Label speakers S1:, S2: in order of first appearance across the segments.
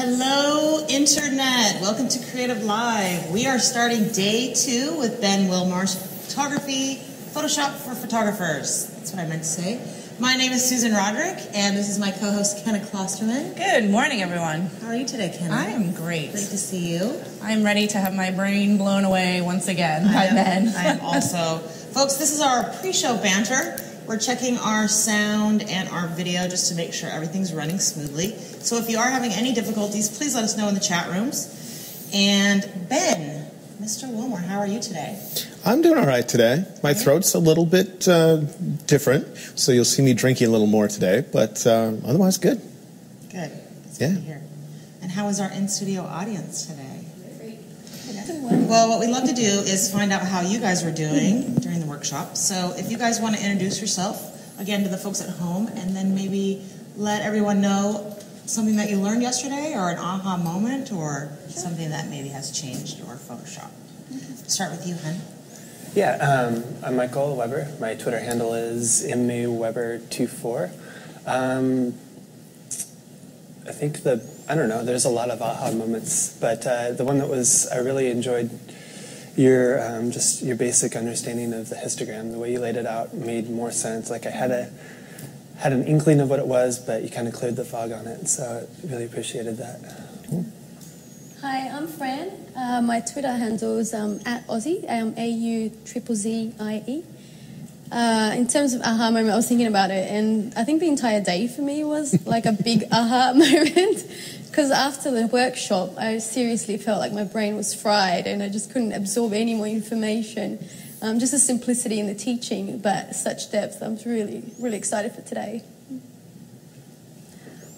S1: Hello, Internet. Welcome to Creative Live. We are starting day 2 with Ben Wilmore's Photography, Photoshop for Photographers. That's what I meant to say. My name is Susan Roderick, and this is my co-host, Kenna Klosterman.
S2: Good morning, everyone.
S1: How are you today, Kenna?
S2: I am great.
S1: Great to see you.
S2: I'm ready to have my brain blown away once again by Ben.
S1: I am also. Folks, this is our pre-show banter. We're checking our sound and our video just to make sure everything's running smoothly. So if you are having any difficulties, please let us know in the chat rooms. And Ben, Mr. Wilmore, how are you today?
S3: I'm doing all right today. My throat's a little bit different, so you'll see me drinking a little more today, but otherwise good.
S1: Good. That's good to hear. And how is our in-studio audience today? Well, what we love to do is find out how you guys were doing during the workshop. So if you guys want to introduce yourself, again, to the folks at home, and then maybe let everyone know something that you learned yesterday, or an aha moment, or something that maybe has changed your Photoshop. Start with you, Hen.
S4: Yeah, I'm Michael Weber. My Twitter handle is mmayweber24. I think I don't know, there's a lot of aha moments, but the one that I really enjoyed your just your basic understanding of the histogram. The way you laid it out made more sense. Like I had an inkling of what it was, but you kind of cleared the fog on it, so I really appreciated that.
S5: Hi, I'm Fran. My Twitter handle is at Aussie, AUZZIE. In terms of aha moment, I was thinking about it, and I think the entire day for me was like a big aha moment, because after the workshop, I seriously felt like my brain was fried, and I just couldn't absorb any more information. Just the simplicity in the teaching, but such depth. I'm really, really excited for today.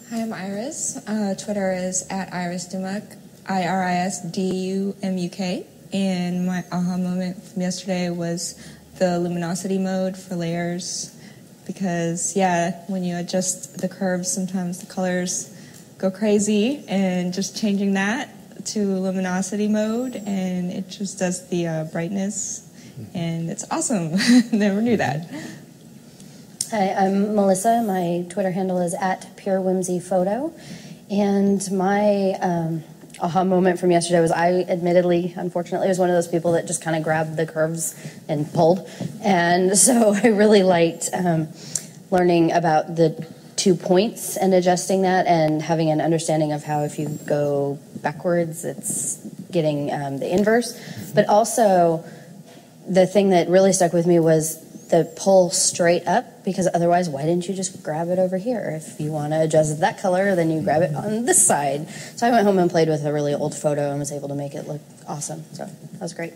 S6: Hi, I'm Iris. Twitter is at IrisDumuk, IrisDumuk, and my aha moment from yesterday was the luminosity mode for layers, because when you adjust the curves, sometimes the colors go crazy, and just changing that to luminosity mode, and it just does the brightness, and it's awesome. Never knew that.
S7: Hi, I'm Melissa. My Twitter handle is at PureWhimsyPhoto, and my aha moment from yesterday was unfortunately, was one of those people that just kind of grabbed the curves and pulled. And so I really liked learning about the 2 points and adjusting that, and having an understanding of how if you go backwards, it's getting the inverse. But also, the thing that really stuck with me was the pull straight up, because otherwise, why didn't you just grab it over here? If you want to adjust that color, then you grab it on this side. So I went home and played with a really old photo and was able to make it look awesome. So that was great.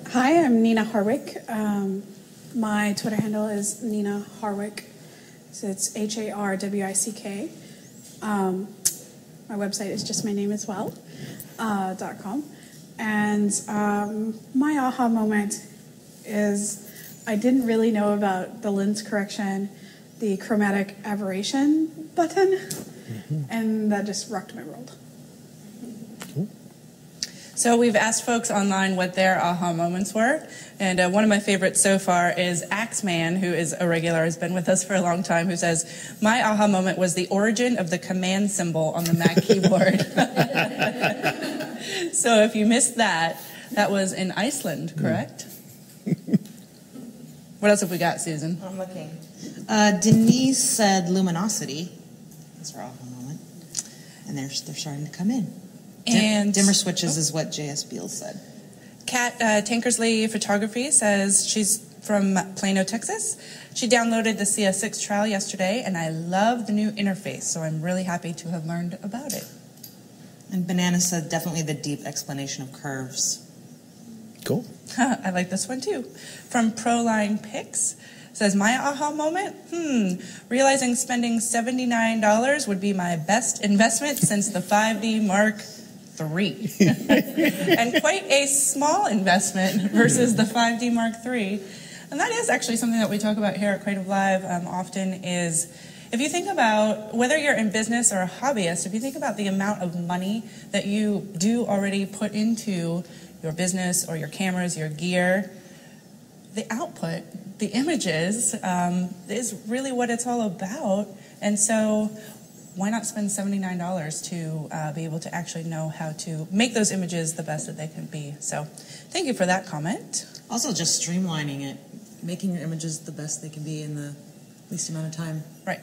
S8: Hi, I'm Nina Harwick. My Twitter handle is Nina Harwick. So it's HARWICK. My website is just my name as well, .com. And my aha moment is I didn't really know about the lens correction, the chromatic aberration button, and that just rocked my world.
S2: So we've asked folks online what their aha moments were, and one of my favorites so far is Axeman, who is a regular, has been with us for a long time, who says, my aha moment was the origin of the command symbol on the Mac keyboard. So if you missed that was in Iceland, correct? What else have we got, Susan?
S1: I'm looking. Denise said luminosity. That's her aha moment. And they're starting to come in.
S2: And
S1: dimmer switches is what J.S. Beals said.
S2: Kat Tankersley Photography says she's from Plano, Texas. She downloaded the CS6 trial yesterday, and I love the new interface, so I'm really happy to have learned about it.
S1: And Banana said definitely the deep explanation of curves.
S3: Cool.
S2: I like this one too. From Proline Pics, says, my aha moment? Realizing spending $79 would be my best investment since the 5D Mark III. And quite a small investment versus the 5D Mark III. And that is actually something that we talk about here at Creative Live often is, if you think about, whether you're in business or a hobbyist, if you think about the amount of money that you do already put into your business or your cameras, your gear, the output, the images, is really what it's all about. And so why not spend $79 to be able to actually know how to make those images the best that they can be? So thank you for that comment.
S1: Also, just streamlining it, making your images the best they can be in the least amount of time.
S2: Right.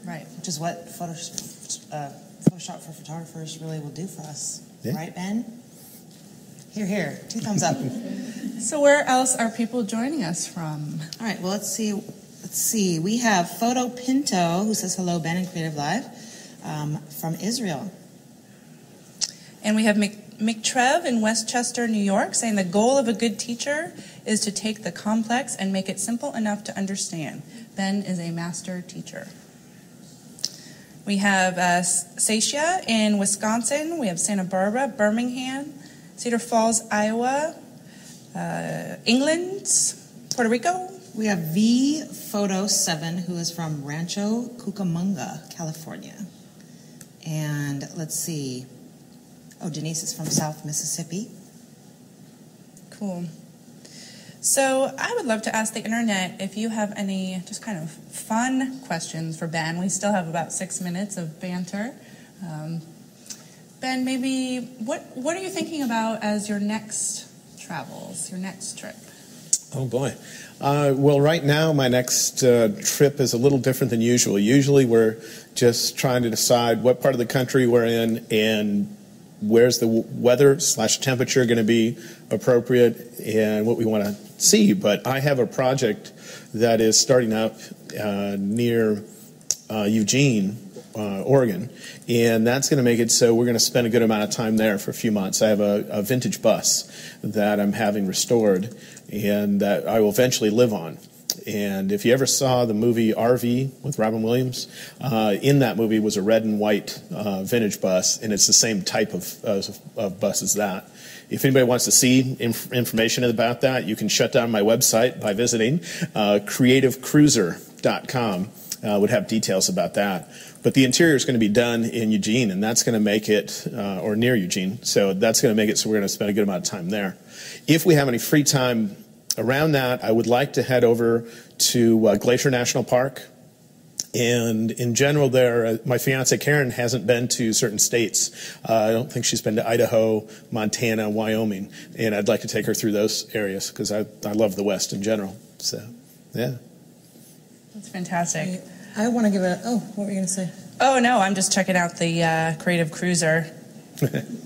S2: Right.
S1: Which is what Photoshop for photographers really will do for us.
S3: Yeah.
S1: Right, Ben? Here, here. 2 thumbs up.
S2: So where else are people joining us from?
S1: All right, well, let's see. We have Photo Pinto, who says hello, Ben, and Creative Live, from Israel.
S2: And we have McTrev in Westchester, New York, saying the goal of a good teacher is to take the complex and make it simple enough to understand. Ben is a master teacher. We have Sasha in Wisconsin. We have Santa Barbara, Birmingham, Cedar Falls, Iowa, England, Puerto Rico.
S1: We have V Photo 7, who is from Rancho Cucamonga, California. And let's see. Oh, Denise is from South Mississippi.
S2: Cool. So I would love to ask the internet if you have any just kind of fun questions for Ben. We still have about 6 minutes of banter. Ben, maybe what are you thinking about as your next travels, your next trip?
S3: Oh, boy. Well, right now, my next trip is a little different than usual. Usually, we're just trying to decide what part of the country we're in and where's the weather/temperature going to be appropriate and what we want to see. But I have a project that is starting up near Eugene, Oregon, and that's going to make it so we're going to spend a good amount of time there for a few months. I have a vintage bus that I'm having restored and that I will eventually live on. And if you ever saw the movie RV with Robin Williams, in that movie was a red and white vintage bus, and it's the same type of bus as that. If anybody wants to see information about that, you can shut down my website by visiting creativecruiser.com. Would have details about that. But the interior is going to be done in Eugene, and that's going to make it, or near Eugene, so that's going to make it so we're going to spend a good amount of time there. If we have any free time around that, I would like to head over to Glacier National Park. And in general there, my fiance Karen hasn't been to certain states. I don't think she's been to Idaho, Montana, Wyoming. And I'd like to take her through those areas because I love the West in general. So, yeah.
S2: That's fantastic.
S1: I want to give it what were you going to say?
S2: Oh, no, I'm just checking out the Creative Cruiser.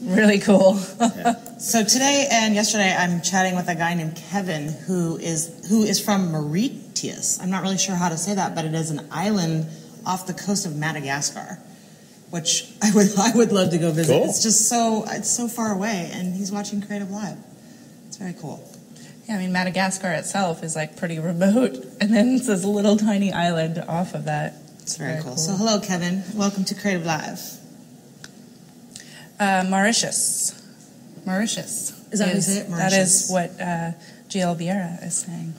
S2: Really cool.
S3: Yeah.
S1: So today and yesterday, I'm chatting with a guy named Kevin who is from Mauritius. I'm not really sure how to say that, but it is an island off the coast of Madagascar, which I would love to go visit.
S3: Cool.
S1: It's just it's so far away, and he's watching Creative Live. It's very cool.
S2: Yeah, I mean, Madagascar itself is like pretty remote, and then it's this little tiny island off of that.
S1: It's very cool. So hello, Kevin. Welcome to Creative Live.
S2: Mauritius.
S1: Is that how you say it?
S2: That is what GL Vieira is saying.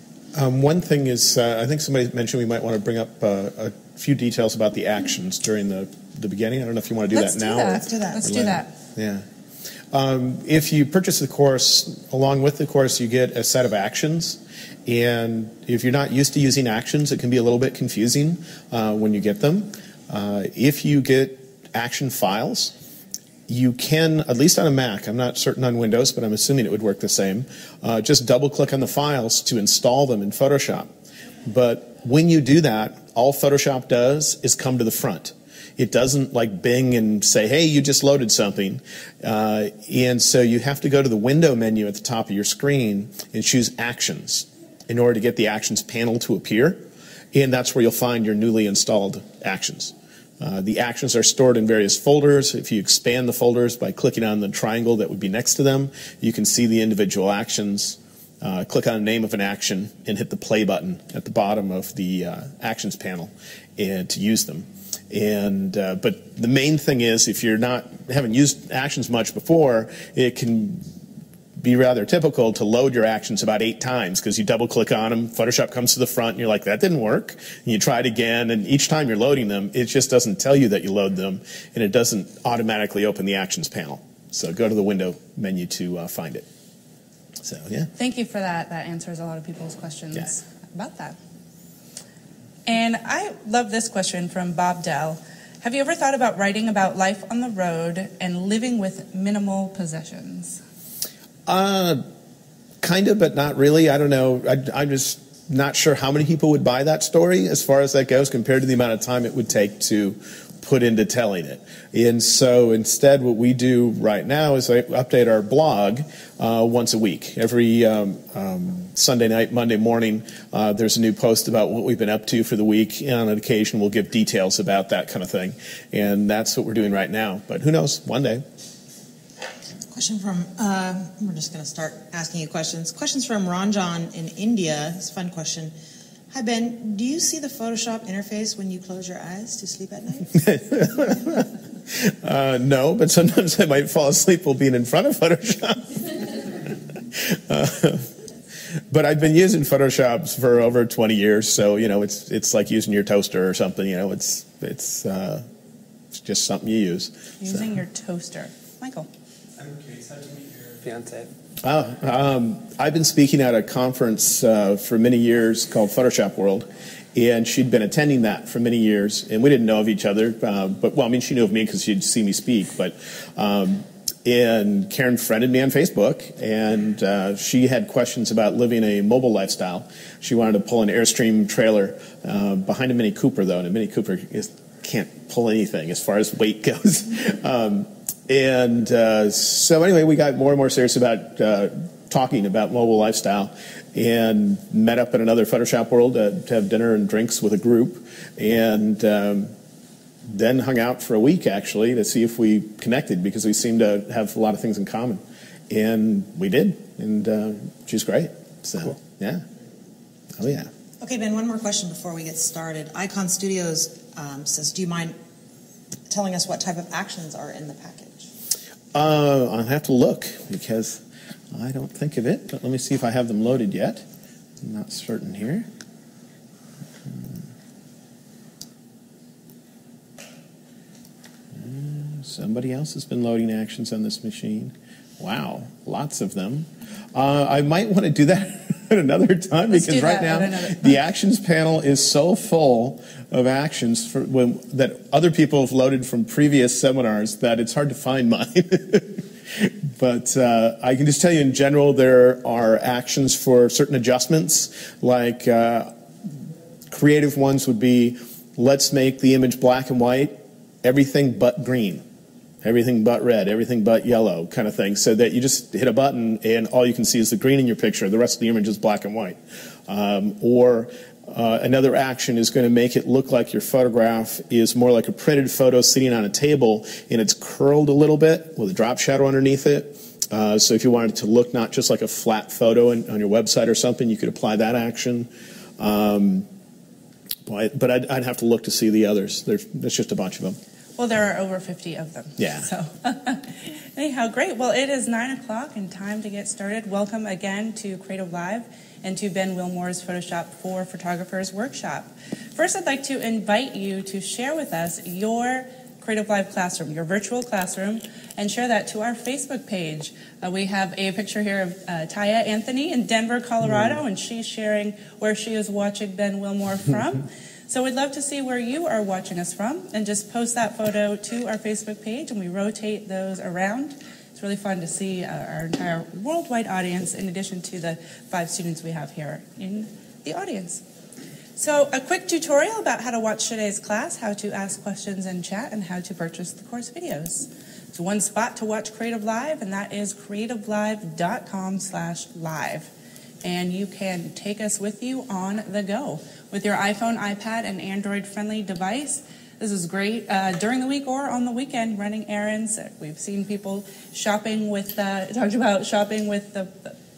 S3: One thing is, I think somebody mentioned we might want to bring up a few details about the actions during the beginning. I don't know if you want to do that now.
S1: Let's do that.
S2: Let's do that.
S3: Yeah. If you purchase the course, along with the course, you get a set of actions. And if you're not used to using actions, it can be a little bit confusing when you get them. If you get action files, you can, at least on a Mac, I'm not certain on Windows, but I'm assuming it would work the same, just double-click on the files to install them in Photoshop. But when you do that, all Photoshop does is come to the front. It doesn't like Bing and say, hey, you just loaded something. And so you have to go to the window menu at the top of your screen and choose Actions in order to get the Actions panel to appear. And that's where you'll find your newly installed actions. The actions are stored in various folders. If you expand the folders by clicking on the triangle that would be next to them, you can see the individual actions. Click on the name of an action and hit the play button at the bottom of the actions panel and to use them. And but the main thing is, if you're haven't used actions much before, it can be rather typical to load your actions about 8 times because you double click on them, Photoshop comes to the front, and you're like, that didn't work. And you try it again, and each time you're loading them, it just doesn't tell you that you load them, and it doesn't automatically open the actions panel. So go to the window menu to find it. So, yeah.
S2: Thank you for that. That answers a lot of people's questions about that. And I love this question from Bob Dell. Have you ever thought about writing about life on the road and living with minimal possessions?
S3: Kind of, but not really. I don't know. I'm just not sure how many people would buy that story as far as that goes compared to the amount of time it would take to put into telling it. And so instead what we do right now is I update our blog once a week. Every Sunday night, Monday morning, there's a new post about what we've been up to for the week. And on occasion we'll give details about that kind of thing. And that's what we're doing right now. But who knows, one day.
S1: Question from, we're just going to start asking you questions. Questions from Ranjan in India. It's a fun question. Hi, Ben. Do you see the Photoshop interface when you close your eyes to sleep at night?
S3: No, but sometimes I might fall asleep while being in front of Photoshop. But I've been using Photoshop for over 20 years, so, you know, it's like using your toaster or something. You know, it's just something you use.
S2: Using your toaster. Michael.
S4: I'm curious, how did you meet your fiance?
S3: I've been speaking at a conference for many years called Photoshop World, and she'd been attending that for many years, and we didn't know of each other, but, well, I mean, she knew of me because she'd see me speak, but, and Karen friended me on Facebook, and she had questions about living a mobile lifestyle. She wanted to pull an Airstream trailer behind a Mini Cooper, though, and a Mini Cooper can't pull anything as far as weight goes. And so anyway, we got more and more serious about talking about mobile lifestyle and met up at another Photoshop World to have dinner and drinks with a group, and then hung out for a week, actually, to see if we connected, because we seemed to have a lot of things in common. And we did, and she's great. So, cool. Yeah. Oh, yeah.
S1: Okay, Ben, one more question before we get started. Icon Studios says, do you mind telling us what type of actions are in the package?
S3: I'll have to look, because I don't think of it, but let me see if I have them loaded yet. I'm not certain here. Somebody else has been loading actions on this machine. Wow, lots of them. I might want to do that at another time, because right now the actions panel is so full of actions that other people have loaded from previous seminars that it's hard to find mine. But I can just tell you in general, there are actions for certain adjustments, like creative ones would be, let's make the image black and white, everything but green, everything but red, everything but yellow, kind of thing, so that you just hit a button and all you can see is the green in your picture. The rest of the image is black and white. Or another action is going to make it look like your photograph is more like a printed photo sitting on a table, and it's curled a little bit with a drop shadow underneath it. So if you wanted it to look not just like a flat photo on your website or something, you could apply that action. But I'd have to look to see the others. There's just a bunch of them.
S2: Well, there are over 50 of them.
S3: Yeah.
S2: So, anyhow, great. Well, it is 9 o'clock and time to get started. Welcome again to Creative Live and to Ben Willmore's Photoshop for Photographers workshop. First, I'd like to invite you to share with us your Creative Live classroom, your virtual classroom, and share that to our Facebook page. We have a picture here of Taya Anthony in Denver, Colorado, and she's sharing where she is watching Ben Willmore from. So we'd love to see where you are watching us from, and just post that photo to our Facebook page, and we rotate those around. It's really fun to see our entire worldwide audience, in addition to the 5 students we have here in the audience. So a quick tutorial about how to watch today's class, how to ask questions and chat, and how to purchase the course videos. There's one spot to watch Creative Live, and that is creativelive.com/live. And you can take us with you on the go with your iPhone, iPad, and Android-friendly device. This is great during the week or on the weekend, running errands. We've seen people shopping with, talked about shopping with the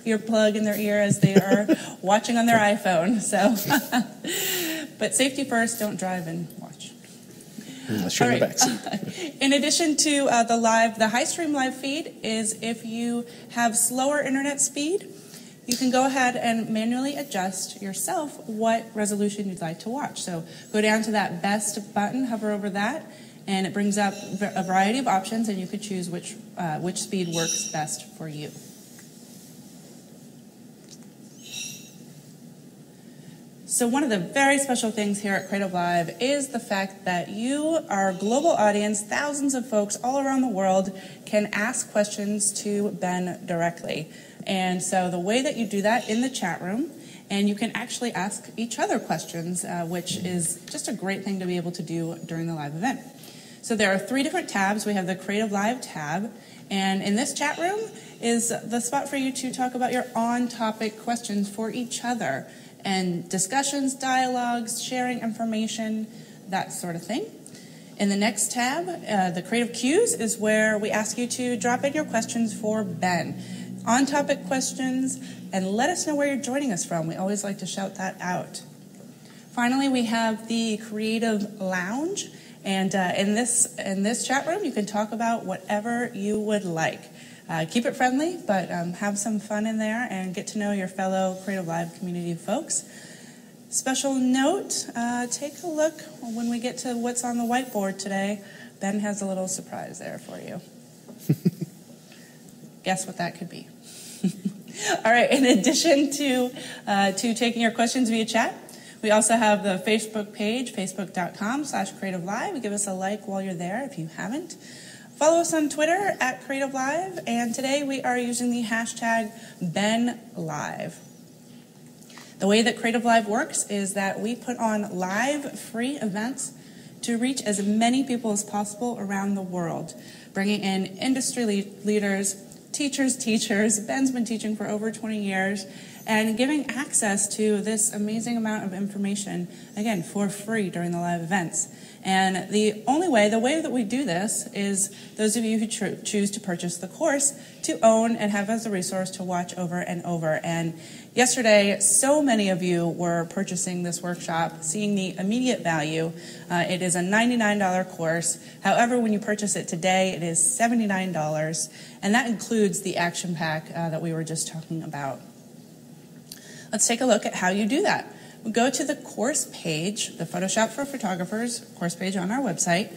S2: earplug in their ear as they are watching on their iPhone. So, but safety first, don't drive and watch.
S3: Let's show the backs.
S2: In addition to the HighStream live feed is if you have slower internet speed, you can go ahead and manually adjust yourself what resolution you'd like to watch. So go down to that best button, hover over that, and it brings up a variety of options, and you could choose which speed works best for you. So one of the very special things here at Creative Live is the fact that you, our global audience, thousands of folks all around the world, can ask questions to Ben directly. And so the way that you do that in the chat room, and you can actually ask each other questions, which is just a great thing to be able to do during the live event. So there are 3 different tabs. We have the Creative Live tab, and in this chat room is the spot for you to talk about your on-topic questions for each other, and discussions, dialogues, sharing information, that sort of thing. In the next tab, the Creative Cues, is where we ask you to drop in your questions for Ben. On-topic questions, and let us know where you're joining us from. We always like to shout that out. Finally, we have the Creative Lounge, and in this chat room, you can talk about whatever you would like. Keep it friendly, but have some fun in there and get to know your fellow Creative Live community folks. Special note, take a look when we get to what's on the whiteboard today. Ben has a little surprise there for you. Guess what that could be. All right, in addition to taking your questions via chat, we also have the Facebook page, facebook.com/creativelive. Give us a like while you're there if you haven't. Follow us on Twitter at Creative Live, and today we are using the hashtag BenLive. The way that Creative Live works is that we put on live free events to reach as many people as possible around the world, bringing in industry leaders, teachers. Ben's been teaching for over 20 years, and giving access to this amazing amount of information, again, for free during the live events. And the way that we do this is those of you who choose to purchase the course to own and have as a resource to watch over and over. And yesterday, so many of you were purchasing this workshop, seeing the immediate value. It is a $99 course. However, when you purchase it today, it is $79, and that includes the action pack that we were just talking about. Let's take a look at how you do that. We go to the course page, the Photoshop for Photographers course page on our website.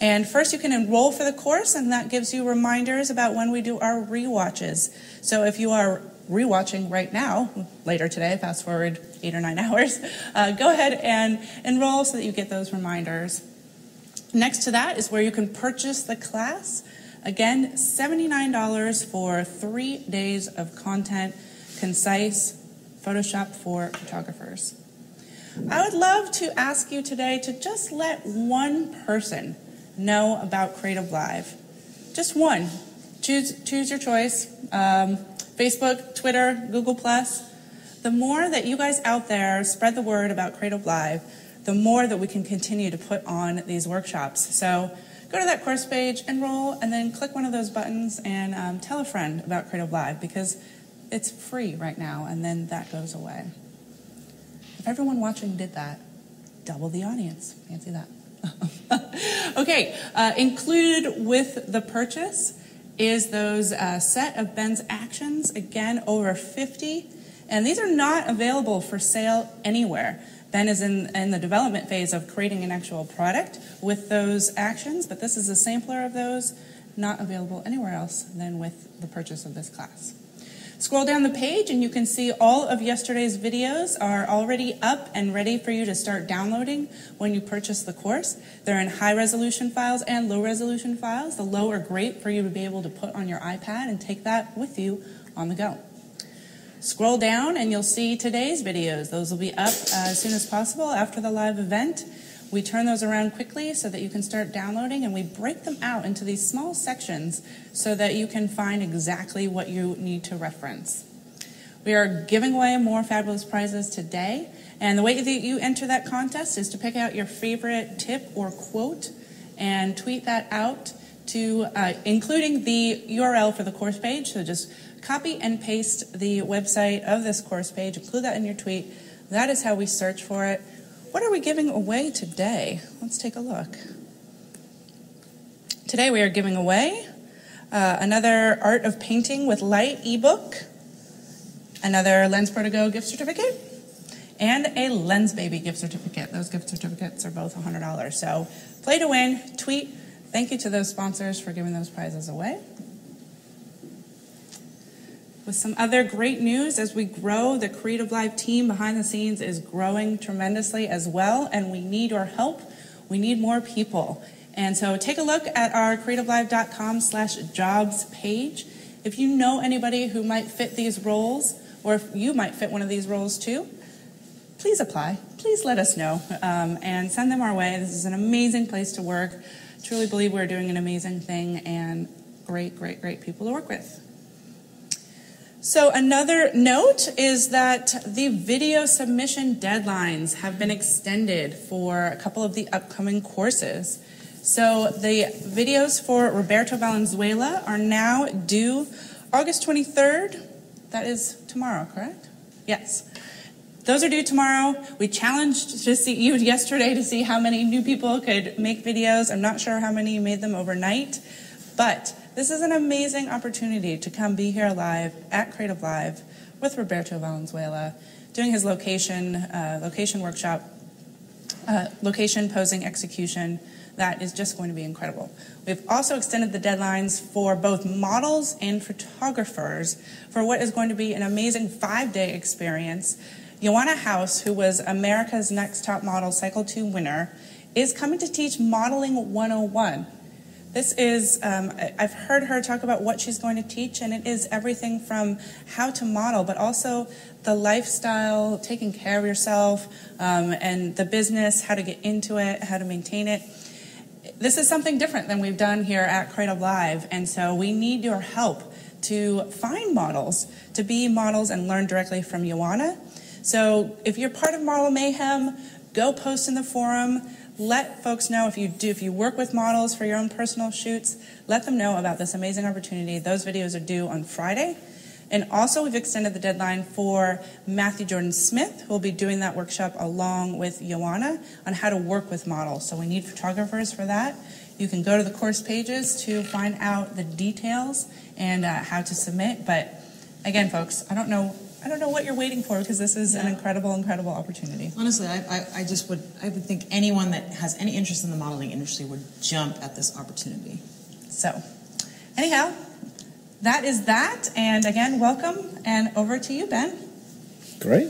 S2: And first you can enroll for the course, and that gives you reminders about when we do our rewatches. So if you are rewatching right now, later today, fast forward 8 or 9 hours, go ahead and enroll so that you get those reminders. Next to that is where you can purchase the class. Again, $79 for 3 days of content, concise Photoshop for Photographers. I would love to ask you today to just let one person know about Creative Live. Just one. Choose your choice. Facebook, Twitter, Google+. The more that you guys out there spread the word about Creative Live, the more that we can continue to put on these workshops. So go to that course page, enroll, and then click one of those buttons and tell a friend about Creative Live, because it's free right now, and then that goes away. If everyone watching did that, double the audience. Fancy that. Okay, included with the purchase is those set of Ben's actions, again, over 50. And these are not available for sale anywhere. Ben is in the development phase of creating an actual product with those actions, but this is a sampler of those, not available anywhere else than with the purchase of this class. Scroll down the page and you can see all of yesterday's videos are already up and ready for you to start downloading when you purchase the course. They're in high resolution files and low resolution files. The low are great for you to be able to put on your iPad and take that with you on the go. Scroll down and you'll see today's videos. Those will be up as soon as possible after the live event. We turn those around quickly so that you can start downloading, and we break them out into these small sections so that you can find exactly what you need to reference. We are giving away more fabulous prizes today, and the way that you enter that contest is to pick out your favorite tip or quote and tweet that out to including the URL for the course page. So just copy and paste the website of this course page, include that in your tweet. That is how we search for it. What are we giving away today? Let's take a look. Today we are giving away another Art of Painting with Light ebook, another Lens Pro to Go gift certificate, and a Lens Baby gift certificate. Those gift certificates are both $100. So play to win, tweet. Thank you to those sponsors for giving those prizes away. With some other great news as we grow, the Creative Live team behind the scenes is growing tremendously as well, and we need your help. We need more people. And so take a look at our creativelive.com/jobs page. If you know anybody who might fit these roles, or if you might fit one of these roles too, please apply. Please let us know and send them our way. This is an amazing place to work. Truly believe we're doing an amazing thing and great, great, great people to work with. So another note is that the video submission deadlines have been extended for a couple of the upcoming courses. So the videos for Roberto Valenzuela are now due August 23rd. That is tomorrow, correct? Yes. Those are due tomorrow. We challenged to see you yesterday to see how many new people could make videos. I'm not sure how many made them overnight, but this is an amazing opportunity to come be here live at Creative Live with Roberto Valenzuela, doing his location workshop, location posing execution. That is just going to be incredible. We've also extended the deadlines for both models and photographers for what is going to be an amazing 5-day experience. Joanna House, who was America's Next Top Model Cycle 2 winner, is coming to teach Modeling 101. This is, I've heard her talk about what she's going to teach, and it is everything from how to model, but also the lifestyle, taking care of yourself, and the business, how to get into it, how to maintain it. This is something different than we've done here at Creative Live, and so we need your help to find models, to be models and learn directly from Joanna. So if you're part of Model Mayhem, go post in the forum. Let folks know if you work with models for your own personal shoots, let them know about this amazing opportunity. Those videos are due on Friday. And also we've extended the deadline for Matthew Jordan Smith, who will be doing that workshop along with Joanna on how to work with models. So we need photographers for that. You can go to the course pages to find out the details and how to submit. But again, folks, I don't know what you're waiting for, because this is an incredible, incredible opportunity.
S1: Honestly, I would think anyone that has any interest in the modeling industry would jump at this opportunity.
S2: So, anyhow, that is that. And again, welcome, and over to you, Ben.
S3: Great.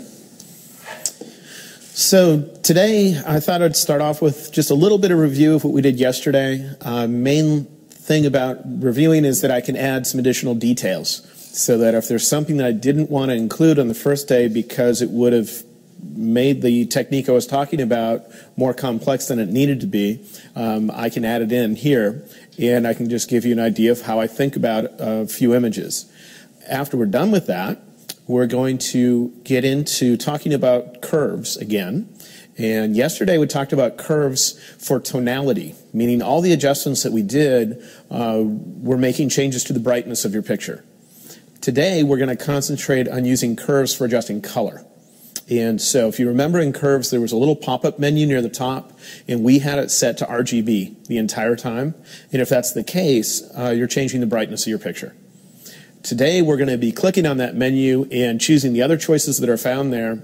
S3: So today, I thought I'd start off with just a little bit of review of what we did yesterday. Main thing about reviewing is that I can add some additional details, so that if there's something that I didn't want to include on the first day because it would have made the technique I was talking about more complex than it needed to be, I can add it in here, and I can just give you an idea of how I think about a few images. After we're done with that, we're going to get into talking about curves again. And yesterday we talked about curves for tonality, meaning all the adjustments that we did were making changes to the brightness of your picture. Today, we're going to concentrate on using curves for adjusting color. And so if you remember in curves, there was a little pop-up menu near the top, and we had it set to RGB the entire time. And if that's the case, you're changing the brightness of your picture. Today, we're going to be clicking on that menu and choosing the other choices that are found there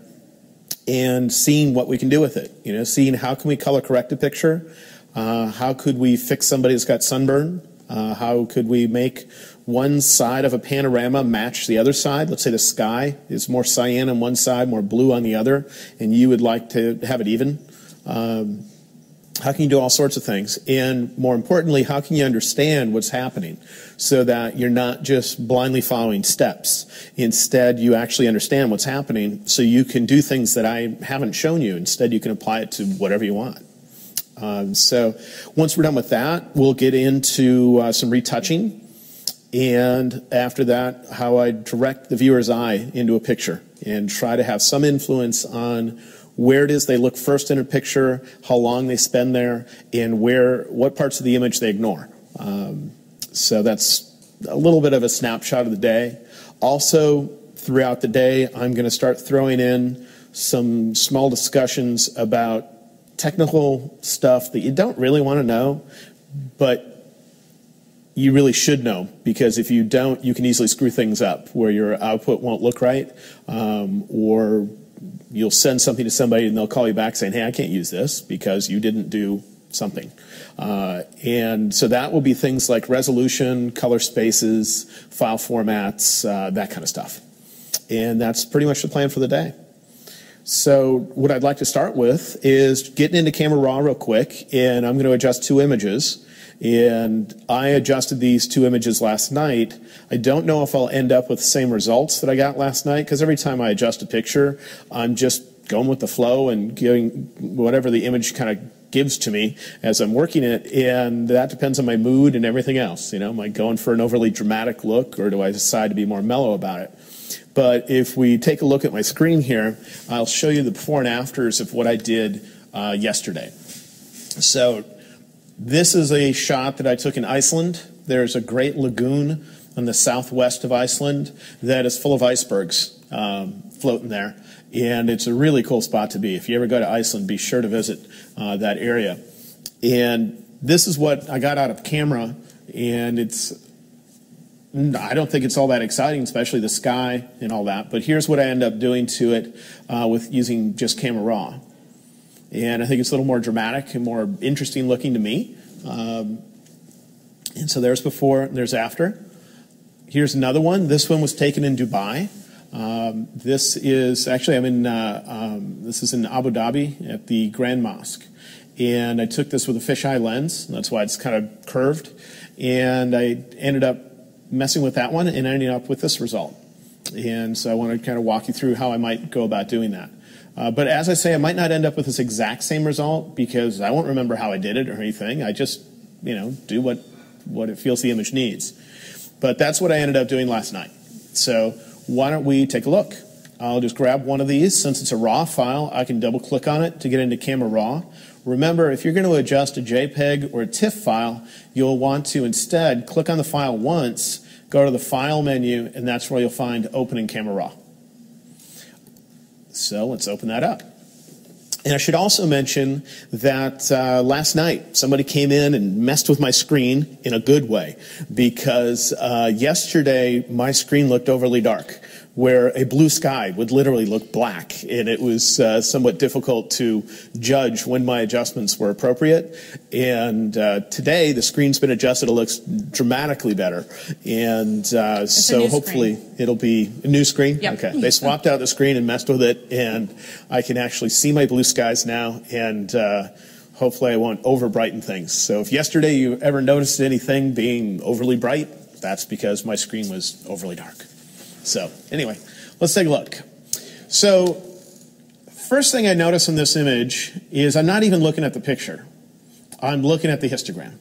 S3: and seeing what we can do with it. You know, seeing how can we color correct a picture, how could we fix somebody who's got sunburn, how could we make one side of a panorama match the other side. Let's say the sky is more cyan on one side, more blue on the other, and you would like to have it even. How can you do all sorts of things? And more importantly, how can you understand what's happening so that you're not just blindly following steps? Instead, you actually understand what's happening so you can do things that I haven't shown you. Instead, you can apply it to whatever you want. So once we're done with that, we'll get into some retouching. And after that, how I direct the viewer's eye into a picture and try to have some influence on where it is they look first in a picture, how long they spend there, and what parts of the image they ignore. So that's a little bit of a snapshot of the day. Also, throughout the day, I'm going to start throwing in some small discussions about technical stuff that you don't really want to know, but you really should know, because if you don't, you can easily screw things up where your output won't look right, or you'll send something to somebody and they'll call you back saying, hey, I can't use this because you didn't do something. And so that will be things like resolution, color spaces, file formats, that kind of stuff. And that's pretty much the plan for the day. So what I'd like to start with is getting into Camera Raw real quick, and I'm going to adjust 2 images. And I adjusted these 2 images last night. I don't know if I'll end up with the same results that I got last night, because every time I adjust a picture, I'm just going with the flow and getting whatever the image kind of gives to me as I'm working it, and that depends on my mood and everything else. You know, am I going for an overly dramatic look, or do I decide to be more mellow about it? But if we take a look at my screen here, I'll show you the before and afters of what I did yesterday. So this is a shot that I took in Iceland. There's a great lagoon on the southwest of Iceland that is full of icebergs floating there. And it's a really cool spot to be. If you ever go to Iceland, be sure to visit that area. And this is what I got out of camera, and I don't think it's all that exciting, especially the sky and all that. But here's what I end up doing to it with using just Camera Raw. And I think it's a little more dramatic and more interesting looking to me. And so there's before, there's after. Here's another one. This one was taken in Dubai. This is actually, this is in Abu Dhabi at the Grand Mosque. And I took this with a fisheye lens. That's why it's kind of curved. And I ended up messing with that one and ending up with this result. And so I want to kind of walk you through how I might go about doing that. But as I say, I might not end up with this exact same result because I won't remember how I did it or anything. I just, do what it feels the image needs. But that's what I ended up doing last night. So why don't we take a look? I'll just grab one of these. Since it's a RAW file, I can double click on it to get into Camera Raw. Remember, if you're going to adjust a JPEG or a TIFF file, you'll want to instead click on the file once, go to the File menu, and that's where you'll find Open in Camera Raw. So let's open that up. And I should also mention that last night somebody came in and messed with my screen in a good way, because yesterday my screen looked overly dark, where a blue sky would literally look black, and it was somewhat difficult to judge when my adjustments were appropriate. And today the screen's been adjusted, it looks dramatically better, and so hopefully it'll be a new screen.
S2: Yep.
S3: Okay, they swapped out the screen and messed with it, and I can actually see my blue skies now, and hopefully I won't over brighten things. So if yesterday you ever noticed anything being overly bright, that's because my screen was overly dark. So anyway, let's take a look. So first thing I notice in this image is I'm not even looking at the picture. I'm looking at the histogram.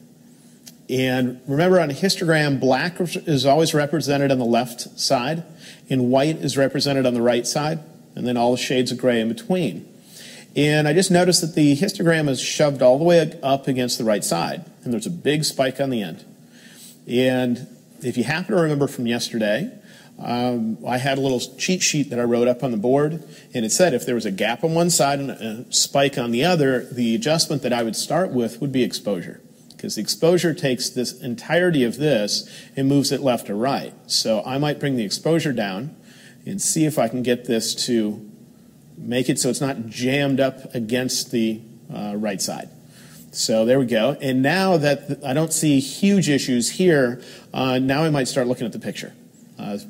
S3: And remember, on a histogram, black is always represented on the left side, and white is represented on the right side, and then all the shades of gray in between. And I just noticed that the histogram is shoved all the way up against the right side, and there's a big spike on the end. And if you happen to remember from yesterday, I had a little cheat sheet that I wrote up on the board, and it said if there was a gap on one side and a spike on the other, the adjustment that I would start with would be exposure, because the exposure takes this entirety of this and moves it left or right. So I might bring the exposure down and see if I can get this to make it so it's not jammed up against the right side. So there we go. And now that I don't see huge issues here, now I might start looking at the picture.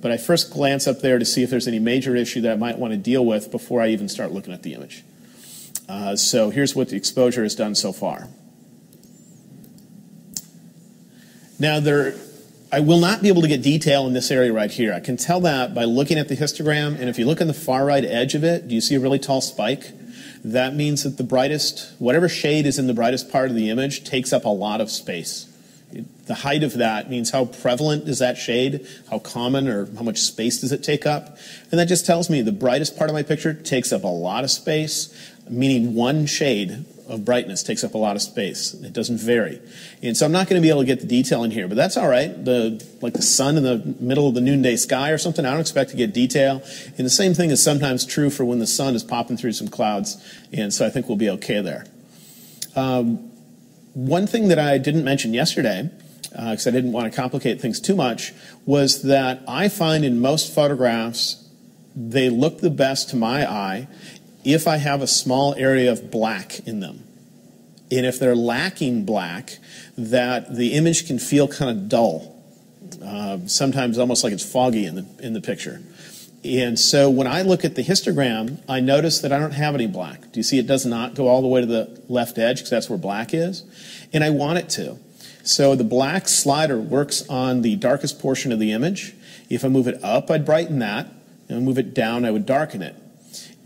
S3: But I first glance up there to see if there's any major issue that I might want to deal with before I even start looking at the image. So here's what the exposure has done so far. Now I will not be able to get detail in this area right here. I can tell that by looking at the histogram, and if you look on the far right edge of it, do you see a really tall spike? That means that the brightest, whatever shade is in the brightest part of the image, takes up a lot of space. The height of that means how prevalent is that shade, how common or how much space does it take up. And that just tells me the brightest part of my picture takes up a lot of space, meaning one shade of brightness takes up a lot of space. It doesn't vary. And so I'm not going to be able to get the detail in here, but that's all right. Like the sun in the middle of the noonday sky or something, I don't expect to get detail. And the same thing is sometimes true for when the sun is popping through some clouds, and so I think we'll be okay there. One thing that I didn't mention yesterday, because I didn't want to complicate things too much, was that I find in most photographs they look the best to my eye if I have a small area of black in them. And if they're lacking black, that the image can feel kind of dull. Sometimes almost like it's foggy in the picture. And so when I look at the histogram, I notice that I don't have any black. Do you see it does not go all the way to the left edge because that's where black is? And I want it to. So the black slider works on the darkest portion of the image. If I move it up, I'd brighten that. And I move it down, I would darken it.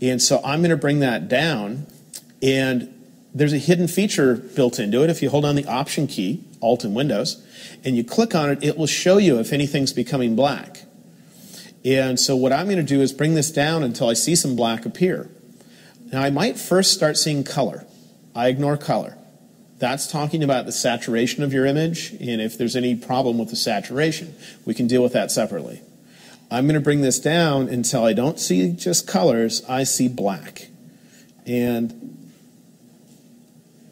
S3: And so I'm going to bring that down. And there's a hidden feature built into it. If you hold on the Option key, Alt in Windows, and you click on it, it will show you if anything's becoming black. And so what I'm going to do is bring this down until I see some black appear. Now I might first start seeing color. I ignore color. That's talking about the saturation of your image, and if there's any problem with the saturation, we can deal with that separately. I'm going to bring this down until I don't see just colors, I see black. And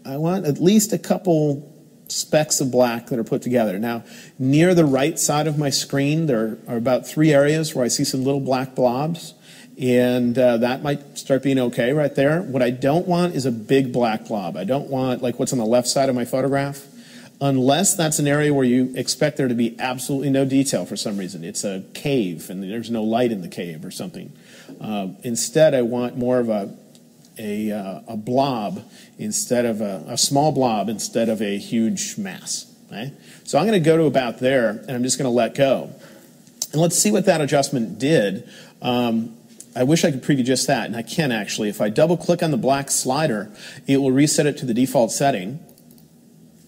S3: I want at least a couple specks of black that are put together. Now, near the right side of my screen, there are about 3 areas where I see some little black blobs, and that might start being okay right there. What I don't want is a big black blob. I don't want like what's on the left side of my photograph, unless that's an area where you expect there to be absolutely no detail for some reason. It's a cave, and there's no light in the cave or something. Instead, I want more of a blob instead of a small blob instead of a huge mass. Right? So I'm going to go to about there, and I'm just going to let go. And let's see what that adjustment did. I wish I could preview just that, and I can actually. If I double-click on the black slider, it will reset it to the default setting,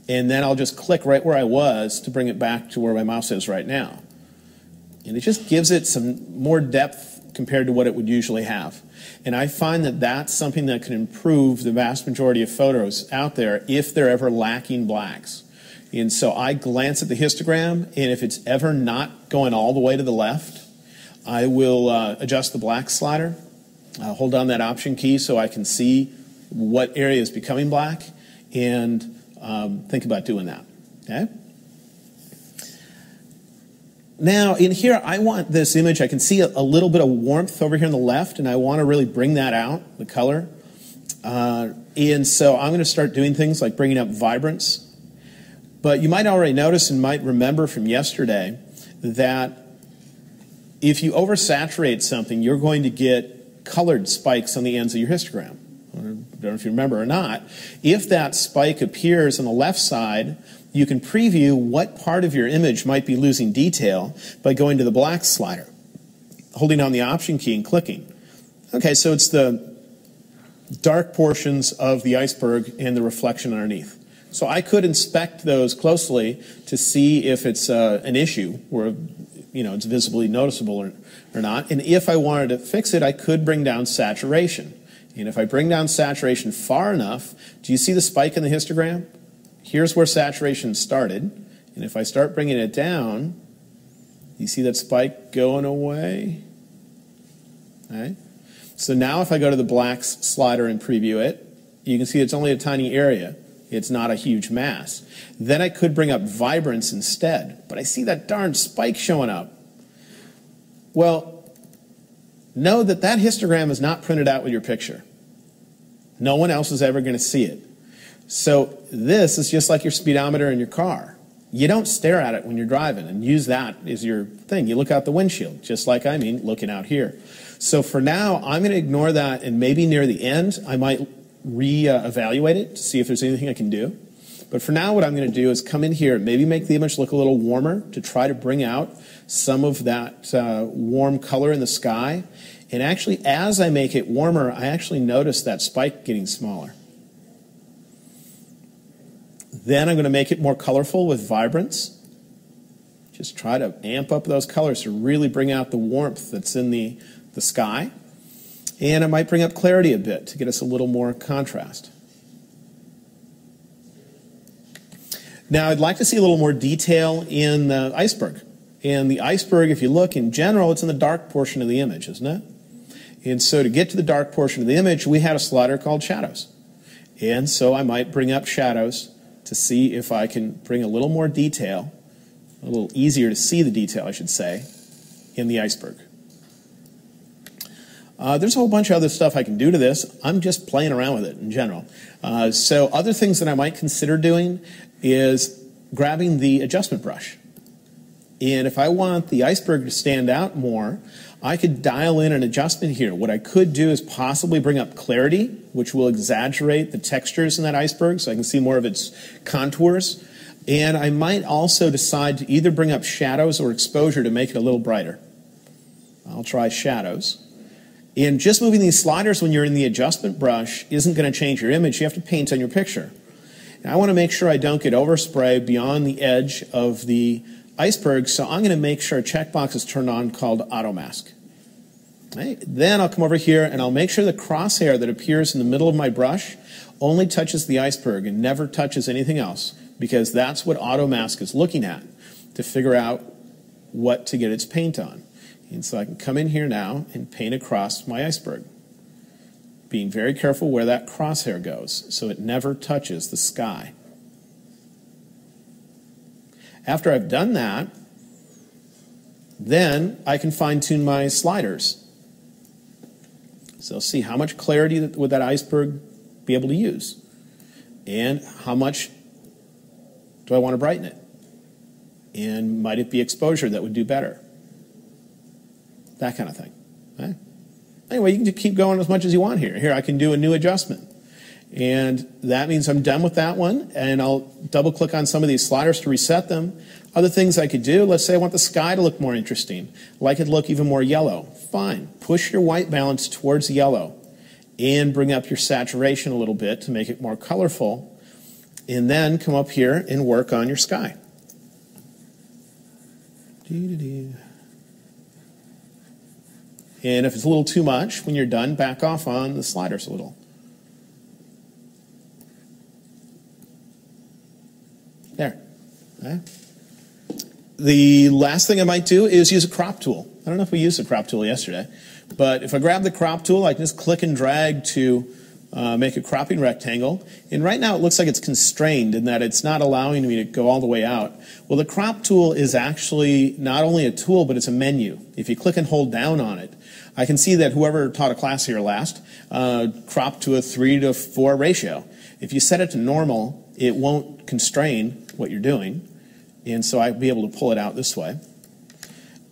S3: and then I'll just click right where I was to bring it back to where my mouse is right now. And it just gives it some more depth compared to what it would usually have. And I find that that's something that can improve the vast majority of photos out there if they're ever lacking blacks. And so I glance at the histogram, and if it's ever not going all the way to the left, I will adjust the black slider, hold down that Option key so I can see what area is becoming black, and think about doing that. Okay? Now, in here, I want this image, I can see a little bit of warmth over here on the left, and I want to really bring that out, the color. And so I'm going to start doing things like bringing up vibrance. But you might already notice and might remember from yesterday that if you oversaturate something, you're going to get colored spikes on the ends of your histogram. I don't know if you remember or not. If that spike appears on the left side, you can preview what part of your image might be losing detail by going to the black slider, holding down the Option key and clicking. Okay, so it's the dark portions of the iceberg and the reflection underneath. So I could inspect those closely to see if it's an issue where it's visibly noticeable or not. And if I wanted to fix it, I could bring down saturation. And if I bring down saturation far enough, do you see the spike in the histogram? Here's where saturation started. And if I start bringing it down, you see that spike going away? Okay. So now if I go to the black slider and preview it, you can see it's only a tiny area. It's not a huge mass. Then I could bring up vibrance instead, but I see that darn spike showing up. Well, know that that histogram is not printed out with your picture. No one else is ever going to see it. So this is just like your speedometer in your car. You don't stare at it when you're driving and use that as your thing. You look out the windshield, just like looking out here. So for now, I'm going to ignore that, and maybe near the end, I might re-evaluate it to see if there's anything I can do. But for now, what I'm going to do is come in here, maybe make the image look a little warmer to try to bring out some of that warm color in the sky. And actually, as I make it warmer, I actually notice that spike getting smaller. Then I'm going to make it more colorful with vibrance. Just try to amp up those colors to really bring out the warmth that's in the sky. And I might bring up clarity a bit to get us a little more contrast. Now, I'd like to see a little more detail in the iceberg. And the iceberg, if you look, in general, it's in the dark portion of the image, isn't it? And so to get to the dark portion of the image, we had a slider called shadows. And so I might bring up shadows to see if I can bring a little more detail, a little easier to see the detail, I should say, in the iceberg. There's a whole bunch of other stuff I can do to this. I'm just playing around with it in general. So other things that I might consider doing is grabbing the adjustment brush. And if I want the iceberg to stand out more, I could dial in an adjustment here. What I could do is possibly bring up clarity, which will exaggerate the textures in that iceberg so I can see more of its contours. And I might also decide to either bring up shadows or exposure to make it a little brighter. I'll try shadows. And just moving these sliders when you're in the adjustment brush isn't going to change your image. You have to paint on your picture. And I want to make sure I don't get overspray beyond the edge of the iceberg, so I'm going to make sure a checkbox is turned on called Auto Mask. Right. Then I'll come over here and I'll make sure the crosshair that appears in the middle of my brush only touches the iceberg and never touches anything else, because that's what Auto Mask is looking at to figure out what to get its paint on. And so I can come in here now and paint across my iceberg, being very careful where that crosshair goes so it never touches the sky. After I've done that, then I can fine-tune my sliders. So see how much clarity would that iceberg be able to use, and how much do I want to brighten it, and might it be exposure that would do better, that kind of thing. Okay? Anyway, you can just keep going as much as you want here. Here I can do a new adjustment, and that means I'm done with that one, and I'll double click on some of these sliders to reset them. Other things I could do, let's say I want the sky to look more interesting, like it look even more yellow. Fine, push your white balance towards yellow and bring up your saturation a little bit to make it more colorful, and then come up here and work on your sky. And if it's a little too much, when you're done, back off on the sliders a little. There. Okay. The last thing I might do is use a crop tool. I don't know if we used the crop tool yesterday, but if I grab the crop tool, I can just click and drag to make a cropping rectangle. And right now it looks like it's constrained in that it's not allowing me to go all the way out. Well, the crop tool is actually not only a tool, but it's a menu. If you click and hold down on it, I can see that whoever taught a class here last cropped to a 3:4 ratio. If you set it to normal, it won't constrain what you're doing. And so I'd be able to pull it out this way.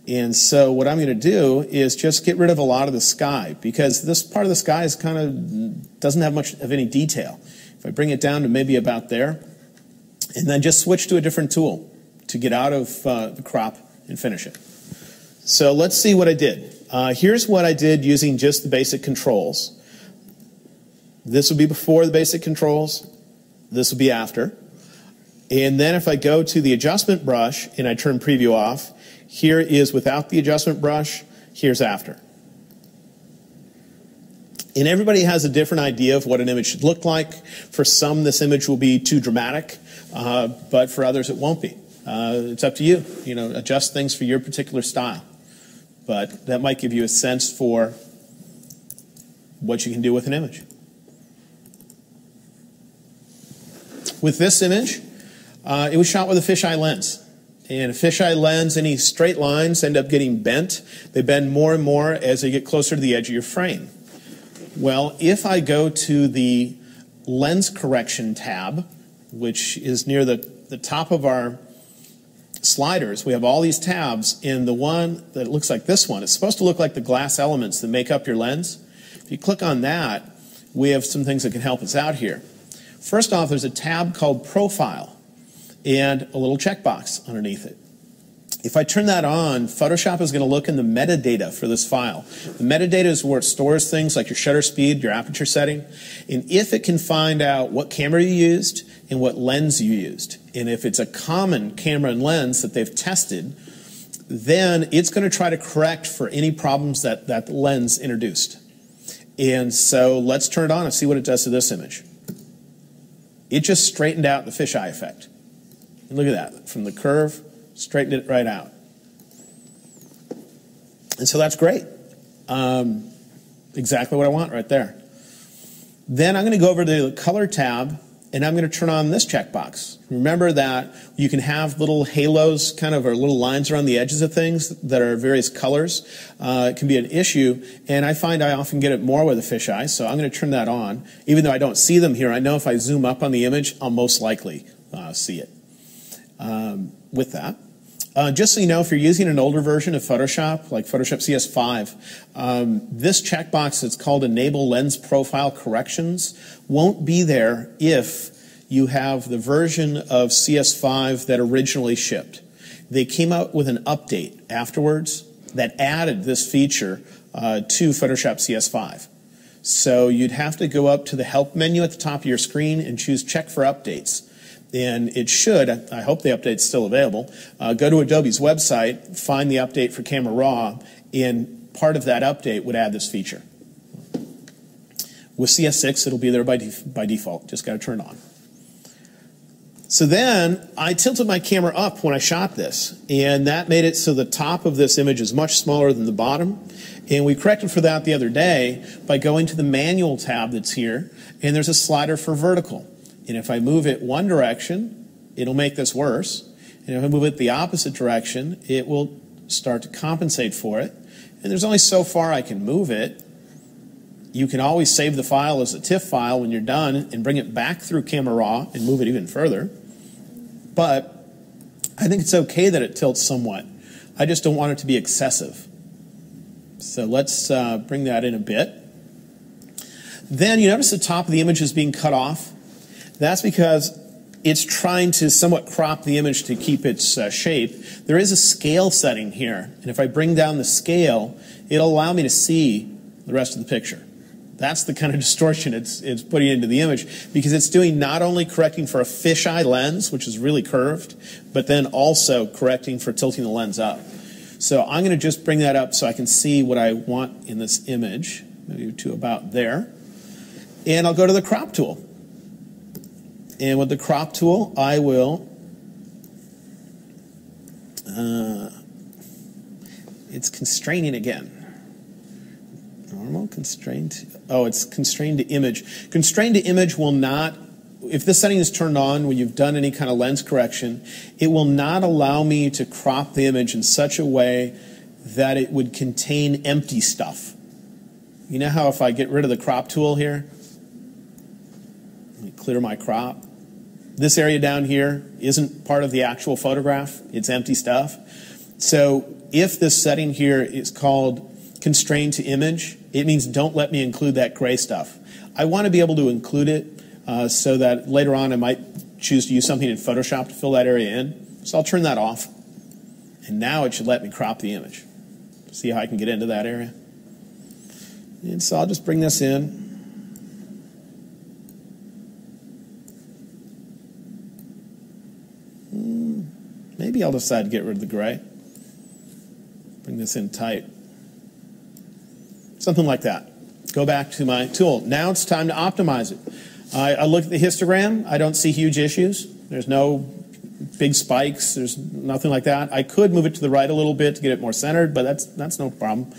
S3: And so what I'm going to do is just get rid of a lot of the sky, because this part of the sky is kind of doesn't have much of any detail. If I bring it down to maybe about there, and then just switch to a different tool to get out of the crop and finish it. So let's see what I did. Here's what I did using just the basic controls. This would be before the basic controls. This would be after. And then if I go to the adjustment brush and I turn preview off, here is without the adjustment brush, here's after. And everybody has a different idea of what an image should look like. For some, this image will be too dramatic, but for others it won't be. It's up to you. You know, adjust things for your particular style. But that might give you a sense for what you can do with an image. With this image, it was shot with a fisheye lens. And a fisheye lens, any straight lines end up getting bent. They bend more and more as they get closer to the edge of your frame. Well, if I go to the lens correction tab, which is near the top of our sliders, we have all these tabs, and the one that looks like this one, it's supposed to look like the glass elements that make up your lens. If you click on that, we have some things that can help us out here. First off, there's a tab called Profile and a little checkbox underneath it. If I turn that on, Photoshop is going to look in the metadata for this file. The metadata is where it stores things like your shutter speed, your aperture setting, and if it can find out what camera you used and what lens you used, and if it's a common camera and lens that they've tested, then it's going to try to correct for any problems that that lens introduced. And so let's turn it on and see what it does to this image. It just straightened out the fisheye effect. And look at that, from the curve, straightened it right out. And so that's great. Exactly what I want right there. Then I'm going to go over to the color tab and I'm going to turn on this checkbox. Remember that you can have little halos, kind of, or little lines around the edges of things that are various colors. It can be an issue, and I find I often get it more with a fisheye, so I'm going to turn that on. Even though I don't see them here, I know if I zoom up on the image, I'll most likely see it. With that, just so you know, if you're using an older version of Photoshop, like Photoshop CS5, this checkbox that's called Enable Lens Profile Corrections won't be there if you have the version of CS5 that originally shipped. They came out with an update afterwards that added this feature to Photoshop CS5. So you'd have to go up to the Help menu at the top of your screen and choose Check for Updates. And it should, I hope the update's still available, go to Adobe's website, find the update for Camera Raw, and part of that update would add this feature. With CS6, it'll be there by default. Just got to turn it on. So then I tilted my camera up when I shot this, and that made it so the top of this image is much smaller than the bottom. And we corrected for that the other day by going to the Manual tab that's here, and there's a slider for vertical. And if I move it one direction, it'll make this worse. And if I move it the opposite direction, it will start to compensate for it. And there's only so far I can move it. You can always save the file as a TIFF file when you're done and bring it back through Camera Raw and move it even further. But I think it's okay that it tilts somewhat. I just don't want it to be excessive. So let's bring that in a bit. Then you notice the top of the image is being cut off. That's because it's trying to somewhat crop the image to keep its shape. There is a scale setting here, and if I bring down the scale, it'll allow me to see the rest of the picture. That's the kind of distortion it's putting into the image, because it's doing not only correcting for a fisheye lens, which is really curved, but then also correcting for tilting the lens up. So I'm going to just bring that up so I can see what I want in this image, maybe to about there. And I'll go to the crop tool. And with the crop tool, I will, it's constraining again. Normal, constrained, oh, it's constrained to image. Constrained to image will not, if this setting is turned on when you've done any kind of lens correction, it will not allow me to crop the image in such a way that it would contain empty stuff. You know how if I get rid of the crop tool here, let me clear my crop. This area down here isn't part of the actual photograph. It's empty stuff. So if this setting here is called constrained to image, it means don't let me include that gray stuff. I want to be able to include it so that later on I might choose to use something in Photoshop to fill that area in. So I'll turn that off. And now it should let me crop the image. See how I can get into that area? And so I'll just bring this in. Maybe I'll decide to get rid of the gray. Bring this in tight. Something like that. Go back to my tool. Now it's time to optimize it. I look at the histogram. I don't see huge issues. There's no big spikes. There's nothing like that. I could move it to the right a little bit to get it more centered, but that's no problem.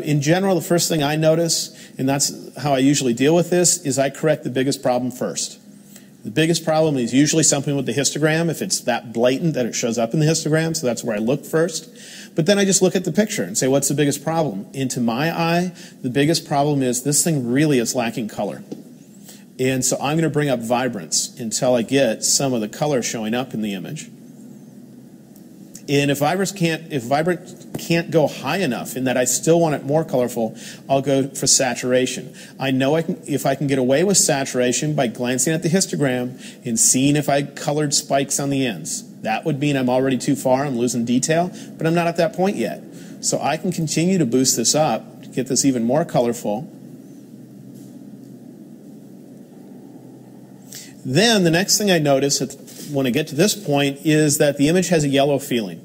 S3: In general, the first thing I notice, and that's how I usually deal with this, is I correct the biggest problem first. The biggest problem is usually something with the histogram, if it's that blatant that it shows up in the histogram, so that's where I look first. But then I just look at the picture and say, what's the biggest problem? Into my eye, the biggest problem is this thing really is lacking color. And so I'm going to bring up vibrance until I get some of the color showing up in the image. And if vibrant can't go high enough in that I still want it more colorful, I'll go for saturation. I know if I can get away with saturation by glancing at the histogram and seeing if I colored spikes on the ends. That would mean I'm already too far, I'm losing detail, but I'm not at that point yet. So I can continue to boost this up to get this even more colorful. Then the next thing I notice when I get to this point is that the image has a yellow feeling.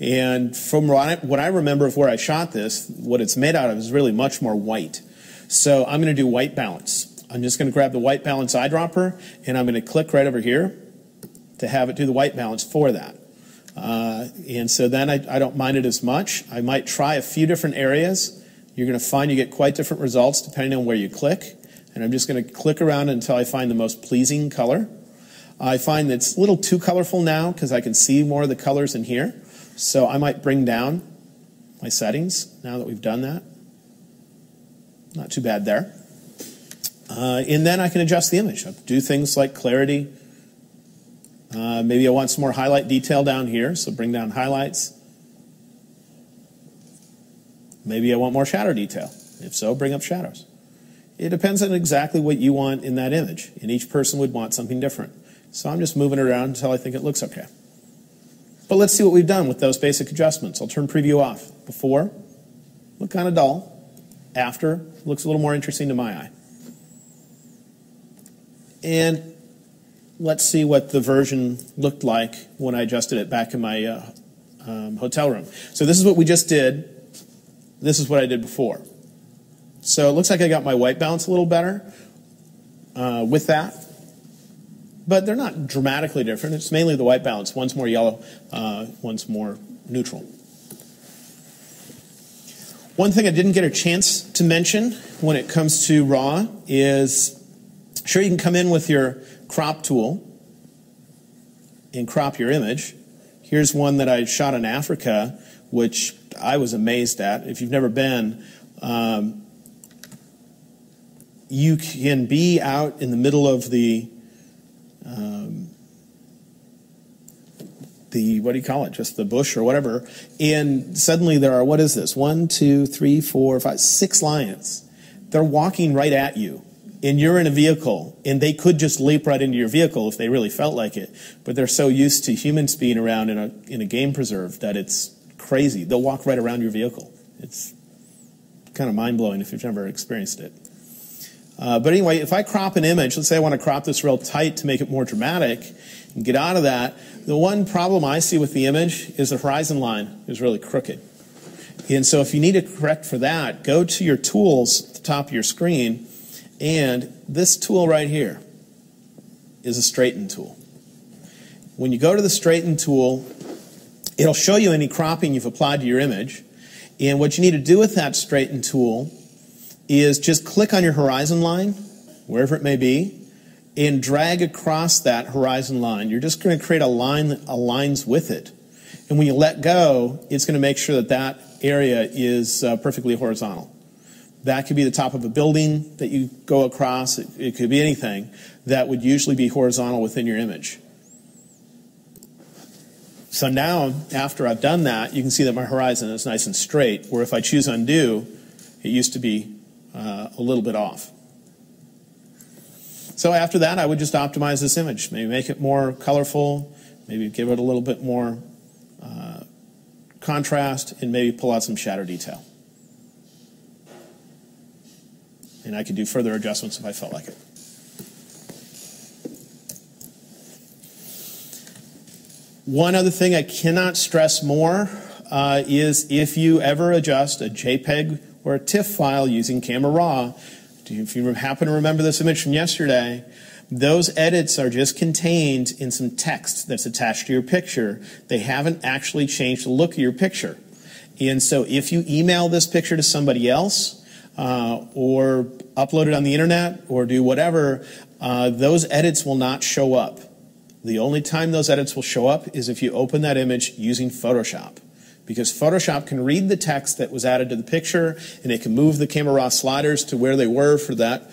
S3: And from what I remember of where I shot this, what it's made out of is really much more white. So I'm going to do white balance. I'm just going to grab the white balance eyedropper, and I'm going to click right over here to have it do the white balance for that. And so then I don't mind it as much. I might try a few different areas. You're going to find you get quite different results depending on where you click. and I'm just going to click around until I find the most pleasing color. I find that it's a little too colorful now because I can see more of the colors in here. So I might bring down my settings now that we've done that. Not too bad there. And then I can adjust the image. I'll do things like clarity. Maybe I want some more highlight detail down here, so bring down highlights. Maybe I want more shadow detail. If so, bring up shadows. It depends on exactly what you want in that image, and each person would want something different. So I'm just moving it around until I think it looks okay. But let's see what we've done with those basic adjustments. I'll turn preview off. Before, looked kind of dull. After, looks a little more interesting to my eye. And let's see what the version looked like when I adjusted it back in my hotel room. So this is what we just did. This is what I did before. So it looks like I got my white balance a little better with that. But they're not dramatically different. It's mainly the white balance. One's more yellow, one's more neutral. One thing I didn't get a chance to mention when it comes to RAW is, sure, you can come in with your crop tool and crop your image. Here's one that I shot in Africa, which I was amazed at. If you've never been, you can be out in the middle of the what do you call it? Just the bush or whatever. And suddenly there are, what is this? 1, 2, 3, 4, 5, 6 lions. They're walking right at you. And you're in a vehicle, and they could just leap right into your vehicle if they really felt like it. But they're so used to humans being around in a game preserve that it's crazy. They'll walk right around your vehicle. It's kind of mind-blowing if you've never experienced it. But anyway, if I crop an image, let's say I want to crop this real tight to make it more dramatic and get out of that, the one problem I see with the image is the horizon line is really crooked. And so if you need to correct for that, go to your tools at the top of your screen, and this tool right here is a straighten tool. When you go to the straighten tool, it'll show you any cropping you've applied to your image. And what you need to do with that straighten tool is just click on your horizon line, wherever it may be, and drag across that horizon line. You're just going to create a line that aligns with it. And when you let go, it's going to make sure that that area is perfectly horizontal. That could be the top of a building that you go across. It could be anything that would usually be horizontal within your image. So now, after I've done that, you can see that my horizon is nice and straight, where if I choose undo, it used to be a little bit off. So after that, I would just optimize this image. Maybe make it more colorful, maybe give it a little bit more contrast, and maybe pull out some shadow detail. And I could do further adjustments if I felt like it. One other thing I cannot stress more is if you ever adjust a JPEG or a TIFF file using Camera Raw, if you happen to remember this image from yesterday, those edits are just contained in some text that's attached to your picture. They haven't actually changed the look of your picture. And so if you email this picture to somebody else, or upload it on the internet, or do whatever, those edits will not show up. The only time those edits will show up is if you open that image using Photoshop. Because Photoshop can read the text that was added to the picture, and it can move the Camera Raw sliders to where they were for that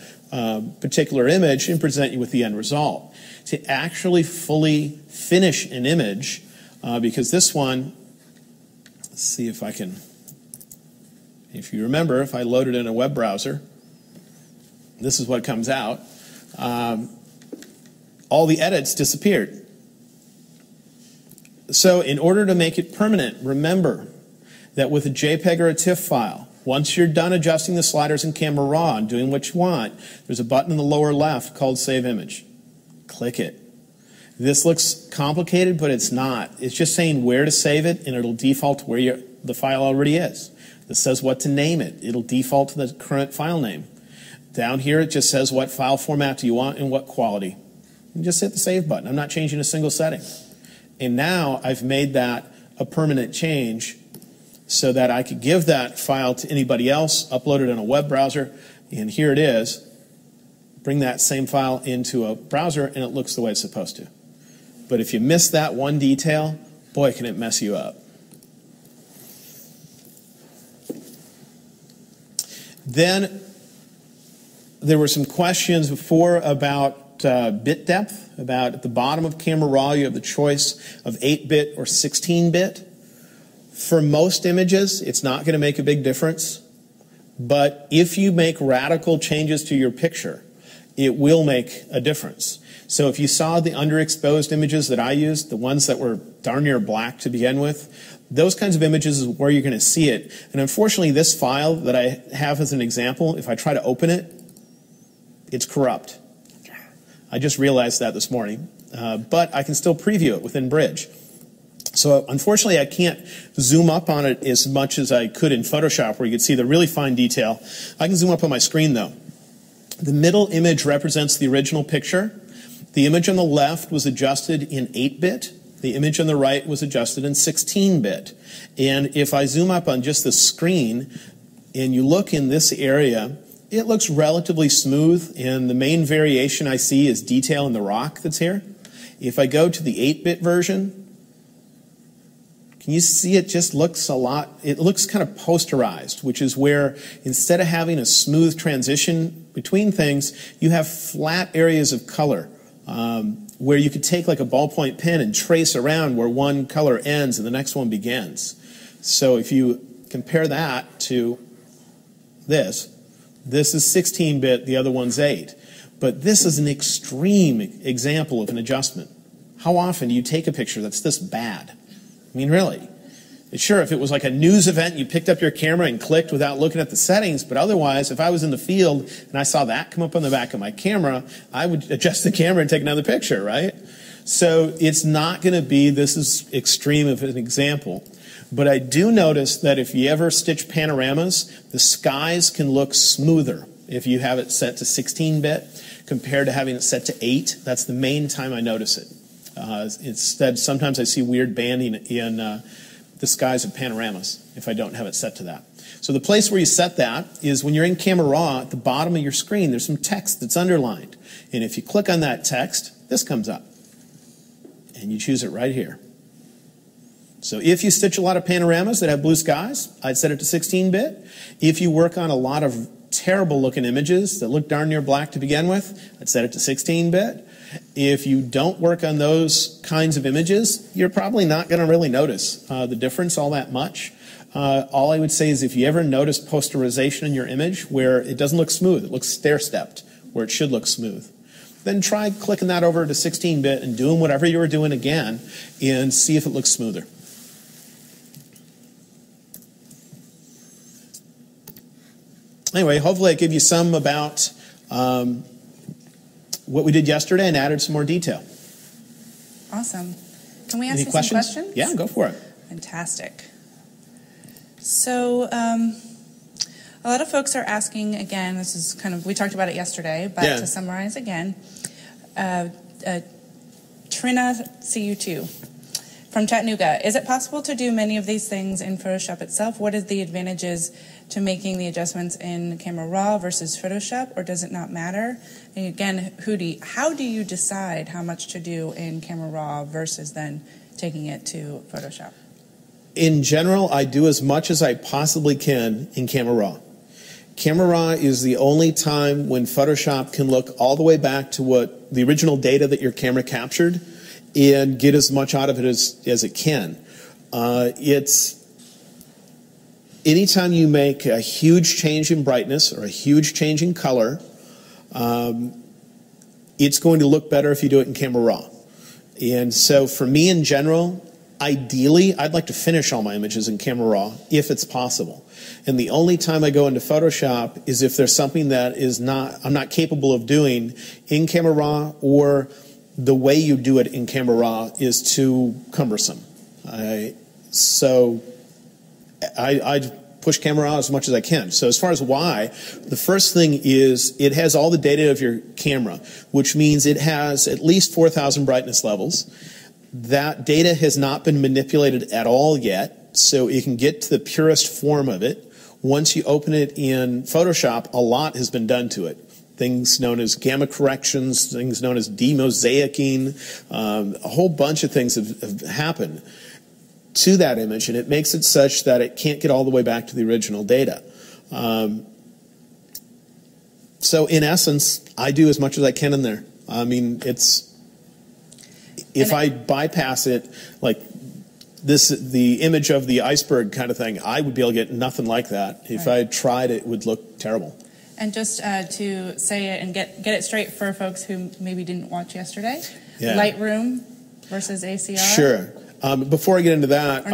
S3: particular image and present you with the end result. To actually fully finish an image, because this one, let's see if I can, if you remember, if I load it in a web browser, this is what comes out. All the edits disappeared. So in order to make it permanent, remember that with a JPEG or a TIFF file, once you're done adjusting the sliders in Camera Raw and doing what you want, there's a button in the lower left called Save Image. Click it. This looks complicated, but it's not. It's just saying where to save it, and it'll default to where the file already is. This says what to name it. It'll default to the current file name. Down here, it just says what file format do you want and what quality. And just hit the Save button. I'm not changing a single setting. And now I've made that a permanent change so that I could give that file to anybody else, upload it in a web browser, and here it is. bring that same file into a browser, and it looks the way it's supposed to. But if you miss that one detail, boy, can it mess you up. Then there were some questions before about bit depth, about at the bottom of Camera Raw you have the choice of 8-bit or 16-bit. For most images, it's not going to make a big difference. But if you make radical changes to your picture, it will make a difference. So if you saw the underexposed images that I used, the ones that were darn near black to begin with, those kinds of images is where you're going to see it. And unfortunately, this file that I have as an example, if I try to open it, it's corrupt. I just realized that this morning. But I can still preview it within Bridge. So unfortunately, I can't zoom up on it as much as I could in Photoshop, where you could see the really fine detail. I can zoom up on my screen, though. The middle image represents the original picture. The image on the left was adjusted in 8-bit. The image on the right was adjusted in 16-bit. And if I zoom up on just the screen and you look in this area, it looks relatively smooth, and the main variation I see is detail in the rock that's here. If I go to the 8-bit version, can you see it just looks a lot, it looks kind of posterized, which is where instead of having a smooth transition between things, you have flat areas of color where you could take like a ballpoint pen and trace around where one color ends and the next one begins. So if you compare that to this is 16-bit, the other one's 8. But this is an extreme example of an adjustment. How often do you take a picture that's this bad? I mean, really. Sure, if it was like a news event, you picked up your camera and clicked without looking at the settings, but otherwise, if I was in the field and I saw that come up on the back of my camera, I would adjust the camera and take another picture, right? So it's not going to be, this is extreme of an example, but I do notice that if you ever stitch panoramas, the skies can look smoother if you have it set to 16-bit compared to having it set to 8. That's the main time I notice it. Instead, sometimes I see weird banding in the skies of panoramas if I don't have it set to that. So the place where you set that is when you're in Camera Raw, at the bottom of your screen, there's some text that's underlined. And if you click on that text, this comes up. And you choose it right here. So if you stitch a lot of panoramas that have blue skies, I'd set it to 16-bit. If you work on a lot of terrible looking images that look darn near black to begin with, I'd set it to 16-bit. If you don't work on those kinds of images, you're probably not going to really notice the difference all that much. All I would say is if you ever notice posterization in your image where it doesn't look smooth, it looks stair-stepped, where it should look smooth, then try clicking that over to 16-bit and doing whatever you were doing again and see if it looks smoother. Anyway, hopefully I give you some about what we did yesterday and added some more detail.
S2: Awesome. Can we ask
S3: Any
S2: you
S3: questions?
S2: some questions?
S3: Yeah, go for it.
S2: Fantastic. So a lot of folks are asking, again, this is kind of, we talked about it yesterday, but to summarize again, Trina CU2 from Chattanooga, is it possible to do many of these things in Photoshop itself? What is the advantages to making the adjustments in Camera Raw versus Photoshop, or does it not matter? And again, how do you decide how much to do in Camera Raw versus then taking it to Photoshop?
S3: In general, I do as much as I possibly can in Camera Raw. Camera Raw is the only time when Photoshop can look all the way back to what the original data that your camera captured and get as much out of it as it can. Anytime you make a huge change in brightness or a huge change in color, it's going to look better if you do it in Camera Raw. And so for me in general, ideally, I'd like to finish all my images in Camera Raw if it's possible. And the only time I go into Photoshop is if there's something that I'm not capable of doing in Camera Raw, or the way you do it in Camera Raw is too cumbersome. So I push Camera Raw as much as I can. So as far as why, the first thing is it has all the data of your camera, which means it has at least 4,000 brightness levels. That data has not been manipulated at all yet, so you can get to the purest form of it. Once you open it in Photoshop, a lot has been done to it. things known as gamma corrections, things known as demosaicing. A whole bunch of things have happened to that image, and it makes it such that it can't get all the way back to the original data. So in essence, I do as much as I can in there. I mean, if I bypass it, like the image of the iceberg kind of thing, I would be able to get nothing like that. If I tried, it would look terrible.
S2: And just to say it and get it straight for folks who maybe didn't watch yesterday, Lightroom versus ACR.
S3: Sure. Before I get into that,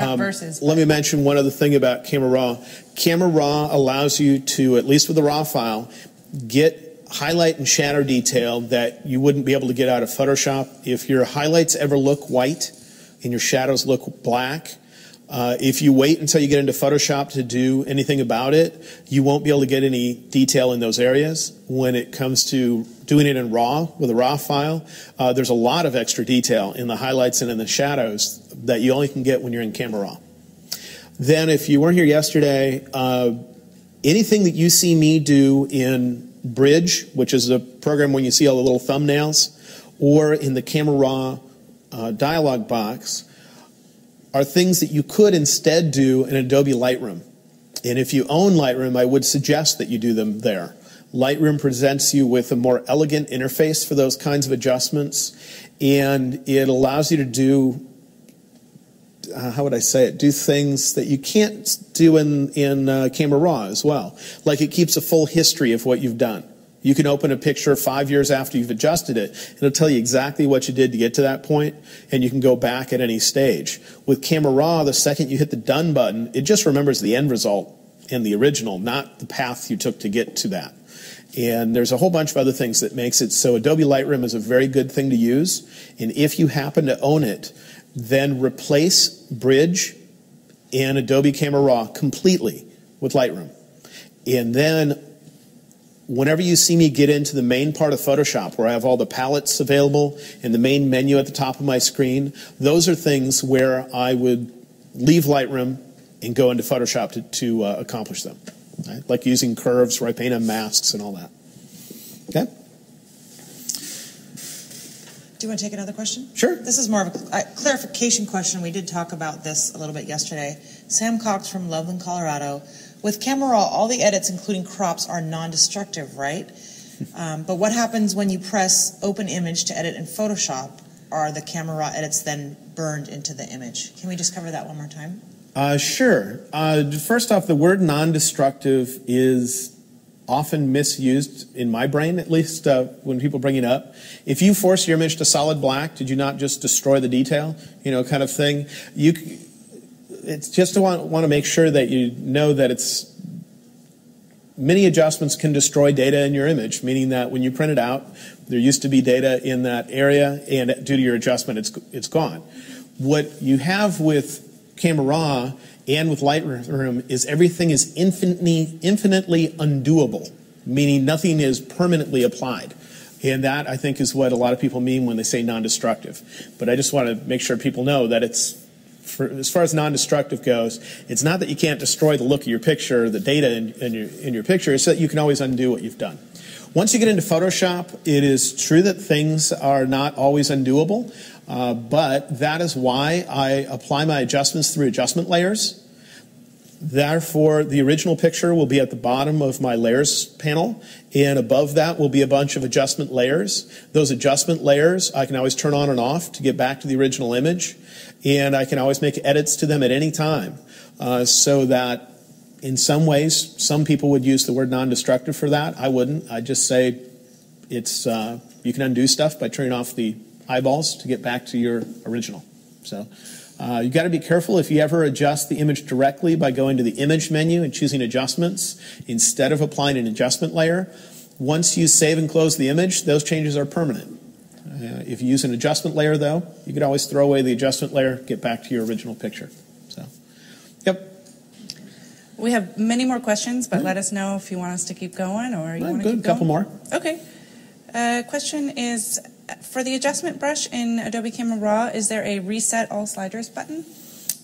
S3: let me mention one other thing about Camera Raw. Camera Raw allows you to, at least with the RAW file, get highlight and shadow detail that you wouldn't be able to get out of Photoshop. If your highlights ever look white and your shadows look black, if you wait until you get into Photoshop to do anything about it, you won't be able to get any detail in those areas. When it comes to doing it in RAW, with a RAW file, there's a lot of extra detail in the highlights and in the shadows that you only can get when you're in Camera Raw. Then if you weren't here yesterday, anything that you see me do in Bridge, which is a program when you see all the little thumbnails, or in the Camera Raw dialog box, are things that you could instead do in Adobe Lightroom. And if you own Lightroom, I would suggest that you do them there. Lightroom presents you with a more elegant interface for those kinds of adjustments, and it allows you to do, how would I say it, do things that you can't do in Camera Raw as well. Like it keeps a full history of what you've done. You can open a picture 5 years after you've adjusted it, and it'll tell you exactly what you did to get to that point, and you can go back at any stage. With Camera Raw, the second you hit the Done button, it just remembers the end result in the original, not the path you took to get to that. And there's a whole bunch of other things that makes it so Adobe Lightroom is a very good thing to use, and if you happen to own it, then replace Bridge and Adobe Camera Raw completely with Lightroom. And then whenever you see me get into the main part of Photoshop, where I have all the palettes available and the main menu at the top of my screen, those are things where I would leave Lightroom and go into Photoshop to accomplish them. Right? Like using curves where I paint on masks and all that. Okay?
S1: Do you want to take another question?
S3: Sure.
S1: This is more of a clarification question. We did talk about this a little bit yesterday. Sam Cox from Loveland, Colorado. With Camera Raw, all the edits, including crops, are non-destructive, right? But what happens when you press Open Image to edit in Photoshop? Are the Camera Raw edits then burned into the image? Can we just cover that one more time?
S3: Sure. First off, the word non-destructive is often misused, in my brain at least, when people bring it up. If you force your image to solid black, did you not just destroy the detail? You know, kind of thing. It's just to want to make sure that you know that it's many adjustments can destroy data in your image, meaning that when you print it out, there used to be data in that area, and due to your adjustment, it's gone. What you have with Camera Raw and with Lightroom is everything is infinitely undoable, meaning nothing is permanently applied. And that, I think, is what a lot of people mean when they say non-destructive. But I just want to make sure people know that it's, as far as non-destructive goes, it's not that you can't destroy the look of your picture, the data in your picture, it's that you can always undo what you've done. Once you get into Photoshop, it is true that things are not always undoable, but that is why I apply my adjustments through adjustment layers. Therefore, the original picture will be at the bottom of my layers panel, and above that will be a bunch of adjustment layers. Those adjustment layers I can always turn on and off to get back to the original image, and I can always make edits to them at any time, so that in some ways, some people would use the word non-destructive for that. I wouldn't. I'd just say it's you can undo stuff by turning off the eyeballs to get back to your original. So you've got to be careful if you ever adjust the image directly by going to the image menu and choosing adjustments instead of applying an adjustment layer. Once you save and close the image, those changes are permanent. If you use an adjustment layer, though, you could always throw away the adjustment layer, get back to your original picture. So, yep.
S2: We have many more questions, but let us know if you want us to keep going or you want to keep going.
S3: A couple more.
S2: Okay. Question is, for the adjustment brush in Adobe Camera Raw, is there a reset all sliders button?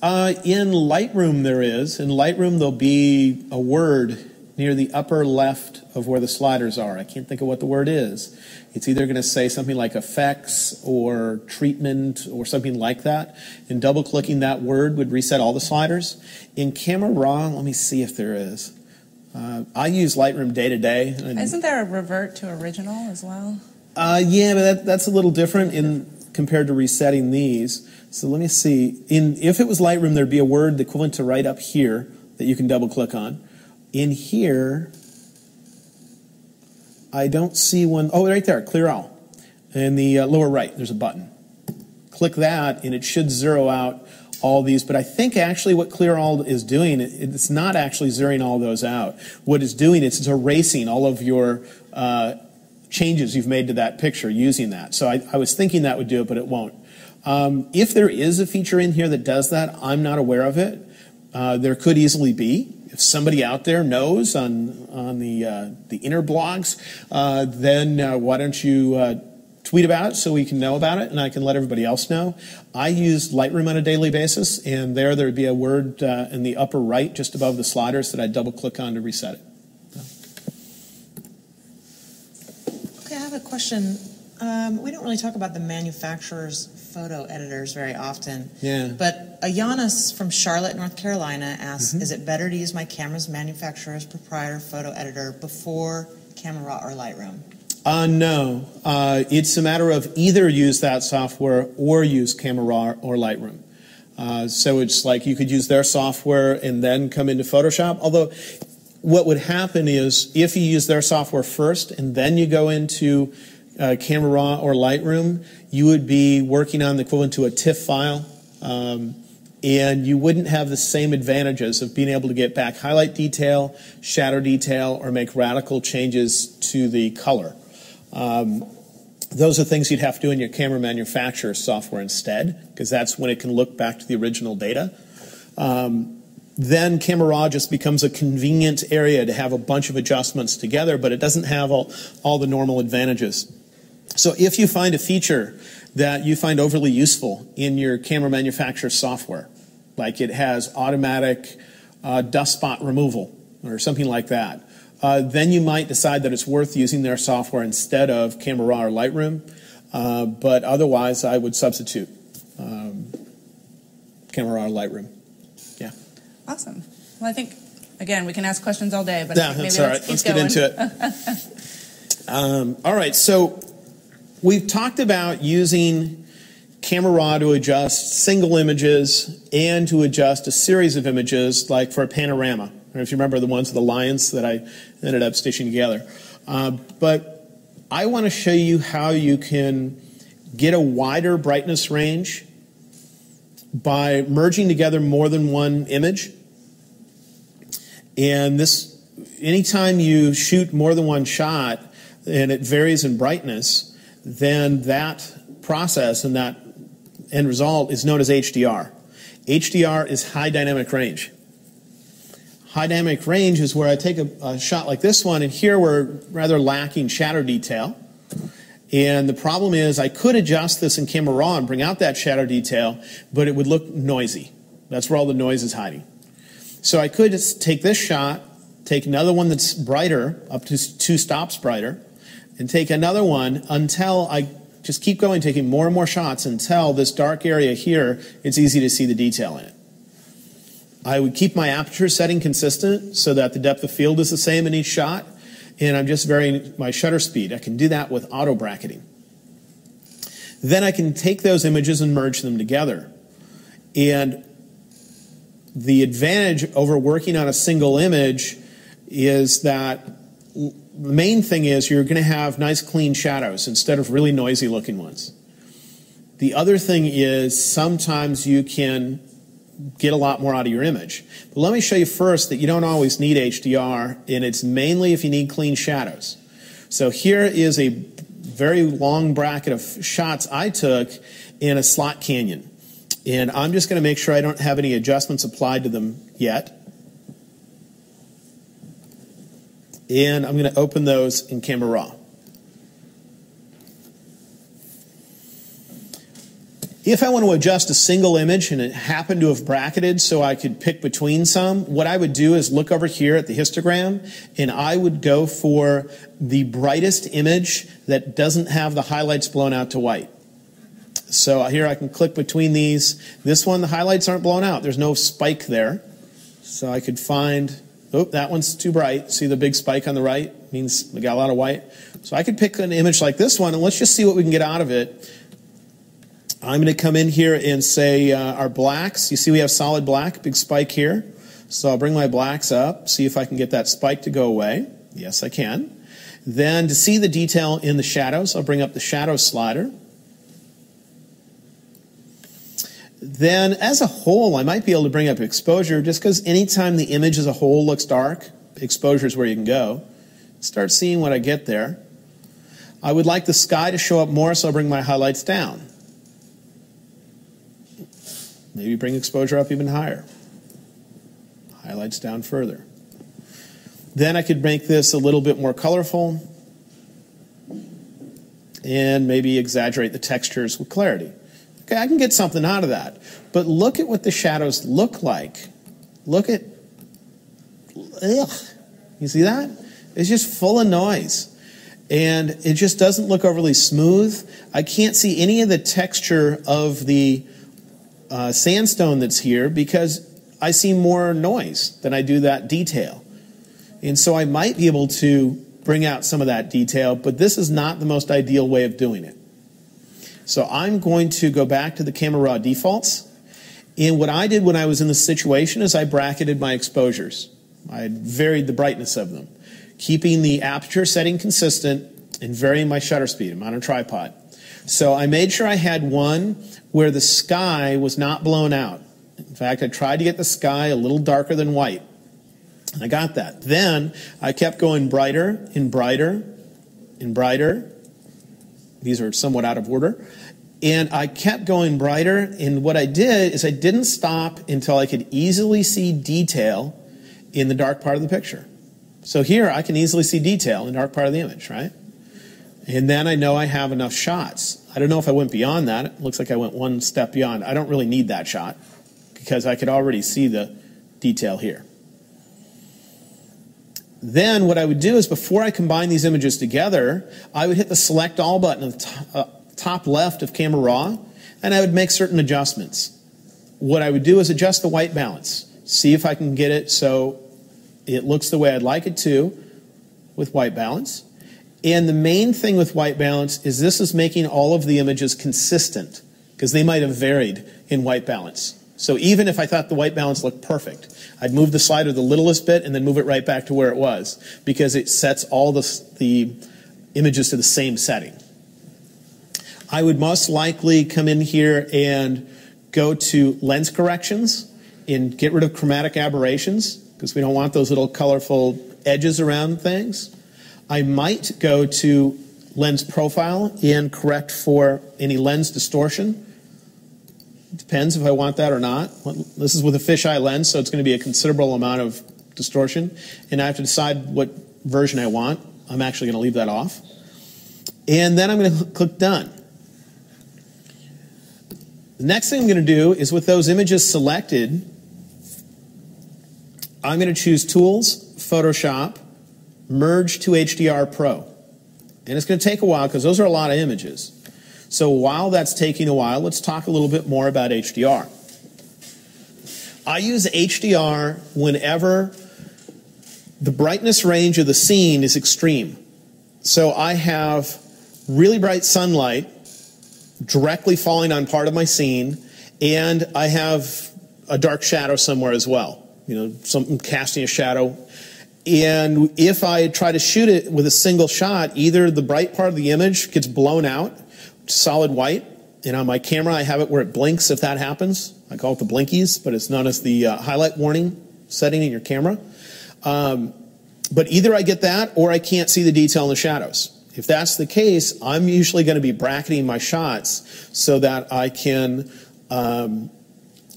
S3: In Lightroom there is. In Lightroom there'll be a word near the upper left of where the sliders are. I can't think of what the word is. It's either going to say something like effects or treatment or something like that. And double-clicking that word would reset all the sliders. In Camera Raw, let me see if there is. I use Lightroom day to day.
S2: Isn't there a revert to original as well?
S3: Yeah, but that's a little different compared to resetting these. So let me see. If it was Lightroom, there'd be a word equivalent to right up here that you can double-click on. In here, I don't see one. Oh, right there, Clear All. In the lower right, there's a button. Click that, and it should zero out all these. But I think actually what Clear All is doing, it's not actually zeroing all those out. What it's doing is it's erasing all of your changes you've made to that picture using that. So I was thinking that would do it, but it won't. If there is a feature in here that does that, I'm not aware of it. There could easily be. If somebody out there knows on the inner blogs, then why don't you tweet about it so we can know about it and I can let everybody else know. I use Lightroom on a daily basis, and there would be a word in the upper right just above the sliders that I double-click on to reset it.
S1: Okay, I have a question. We don't really talk about the manufacturer's photo editors very often.
S3: Yeah.
S1: But Ayanis from Charlotte, North Carolina asks, is it better to use my camera's manufacturer's proprietor photo editor before Camera Raw or Lightroom?
S3: No. It's a matter of either use that software or use Camera Raw or Lightroom. So it's like you could use their software and then come into Photoshop. Although what would happen is if you use their software first and then you go into Camera Raw or Lightroom, you would be working on the equivalent to a TIFF file, and you wouldn't have the same advantages of being able to get back highlight detail, shadow detail, or make radical changes to the color. Those are things you'd have to do in your camera manufacturer software instead, because that's when it can look back to the original data. Then Camera Raw just becomes a convenient area to have a bunch of adjustments together, but it doesn't have all the normal advantages. So if you find a feature that you find overly useful in your camera manufacturer software, like it has automatic dust spot removal or something like that, then you might decide that it's worth using their software instead of Camera Raw or Lightroom. But otherwise, I would substitute Camera Raw or Lightroom. Yeah.
S2: Awesome. Well, I think, again, we can ask questions all day, but
S3: yeah,
S2: maybe
S3: that's all right. Let's get into it. All right, so we've talked about using Camera Raw to adjust single images and to adjust a series of images, like for a panorama. I don't know if you remember the ones with the lions that I ended up stitching together. But I want to show you how you can get a wider brightness range by merging together more than one image. And this, anytime you shoot more than one shot and it varies in brightness, then that process and that end result is known as HDR. HDR is high dynamic range. High dynamic range is where I take a shot like this one, and here we're rather lacking shadow detail. And the problem is I could adjust this in Camera Raw and bring out that shadow detail, but it would look noisy. That's where all the noise is hiding. So I could just take this shot, take another one that's brighter, up to 2 stops brighter, and take another one until I just keep going, taking more and more shots until this dark area here, it's easy to see the detail in it. I would keep my aperture setting consistent so that the depth of field is the same in each shot, and I'm just varying my shutter speed. I can do that with auto bracketing. Then I can take those images and merge them together. And the advantage over working on a single image is that the main thing is you're going to have nice clean shadows instead of really noisy looking ones. The other thing is sometimes you can get a lot more out of your image. But let me show you first that you don't always need HDR, and it's mainly if you need clean shadows. So here is a very long bracket of shots I took in a slot canyon. And I'm just going to make sure I don't have any adjustments applied to them yet. And I'm going to open those in Camera Raw. If I want to adjust a single image and it happened to have bracketed so I could pick between some, what I would do is look over here at the histogram and I would go for the brightest image that doesn't have the highlights blown out to white. So here I can click between these. This one, the highlights aren't blown out. There's no spike there. So I could find, oh, that one's too bright. See the big spike on the right? Means we got a lot of white. So I could pick an image like this one and let's just see what we can get out of it. I'm going to come in here and say our blacks. You see we have solid black, big spike here. So I'll bring my blacks up, see if I can get that spike to go away. Yes, I can. Then to see the detail in the shadows, I'll bring up the shadow slider. Then as a whole, I might be able to bring up exposure just because anytime the image as a whole looks dark, exposure is where you can go. Start seeing what I get there. I would like the sky to show up more, so I'll bring my highlights down. Maybe bring exposure up even higher. Highlights down further. Then I could make this a little bit more colorful and maybe exaggerate the textures with clarity. Okay, I can get something out of that. But look at what the shadows look like. Look at, ugh. You see that? It's just full of noise. And it just doesn't look overly smooth. I can't see any of the texture of the sandstone that's here because I see more noise than I do that detail. And so I might be able to bring out some of that detail, but this is not the most ideal way of doing it. So I'm going to go back to the Camera Raw defaults. And what I did when I was in this situation is I bracketed my exposures. I varied the brightness of them, keeping the aperture setting consistent and varying my shutter speed. I'm on a tripod. So I made sure I had one where the sky was not blown out. In fact, I tried to get the sky a little darker than white. I got that. Then I kept going brighter and brighter and brighter. These are somewhat out of order. And I kept going brighter, and what I did is I didn't stop until I could easily see detail in the dark part of the picture. So here I can easily see detail in the dark part of the image, right? And then I know I have enough shots. I don't know if I went beyond that. It looks like I went one step beyond. I don't really need that shot because I could already see the detail here. Then what I would do is before I combine these images together, I would hit the Select All button at the top left of Camera Raw, and I would make certain adjustments. What I would do is adjust the white balance, see if I can get it so it looks the way I'd like it to with white balance. And the main thing with white balance is this is making all of the images consistent because they might have varied in white balance. So even if I thought the white balance looked perfect, I'd move the slider the littlest bit and then move it right back to where it was because it sets all the images to the same setting. I would most likely come in here and go to lens corrections and get rid of chromatic aberrations because we don't want those little colorful edges around things. I might go to lens profile and correct for any lens distortion. Depends if I want that or not. This is with a fisheye lens, so it's going to be a considerable amount of distortion. And I have to decide what version I want. I'm actually going to leave that off. And then I'm going to click Done. The next thing I'm going to do is with those images selected, I'm going to choose Tools, Photoshop, Merge to HDR Pro. And it's going to take a while because those are a lot of images. So while that's taking a while, let's talk a little bit more about HDR. I use HDR whenever the brightness range of the scene is extreme. So I have really bright sunlight directly falling on part of my scene, and I have a dark shadow somewhere as well. You know, something casting a shadow. And if I try to shoot it with a single shot, either the bright part of the image gets blown out, solid white, and on my camera I have it where it blinks if that happens. I call it the blinkies, but it's known as the highlight warning setting in your camera. But either I get that or I can't see the detail in the shadows. If that's the case, I'm usually going to be bracketing my shots so that I can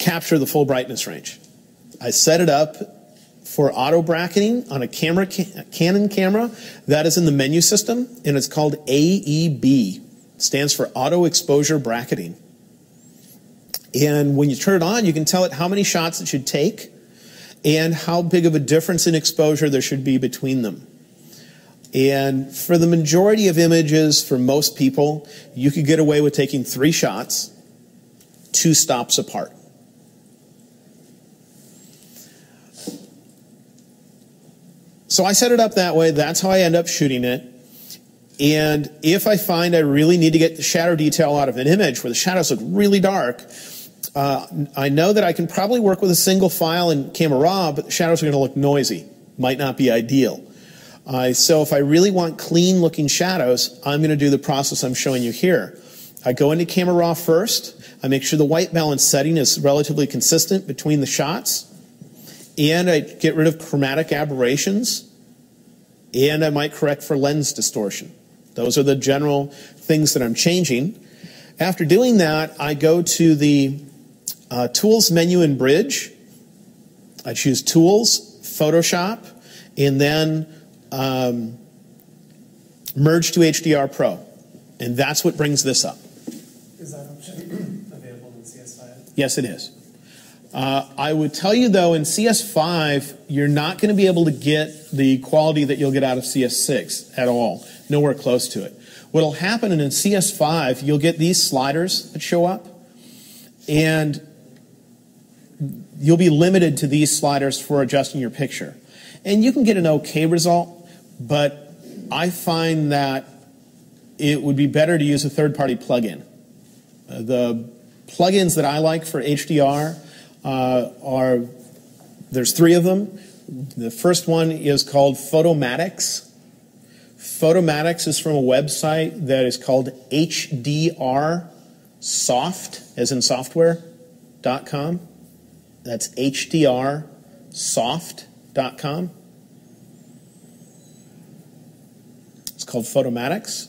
S3: capture the full brightness range. I set it up for auto bracketing on a Canon camera. That is in the menu system, and it's called AEB. It stands for Auto Exposure Bracketing. And when you turn it on, you can tell it how many shots it should take and how big of a difference in exposure there should be between them. And for the majority of images, for most people, you could get away with taking 3 shots, 2 stops apart. So I set it up that way. That's how I end up shooting it. And if I find I really need to get the shadow detail out of an image where the shadows look really dark, I know that I can probably work with a single file in Camera Raw, but the shadows are going to look noisy. Might not be ideal. So if I really want clean looking shadows, I'm going to do the process I'm showing you here. I go into Camera Raw first. I make sure the white balance setting is relatively consistent between the shots. And I get rid of chromatic aberrations. And I might correct for lens distortion. Those are the general things that I'm changing. After doing that, I go to the Tools menu in Bridge. I choose Tools, Photoshop, and then Merge to HDR Pro. And that's what brings this up.
S4: Is that option available in CS5?
S3: Yes, it is. I would tell you, though, in CS5, you're not going to be able to get the quality that you'll get out of CS6 at all. Nowhere close to it. What will happen in CS5, you'll get these sliders that show up, and you'll be limited to these sliders for adjusting your picture. And you can get an okay result, but I find that it would be better to use a third-party plugin. The plugins that I like for HDR there's 3 of them. The first one is called Photomatix. Photomatix is from a website that is called HDRsoft, as in software.com. That's HDRsoft.com. It's called Photomatix.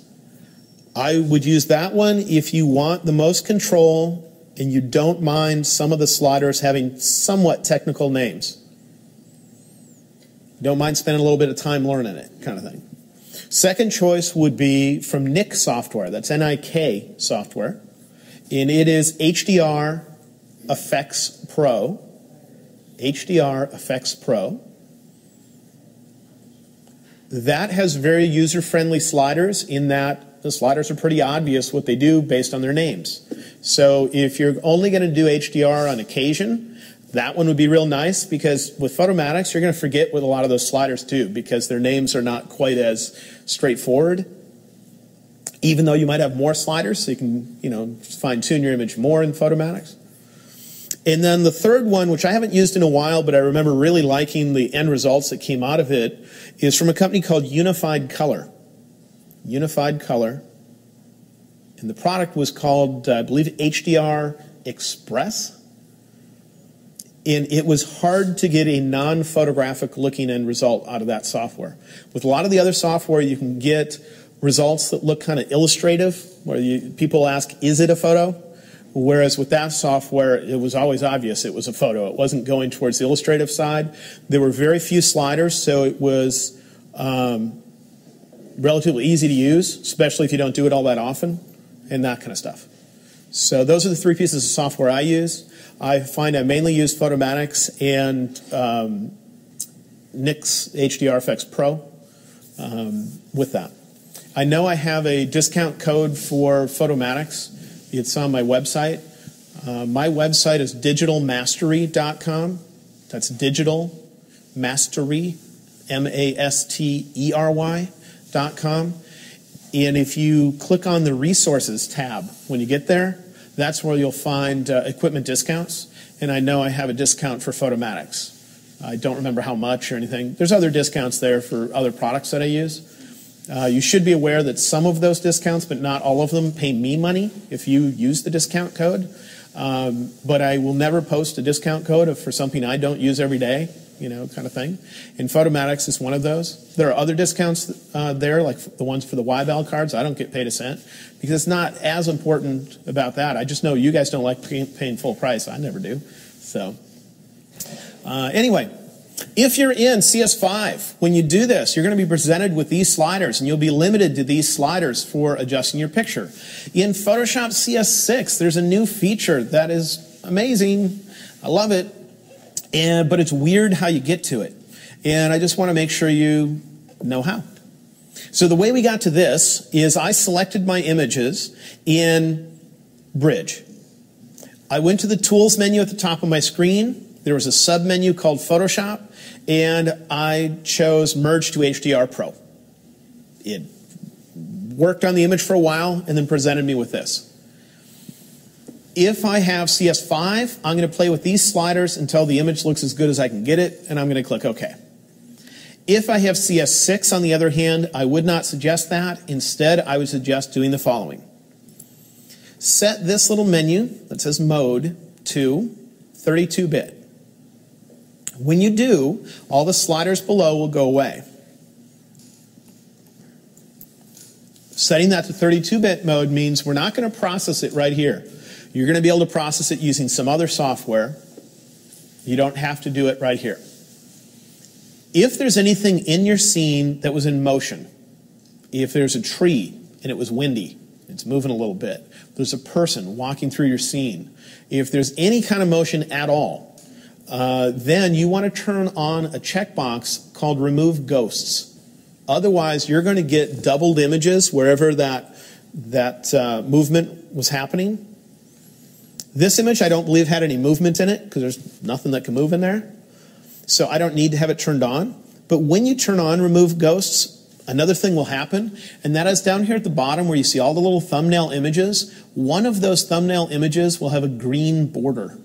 S3: I would use that one if you want the most control and you don't mind some of the sliders having somewhat technical names. Don't mind spending a little bit of time learning it, kind of thing. Second choice would be from Nik software. That's N-I-K software. And it is HDR Effects Pro. HDR Effects Pro. That has very user-friendly sliders in that the sliders are pretty obvious what they do based on their names. So if you're only going to do HDR on occasion, that one would be real nice, because with Photomatix, you're going to forget what a lot of those sliders do because their names are not quite as straightforward. Even though you might have more sliders, so you can, fine-tune your image more in Photomatix. And then the third one, which I haven't used in a while, but I remember really liking the end results that came out of it, is from a company called Unified Color. Unified Color. And the product was called, I believe, HDR Express. And it was hard to get a non-photographic looking end result out of that software. With a lot of the other software, you can get results that look kind of illustrative, where people ask, is it a photo? Whereas with that software, it was always obvious it was a photo. It wasn't going towards the illustrative side. There were very few sliders, so it was relatively easy to use, especially if you don't do it all that often, and that kind of stuff. So those are the 3 pieces of software I use. I find I mainly use Photomatix and Nik's HDR Effects Pro with that. I know I have a discount code for Photomatix. It's on my website. My website is digitalmastery.com. That's Digital Mastery, MASTERY.com. And if you click on the Resources tab when you get there, that's where you'll find equipment discounts. And I know I have a discount for Photomatix. I don't remember how much or anything. There's other discounts there for other products that I use. You should be aware that some of those discounts, but not all of them, pay me money if you use the discount code. But I will never post a discount code for something I don't use every day, kind of thing. And Photomatix is one of those. There are other discounts there, like the ones for the YBAL cards. I don't get paid a cent because it's not as important about that. I just know you guys don't like paying full price. I never do. So anyway. If you're in CS5, when you do this, you're going to be presented with these sliders, and you'll be limited to these sliders for adjusting your picture. In Photoshop CS6, there's a new feature that is amazing. I love it. But it's weird how you get to it. And I just want to make sure you know how. So the way we got to this is I selected my images in Bridge. I went to the Tools menu at the top of my screen. There was a sub-menu called Photoshop, and I chose Merge to HDR Pro. It worked on the image for a while and then presented me with this. If I have CS5, I'm going to play with these sliders until the image looks as good as I can get it, and I'm going to click OK. If I have CS6, on the other hand, I would not suggest that. Instead, I would suggest doing the following. Set this little menu that says Mode to 32-bit. When you do, all the sliders below will go away. Setting that to 32-bit mode means we're not going to process it right here. You're going to be able to process it using some other software. You don't have to do it right here. If there's anything in your scene that was in motion, if there's a tree and it was windy, it's moving a little bit, there's a person walking through your scene, if there's any kind of motion at all, then you want to turn on a checkbox called Remove Ghosts. Otherwise, you're going to get doubled images wherever that movement was happening. This image, I don't believe, had any movement in it because there's nothing that can move in there. So I don't need to have it turned on. But when you turn on Remove Ghosts, another thing will happen, and that is down here at the bottom where you see all the little thumbnail images. One of those thumbnail images will have a green border.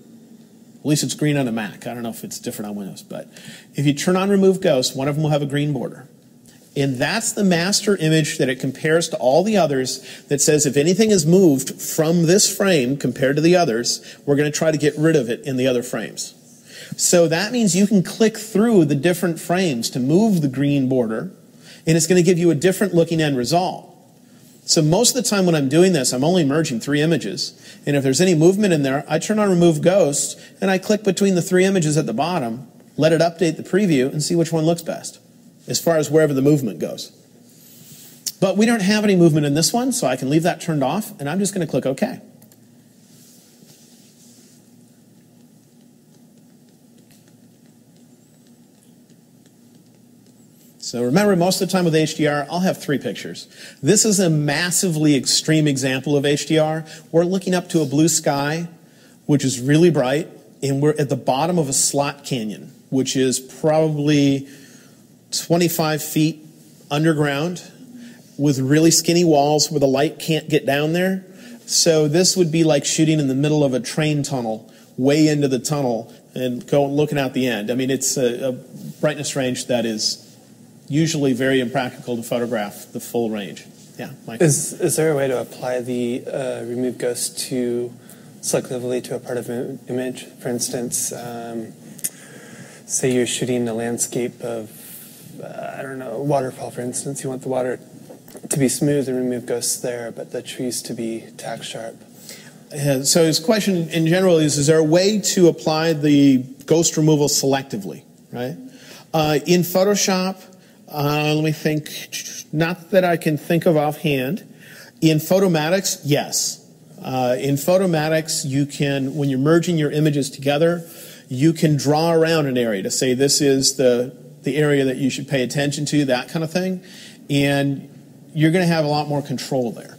S3: At least it's green on a Mac. I don't know if it's different on Windows. But if you turn on Remove Ghosts, one of them will have a green border. And that's the master image that it compares to all the others that says if anything is moved from this frame compared to the others, we're going to try to get rid of it in the other frames. So that means you can click through the different frames to move the green border, and it's going to give you a different looking end result. So most of the time when I'm doing this, I'm only merging 3 images. And if there's any movement in there, I turn on Remove Ghost, and I click between the 3 images at the bottom, let it update the preview, and see which one looks best, as far as wherever the movement goes. But we don't have any movement in this one, so I can leave that turned off, and I'm just going to click OK. So remember, most of the time with HDR, I'll have 3 pictures. This is a massively extreme example of HDR. We're looking up to a blue sky, which is really bright, and we're at the bottom of a slot canyon, which is probably 25 feet underground with really skinny walls where the light can't get down there. So this would be like shooting in the middle of a train tunnel, way into the tunnel, and looking out the end. I mean, it's a brightness range that is usually very impractical to photograph the full range. Yeah, Mike.
S4: Is there a way to apply the Remove Ghost to selectively to a part of an image? For instance, say you're shooting a landscape of, I don't know, waterfall, for instance. You want the water to be smooth and Remove Ghosts there, but the trees to be tack sharp.
S3: So his question in general is there a way to apply the ghost removal selectively, right? In Photoshop, let me think, not that I can think of offhand. In Photomatix, yes. In Photomatix, you can, when you're merging your images together, you can draw around an area to say this is the area that you should pay attention to, that kind of thing. And you're going to have a lot more control there.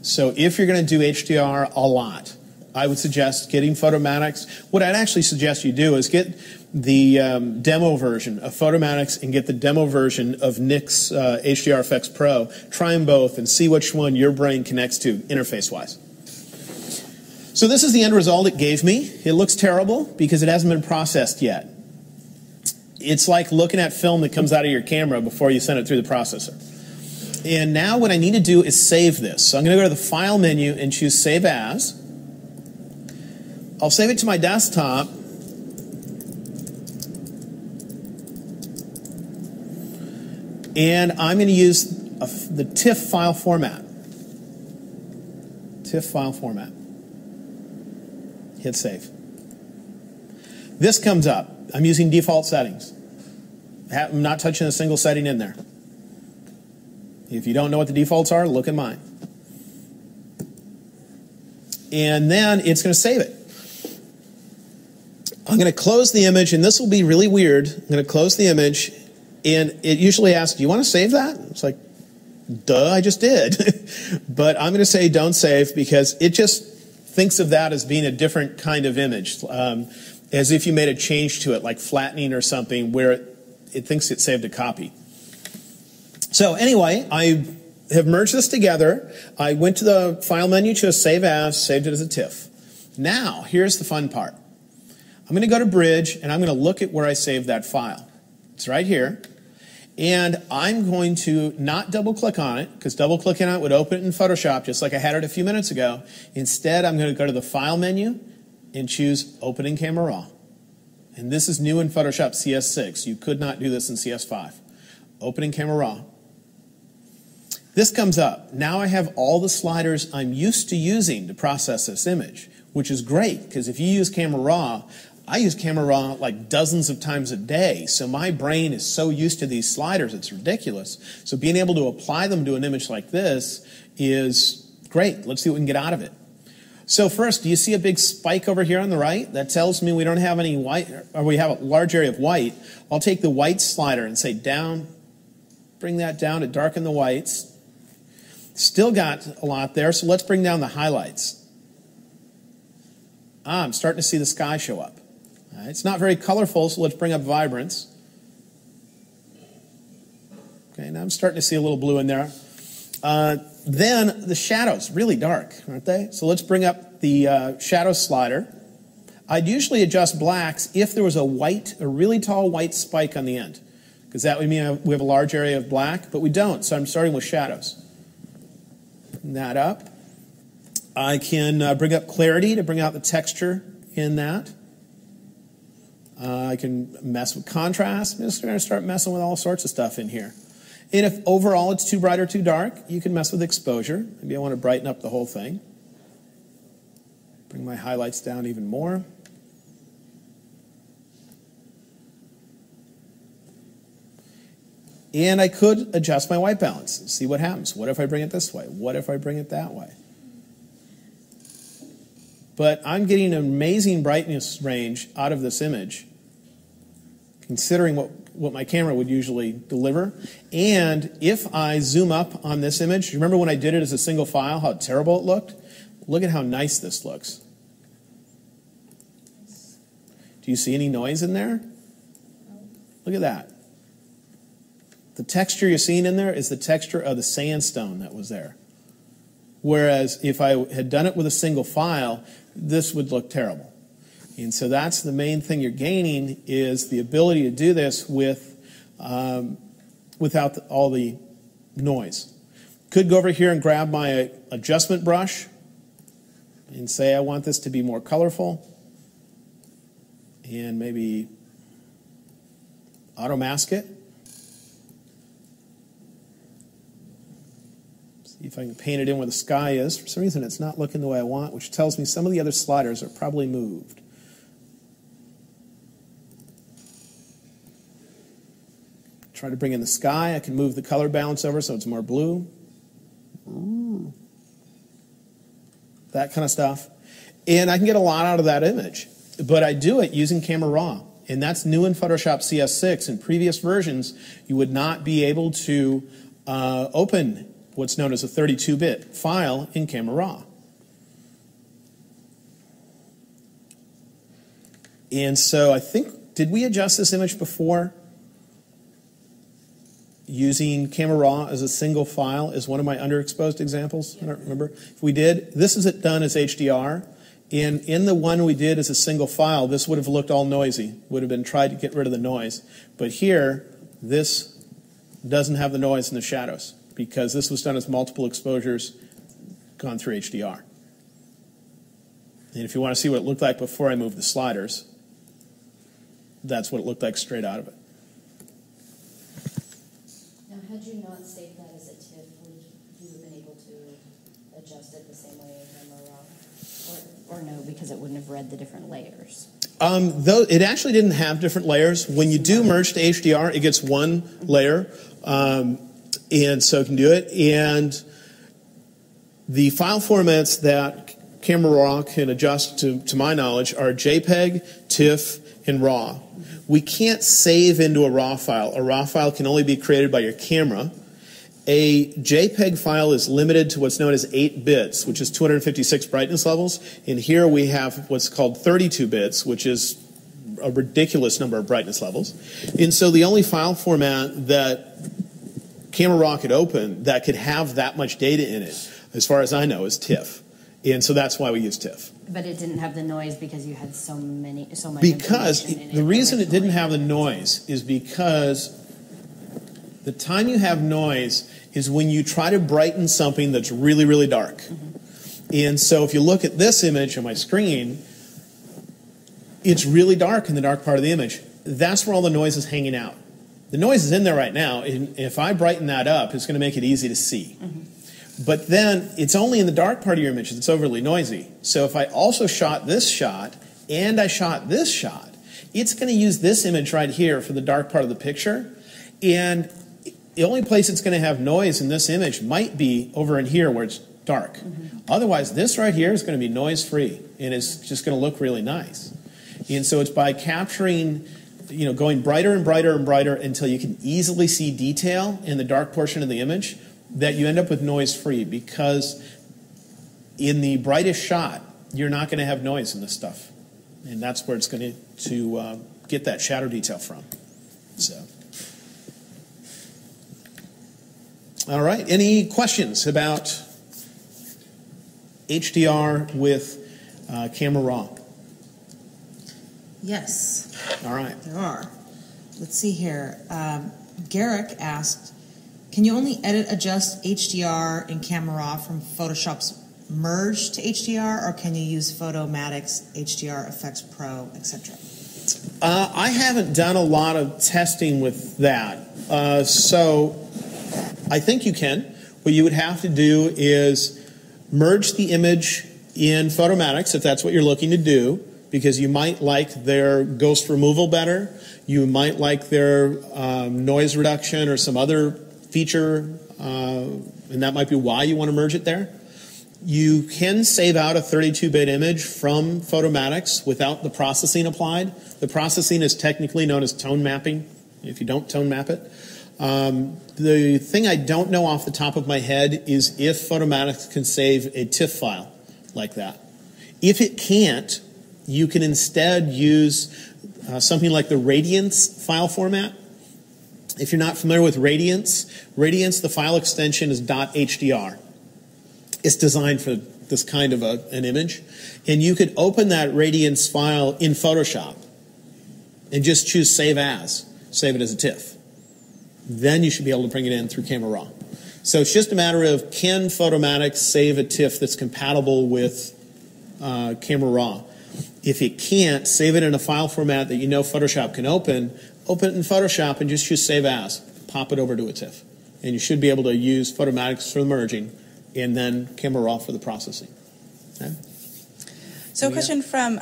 S3: So if you're going to do HDR a lot, I would suggest getting Photomatix. What I'd actually suggest you do is get the demo version of Photomatix and get the demo version of Nik's HDR Effects Pro. Try them both and see which one your brain connects to interface-wise. So this is the end result it gave me. It looks terrible because it hasn't been processed yet. It's like looking at film that comes out of your camera before you send it through the processor. And now what I need to do is save this. So I'm going to go to the File menu and choose Save As. I'll save it to my desktop. And I'm going to use the TIFF file format. TIFF file format. Hit Save. This comes up. I'm using default settings. I'm not touching a single setting in there. If you don't know what the defaults are, look at mine. And then it's going to save it. I'm going to close the image, and this will be really weird. I'm going to close the image, and it usually asks, do you want to save that? It's like, duh, I just did. But I'm going to say don't save because it just thinks of that as being a different kind of image, as if you made a change to it, like flattening or something, where it thinks it saved a copy. So anyway, I have merged this together. I went to the File menu, chose Save As, saved it as a TIFF. Now, here's the fun part. I'm going to go to Bridge, and I'm going to look at where I saved that file. It's right here. And I'm going to not double-click on it, because double-clicking on it would open it in Photoshop, just like I had it a few minutes ago. Instead, I'm going to go to the File menu and choose Open in Camera Raw. And this is new in Photoshop CS6. You could not do this in CS5. Open in Camera Raw. This comes up. Now I have all the sliders I'm used to using to process this image, which is great, because if you use Camera Raw, I use Camera Raw like dozens of times a day, so my brain is so used to these sliders, it's ridiculous. So being able to apply them to an image like this is great. Let's see what we can get out of it. So first, do you see a big spike over here on the right? That tells me we don't have any white, or we have a large area of white. I'll take the white slider and say down, bring that down to darken the whites. Still got a lot there, so let's bring down the highlights. I'm starting to see the sky show up. It's not very colorful, so let's bring up vibrance. Okay, now I'm starting to see a little blue in there. Then the shadows, really dark, aren't they? So let's bring up the shadow slider. I'd usually adjust blacks if there was a really tall white spike on the end, because that would mean we have a large area of black, but we don't, so I'm starting with shadows. Bring that up. I can bring up clarity to bring out the texture in that. I can mess with contrast. I'm just going to start messing with all sorts of stuff in here. And if overall it's too bright or too dark, you can mess with exposure. Maybe I want to brighten up the whole thing. Bring my highlights down even more. And I could adjust my white balance and see what happens. What if I bring it this way? What if I bring it that way? But I'm getting an amazing brightness range out of this image, considering what my camera would usually deliver. And if I zoom up on this image, remember when I did it as a single file, how terrible it looked? Look at how nice this looks. Do you see any noise in there? Look at that. The texture you're seeing in there is the texture of the sandstone that was there. Whereas if I had done it with a single file, this would look terrible. And so that's the main thing you're gaining, is the ability to do this with without all the noise. Could go over here and grab my adjustment brush and say I want this to be more colorful, and maybe auto mask it. See if I can paint it in where the sky is. For some reason it's not looking the way I want, which tells me some of the other sliders are probably moved. Try to bring in the sky. I can move the color balance over so it's more blue. Ooh. That kind of stuff. And I can get a lot out of that image. But I do it using Camera Raw. And that's new in Photoshop CS6. In previous versions, you would not be able to open what's known as a 32-bit file in Camera Raw. And so I think, did we adjust this image before? Using Camera Raw as a single file is one of my underexposed examples. I don't remember. If we did, this is it done as HDR. And in the one we did as a single file, this would have looked all noisy. Would have been tried to get rid of the noise. But here, this doesn't have the noise and the shadows, because this was done as multiple exposures gone through HDR. And if you want to see what it looked like before I moved the sliders, that's what it looked like straight out of it.
S7: Now, had you not saved that as a TIFF, would you have been able to adjust it the same way in Camera Raw? Or no, because it wouldn't have read the different layers?
S3: Though it actually didn't have different layers. When you do merge to HDR, it gets one layer. And so it can do it. And the file formats that Camera Raw can adjust, to my knowledge, are JPEG TIFF, and RAW. We can't save into a RAW file. A RAW file can only be created by your camera. A JPEG file is limited to what's known as 8 bits, which is 256 brightness levels. And here we have what's called 32 bits, which is a ridiculous number of brightness levels. And so the only file format that Camera Raw could open that could have that much data in it, as far as I know, is TIFF. And so that's why we use TIFF.
S7: But it didn't have the noise because you had so much
S3: Because
S7: information in
S3: the
S7: it
S3: reason it didn't
S7: originally.
S3: have the noise is because the time you have noise is when you try to brighten something that's really, really dark. Mm-hmm. And so if you look at this image on my screen, it's really dark in the dark part of the image. That's where all the noise is hanging out. The noise is in there right now, and if I brighten that up, it's going to make it easy to see. Mm-hmm. But then it's only in the dark part of your image that's overly noisy. So if I also shot this shot and I shot this shot, it's going to use this image right here for the dark part of the picture. And the only place it's going to have noise in this image might be over in here where it's dark. Mm-hmm. Otherwise, this right here is going to be noise-free, and it's just going to look really nice. And so it's by capturing, going brighter and brighter and brighter until you can easily see detail in the dark portion of the image that you end up with noise-free, because in the brightest shot, you're not going to have noise in this stuff. And that's where it's going to get that shadow detail from. So, all right. Any questions about HDR with Camera Raw?
S1: Yes.
S3: All right.
S1: There are. Let's see here. Garrick asked, can you only edit, adjust HDR in Camera Raw from Photoshop's merge to HDR, or can you use Photomatic's HDR Effects Pro, etc.?
S3: I haven't done a lot of testing with that. So I think you can. What you would have to do is merge the image in Photomatics, if that's what you're looking to do, because you might like their ghost removal better. You might like their noise reduction or some other feature, and that might be why you want to merge it there. You can save out a 32-bit image from Photomatics without the processing applied. The processing is technically known as tone mapping, if you don't tone map it. The thing I don't know off the top of my head is if Photomatics can save a TIFF file like that. If it can't, you can instead use something like the Radiance file format. If you're not familiar with Radiance, the file extension is .hdr. It's designed for this kind of an image. And you could open that Radiance file in Photoshop and just choose Save As. Save it as a TIFF. Then you should be able to bring it in through Camera Raw. So it's just a matter of, can Photomatics save a TIFF that's compatible with Camera Raw? If it can't, save it in a file format that you know Photoshop can open it in Photoshop and just choose Save As. Pop it over to a TIFF. And you should be able to use Photomatics for the merging and then Camera Raw for the processing. Okay?
S2: So a question from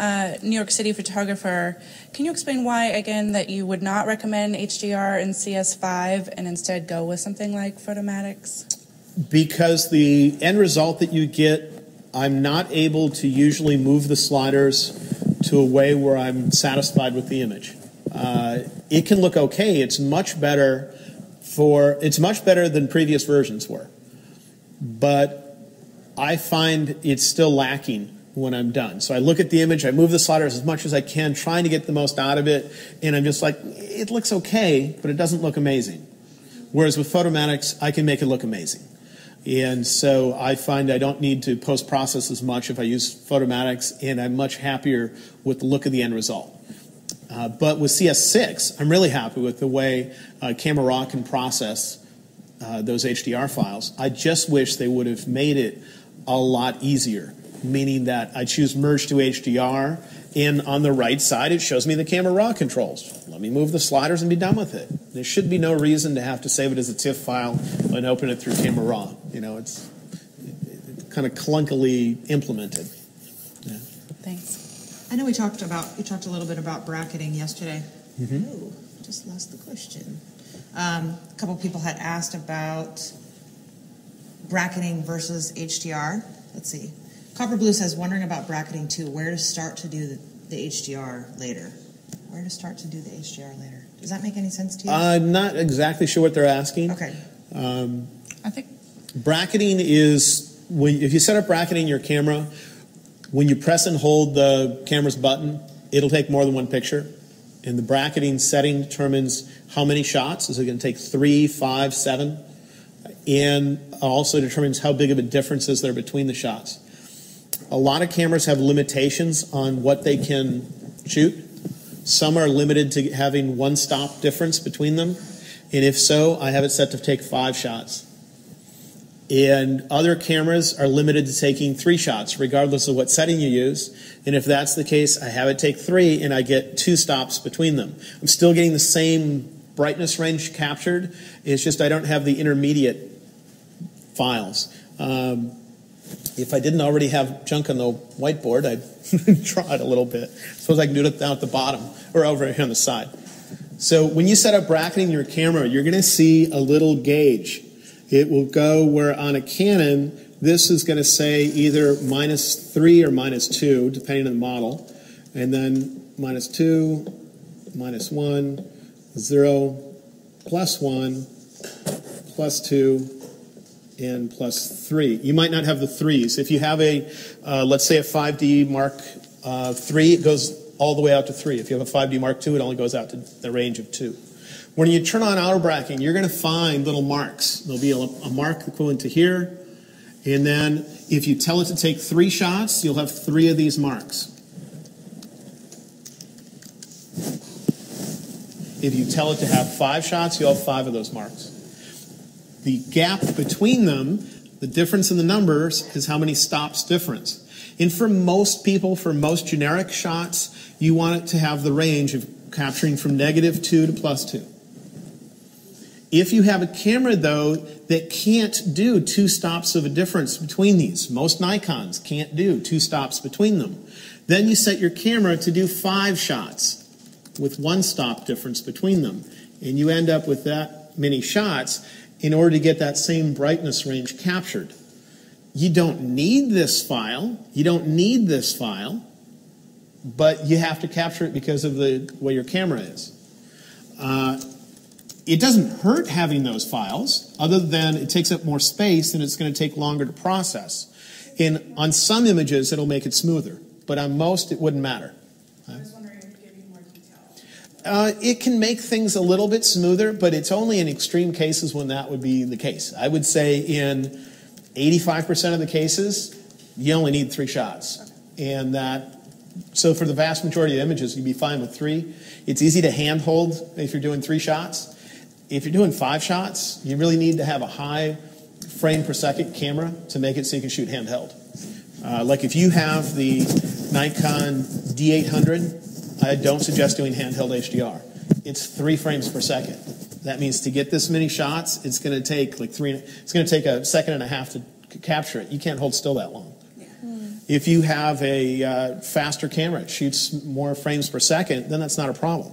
S2: New York City photographer. Can you explain why, again, that you would not recommend HDR in CS5 and instead go with something like Photomatics? Because the end result that you get, I'm not able to usually move the sliders to a way where I'm satisfied with the image. It can look okay. It's much better than previous versions were. But I find it's still lacking when I'm done. So I look at the image, I move the sliders as much as I can, trying to get the most out of it, and I'm just like, it looks okay, but it doesn't look amazing. Whereas with Photomatics, I can make it look amazing. And so I find I don't need to post-process as much if I use Photomatics, and I'm much happier with the look of the end result. But with CS6, I'm really happy with the way Camera Raw can process those HDR files. I just wish they would have made it a lot easier, meaning that I choose Merge to HDR, and on the right side it shows me the Camera Raw controls. Let me move the sliders and be done with it. There should be no reason to have to save it as a TIFF file and open it through Camera Raw. It's kind of clunkily implemented. Yeah. Thanks.
S1: I know you talked a little bit about bracketing yesterday.
S3: Mm-hmm.
S1: Oh, just lost the question. A couple people had asked about bracketing versus HDR. Let's see. Copper Blue says, wondering about bracketing too, where to start to do the HDR later? Where to start to do the HDR later? Does that make any sense to you?
S3: I'm not exactly sure what they're asking.
S1: Okay.
S2: I think
S3: Bracketing is, if you set up bracketing in your camera, when you press and hold the camera's button, it'll take more than one picture. And the bracketing setting determines how many shots. Is it going to take 3, 5, 7? And also determines how big of a difference is there between the shots. A lot of cameras have limitations on what they can shoot. Some are limited to having one stop difference between them. And if so, I have it set to take 5 shots. And other cameras are limited to taking 3 shots, regardless of what setting you use. And if that's the case, I have it take 3, and I get 2 stops between them. I'm still getting the same brightness range captured. It's just I don't have the intermediate files. If I didn't already have junk on the whiteboard, I'd draw it a little bit. Suppose I can do it down at the bottom or over here on the side. So when you set up bracketing your camera, you're going to see a little gauge. It will go where on a Canon, this is going to say either -3 or -2, depending on the model. And then -2, -1, 0, +1, +2, and +3. You might not have the 3s. If you have a, let's say a 5D Mark III, it goes all the way out to 3. If you have a 5D Mark II, it only goes out to the range of 2. When you turn on auto bracketing, you're going to find little marks. There'll be a mark equivalent to here. And then if you tell it to take 3 shots, you'll have 3 of these marks. If you tell it to have 5 shots, you'll have 5 of those marks. The gap between them, the difference in the numbers, is how many stops difference. And for most people, for most generic shots, you want it to have the range of capturing from -2 to +2. If you have a camera, though, that can't do 2 stops of a difference between these, most Nikons can't do 2 stops between them, then you set your camera to do 5 shots with 1 stop difference between them. And you end up with that many shots in order to get that same brightness range captured. You don't need this file. You don't need this file, but you have to capture it because of the way your camera is. It doesn't hurt having those files, other than it takes up more space and it's going to take longer to process. And on some images, it'll make it smoother, but on most, it wouldn't matter.
S8: I was wondering if it would give you more detail.
S3: It can make things a little bit smoother, but it's only in extreme cases when that would be the case. I would say in 85% of the cases, you only need 3 shots. And so for the vast majority of images, you'd be fine with 3. It's easy to handhold if you're doing 3 shots. If you're doing 5 shots, you really need to have a high frame per second camera to make it so you can shoot handheld. Like if you have the Nikon D800, I don't suggest doing handheld HDR. It's 3 frames per second. That means to get this many shots, it's going to take like it's going to take a second and a half to capture it. You can't hold still that long. If you have a faster camera, it shoots more frames per second, then that's not a problem.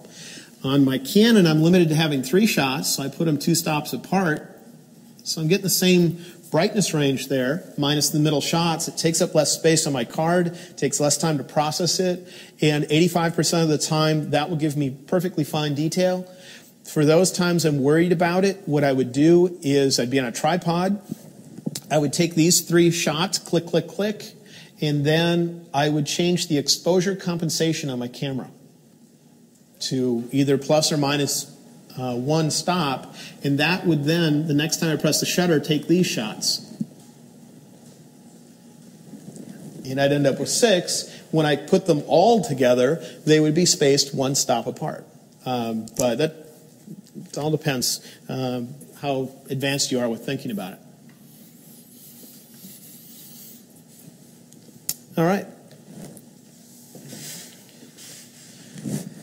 S3: On my Canon, I'm limited to having 3 shots, so I put them 2 stops apart. So I'm getting the same brightness range there, minus the middle shots. It takes up less space on my card, takes less time to process it, and 85% of the time, that will give me perfectly fine detail. For those times I'm worried about it, what I would do is I'd be on a tripod. I would take these 3 shots, click, click, click, and then I would change the exposure compensation on my camera to either plus or minus 1 stop, and that would then, the next time I press the shutter, take these shots. And I'd end up with 6. When I put them all together, they would be spaced 1 stop apart. But it all depends how advanced you are with thinking about it. All right.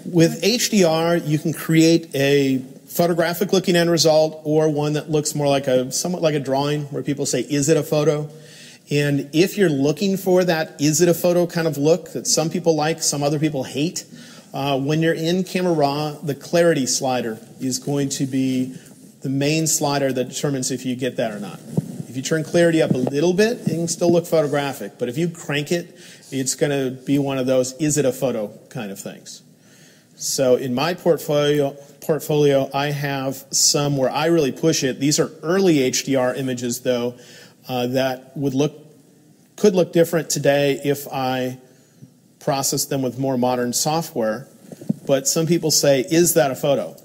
S3: With HDR, you can create a photographic looking end result or one that looks more like somewhat like a drawing where people say, is it a photo? And if you're looking for that is it a photo kind of look that some people like, some other people hate, when you're in Camera Raw, the clarity slider is going to be the main slider that determines if you get that or not. If you turn clarity up a little bit, it can still look photographic. But if you crank it, it's going to be one of those, is it a photo kind of things. So in my portfolio, I have some where I really push it. These are early HDR images, though, that could look different today if I process them with more modern software. But some people say, is that a photo?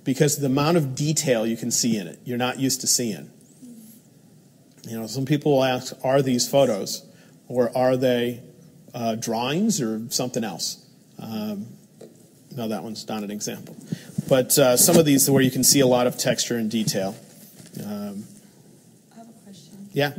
S3: Because of the amount of detail you can see in it, you're not used to seeing. You know, some people will ask, are these photos? Or are they drawings or something else? No, that one's not an example. But some of these where you can see a lot of texture and detail.
S6: I have a question.
S3: Yeah?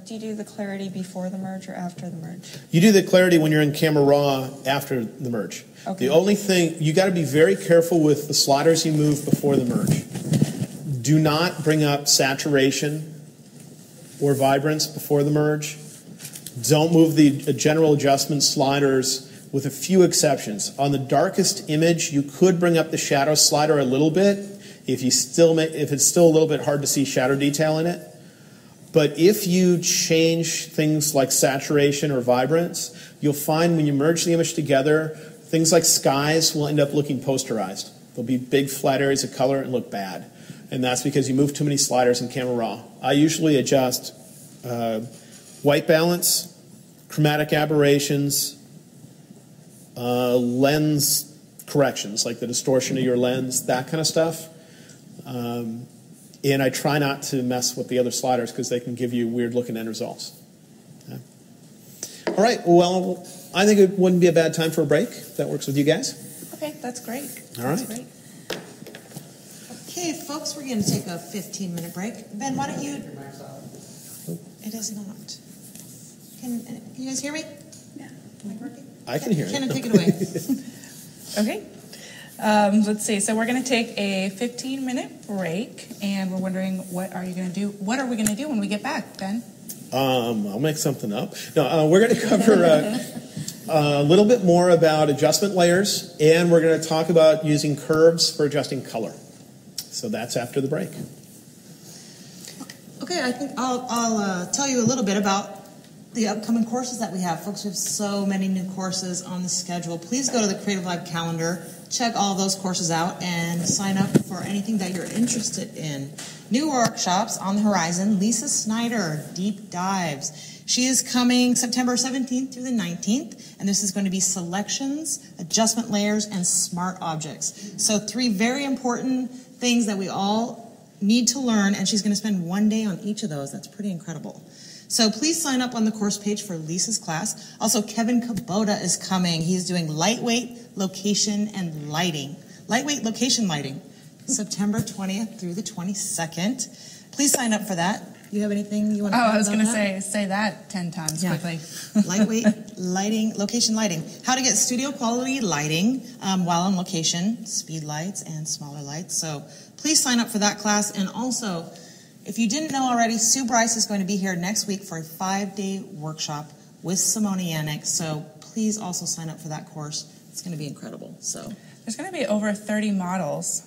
S6: Do you do the clarity before the merge or after the merge?
S3: You do the clarity when you're in Camera Raw after the merge.
S6: Okay.
S3: The only thing, you got to be very careful with the sliders you move before the merge. Do not bring up saturation or vibrance before the merge. Don't move the general adjustment sliders with a few exceptions. On the darkest image, you could bring up the shadow slider a little bit if it's still a little bit hard to see shadow detail in it. But if you change things like saturation or vibrance, you'll find when you merge the image together, things like skies will end up looking posterized. There'll be big flat areas of color and look bad. And that's because you move too many sliders in Camera Raw. I usually adjust white balance, chromatic aberrations, lens corrections, like the distortion of your lens, that kind of stuff. And I try not to mess with the other sliders because they can give you weird-looking end results. Okay. All right, well, I think it wouldn't be a bad time for a break, if that works with you guys.
S2: Okay, that's great.
S3: All right.
S2: That's great.
S1: Okay, folks, we're going to take a 15-minute break. Ben, why don't you... It is not. Can you guys hear me?
S8: Yeah.
S3: I can hear you.
S1: Kenna, take it away.
S2: Okay. Let's see. So we're going to take a 15-minute break, and we're wondering what are we going to do when we get back, Ben?
S3: I'll make something up. No, we're going to cover a little bit more about adjustment layers, and we're going to talk about using curves for adjusting color. So that's after the break.
S1: Okay, I think I'll tell you a little bit about the upcoming courses that we have. Folks, we have so many new courses on the schedule. Please go to the Creative Live calendar, check all those courses out, and sign up for anything that you're interested in. New workshops on the horizon. Lisa Snyder, Deep Dives. She is coming September 17th through the 19th, and this is going to be selections, adjustment layers, and smart objects. So 3 very important things that we all need to learn, and she's going to spend 1 day on each of those. That's pretty incredible. So please sign up on the course page for Lisa's class. Also, Kevin Kubota is coming. He's doing lightweight location and lighting. Lightweight location lighting, September 20th through the 22nd. Please sign up for that. You have anything you want to add?
S2: I was going to say that 10 times quickly.
S1: Lightweight lighting, location lighting. How to get studio quality lighting while on location, speed lights and smaller lights. So please sign up for that class. And also, if you didn't know already, Sue Bryce is going to be here next week for a 5-day workshop with Simone Yannick. So please also sign up for that course. It's going to be incredible. So
S2: there's going to be over 30 models,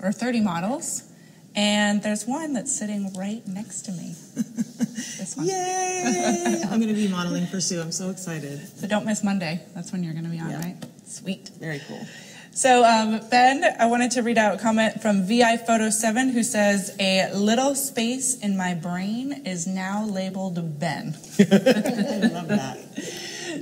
S2: and there's one that's sitting right next to me. This one.
S1: Yay! I'm going to be modeling for Sue. I'm so excited.
S2: So don't miss Monday. That's when you're going to be on,
S1: Yeah.
S2: right? Sweet.
S1: Very cool.
S2: So, Ben, I wanted to read out a comment from VI Photo 7 who says, a little space in my brain is now labeled Ben.
S1: I love that.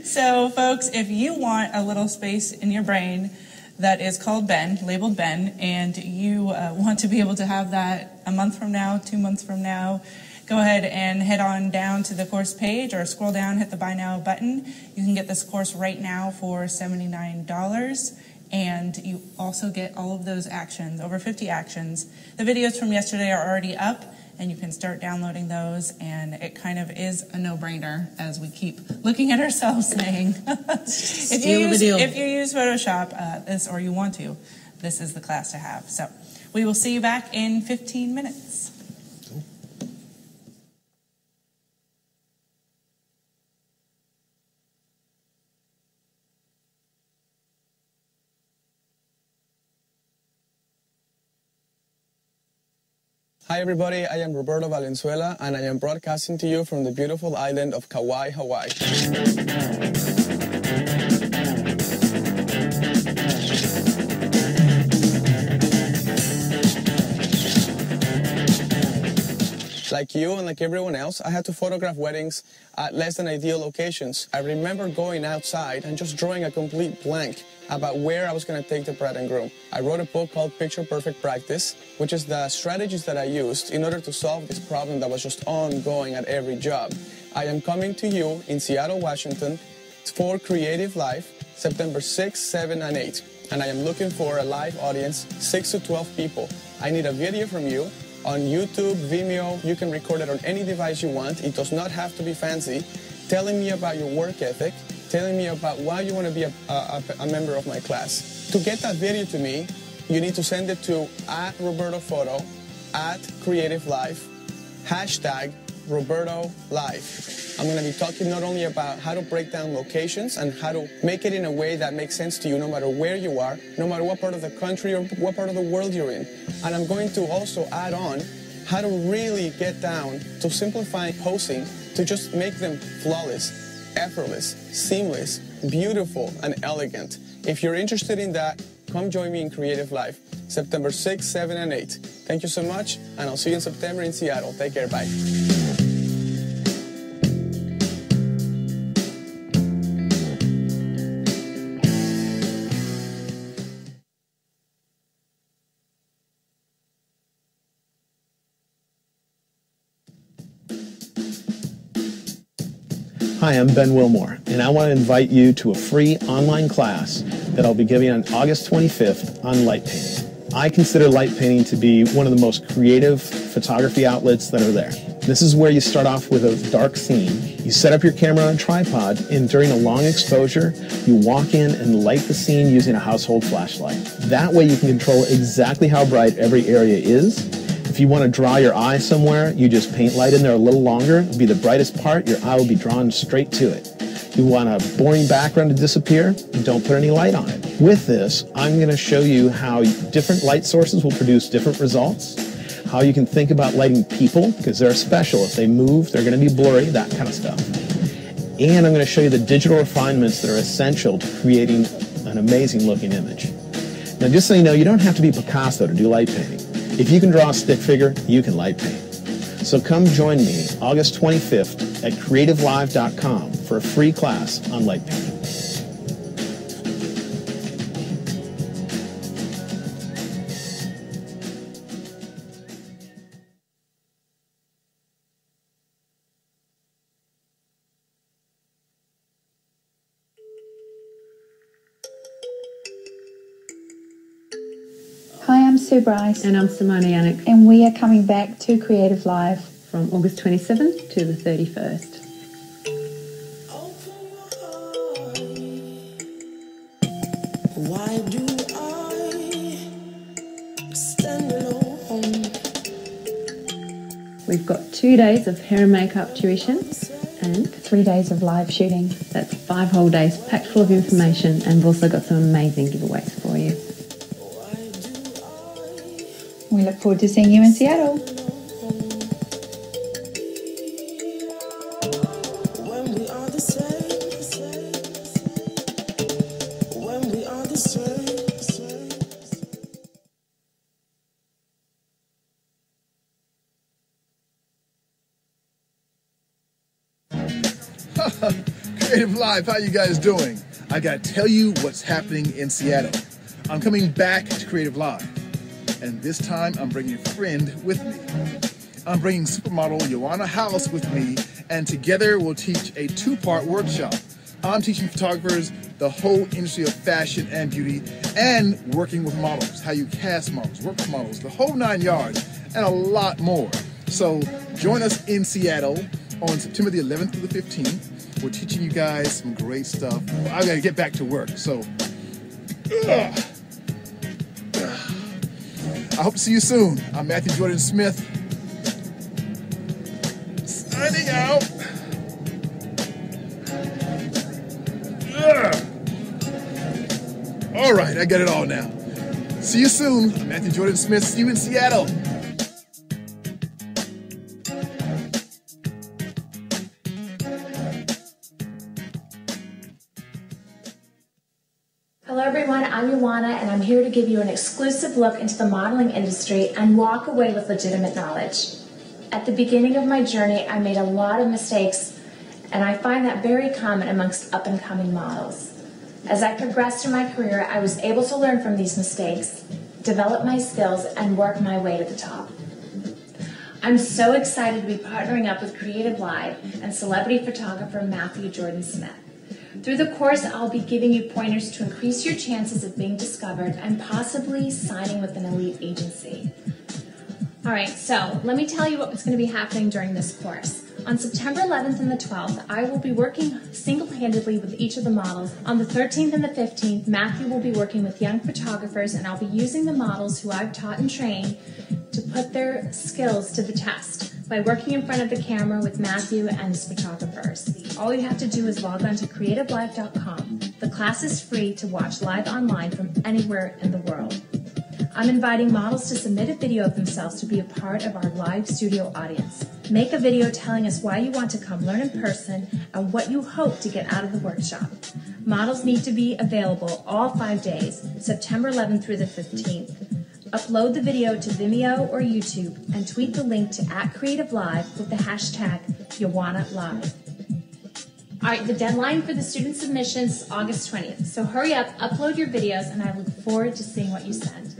S2: So, folks, if you want a little space in your brain that is called Ben, labeled Ben, and you want to be able to have that a month from now, 2 months from now, go ahead and head on down to the course page or scroll down, hit the Buy Now button. You can get this course right now for $79. And you also get all of those actions, over 50 actions. The videos from yesterday are already up, and you can start downloading those, and it kind of is a no-brainer as we keep looking at ourselves saying, if you use Photoshop, or you want to, this is the class to have. So we will see you back in 15 minutes.
S9: Hi everybody, I am Roberto Valenzuela and I am broadcasting to you from the beautiful island of Kauai, Hawaii. Like you and like everyone else, I had to photograph weddings at less than ideal locations. I remember going outside and just drawing a complete blank about where I was going to take the bride and groom. I wrote a book called Picture Perfect Practice, which is the strategies that I used in order to solve this problem that was just ongoing at every job. I am coming to you in Seattle, Washington for Creative Live, September 6, 7, and 8. And I am looking for a live audience, 6 to 12 people. I need a video from you. On YouTube, Vimeo, you can record it on any device you want. It does not have to be fancy. Telling me about your work ethic, telling me about why you want to be a member of my class. To get that video to me, you need to send it to @RobertoPhoto, @CreativeLife, #RobertoLive. I'm going to be talking not only about how to break down locations and how to make it in a way that makes sense to you no matter where you are, no matter what part of the country or what part of the world you're in. And I'm going to also add on how to really get down to simplifying posing to just make them flawless, effortless, seamless, beautiful, and elegant. If you're interested in that, come join me in Creative Live, September 6, 7, and 8. Thank you so much, and I'll see you in September in Seattle. Take care, bye.
S3: Hi, I'm Ben Wilmore, and I want to invite you to a free online class that I'll be giving on August 25th on light painting. I consider light painting to be one of the most creative photography outlets that are there. This is where you start off with a dark scene. You set up your camera on a tripod, and during a long exposure, you walk in and light the scene using a household flashlight. That way you can control exactly how bright every area is. If you want to draw your eye somewhere, you just paint light in there a little longer. It'll be the brightest part. Your eye will be drawn straight to it. You want a boring background to disappear? Don't put any light on it. With this, I'm going to show you how different light sources will produce different results, how you can think about lighting people, because they're special. If they move, they're going to be blurry, that kind of stuff. And I'm going to show you the digital refinements that are essential to creating an amazing looking image. Now, just so you know, you don't have to be Picasso to do light painting. If you can draw a stick figure, you can light paint. So come join me August 25th at creativelive.com for a free class on light painting.
S10: Hi, I'm Sue Bryce.
S11: And I'm Simone Yannick.
S10: And we are coming back to Creative Live
S11: from August 27th to the 31st.
S12: Why do I stand alone?
S11: We've got 2 days of hair and makeup tuition and
S10: 3 days of live shooting.
S11: That's 5 whole days packed full of information, and we've also got some amazing giveaways for you.
S10: We look forward to seeing you in Seattle.
S12: When we are the same, when we are the same.
S13: Creative Live, how you guys doing? I gotta tell you what's happening in Seattle. I'm coming back to Creative Live, and this time I'm bringing a friend with me. I'm bringing supermodel Joanna House with me, and together we'll teach a 2-part workshop. I'm teaching photographers the whole industry of fashion and beauty, and working with models, how you cast models, work with models, the whole 9 yards, and a lot more. So join us in Seattle on September the 11th through the 15th. We're teaching you guys some great stuff. I gotta get back to work, so I hope to see you soon. I'm Matthew Jordan Smith, signing out. All right, I got it all now. See you soon. I'm Matthew Jordan Smith. See you in Seattle.
S14: Hello everyone, I'm Ioana and I'm here to give you an exclusive look into the modeling industry and walk away with legitimate knowledge. At the beginning of my journey, I made a lot of mistakes and I find that very common amongst up-and-coming models. As I progressed in my career, I was able to learn from these mistakes, develop my skills, and work my way to the top. I'm so excited to be partnering up with Creative Live and celebrity photographer Matthew Jordan Smith. Through the course, I'll be giving you pointers to increase your chances of being discovered and possibly signing with an elite agency. All right, so let me tell you what's going to be happening during this course. On September 11th and the 12th, I will be working single-handedly with each of the models. On the 13th and the 15th, Matthew will be working with young photographers, and I'll be using the models who I've taught and trained to put their skills to the test by working in front of the camera with Matthew and his photographers. All you have to do is log on to creativelive.com. The class is free to watch live online from anywhere in the world. I'm inviting models to submit a video of themselves to be a part of our live studio audience. Make a video telling us why you want to come learn in person and what you hope to get out of the workshop. Models need to be available all 5 days, September 11th through the 15th. Upload the video to Vimeo or YouTube and tweet the link to @CreativeLive with the hashtag #YoanaLive. All right, the deadline for the student submissions is August 20th, so hurry up, upload your videos, and I look forward to seeing what you send.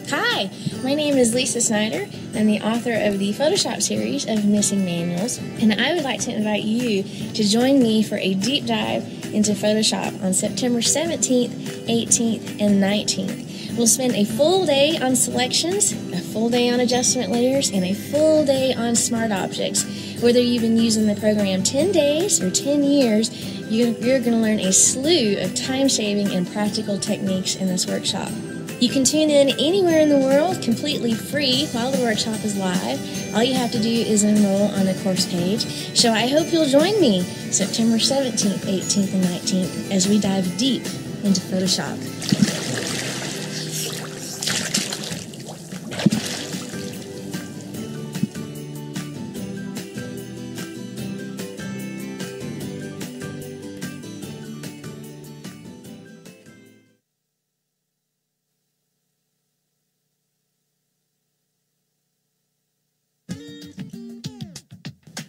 S15: Hi, my name is Lisa Snyder. I'm the author of the Photoshop series of Missing Manuals, and I would like to invite you to join me for a deep dive into Photoshop on September 17th, 18th, and 19th. We'll spend a full day on selections, a full day on adjustment layers, and a full day on smart objects. Whether you've been using the program 10 days or 10 years, you're going to learn a slew of time-saving and practical techniques in this workshop. You can tune in anywhere in the world completely free while the workshop is live. All you have to do is enroll on the course page. So I hope you'll join me September 17th, 18th, and 19th as we dive deep into Photoshop.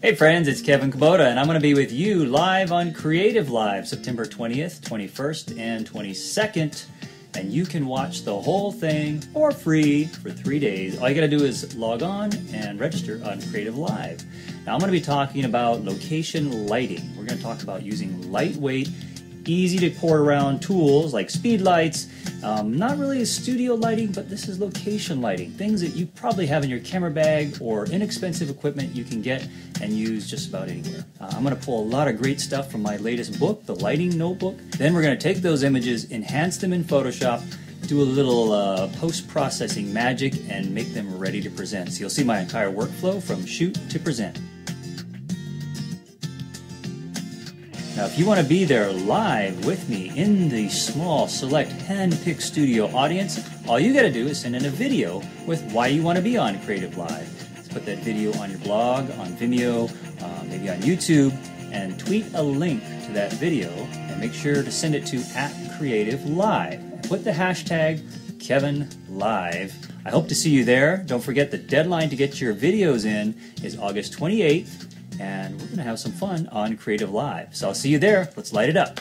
S16: Hey friends, it's Kevin Kubota, and I'm going to be with you live on Creative Live, September 20th, 21st, and 22nd. And you can watch the whole thing for free for 3 days. All you got to do is log on and register on Creative Live. Now I'm going to be talking about location lighting. We're going to talk about using lightweight, easy to port around tools like speed lights. Not really studio lighting, but this is location lighting. Things that you probably have in your camera bag or inexpensive equipment you can get and use just about anywhere. I'm going to pull a lot of great stuff from my latest book, The Lighting Notebook. Then we're going to take those images, enhance them in Photoshop, do a little post-processing magic, and make them ready to present. So you'll see my entire workflow from shoot to present. Now, if you want to be there live with me in the small, select, hand-picked studio audience, all you got to do is send in a video with why you want to be on Creative Live. Let's put that video on your blog, on Vimeo, maybe on YouTube, and tweet a link to that video, and make sure to send it to @CreativeLive. And put the hashtag KevinLive. I hope to see you there. Don't forget the deadline to get your videos in is August 28th. And we're going to have some fun on Creative Live. So I'll see you there. Let's light it up.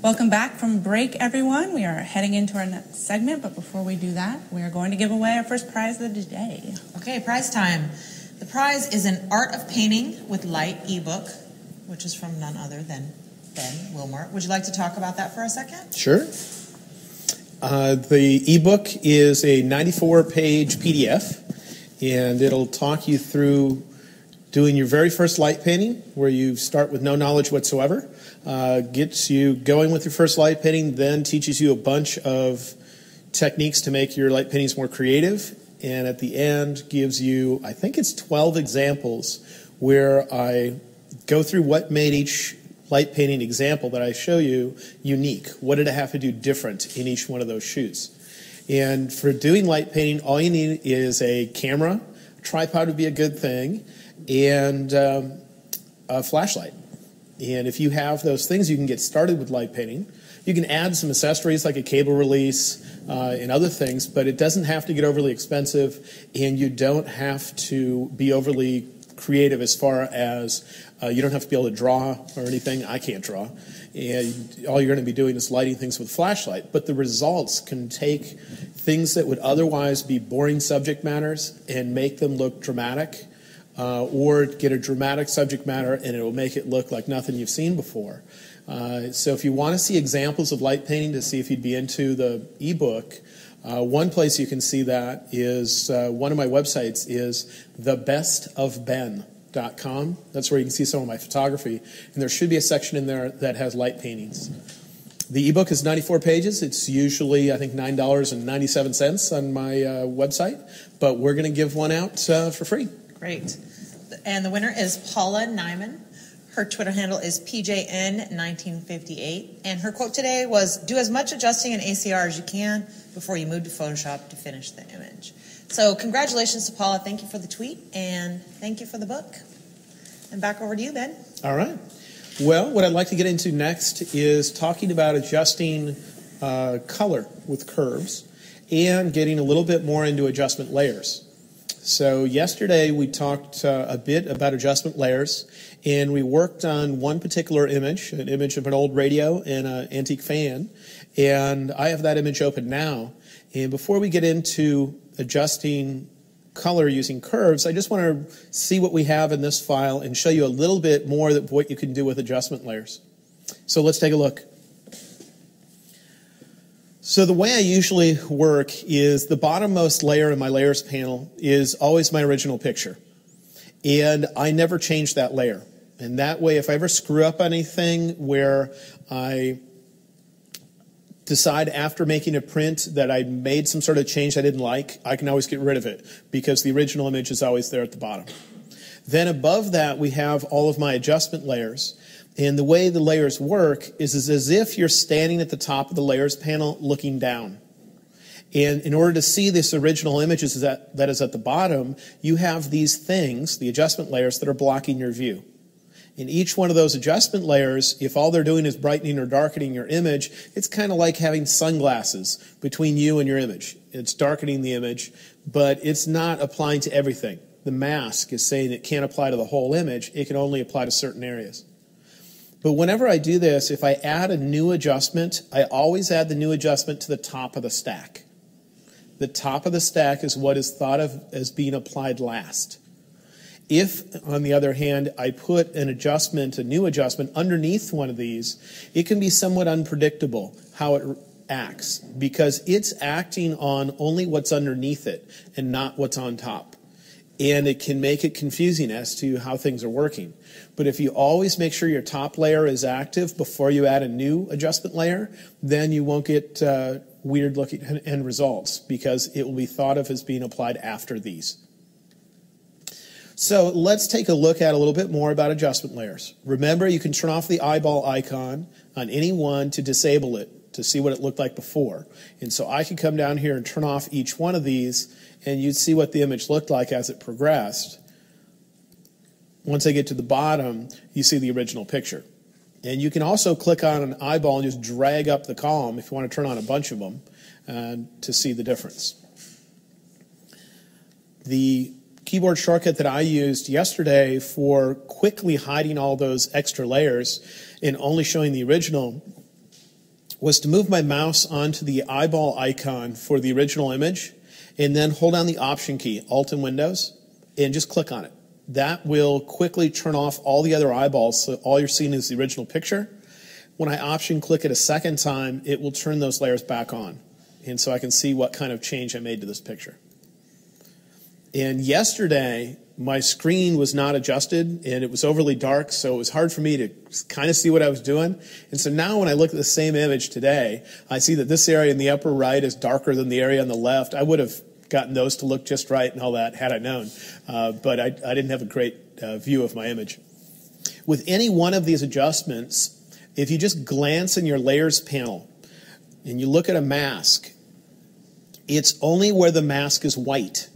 S2: Welcome back from break, everyone. We are heading into our next segment, but before we do that, we are going to give away our first prize of the day.
S1: Okay, prize time. The prize is an Art of Painting with Light ebook, which is from none other than Ben Wilmore. Would you like to talk about that for a second?
S3: Sure. The ebook is a 94-page PDF, and it'll talk you through doing your very first light painting, where you start with no knowledge whatsoever, gets you going with your first light painting, then teaches you a bunch of techniques to make your light paintings more creative, and at the end gives you, I think it's 12 examples where I go through what made each light painting example that I show you unique. What did I have to do different in each one of those shoots? And for doing light painting, all you need is a camera, a tripod would be a good thing, and a flashlight. And if you have those things, you can get started with light painting. You can add some accessories like a cable release and other things, but it doesn't have to get overly expensive, and you don't have to be overly creative as far as you don't have to be able to draw or anything. I can't draw. And all you're going to be doing is lighting things with flashlight. But the results can take things that would otherwise be boring subject matters and make them look dramatic, or get a dramatic subject matter and it will make it look like nothing you've seen before. So if you want to see examples of light painting to see if you'd be into the ebook, one place you can see that is one of my websites is thebestofben.com. That's where you can see some of my photography. And there should be a section in there that has light paintings. The ebook is 94 pages. It's usually, I think, $9.97 on my website. But we're going to give one out for free.
S1: Great. And the winner is Paula Nyman. Her Twitter handle is PJN1958. And her quote today was, "Do as much adjusting in ACR as you can before you move to Photoshop to finish the image." So congratulations to Paula. Thank you for the tweet, and thank you for the book. And back over to you, Ben.
S3: All right. Well, what I'd like to get into next is talking about adjusting color with curves and getting a little bit more into adjustment layers. So yesterday we talked a bit about adjustment layers, and we worked on one particular image, an image of an old radio and an antique fan, and I have that image open now. And before we get into adjusting color using curves, I just want to see what we have in this file and show you a little bit more of what you can do with adjustment layers. So let's take a look. So the way I usually work is the bottommost layer in my layers panel is always my original picture. And I never change that layer. And that way, if I ever screw up anything where I decide after making a print that I made some sort of change I didn't like, I can always get rid of it because the original image is always there at the bottom. Then above that, we have all of my adjustment layers. And the way the layers work is as if you're standing at the top of the layers panel looking down. And in order to see this original image that is at the bottom, you have these things, the adjustment layers, that are blocking your view. In each one of those adjustment layers, if all they're doing is brightening or darkening your image, it's kind of like having sunglasses between you and your image. It's darkening the image, but it's not applying to everything. The mask is saying it can't apply to the whole image. It can only apply to certain areas. But whenever I do this, if I add a new adjustment, I always add the new adjustment to the top of the stack. The top of the stack is what is thought of as being applied last. If, on the other hand, I put an adjustment, a new adjustment, underneath one of these, it can be somewhat unpredictable how it acts because it's acting on only what's underneath it and not what's on top. And it can make it confusing as to how things are working. But if you always make sure your top layer is active before you add a new adjustment layer, then you won't get weird looking end results because it will be thought of as being applied after these. So let's take a look at a little bit more about adjustment layers. Remember, you can turn off the eyeball icon on any one to disable it, to see what it looked like before. And so I could come down here and turn off each one of these, and you'd see what the image looked like as it progressed. Once I get to the bottom, you see the original picture. And you can also click on an eyeball and just drag up the column if you want to turn on a bunch of them to see the difference. The keyboard shortcut that I used yesterday for quickly hiding all those extra layers and only showing the original was to move my mouse onto the eyeball icon for the original image and then hold down the Option key, Alt in Windows, and just click on it. That will quickly turn off all the other eyeballs, so all you're seeing is the original picture. When I Option click it a second time, it will turn those layers back on. And so I can see what kind of change I made to this picture. And yesterday, my screen was not adjusted, and it was overly dark, so it was hard for me to kind of see what I was doing. And so now when I look at the same image today, I see that this area in the upper right is darker than the area on the left. I would have gotten those to look just right and all that had I known, but I didn't have a great view of my image. With any one of these adjustments, if you just glance in your Layers panel and you look at a mask, it's only where the mask is white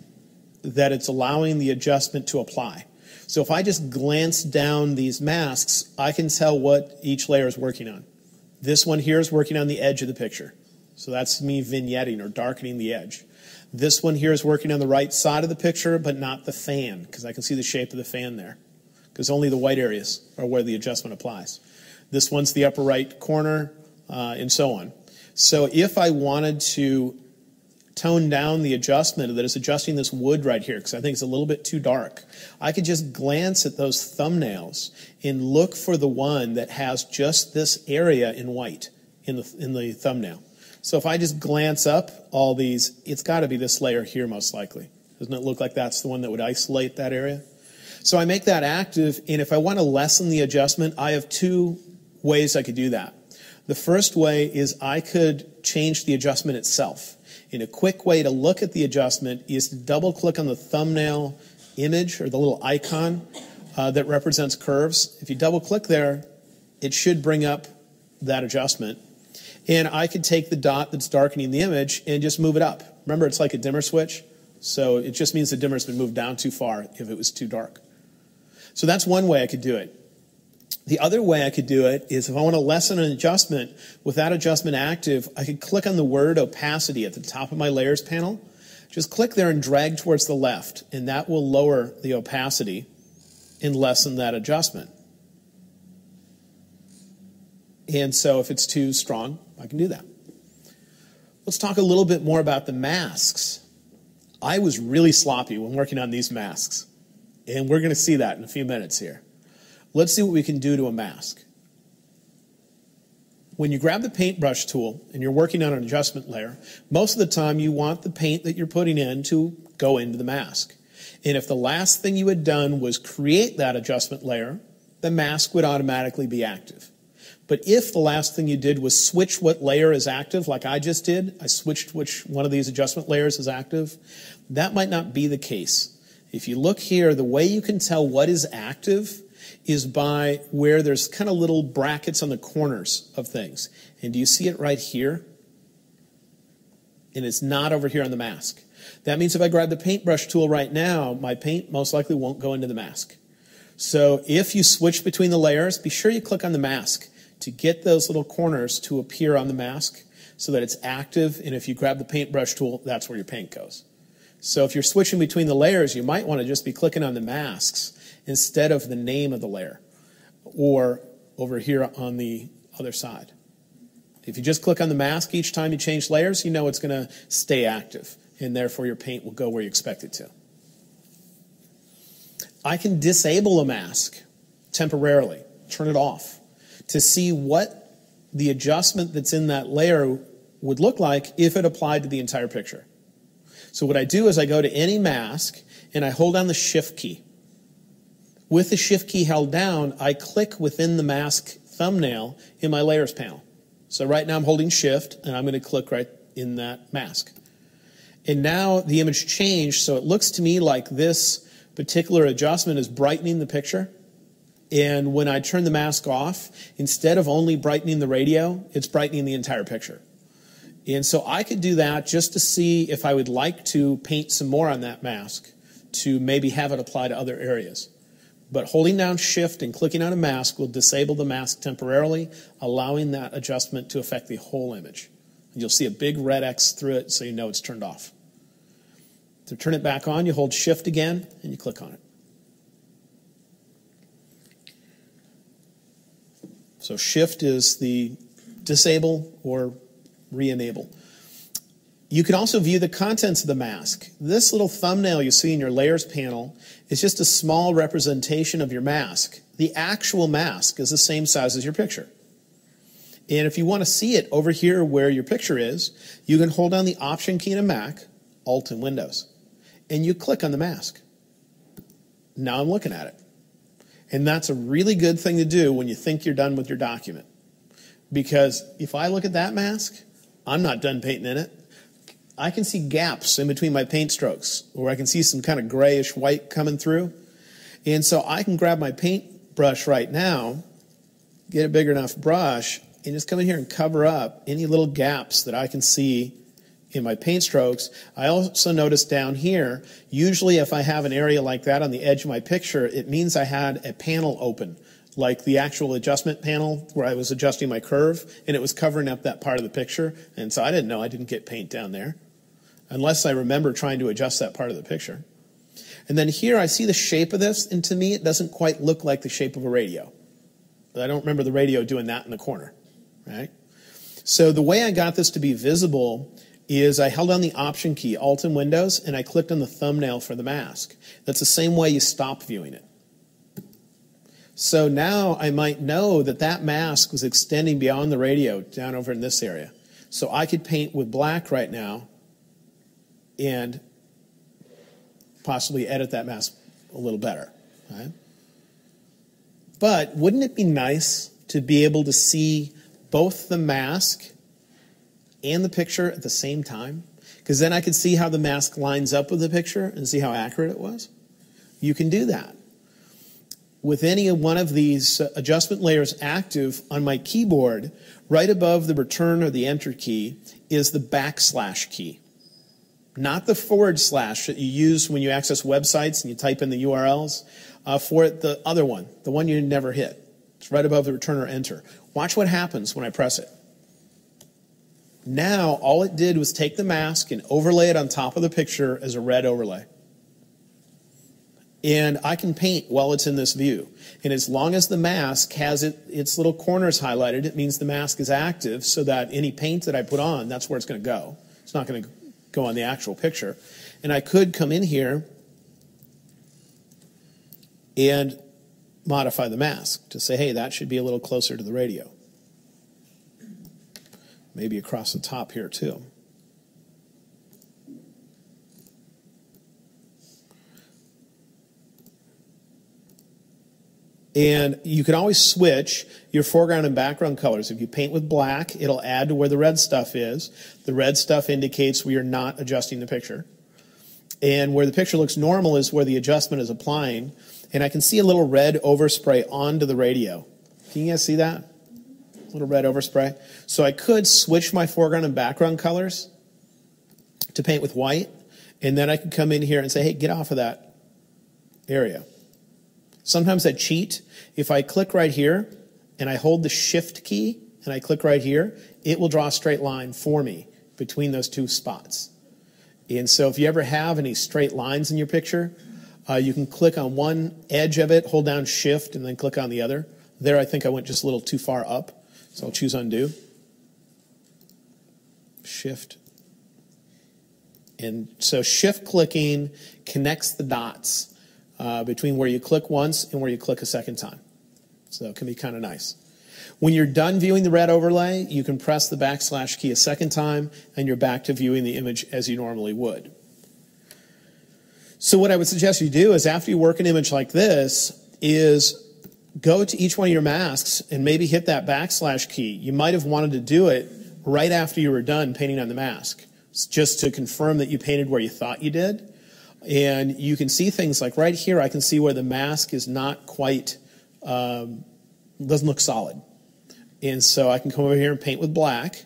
S3: that it's allowing the adjustment to apply. So if I just glance down these masks, I can tell what each layer is working on. This one here is working on the edge of the picture. So that's me vignetting or darkening the edge. This one here is working on the right side of the picture, but not the fan, because I can see the shape of the fan there, because only the white areas are where the adjustment applies. This one's the upper right corner, and so on. So if I wanted to tone down the adjustment that is adjusting this wood right here, because I think it's a little bit too dark, I could just glance at those thumbnails and look for the one that has just this area in white in the thumbnail. So if I just glance up all these, it's got to be this layer here most likely. Doesn't it look like that's the one that would isolate that area? So I make that active, and if I want to lessen the adjustment, I have two ways I could do that. The first way is I could change the adjustment itself. And a quick way to look at the adjustment is to double click on the thumbnail image or the little icon that represents curves. If you double click there, it should bring up that adjustment. And I could take the dot that's darkening the image and just move it up. Remember, it's like a dimmer switch. So it just means the dimmer's been moved down too far if it was too dark. So that's one way I could do it. The other way I could do it is if I want to lessen an adjustment with that adjustment active, I could click on the word opacity at the top of my Layers panel. Just click there and drag towards the left, and that will lower the opacity and lessen that adjustment. And so if it's too strong, I can do that. Let's talk a little bit more about the masks. I was really sloppy when working on these masks, and we're going to see that in a few minutes here. Let's see what we can do to a mask. When you grab the paintbrush tool and you're working on an adjustment layer, most of the time you want the paint that you're putting in to go into the mask. And if the last thing you had done was create that adjustment layer, the mask would automatically be active. But if the last thing you did was switch what layer is active, like I just did, I switched which one of these adjustment layers is active, that might not be the case. If you look here, the way you can tell what is active is by where there's kind of little brackets on the corners of things. And do you see it right here? And it's not over here on the mask. That means if I grab the paintbrush tool right now, my paint most likely won't go into the mask. So if you switch between the layers, be sure you click on the mask to get those little corners to appear on the mask so that it's active. And if you grab the paintbrush tool, that's where your paint goes. So if you're switching between the layers, you might want to just be clicking on the masks instead of the name of the layer, or over here on the other side. If you just click on the mask each time you change layers, you know it's going to stay active, and therefore your paint will go where you expect it to. I can disable a mask temporarily, turn it off, to see what the adjustment that's in that layer would look like if it applied to the entire picture. So what I do is I go to any mask and I hold down the Shift key. With the Shift key held down, I click within the mask thumbnail in my Layers panel. So right now I'm holding Shift, and I'm going to click right in that mask. And now the image changed, so it looks to me like this particular adjustment is brightening the picture. And when I turn the mask off, instead of only brightening the radio, it's brightening the entire picture. And so I could do that just to see if I would like to paint some more on that mask to maybe have it apply to other areas. But holding down Shift and clicking on a mask will disable the mask temporarily, allowing that adjustment to affect the whole image. And you'll see a big red X through it so you know it's turned off. To turn it back on, you hold Shift again and you click on it. So Shift is the disable or re-enable. You can also view the contents of the mask. This little thumbnail you see in your layers panel is just a small representation of your mask. The actual mask is the same size as your picture. And if you want to see it over here where your picture is, you can hold down the Option key in a Mac, Alt and Windows, and you click on the mask. Now I'm looking at it. And that's a really good thing to do when you think you're done with your document. Because if I look at that mask, I'm not done painting in it. I can see gaps in between my paint strokes, or I can see some kind of grayish white coming through. And so I can grab my paintbrush right now, get a big enough brush, and just come in here and cover up any little gaps that I can see in my paint strokes. I also notice down here, usually if I have an area like that on the edge of my picture, it means I had a panel open, like the actual adjustment panel where I was adjusting my curve, and it was covering up that part of the picture. And so I didn't know I didn't get paint down there, unless I remember trying to adjust that part of the picture. And then here I see the shape of this, and to me it doesn't quite look like the shape of a radio. But I don't remember the radio doing that in the corner, right? So the way I got this to be visible is I held down the Option key, Alt and Windows, and I clicked on the thumbnail for the mask. That's the same way you stop viewing it. So now I might know that that mask was extending beyond the radio down over in this area. So I could paint with black right now and possibly edit that mask a little better. Right? But wouldn't it be nice to be able to see both the mask and the picture at the same time? Because then I could see how the mask lines up with the picture and see how accurate it was. You can do that. With any one of these adjustment layers active on my keyboard, right above the return or the enter key is the backslash key. Not the forward slash that you use when you access websites and you type in the URLs. For it, the other one, the one you never hit. It's right above the return or enter. Watch what happens when I press it. Now, all it did was take the mask and overlay it on top of the picture as a red overlay. And I can paint while it's in this view. And as long as the mask has its little corners highlighted, it means the mask is active, so that any paint that I put on, that's where it's going to go. It's not going to go on the actual picture. And I could come in here and modify the mask to say, hey, that should be a little closer to the radio. Maybe across the top here too. And you can always switch your foreground and background colors. If you paint with black, it'll add to where the red stuff is. The red stuff indicates we are not adjusting the picture. And where the picture looks normal is where the adjustment is applying. And I can see a little red overspray onto the radio. Can you guys see that? A little red overspray. So I could switch my foreground and background colors to paint with white. And then I could come in here and say, hey, get off of that area. Sometimes I cheat. If I click right here and I hold the Shift key and I click right here, it will draw a straight line for me between those two spots. And so if you ever have any straight lines in your picture, you can click on one edge of it, hold down Shift, and then click on the other. There I think I went just a little too far up, so I'll choose Undo. Shift. And so Shift clicking connects the dots between where you click once and where you click a second time. So it can be kind of nice. When you're done viewing the red overlay, you can press the backslash key a second time and you're back to viewing the image as you normally would. So what I would suggest you do is after you work an image like this is go to each one of your masks and maybe hit that backslash key. You might have wanted to do it right after you were done painting on the mask, just to confirm that you painted where you thought you did. And you can see things like right here, I can see where the mask is not quite, doesn't look solid. And so I can come over here and paint with black.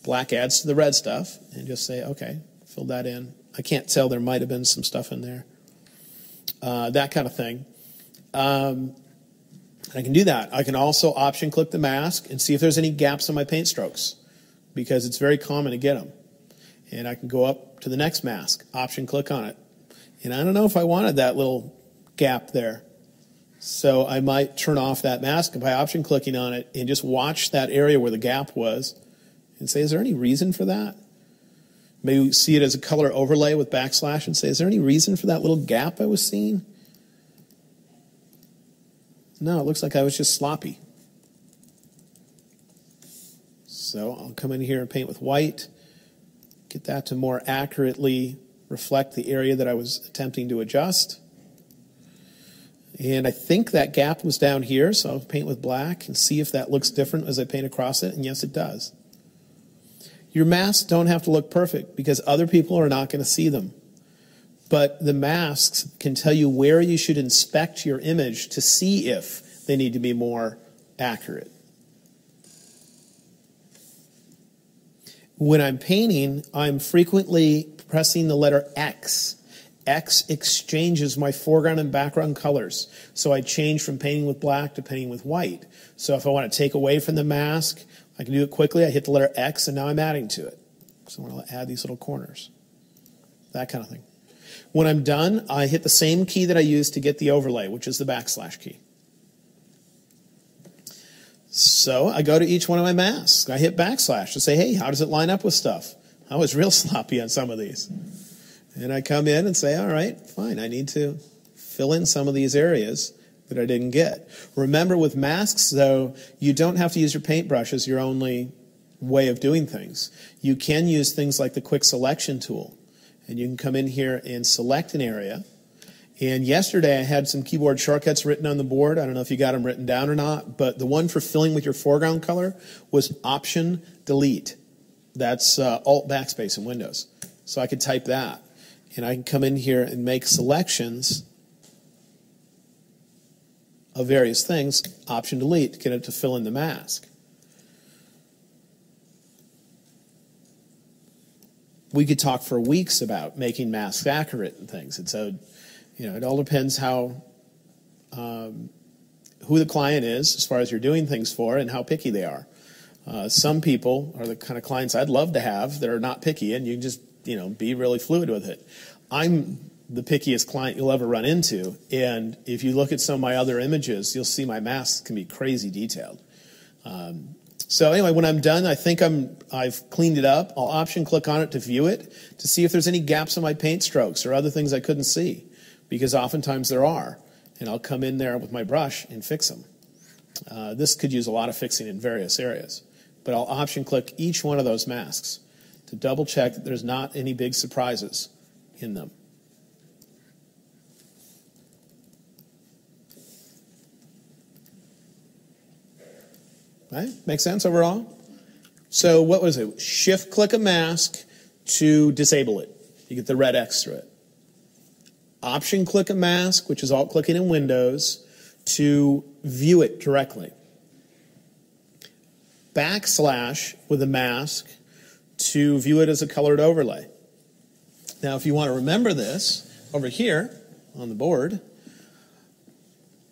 S3: Black adds to the red stuff and just say, okay, fill that in. I can't tell, there might have been some stuff in there. That kind of thing. I can do that. I can also option click the mask and see if there's any gaps in my paint strokes, because it's very common to get them. And I can go up to the next mask, option click on it. And I don't know if I wanted that little gap there. So I might turn off that mask by option clicking on it and just watch that area where the gap was and say, is there any reason for that? Maybe see it as a color overlay with backslash and say, is there any reason for that little gap I was seeing? No, it looks like I was just sloppy. So I'll come in here and paint with white, get that to more accurately reflect the area that I was attempting to adjust. And I think that gap was down here, so I'll paint with black and see if that looks different as I paint across it, and yes, it does. Your masks don't have to look perfect because other people are not going to see them. But the masks can tell you where you should inspect your image to see if they need to be more accurate. When I'm painting, I'm frequently pressing the letter X. X exchanges my foreground and background colors. So I change from painting with black to painting with white. So if I want to take away from the mask, I can do it quickly. I hit the letter X and now I'm adding to it. So I want to add these little corners. That kind of thing. When I'm done, I hit the same key that I used to get the overlay, which is the backslash key. So I go to each one of my masks. I hit backslash to say, hey, how does it line up with stuff? I was real sloppy on some of these. And I come in and say, all right, fine, I need to fill in some of these areas that I didn't get. Remember, with masks, though, you don't have to use your paintbrush as your only way of doing things. You can use things like the quick selection tool. And you can come in here and select an area. And yesterday I had some keyboard shortcuts written on the board. I don't know if you got them written down or not, but the one for filling with your foreground color was Option Delete. That's Alt Backspace in Windows. So I could type that. And I can come in here and make selections of various things, Option Delete, to get it to fill in the mask. We could talk for weeks about making masks accurate and things. And so, it all depends how, who the client is as far as you're doing things for and how picky they are. Some people are the kind of clients I'd love to have that are not picky, and you can just, be really fluid with it. I'm the pickiest client you'll ever run into, and if you look at some of my other images, you'll see my masks can be crazy detailed. So anyway, when I'm done, I think I've cleaned it up. I'll option click on it to view it, to see if there's any gaps in my paint strokes or other things I couldn't see, because oftentimes there are. And I'll come in there with my brush and fix them. This could use a lot of fixing in various areas. But I'll option click each one of those masks to double check that there's not any big surprises in them. Right? Make sense overall? So what was it? Shift click a mask to disable it. You get the red X through it. Option click a mask, which is alt clicking in Windows, to view it directly. Backslash with a mask to view it as a colored overlay. Now, if you want to remember this, over here on the board,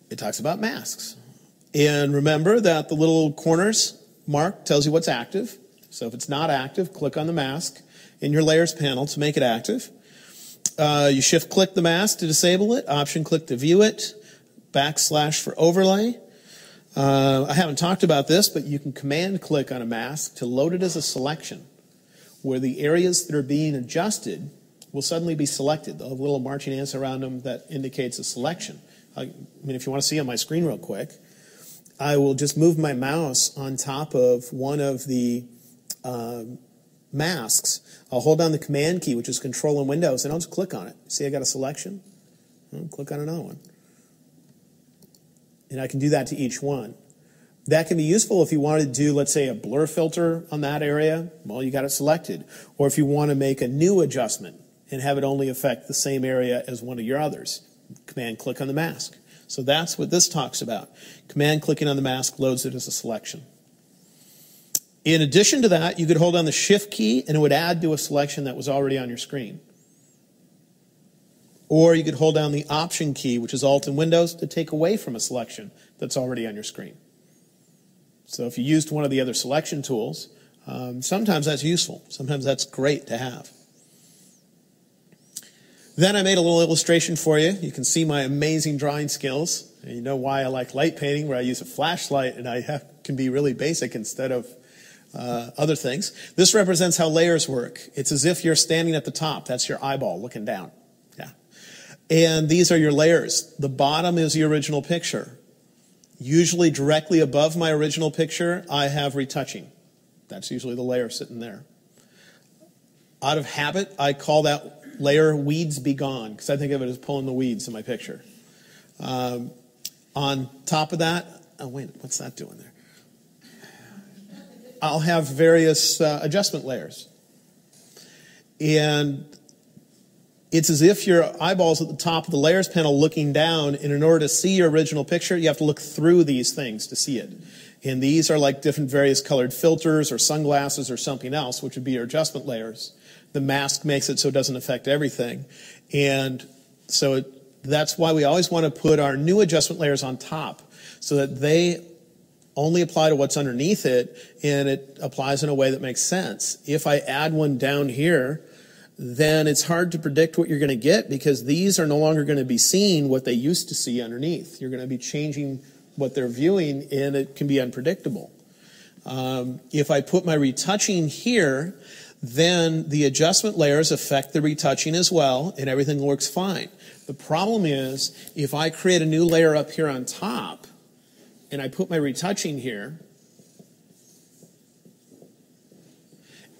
S3: it talks about masks. And remember that the little corners mark tells you what's active. So if it's not active, click on the mask in your layers panel to make it active. You shift click the mask to disable it, option click to view it, backslash for overlay. I haven't talked about this, but you can command click on a mask to load it as a selection, where the areas that are being adjusted will suddenly be selected. They'll have little marching ants around them that indicates a selection. I mean, if you want to see on my screen real quick, I will just move my mouse on top of one of the masks. I'll hold down the command key, which is control in Windows, and I'll just click on it. See, I got a selection. I'll click on another one. And I can do that to each one. That can be useful if you want to do, let's say, a blur filter on that area. Well, you got it selected. Or if you want to make a new adjustment and have it only affect the same area as one of your others. Command click on the mask. So that's what this talks about. Command clicking on the mask loads it as a selection. In addition to that, you could hold down the Shift key and it would add to a selection that was already on your screen. Or you could hold down the Option key, which is Alt in Windows, to take away from a selection that's already on your screen. So if you used one of the other selection tools, sometimes that's useful. Sometimes that's great to have. Then I made a little illustration for you. You can see my amazing drawing skills. And you know why I like light painting, where I use a flashlight and can be really basic instead of other things. This represents how layers work. It's as if you're standing at the top. That's your eyeball looking down. Yeah. And these are your layers. The bottom is the original picture. Usually directly above my original picture, I have retouching. That's usually the layer sitting there. Out of habit, I call that layer Weeds Be Gone, because I think of it as pulling the weeds in my picture. On top of that, oh wait, what's that doing there? I'll have various adjustment layers. And it's as if your eyeball's at the top of the layers panel looking down, and in order to see your original picture, you have to look through these things to see it. And these are like different various colored filters or sunglasses or something else, which would be your adjustment layers. The mask makes it so it doesn't affect everything. And so that's why we always want to put our new adjustment layers on top, so that they only apply to what's underneath it, and it applies in a way that makes sense. If I add one down here, then it's hard to predict what you're going to get, because these are no longer going to be seeing what they used to see underneath. You're going to be changing what they're viewing, and it can be unpredictable. If I put my retouching here, then the adjustment layers affect the retouching as well, and everything works fine. The problem is, if I create a new layer up here on top, and I put my retouching here,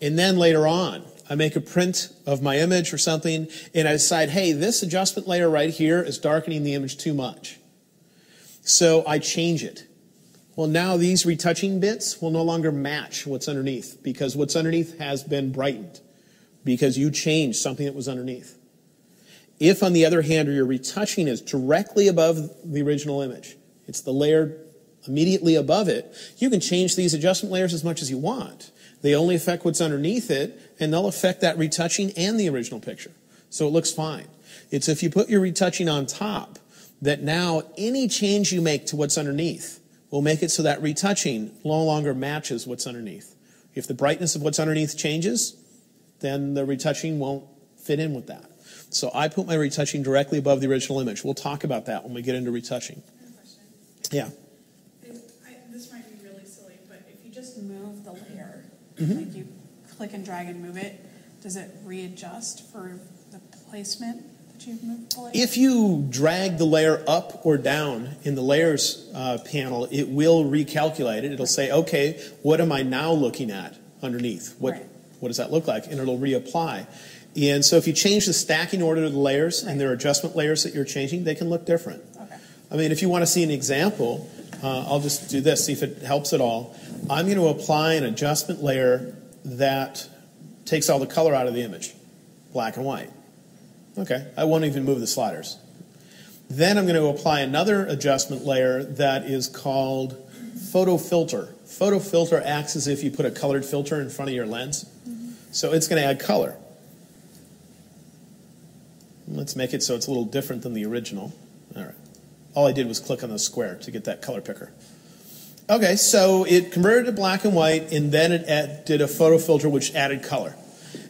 S3: and then later on, I make a print of my image or something, and I decide, hey, this adjustment layer right here is darkening the image too much. So I change it. Well, now these retouching bits will no longer match what's underneath, because what's underneath has been brightened, because you changed something that was underneath. If, on the other hand, your retouching is directly above the original image, it's the layer immediately above it, you can change these adjustment layers as much as you want. They only affect what's underneath it, and they'll affect that retouching and the original picture. So it looks fine. It's if you put your retouching on top, that now any change you make to what's underneath will make it so that retouching no longer matches what's underneath. If the brightness of what's underneath changes, then the retouching won't fit in with that. So I put my retouching directly above the original image. We'll talk about that when we get into retouching. Yeah.
S8: This might be really silly, but if you just move the layer,
S3: Mm-hmm.
S8: like you click and drag and move it, does it readjust for the placement that you've moved the layer?
S3: If you drag the layer up or down in the layers panel, it will recalculate it. It'll say, okay, what am I now looking at underneath? What does that look like? And it'll reapply. And so if you change the stacking order of the layers, and there are adjustment layers that you're changing, they can look different.
S8: Okay.
S3: I mean, if you want to see an example, I'll just do this, see if it helps at all. I'm going to apply an adjustment layer that takes all the color out of the image, black and white. Okay, I won't even move the sliders. Then I'm going to apply another adjustment layer that is called photo filter. Photo filter acts as if you put a colored filter in front of your lens. So it's going to add color. Let's make it so it's a little different than the original. All right. All I did was click on the square to get that color picker. Okay, so it converted to black and white, and then it did a photo filter which added color.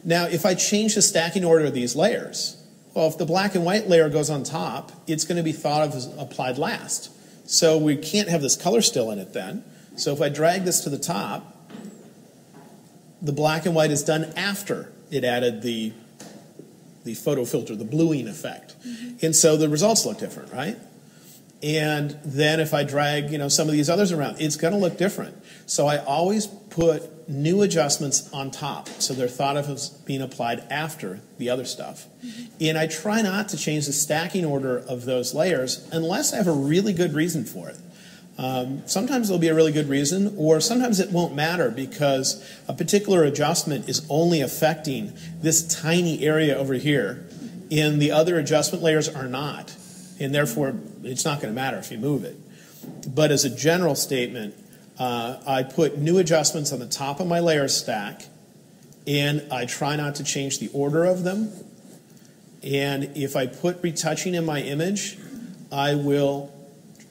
S3: Now, if I change the stacking order of these layers, well, if the black and white layer goes on top, it's going to be thought of as applied last. So we can't have this color still in it then. So if I drag this to the top, the black and white is done after it added the photo filter, the bluing effect. And so the results look different, right? And then if I drag, some of these others around, it's going to look different. So I always put new adjustments on top, so they're thought of as being applied after the other stuff. And I try not to change the stacking order of those layers unless I have a really good reason for it. Sometimes there'll be a really good reason, or sometimes it won't matter because a particular adjustment is only affecting this tiny area over here, and the other adjustment layers are not. And therefore, it's not going to matter if you move it. But as a general statement, I put new adjustments on the top of my layer stack, and I try not to change the order of them. And if I put retouching in my image, I will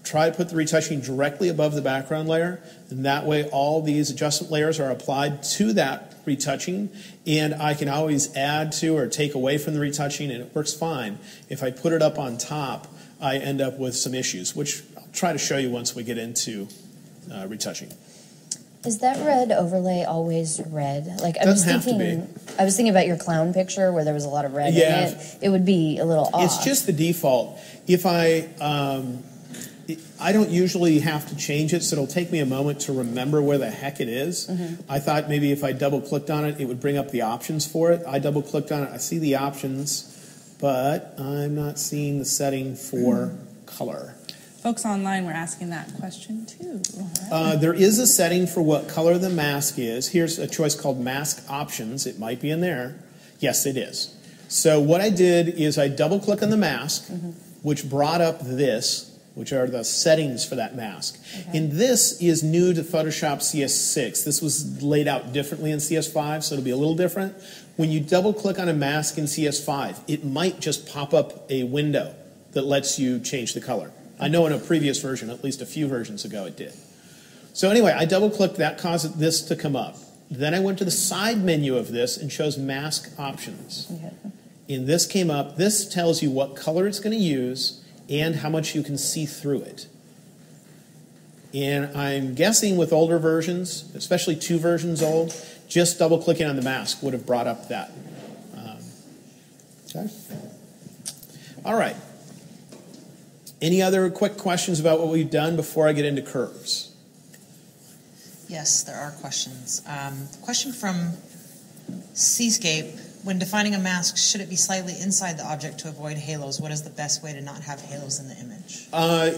S3: try to put the retouching directly above the background layer, and that way all these adjustment layers are applied to that retouching, and I can always add to or take away from the retouching, and it works fine. If I put it up on top, I end up with some issues, which try to show you once we get into retouching.
S7: Is that red overlay always red? Like I was
S3: Doesn't have to
S7: thinking,
S3: be.
S7: I was thinking about your clown picture where there was a lot of red
S3: Yeah.
S7: in it. It would be a little off.
S3: It's just the default. If I don't usually have to change it, so it'll take me a moment to remember where the heck it is. I thought maybe if I double-clicked on it, it would bring up the options for it. I double-clicked on it. I see the options, but I'm not seeing the setting for color.
S2: Folks online were asking that question too.
S3: There is a setting for what color the mask is. Here's a choice called Mask Options. It might be in there. Yes, it is. So what I did is I double-click on the mask, which brought up this, which are the settings for that mask. And this is new to Photoshop CS6. This was laid out differently in CS5, so it'll be a little different. When you double-click on a mask in CS5, it might just pop up a window that lets you change the color. I know in a previous version, at least a few versions ago, it did. So anyway, I double-clicked, that caused this to come up. Then I went to the side menu of this and chose Mask Options. And this came up. This tells you what color it's going to use and how much you can see through it. And I'm guessing with older versions, especially 2 versions old, just double-clicking on the mask would have brought up that. Okay. All right. Any other quick questions about what we've done before I get into curves?
S1: Yes, there are questions. Question from Seascape. When defining a mask, should it be slightly inside the object to avoid halos? What is the best way to not have halos in the image?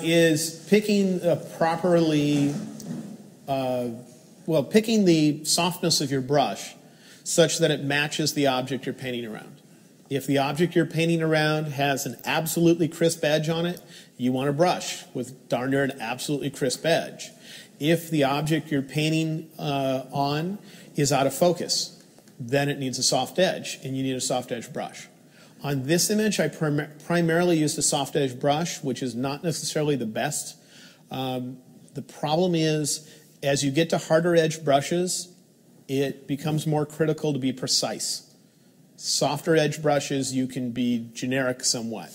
S3: Is picking properly, picking the softness of your brush such that it matches the object you're painting around. If the object you're painting around has an absolutely crisp edge on it, you want a brush with darn near an absolutely crisp edge. If the object you're painting on is out of focus, then it needs a soft edge, and you need a soft edge brush. On this image, I primarily used a soft edge brush, which is not necessarily the best. The problem is, as you get to harder edge brushes, it becomes more critical to be precise. Softer edge brushes, you can be generic somewhat.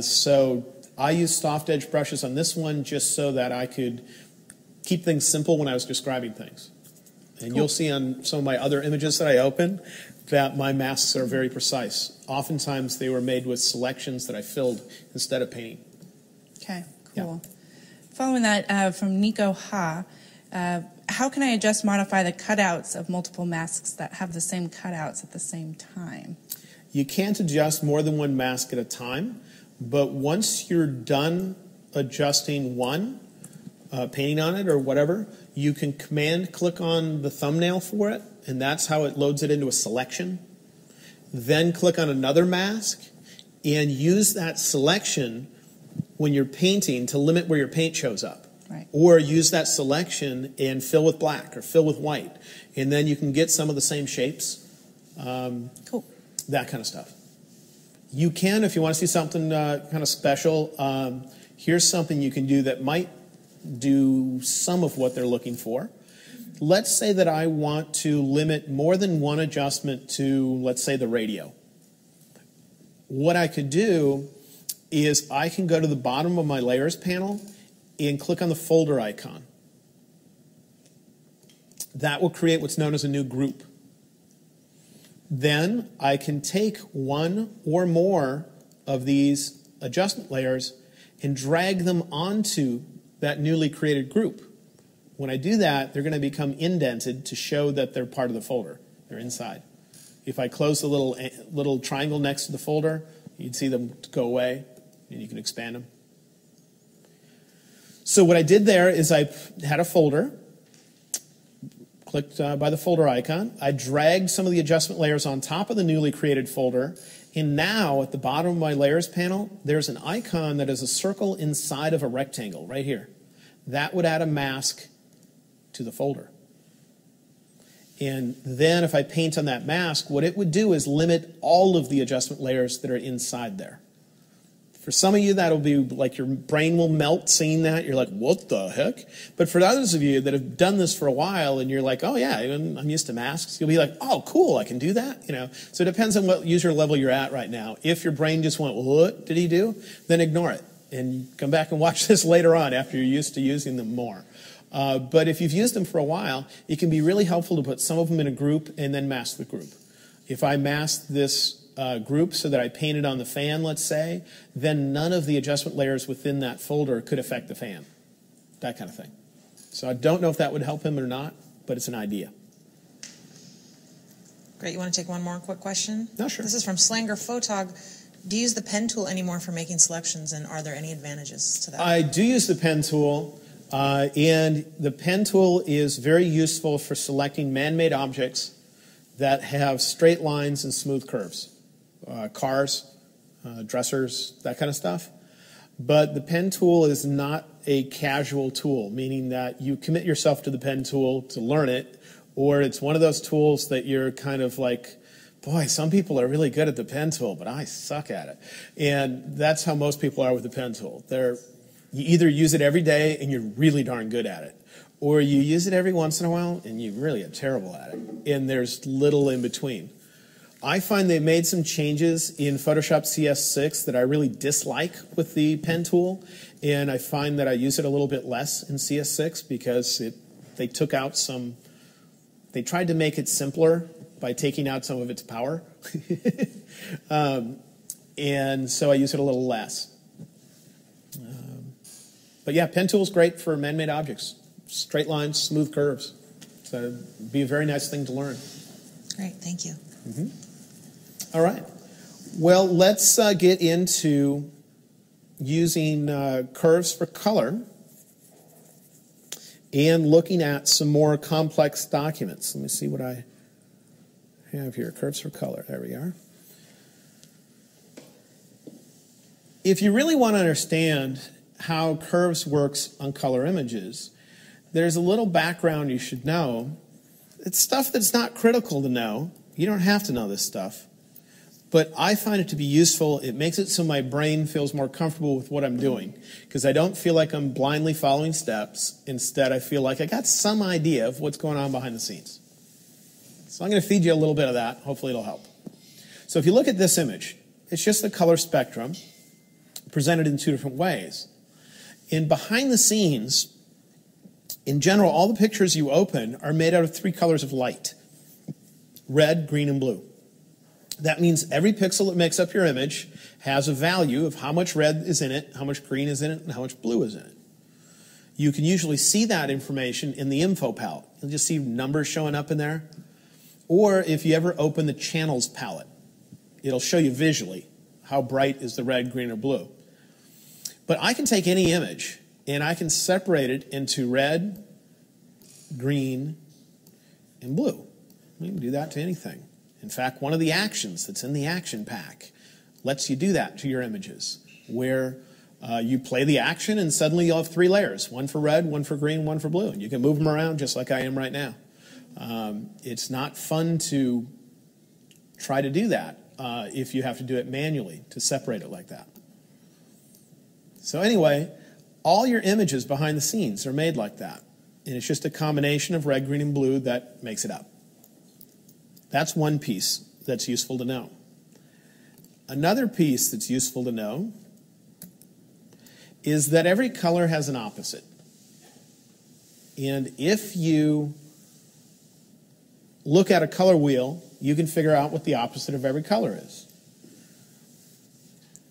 S3: So I used soft edge brushes on this one just so that I could keep things simple when I was describing things. And you'll see on some of my other images that I open that my masks are very precise. Oftentimes they were made with selections that I filled instead of painting.
S2: Okay, cool. Yeah. Following that from Nico Ha, how can I adjust, modify the cutouts of multiple masks that have the same cutouts at the same time?
S3: You can't adjust more than one mask at a time, but once you're done adjusting one, painting on it or whatever, you can command click on the thumbnail for it, and that's how it loads it into a selection. Then click on another mask and use that selection when you're painting to limit where your paint shows up.
S2: Right.
S3: Or use that selection and fill with black or fill with white. And then you can get some of the same shapes.
S2: Cool.
S3: That kind of stuff. You can, if you want to see something kind of special, here's something you can do that might do some of what they're looking for. Let's say that I want to limit more than one adjustment to, let's say, the radio. What I could do is I can go to the bottom of my layers panel and click on the folder icon. That will create what's known as a new group. Then I can take one or more of these adjustment layers and drag them onto that newly created group. When I do that, they're going to become indented to show that they're part of the folder. They're inside. If I close the little triangle next to the folder, you'd see them go away, and you can expand them. So what I did there is I had a folder, clicked by the folder icon. I dragged some of the adjustment layers on top of the newly created folder, and now at the bottom of my layers panel, there's an icon that is a circle inside of a rectangle right here. That would add a mask to the folder. And then if I paint on that mask, what it would do is limit all of the adjustment layers that are inside there. For some of you, that'll be like your brain will melt seeing that. You're like, what the heck? But for others of you that have done this for a while and you're like, oh yeah, I'm used to masks, you'll be like, oh cool, I can do that. So it depends on what user level you're at right now. If your brain just went, what did he do? Then ignore it and come back and watch this later on after you're used to using them more. But if you've used them for a while, it can be really helpful to put some of them in a group and then mask the group. If I masked this group so that I painted on the fan, let's say, then none of the adjustment layers within that folder could affect the fan. That kind of thing. So I don't know if that would help him or not, but it's an idea.
S1: Great. You want to take one more quick question?
S3: No, sure.
S1: This is from Slanger Photog. Do you use the pen tool anymore for making selections, and are there any advantages to that?
S3: I do use the pen tool, and the pen tool is very useful for selecting man-made objects that have straight lines and smooth curves. Cars, dressers, that kind of stuff. But the pen tool is not a casual tool, meaning that you commit yourself to the pen tool to learn it, or it's one of those tools that you're kind of like, boy, some people are really good at the pen tool, but I suck at it. And that's how most people are with the pen tool. You either use it every day and you're really darn good at it, or you use it every once in a while and you really are terrible at it. And there's little in between. I find they've made some changes in Photoshop CS6 that I really dislike with the pen tool, and I find that I use it a little bit less in CS6 because they took out some, they tried to make it simpler by taking out some of its power. And so I use it a little less. But yeah, pen tool is great for man-made objects. Straight lines, smooth curves. So it'd be a very nice thing to learn.
S1: Great, thank you.
S3: Mm-hmm. All right. Well, let's get into using curves for color and looking at some more complex documents. Let me see what I have here. Curves for color. There we are. If you really want to understand how curves works on color images, there's a little background you should know. It's stuff that's not critical to know. You don't have to know this stuff. But I find it to be useful. It makes it so my brain feels more comfortable with what I'm doing, because I don't feel like I'm blindly following steps. Instead, I feel like I got some idea of what's going on behind the scenes. So I'm going to feed you a little bit of that. Hopefully it'll help. So if you look at this image, it's just the color spectrum presented in two different ways. And behind the scenes, in general, all the pictures you open are made out of three colors of light: red, green, and blue. That means every pixel that makes up your image has a value of how much red is in it, how much green is in it, and how much blue is in it. You can usually see that information in the info palette. You'll just see numbers showing up in there. Or if you ever open the channels palette, it'll show you visually how bright is the red, green, or blue. But I can take any image and I can separate it into red, green, and blue. We can do that to anything. In fact, one of the actions that's in the action pack lets you do that to your images, where you play the action and suddenly you'll have three layers: one for red, one for green, one for blue. And you can move them around just like I am right now. It's not fun to try to do that if you have to do it manually to separate it like that. So anyway, all your images behind the scenes are made like that. And it's just a combination of red, green, and blue that makes it up. That's one piece that's useful to know. Another piece that's useful to know is that every color has an opposite. And if you look at a color wheel, you can figure out what the opposite of every color is.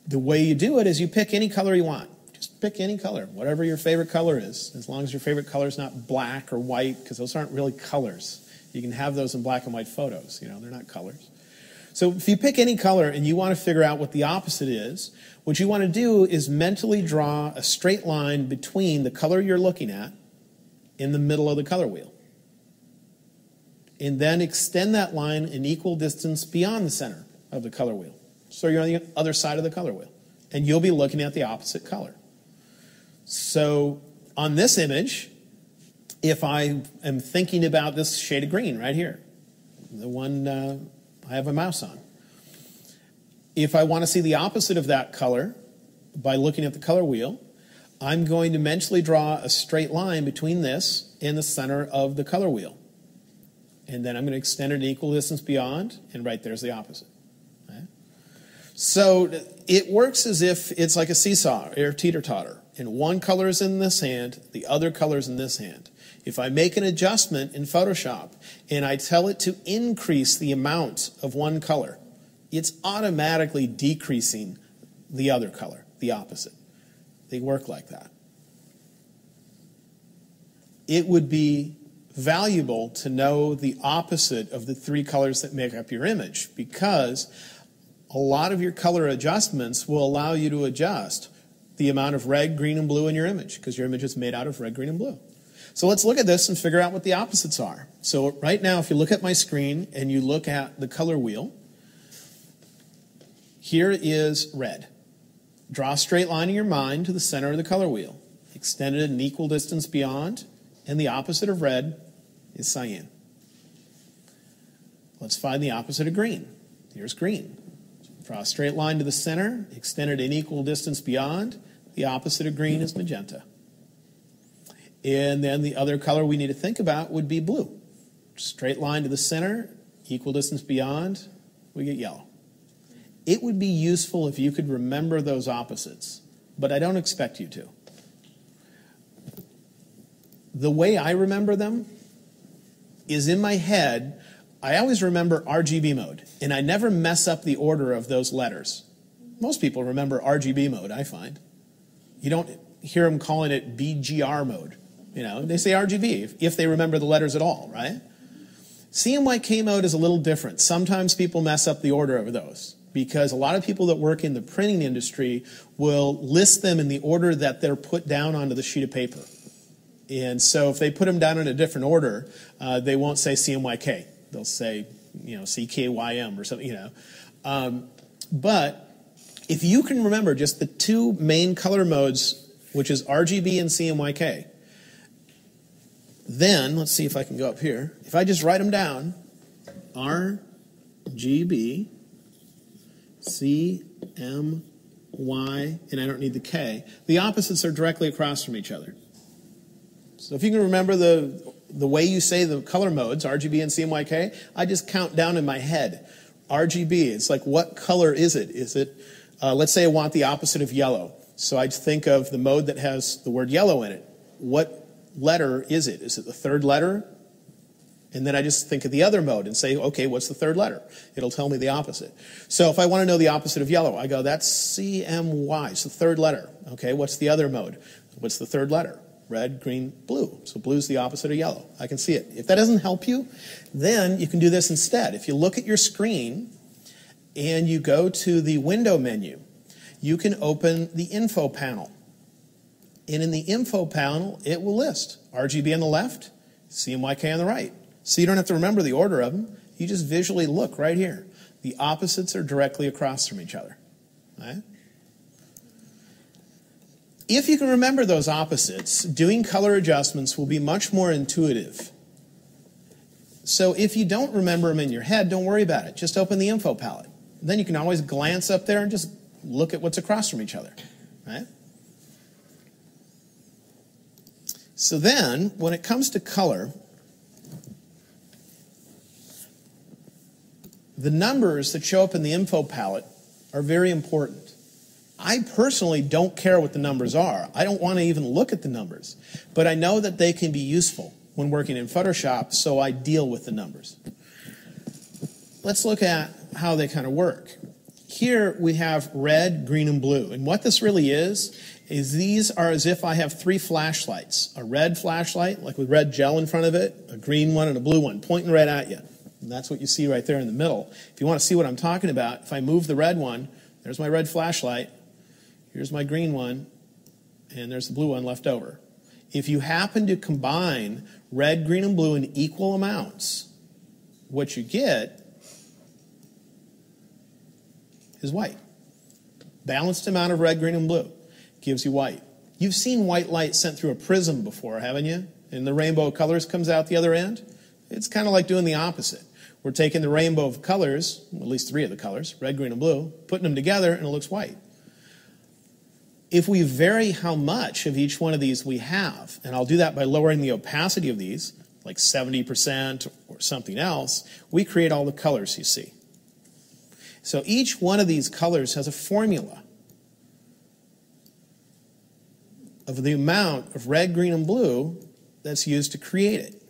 S3: The way you do it is you pick any color you want. Just pick any color, whatever your favorite color is, as long as your favorite color is not black or white, because those aren't really colors. You can have those in black and white photos. You know, they're not colors. So if you pick any color and you want to figure out what the opposite is, what you want to do is mentally draw a straight line between the color you're looking at in the middle of the color wheel. And then extend that line an equal distance beyond the center of the color wheel. So you're on the other side of the color wheel. And you'll be looking at the opposite color. So on this image, if I am thinking about this shade of green right here, the one I have a mouse on, if I want to see the opposite of that color by looking at the color wheel, I'm going to mentally draw a straight line between this and the center of the color wheel. And then I'm going to extend it an equal distance beyond, and right there's the opposite. Okay? So it works as if it's like a seesaw or teeter-totter. And one color is in this hand, the other color is in this hand. If I make an adjustment in Photoshop and I tell it to increase the amount of one color, it's automatically decreasing the other color, the opposite. They work like that. It would be valuable to know the opposite of the three colors that make up your image, because a lot of your color adjustments will allow you to adjust the amount of red, green, and blue in your image, because your image is made out of red, green, and blue. So let's look at this and figure out what the opposites are. So right now, if you look at my screen and you look at the color wheel, here is red. Draw a straight line in your mind to the center of the color wheel. Extend it an equal distance beyond, and the opposite of red is cyan. Let's find the opposite of green. Here's green. Draw a straight line to the center, extend it an equal distance beyond. The opposite of green is magenta. And then the other color we need to think about would be blue. Straight line to the center, equal distance beyond, we get yellow. It would be useful if you could remember those opposites, but I don't expect you to. The way I remember them is in my head. I always remember RGB mode, and I never mess up the order of those letters. Most people remember RGB mode, I find. You don't hear them calling it BGR mode. They say RGB if they remember the letters at all, right? CMYK mode is a little different. Sometimes people mess up the order of those, because a lot of people that work in the printing industry will list them in the order that they're put down onto the sheet of paper. And so if they put them down in a different order, they won't say CMYK. They'll say, CKYM or something, But if you can remember just the two main color modes, which is RGB and CMYK, then, let's see if I can go up here. If I just write them down, RGB, CMY, and I don't need the K, the opposites are directly across from each other. So if you can remember the way you say the color modes, RGB and CMYK, I just count down in my head. RGB, it's like, what color is it? Is it, let's say I want the opposite of yellow. So I'd think of the mode that has the word yellow in it. What letter is it? Is it the third letter? And then I just think of the other mode and say, okay, what's the third letter? It'll tell me the opposite. So if I want to know the opposite of yellow, I go, that's CMY, it's the third letter. Okay, what's the other mode? What's the third letter? Red, green, blue. So blue's the opposite of yellow. I can see it. If that doesn't help you, then you can do this instead. If you look at your screen and you go to the window menu, you can open the info panel. And in the info panel, it will list RGB on the left, CMYK on the right. So you don't have to remember the order of them. You just visually look right here. The opposites are directly across from each other. Right? If you can remember those opposites, doing color adjustments will be much more intuitive. So if you don't remember them in your head, don't worry about it. Just open the info palette. Then you can always glance up there and just look at what's across from each other. Right? So then, when it comes to color, the numbers that show up in the info palette are very important. I personally don't care what the numbers are. I don't want to even look at the numbers. But I know that they can be useful when working in Photoshop, so I deal with the numbers. Let's look at how they kind of work. Here we have red, green, and blue. And what this really is these are as if I have three flashlights. A red flashlight, like with red gel in front of it, a green one, and a blue one, pointing right at you. And that's what you see right there in the middle. If you want to see what I'm talking about, if I move the red one, there's my red flashlight. Here's my green one, and there's the blue one left over. If you happen to combine red, green, and blue in equal amounts, what you get is white. Balanced amount of red, green, and blue gives you white. You've seen white light sent through a prism before, haven't you? And the rainbow of colors comes out the other end. It's kind of like doing the opposite. We're taking the rainbow of colors, at least three of the colors, red, green, and blue, putting them together, and it looks white. If we vary how much of each one of these we have, and I'll do that by lowering the opacity of these, like 70% or something else, we create all the colors you see. So each one of these colors has a formula of the amount of red, green, and blue that's used to create it.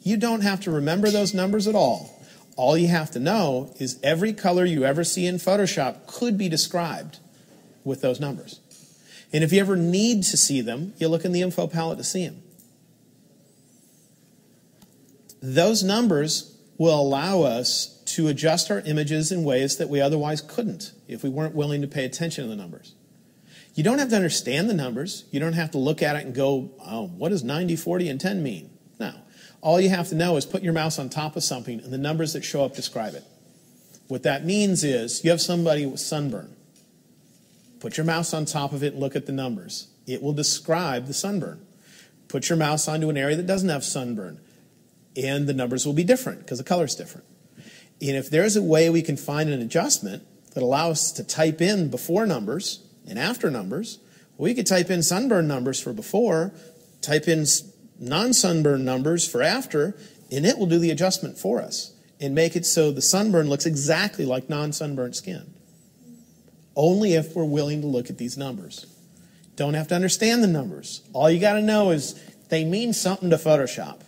S3: You don't have to remember those numbers at all. All you have to know is every color you ever see in Photoshop could be described with those numbers. And if you ever need to see them, you look in the info palette to see them. Those numbers will allow us to adjust our images in ways that we otherwise couldn't if we weren't willing to pay attention to the numbers. You don't have to understand the numbers. You don't have to look at it and go, oh, what does 90, 40, and 10 mean? No. All you have to know is put your mouse on top of something and the numbers that show up describe it. What that means is you have somebody with sunburn. Put your mouse on top of it and look at the numbers. It will describe the sunburn. Put your mouse onto an area that doesn't have sunburn, and the numbers will be different because the color is different. And if there's a way we can find an adjustment that allows us to type in before numbers and after numbers, we could type in sunburn numbers for before, type in non-sunburn numbers for after, and it will do the adjustment for us and make it so the sunburn looks exactly like non-sunburned skin. Only if we're willing to look at these numbers. Don't have to understand the numbers. All you got to know is they mean something to Photoshop,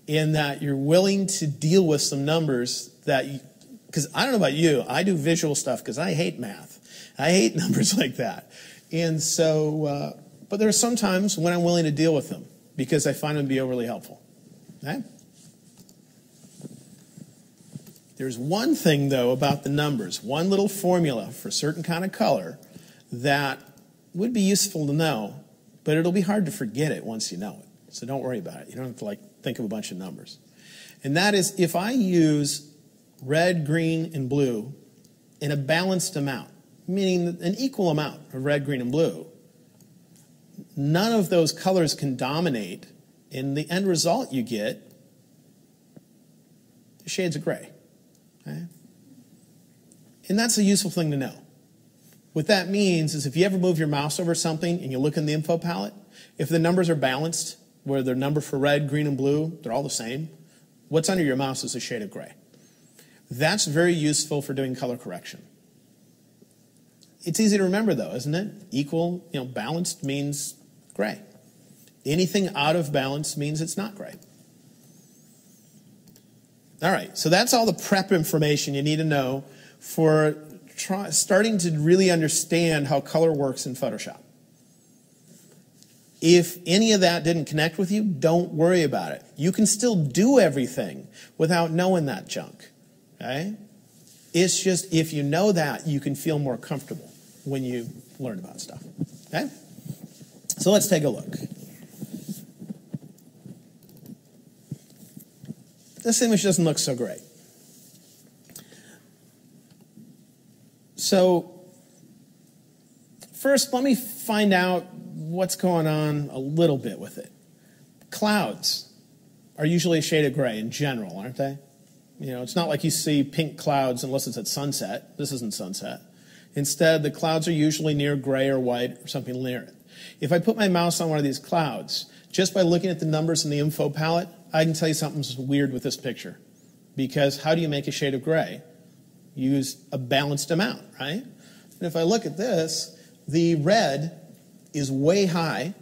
S3: in that you're willing to deal with some numbers that you, because I don't know about you, I do visual stuff because I hate math. I hate numbers like that. And so, but there are some times when I'm willing to deal with them because I find them to be overly helpful. Okay? There's one thing, though, about the numbers, one little formula for a certain kind of color that would be useful to know, but it'll be hard to forget it once you know it. So don't worry about it. You don't have to think of a bunch of numbers. And that is, if I use red, green, and blue in a balanced amount, meaning an equal amount of red, green, and blue, none of those colors can dominate, and the end result you get is shades of gray. Okay? And that's a useful thing to know. What that means is if you ever move your mouse over something and you look in the info palette, if the numbers are balanced, where the number for red, green, and blue, they're all the same, what's under your mouse is a shade of gray. That's very useful for doing color correction. It's easy to remember, though, isn't it? Equal, balanced means gray. Anything out of balance means it's not gray. All right, so that's all the prep information you need to know for starting to really understand how color works in Photoshop. If any of that didn't connect with you, don't worry about it. You can still do everything without knowing that junk. Okay? It's just if you know that, you can feel more comfortable when you learn about stuff. Okay? So let's take a look. This image doesn't look so great. So first, let me find out what's going on a little bit with it. Clouds are usually a shade of gray in general, aren't they? It's not like you see pink clouds unless it's at sunset. This isn't sunset. Instead, the clouds are usually near gray or white or something near it. If I put my mouse on one of these clouds, just by looking at the numbers in the info palette, I can tell you something's weird with this picture. Because how do you make a shade of gray? Use a balanced amount, right? And if I look at this, the red is way high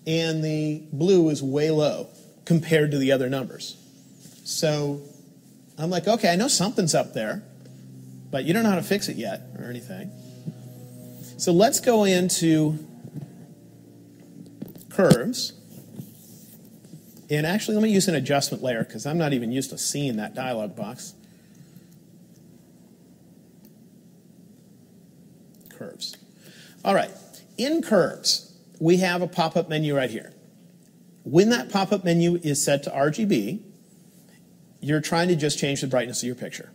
S3: and the blue is way low compared to the other numbers. So I'm like, okay, I know something's up there, but you don't know how to fix it yet or anything. So let's go into curves. And actually, let me use an adjustment layer because I'm not even used to seeing that dialog box. Curves. All right. In curves, we have a pop-up menu right here. When that pop-up menu is set to RGB, you're trying to just change the brightness of your picture.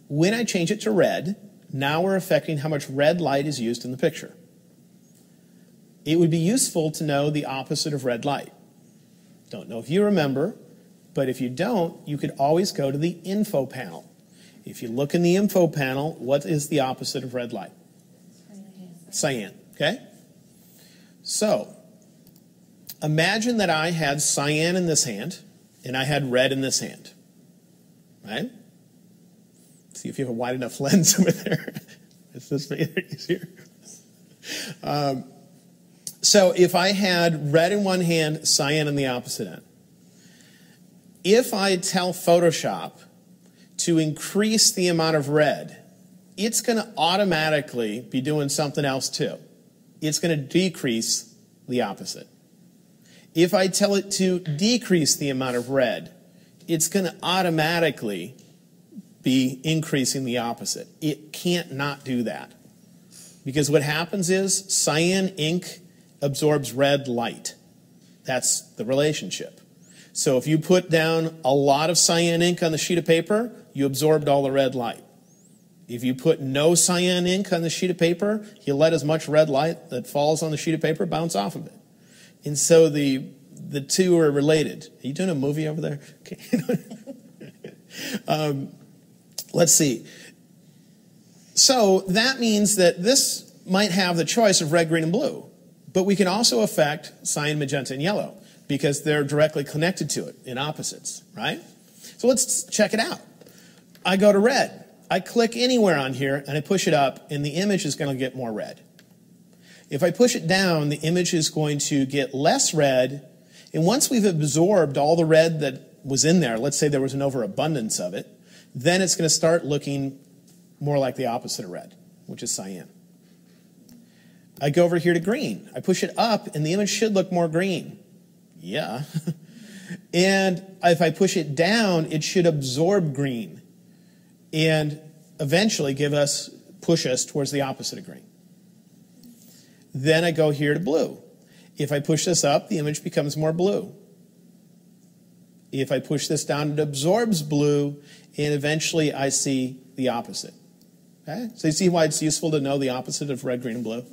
S3: When I change it to red, now we're affecting how much red light is used in the picture. It would be useful to know the opposite of red light. Don't know if you remember, but if you don't, you could always go to the info panel. If you look in the info panel, what is the opposite of red light? Cyan, okay? So, imagine that I had cyan in this hand, and I had red in this hand. right? See if you have a wide enough lens over there. Is this made it easier? So if I had red in one hand, cyan in the opposite end, if I tell Photoshop to increase the amount of red, it's going to automatically be doing something else too. It's going to decrease the opposite. If I tell it to decrease the amount of red, it's going to automatically be increasing the opposite. It can't not do that. Because what happens is cyan ink absorbs red light. That's the relationship. So if you put down a lot of cyan ink on the sheet of paper, you absorbed all the red light. If you put no cyan ink on the sheet of paper, you let as much red light that falls on the sheet of paper bounce off of it. And so the two are related. Are you doing a movie over there? Okay. Let's see. So that means that this might have the choice of red, green, and blue. But we can also affect cyan, magenta, and yellow because they're directly connected to it in opposites, right? So let's check it out. I go to red. I click anywhere on here and I push it up and the image is going to get more red. If I push it down, the image is going to get less red. And once we've absorbed all the red that was in there, let's say there was an overabundance of it, then it's going to start looking more like the opposite of red, which is cyan. I go over here to green. I push it up and the image should look more green. Yeah. And if I push it down, it should absorb green and eventually push us towards the opposite of green. Then I go here to blue. If I push this up, the image becomes more blue. If I push this down, it absorbs blue, and eventually I see the opposite. Okay? So you see why it's useful to know the opposite of red, green, and blue?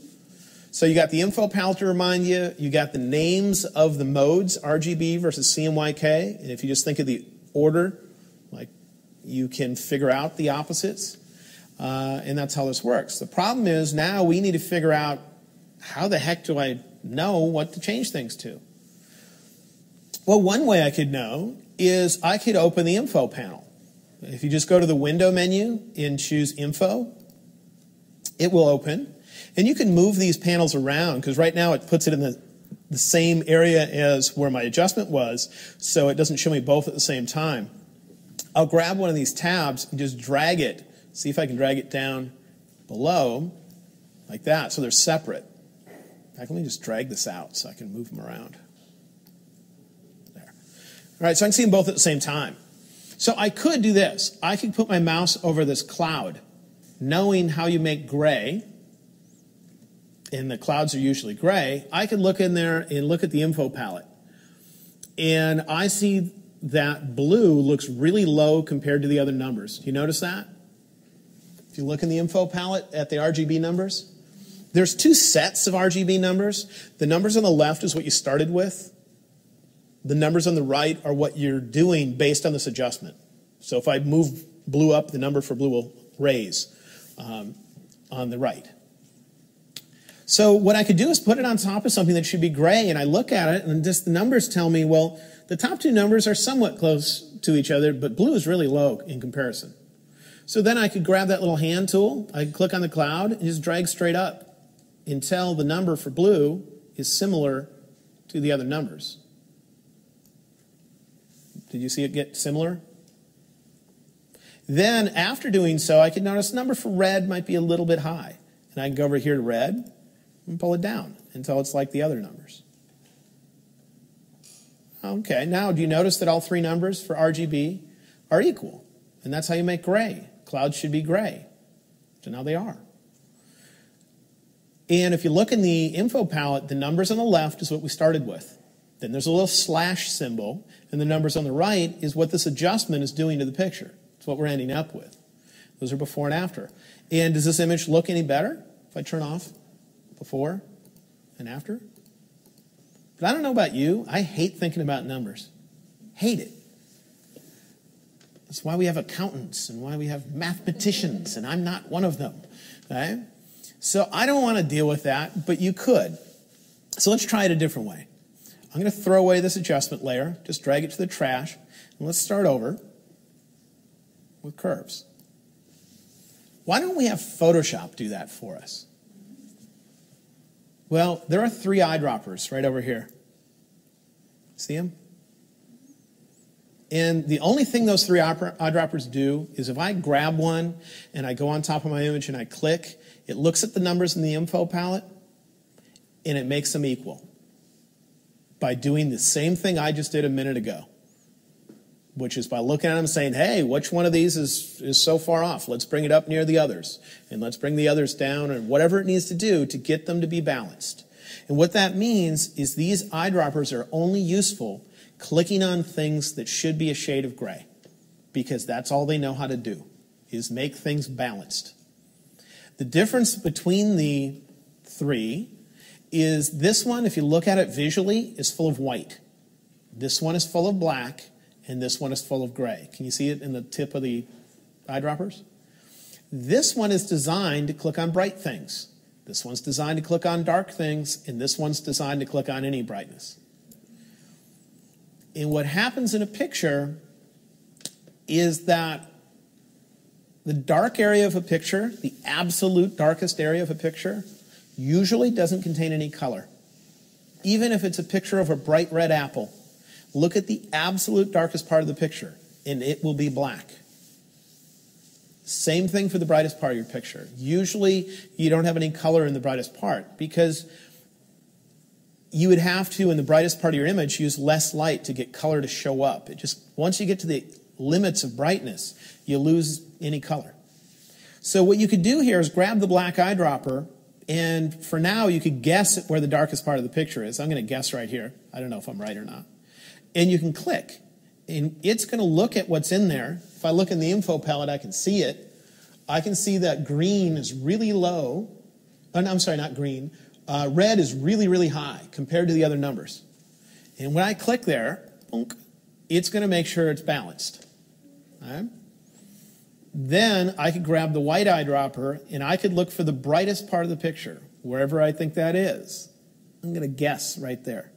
S3: So you got the info palette to remind you. You got the names of the modes, RGB versus CMYK. And if you just think of the order, like you can figure out the opposites. And that's how this works. The problem is now we need to figure out how the heck do I know what to change things to? Well, one way I could know is I could open the info panel. If you just go to the window menu and choose info, it will open. And you can move these panels around because right now it puts it in the same area as where my adjustment was, so it doesn't show me both at the same time. I'll grab one of these tabs and just drag it. See if I can drag it down below like that so they're separate. In fact, let me just drag this out so I can move them around. There. All right, so I can see them both at the same time. So I could do this. I could put my mouse over this cloud, knowing how you make gray, and the clouds are usually gray. I could look in there and look at the info palette. And I see that blue looks really low compared to the other numbers. Do you notice that? If you look in the info palette at the RGB numbers, there's two sets of RGB numbers. The numbers on the left is what you started with. The numbers on the right are what you're doing based on this adjustment. So if I move blue up, the number for blue will raise on the right. So what I could do is put it on top of something that should be gray, and I look at it, and just the numbers tell me, well, the top two numbers are somewhat close to each other, but blue is really low in comparison. So then I could grab that little hand tool, I could click on the cloud, and just drag straight up until the number for blue is similar to the other numbers. Did you see it get similar? Then after doing so, I could notice the number for red might be a little bit high. And I can go over here to red and pull it down until it's like the other numbers. Okay, now do you notice that all three numbers for RGB are equal? And that's how you make gray. Clouds should be gray. So now they are. And if you look in the info palette, the numbers on the left is what we started with. Then there's a little slash symbol, and the numbers on the right is what this adjustment is doing to the picture. It's what we're ending up with. Those are before and after. And does this image look any better if I turn off before and after? But I don't know about you. I hate thinking about numbers. Hate it. That's why we have accountants and why we have mathematicians, and I'm not one of them. Right? So I don't want to deal with that, but you could. So let's try it a different way. I'm going to throw away this adjustment layer, just drag it to the trash, and let's start over. with curves. Why don't we have Photoshop do that for us? Well, there are 3 eyedroppers right over here. See them? And the only thing those 3 eyedroppers do is if I grab one and I go on top of my image and I click, it looks at the numbers in the info palette and it makes them equal by doing the same thing I just did a minute ago, which is by looking at them and saying, hey, which one of these is so far off? Let's bring it up near the others, and let's bring the others down, and whatever it needs to do to get them to be balanced. And what that means is these eyedroppers are only useful clicking on things that should be a shade of gray, because that's all they know how to do, is make things balanced. The difference between the 3 is this one, if you look at it visually, is full of white. This one is full of black, and this one is full of gray. Can you see it in the tip of the eyedroppers? This one is designed to click on bright things. This one's designed to click on dark things, and this one's designed to click on any brightness. And what happens in a picture is that the dark area of a picture, the absolute darkest area of a picture, usually doesn't contain any color. Even if it's a picture of a bright red apple, look at the absolute darkest part of the picture, and it will be black. Same thing for the brightest part of your picture. Usually, you don't have any color in the brightest part because you would have to, in the brightest part of your image, use less light to get color to show up. It just, once you get to the limits of brightness, you lose any color. So what you could do here is grab the black eyedropper, and for now, you could guess where the darkest part of the picture is. I'm going to guess right here. I don't know if I'm right or not. And you can click, and it's going to look at what's in there. If I look in the info palette, I can see it. I can see that green is really low. Oh, no, I'm sorry, not green. Red is really, really high compared to the other numbers. And when I click there, it's going to make sure it's balanced. All right? Then I could grab the white eyedropper, and I could look for the brightest part of the picture, wherever I think that is. I'm going to guess right there.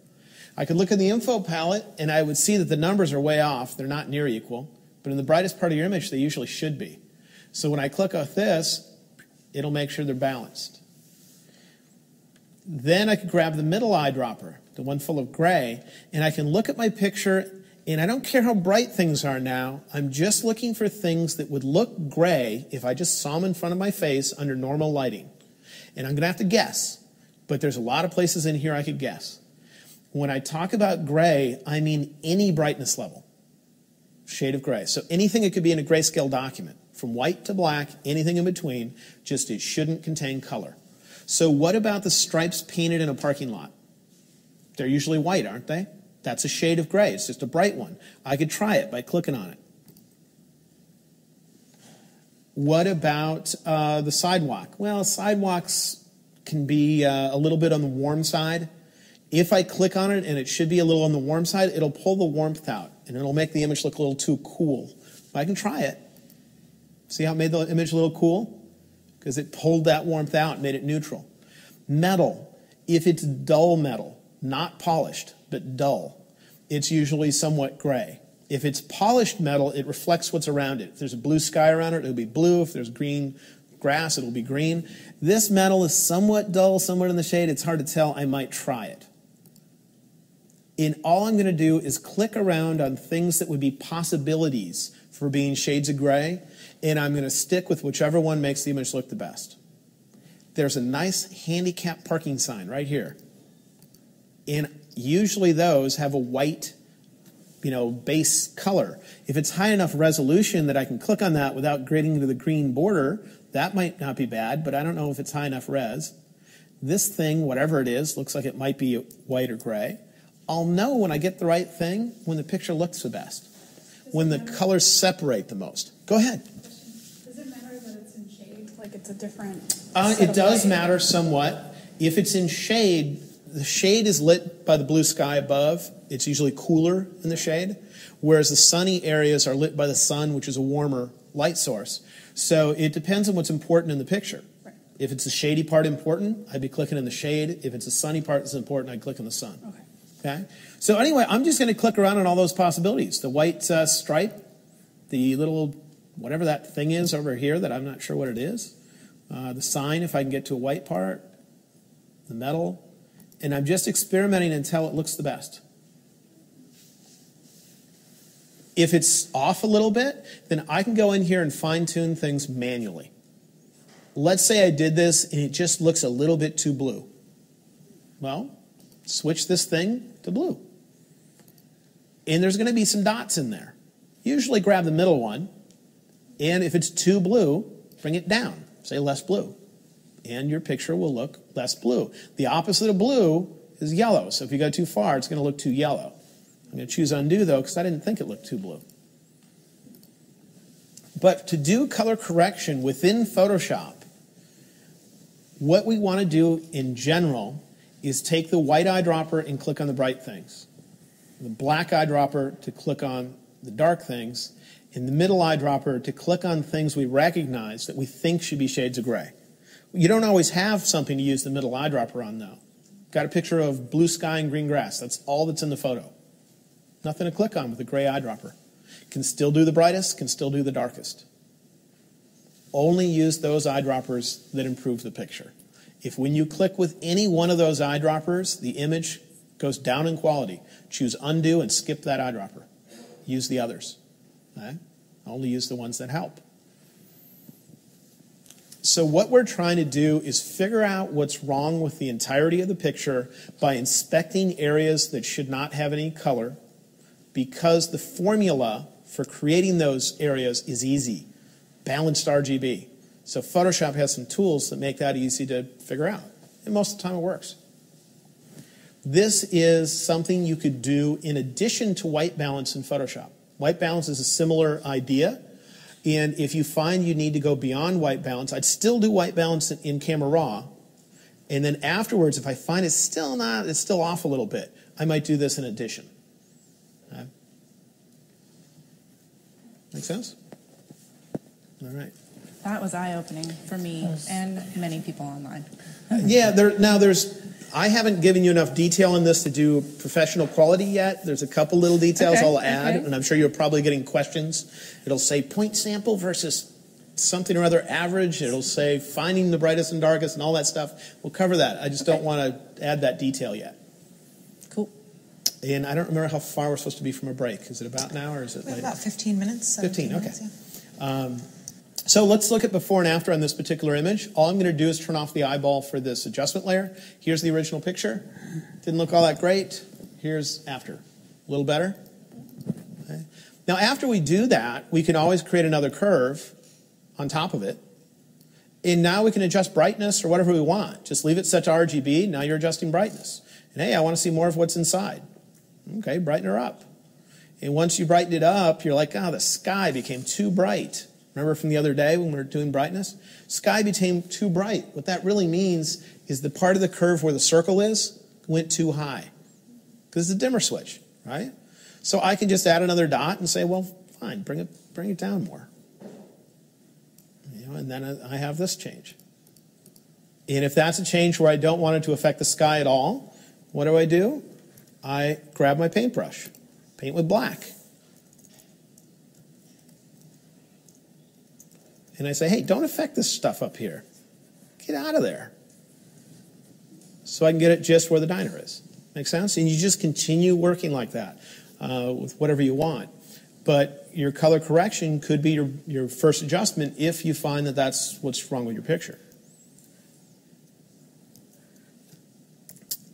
S3: I could look in the info palette, and I would see that the numbers are way off. They're not near equal. But in the brightest part of your image, they usually should be. So when I click on this, it'll make sure they're balanced. Then I could grab the middle eyedropper, the one full of gray, and I can look at my picture, and I don't care how bright things are now. I'm just looking for things that would look gray if I just saw them in front of my face under normal lighting. And I'm going to have to guess, but there's a lot of places in here I could guess. When I talk about gray, I mean any brightness level, shade of gray. So anything that could be in a grayscale document, from white to black, anything in between, just it shouldn't contain color. So what about the stripes painted in a parking lot? They're usually white, aren't they? That's a shade of gray. It's just a bright one. I could try it by clicking on it. What about the sidewalk? Well, sidewalks can be a little bit on the warm side. If I click on it and it should be a little on the warm side, it'll pull the warmth out and it'll make the image look a little too cool. I can try it. See how it made the image a little cool? Because it pulled that warmth out and made it neutral. Metal, if it's dull metal, not polished, but dull, it's usually somewhat gray. If it's polished metal, it reflects what's around it. If there's a blue sky around it, it'll be blue. If there's green grass, it'll be green. This metal is somewhat dull, somewhat in the shade. It's hard to tell. I might try it. And all I'm going to do is click around on things that would be possibilities for being shades of gray, and I'm going to stick with whichever one makes the image look the best. There's a nice handicap parking sign right here. And usually those have a white, base color. If it's high enough resolution that I can click on that without grading to the green border, that might not be bad, but I don't know if it's high enough res. This thing, whatever it is, looks like it might be white or gray. I'll know when I get the right thing when the picture looks the best, when the colors separate the most. Go ahead.
S8: Does it matter that it's in shade? Like it's a different...
S3: It does matter somewhat. If it's in shade, the shade is lit by the blue sky above. It's usually cooler in the shade, whereas the sunny areas are lit by the sun, which is a warmer light source. So it depends on what's important in the picture.
S8: Right.
S3: If it's the shady part important, I'd be clicking in the shade. If it's the sunny part that's important, I'd click on the sun.
S8: Okay.
S3: Okay? So anyway, I'm just going to click around on all those possibilities. The white stripe, the little whatever that thing is over here that I'm not sure what it is. The sign, if I can get to a white part, the metal, and I'm just experimenting until it looks the best. If it's off a little bit, then I can go in here and fine-tune things manually. Let's say I did this and it just looks a little bit too blue. Well, switch this thing to blue. And there's going to be some dots in there. Usually grab the middle one, and if it's too blue, bring it down. Say less blue. And your picture will look less blue. The opposite of blue is yellow. So if you go too far, it's going to look too yellow. I'm going to choose undo, though, because I didn't think it looked too blue. But to do color correction within Photoshop, what we want to do in general is take the white eyedropper and click on the bright things, the black eyedropper to click on the dark things, and the middle eyedropper to click on things we recognize that we think should be shades of gray. You don't always have something to use the middle eyedropper on, though. Got a picture of blue sky and green grass. That's all that's in the photo. Nothing to click on with a gray eyedropper. Can still do the brightest, can still do the darkest. Only use those eyedroppers that improve the picture. If when you click with any one of those eyedroppers, the image goes down in quality, choose undo and skip that eyedropper. Use the others. Okay? Only use the ones that help. So what we're trying to do is figure out what's wrong with the entirety of the picture by inspecting areas that should not have any color, because the formula for creating those areas is easy. Balanced RGB. So Photoshop has some tools that make that easy to figure out. And most of the time it works. This is something you could do in addition to white balance in Photoshop. White balance is a similar idea. And if you find you need to go beyond white balance, I'd still do white balance in Camera Raw. And then afterwards, if I find it's still off a little bit, I might do this in addition. Okay. Make sense? All right.
S2: That was eye-opening for me and many people online.
S3: Yeah, I haven't given you enough detail in this to do professional quality yet. There's a couple little details I'll add, and I'm sure you're probably getting questions. It'll say point sample versus something or other average. It'll say finding the brightest and darkest and all that stuff. We'll cover that. I just don't want to add that detail yet.
S2: Cool.
S3: And I don't remember how far we're supposed to be from a break. Is it about now or is it later?
S1: About 15 minutes.
S3: 15, okay.
S1: Minutes, yeah.
S3: So let's look at before and after on this particular image. All I'm going to do is turn off the eyeball for this adjustment layer. Here's the original picture. Didn't look all that great. Here's after. A little better. Okay. Now after we do that, we can always create another curve on top of it. And now we can adjust brightness or whatever we want. Just leave it set to RGB. Now you're adjusting brightness. And hey, I want to see more of what's inside. Okay, brighten her up. And once you brighten it up, you're like, the sky became too bright. Remember from the other day when we were doing brightness? Sky became too bright. What that really means is the part of the curve where the circle is went too high. Because it's a dimmer switch, right? So I can just add another dot and say, well, fine, bring it down more. And then I have this change. And if that's a change where I don't want it to affect the sky at all, what do? I grab my paintbrush, paint with black. And I say, hey, don't affect this stuff up here. Get out of there. So I can get it just where the diner is. Make sense? And you just continue working like that with whatever you want. But your color correction could be your first adjustment if you find that that's what's wrong with your picture.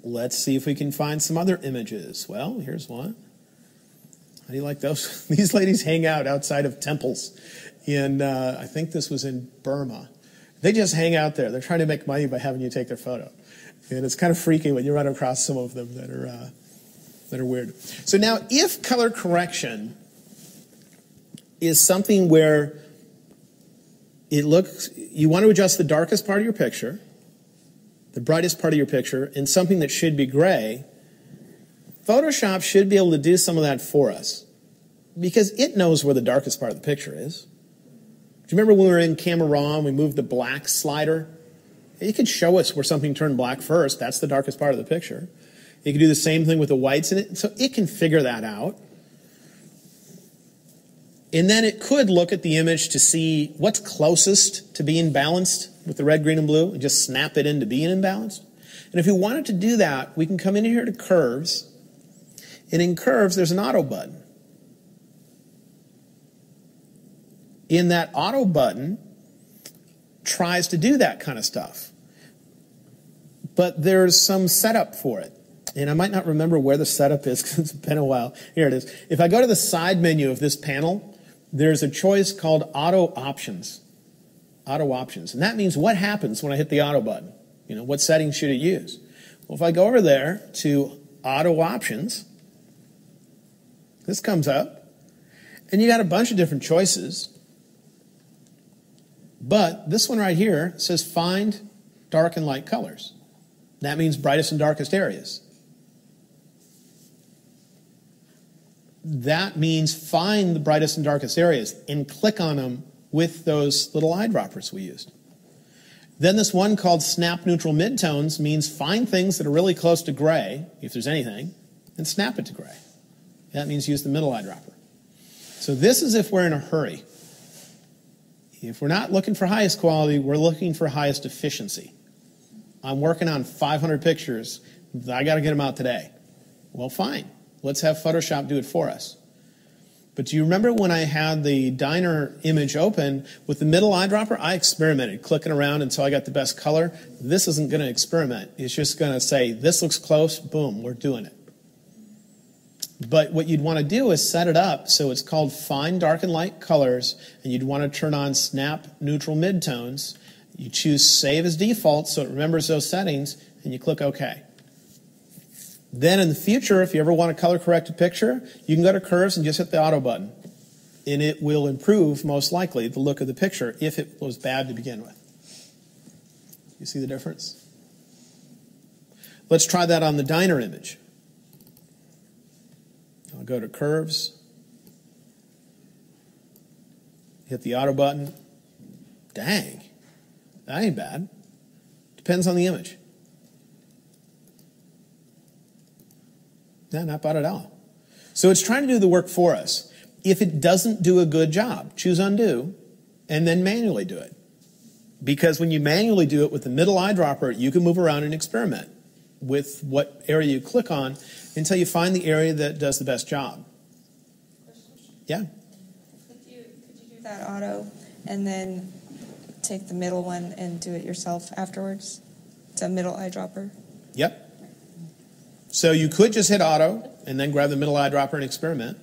S3: Let's see if we can find some other images. Well, here's one. How do you like those? These ladies hang out outside of temples. I think this was in Burma. They just hang out there. They're trying to make money by having you take their photo. And it's kind of freaky when you run across some of them that are weird. So now, if color correction is something where you want to adjust the darkest part of your picture, the brightest part of your picture, and something that should be gray, Photoshop should be able to do some of that for us. Because it knows where the darkest part of the picture is. Do you remember when we were in Camera Raw and we moved the black slider? It could show us where something turned black first. That's the darkest part of the picture. You can do the same thing with the whites in it. So it can figure that out. And then it could look at the image to see what's closest to being balanced with the red, green, and blue and just snap it into being imbalanced. And if we wanted to do that, we can come in here to curves. And in curves, there's an auto button. In that auto button tries to do that kind of stuff. But there's some setup for it. And I might not remember where the setup is because it's been a while. Here it is. If I go to the side menu of this panel, there's a choice called Auto Options. Auto Options. And that means what happens when I hit the auto button. You know, what settings should it use? Well, if I go over there to Auto Options, this comes up. And you got a bunch of different choices. But this one right here says Find Dark and Light Colors. That means brightest and darkest areas. That means find the brightest and darkest areas and click on them with those little eyedroppers we used. Then this one called Snap Neutral Midtones means find things that are really close to gray, if there's anything, and snap it to gray. That means use the middle eyedropper. So this is if we're in a hurry. If we're not looking for highest quality, we're looking for highest efficiency. I'm working on 500 pictures. I got to get them out today. Well, fine. Let's have Photoshop do it for us. But do you remember when I had the diner image open with the middle eyedropper? I experimented, clicking around until I got the best color. This isn't going to experiment. It's just going to say, this looks close, boom, we're doing it. But what you'd want to do is set it up so it's called Find Dark and Light Colors, and you'd want to turn on Snap Neutral Midtones. You choose Save as Default so it remembers those settings, and you click OK. Then in the future, if you ever want a color corrected picture, you can go to Curves and just hit the auto button. And it will improve, most likely, the look of the picture if it was bad to begin with. You see the difference? Let's try that on the diner image. I'll go to Curves, hit the auto button. Dang, that ain't bad. Depends on the image. No, not bad at all. So it's trying to do the work for us. If it doesn't do a good job, choose Undo, and then manually do it. Because when you manually do it with the middle eyedropper, you can move around and experiment with what area you click on until you find the area that does the best job. Yeah?
S6: Could you do that auto and then take the middle one and do it yourself afterwards? It's a middle eyedropper.
S3: Yep. So you could just hit auto and then grab the middle eyedropper and experiment.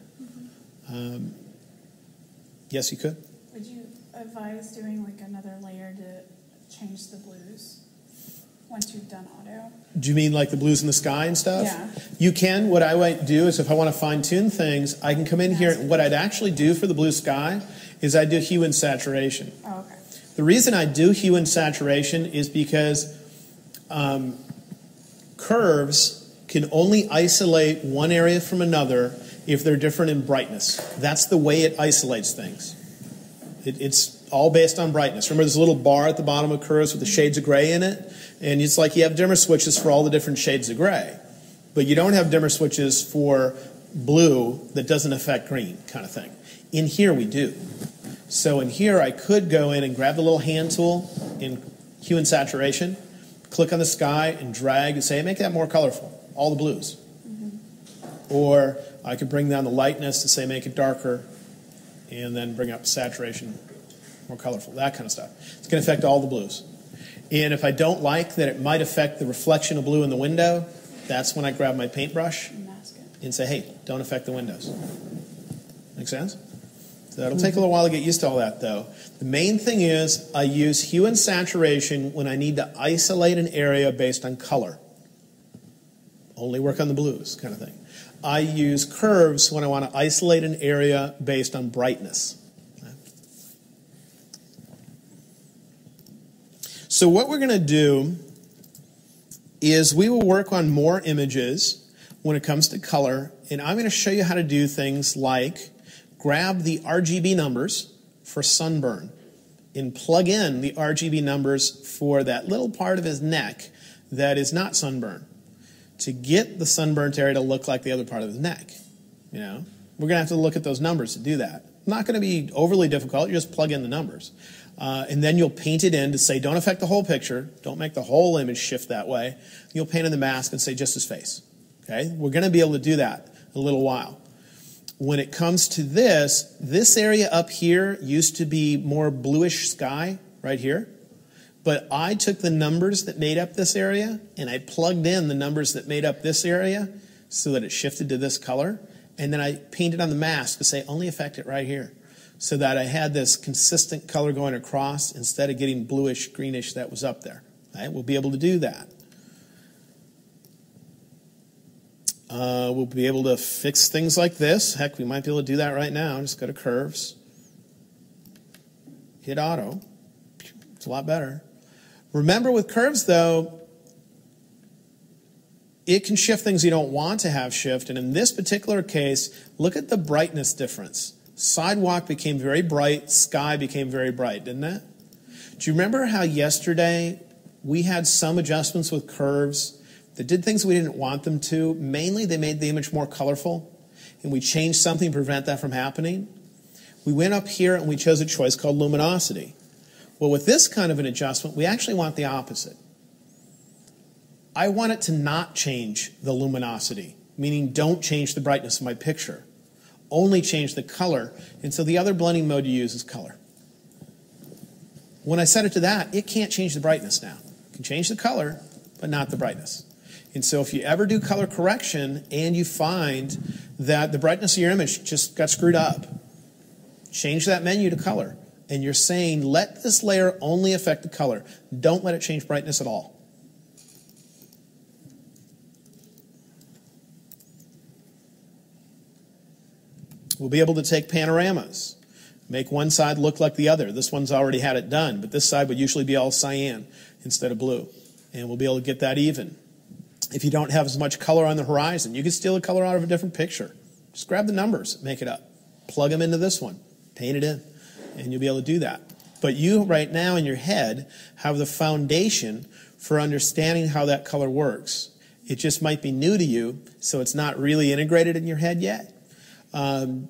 S3: Yes, you could.
S8: Would you advise doing like another layer to change the blues once you've done auto?
S3: Do you mean like the blues in the sky and stuff?
S8: Yeah.
S3: You can. What I might do is if I want to fine-tune things, I can come in here. What I'd actually do for the blue sky is I do hue and saturation.
S8: Oh, okay.
S3: The reason I do hue and saturation is because curves can only isolate one area from another if they're different in brightness. That's the way it isolates things. It's all based on brightness. Remember, there's a little bar at the bottom of curves with the shades of gray in it? And it's like you have dimmer switches for all the different shades of gray. But you don't have dimmer switches for blue that doesn't affect green, kind of thing. In here, we do. So in here, I could go in and grab the little hand tool in hue and saturation, click on the sky, and drag and say, make that more colorful. All the blues. Or I could bring down the lightness to say make it darker and then bring up saturation, more colorful, that kind of stuff. It's going to affect all the blues. And if I don't like that it might affect the reflection of blue in the window, that's when I grab my paintbrush and say, hey, don't affect the windows. Make sense? So that'll take a little while to get used to all that, though. The main thing is I use hue and saturation when I need to isolate an area based on color. Only work on the blues, kind of thing. I use curves when I want to isolate an area based on brightness. So what we're going to do is we will work on more images when it comes to color, and I'm going to show you how to do things like grab the RGB numbers for sunburn and plug in the RGB numbers for that little part of his neck that is not sunburn, to get the sunburnt area to look like the other part of his neck. You know, we're going to have to look at those numbers to do that. not going to be overly difficult. You just plug in the numbers. And then you'll paint it in to say, don't affect the whole picture. Don't make the whole image shift that way. You'll paint in the mask and say just his face. Okay? We're going to be able to do that in a little while. When it comes to this area up here used to be more bluish sky right here. But I took the numbers that made up this area and I plugged in the numbers that made up this area so that it shifted to this color. And then I painted on the mask to say only affect it right here, so that I had this consistent color going across instead of getting bluish, greenish that was up there. Right? We'll be able to do that. We'll be able to fix things like this. Heck, we might be able to do that right now. Just go to Curves. Hit Auto. It's a lot better. Remember with Curves, though, it can shift things you don't want to have shift. And in this particular case, look at the brightness difference. Sidewalk became very bright, sky became very bright, didn't it? Do you remember how yesterday we had some adjustments with Curves that did things we didn't want them to? Mainly they made the image more colorful, and we changed something to prevent that from happening. We went up here and we chose a choice called luminosity. Well, with this kind of an adjustment, we actually want the opposite. I want it to not change the luminosity, meaning don't change the brightness of my picture. Only change the color, and so the other blending mode you use is color. When I set it to that, it can't change the brightness now. It can change the color, but not the brightness. And so if you ever do color correction and you find that the brightness of your image just got screwed up, change that menu to color. And you're saying, let this layer only affect the color. Don't let it change brightness at all. We'll be able to take panoramas, make one side look like the other. This one's already had it done, but this side would usually be all cyan instead of blue. And we'll be able to get that even. If you don't have as much color on the horizon, you can steal the color out of a different picture. Just grab the numbers, make it up. Plug them into this one, paint it in, and you'll be able to do that. But you right now in your head have the foundation for understanding how that color works. It just might be new to you, so it's not really integrated in your head yet.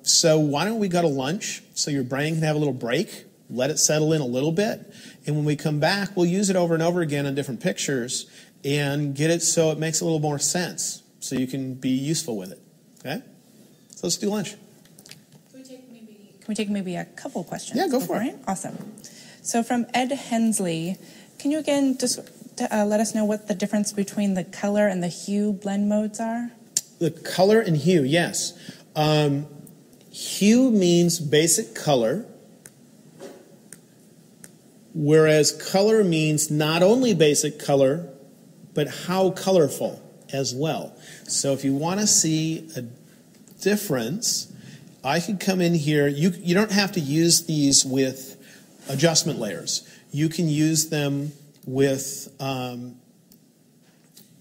S3: So why don't we go to lunch so your brain can have a little break, let it settle in a little bit, and when we come back, we'll use it over and over again on different pictures and get it so it makes a little more sense so you can be useful with it. Okay? So let's do lunch.
S2: Can we take maybe a couple questions?
S3: Yeah, go for it.
S2: Awesome. So from Ed Hensley, can you again just let us know what the difference between the color and the hue blend modes are?
S3: The color and hue, yes. Hue means basic color, whereas color means not only basic color, but how colorful as well. So if you want to see a difference, I could come in here. You don't have to use these with adjustment layers. You can use them with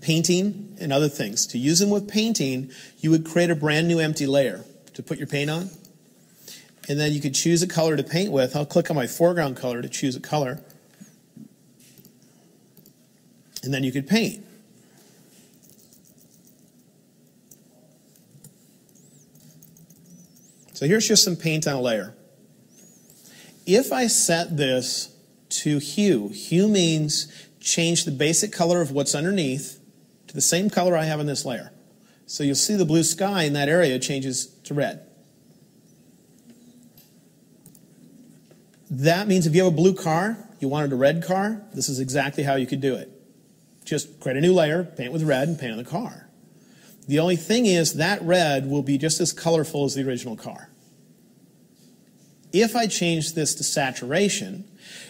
S3: painting and other things. To use them with painting, you would create a brand new empty layer to put your paint on. And then you could choose a color to paint with. I'll click on my foreground color to choose a color. And then you could paint. So here's just some paint on a layer. If I set this to hue, hue means change the basic color of what's underneath to the same color I have in this layer. So you'll see the blue sky in that area changes to red. That means if you have a blue car, you wanted a red car, this is exactly how you could do it. Just create a new layer, paint with red, and paint on the car. The only thing is that red will be just as colorful as the original car. If I change this to saturation,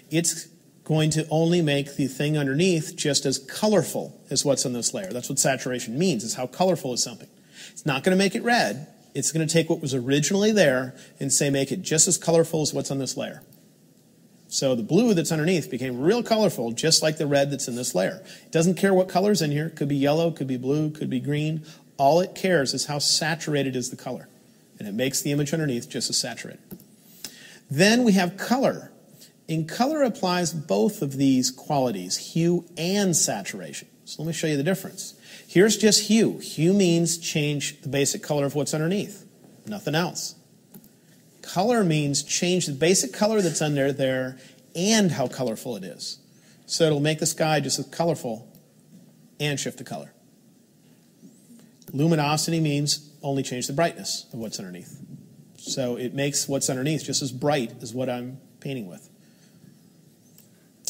S3: it's going to only make the thing underneath just as colorful as what's on this layer. That's what saturation means, is how colorful is something. It's not going to make it red. It's going to take what was originally there and say make it just as colorful as what's on this layer. So the blue that's underneath became real colorful, just like the red that's in this layer. It doesn't care what color's in here. It could be yellow, could be blue, could be green. All it cares is how saturated is the color. And it makes the image underneath just as saturated. Then we have color. And color applies both of these qualities, hue and saturation. So let me show you the difference. Here's just hue. Hue means change the basic color of what's underneath. Nothing else. Color means change the basic color that's under there and how colorful it is. So it'll make the sky just as colorful and shift the color. Luminosity means only change the brightness of what's underneath. So it makes what's underneath just as bright as what I'm painting with.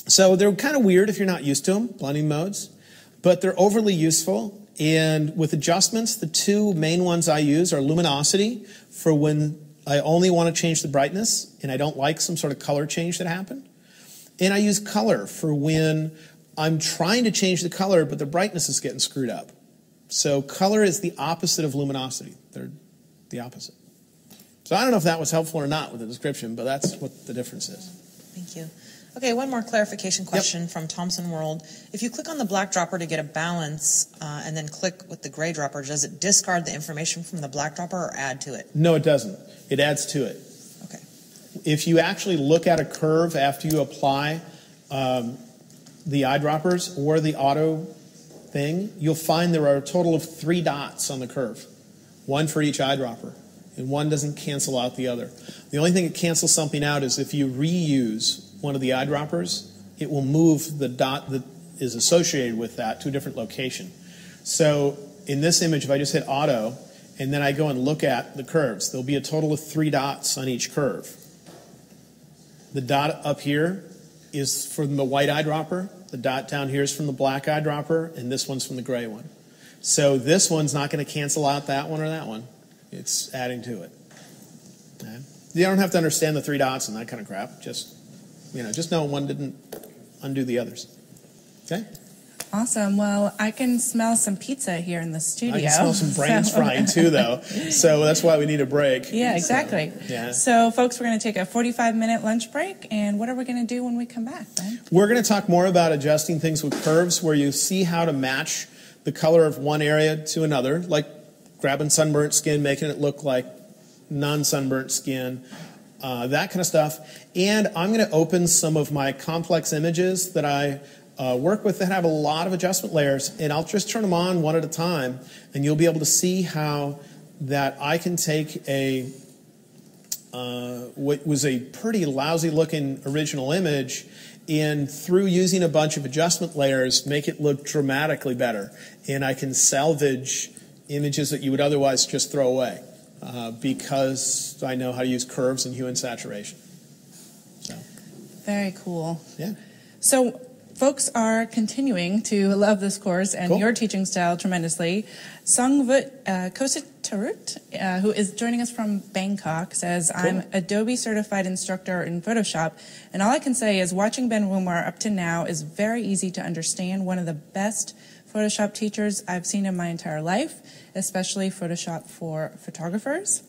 S3: So they're kind of weird if you're not used to them, blending modes, but they're overly useful. And with adjustments, the two main ones I use are luminosity for when I only want to change the brightness and I don't like some sort of color change that happened. And I use color for when I'm trying to change the color, but the brightness is getting screwed up. So color is the opposite of luminosity. They're the opposite. So I don't know if that was helpful or not with the description, but that's what the difference is.
S1: Thank you. Okay, one more clarification question from Thompson World. If you click on the black dropper to get a balance and then click with the gray dropper, does it discard the information from the black dropper or add to it?
S3: No, it doesn't. It adds to it.
S1: Okay.
S3: If you actually look at a curve after you apply the eyedroppers or the auto thing, you'll find there are a total of 3 dots on the curve, one for each eyedropper, and one doesn't cancel out the other. The only thing that cancels something out is if you reuse one of the eyedroppers, it will move the dot that is associated with that to a different location. So in this image, if I just hit auto, and then I go and look at the curves, there'll be a total of 3 dots on each curve. The dot up here is from the white eyedropper, the dot down here is from the black eyedropper, and this one's from the gray one. So this one's not going to cancel out that one or that one. It's adding to it. Okay? You don't have to understand the 3 dots and that kind of crap. Just know one didn't undo the others. Okay?
S2: Awesome. Well, I can smell some pizza here in the studio.
S3: I can smell some brains frying too, though. So that's why we need a break.
S2: Yeah, exactly.
S3: So, yeah.
S2: So, folks, we're going to take a 45-minute lunch break. And what are we going to do when we come back, Ben?
S3: We're going to talk more about adjusting things with curves where you see how to match the color of one area to another, like grabbing sunburnt skin, making it look like non-sunburnt skin, that kind of stuff. And I'm going to open some of my complex images that I work with that have a lot of adjustment layers, and I'll just turn them on one at a time, and you'll be able to see how that I can take a what was a pretty lousy looking original image and through using a bunch of adjustment layers make it look dramatically better. And I can salvage images that you would otherwise just throw away because I know how to use curves and hue and saturation. So.
S2: Very cool.
S3: Yeah.
S2: So folks are continuing to love this course and your teaching style tremendously. Songvut Kositarut, who is joining us from Bangkok, says, I'm Adobe certified instructor in Photoshop, and all I can say is watching Ben Wilmar up to now is very easy to understand. One of the best Photoshop teachers I've seen in my entire life, especially Photoshop for photographers.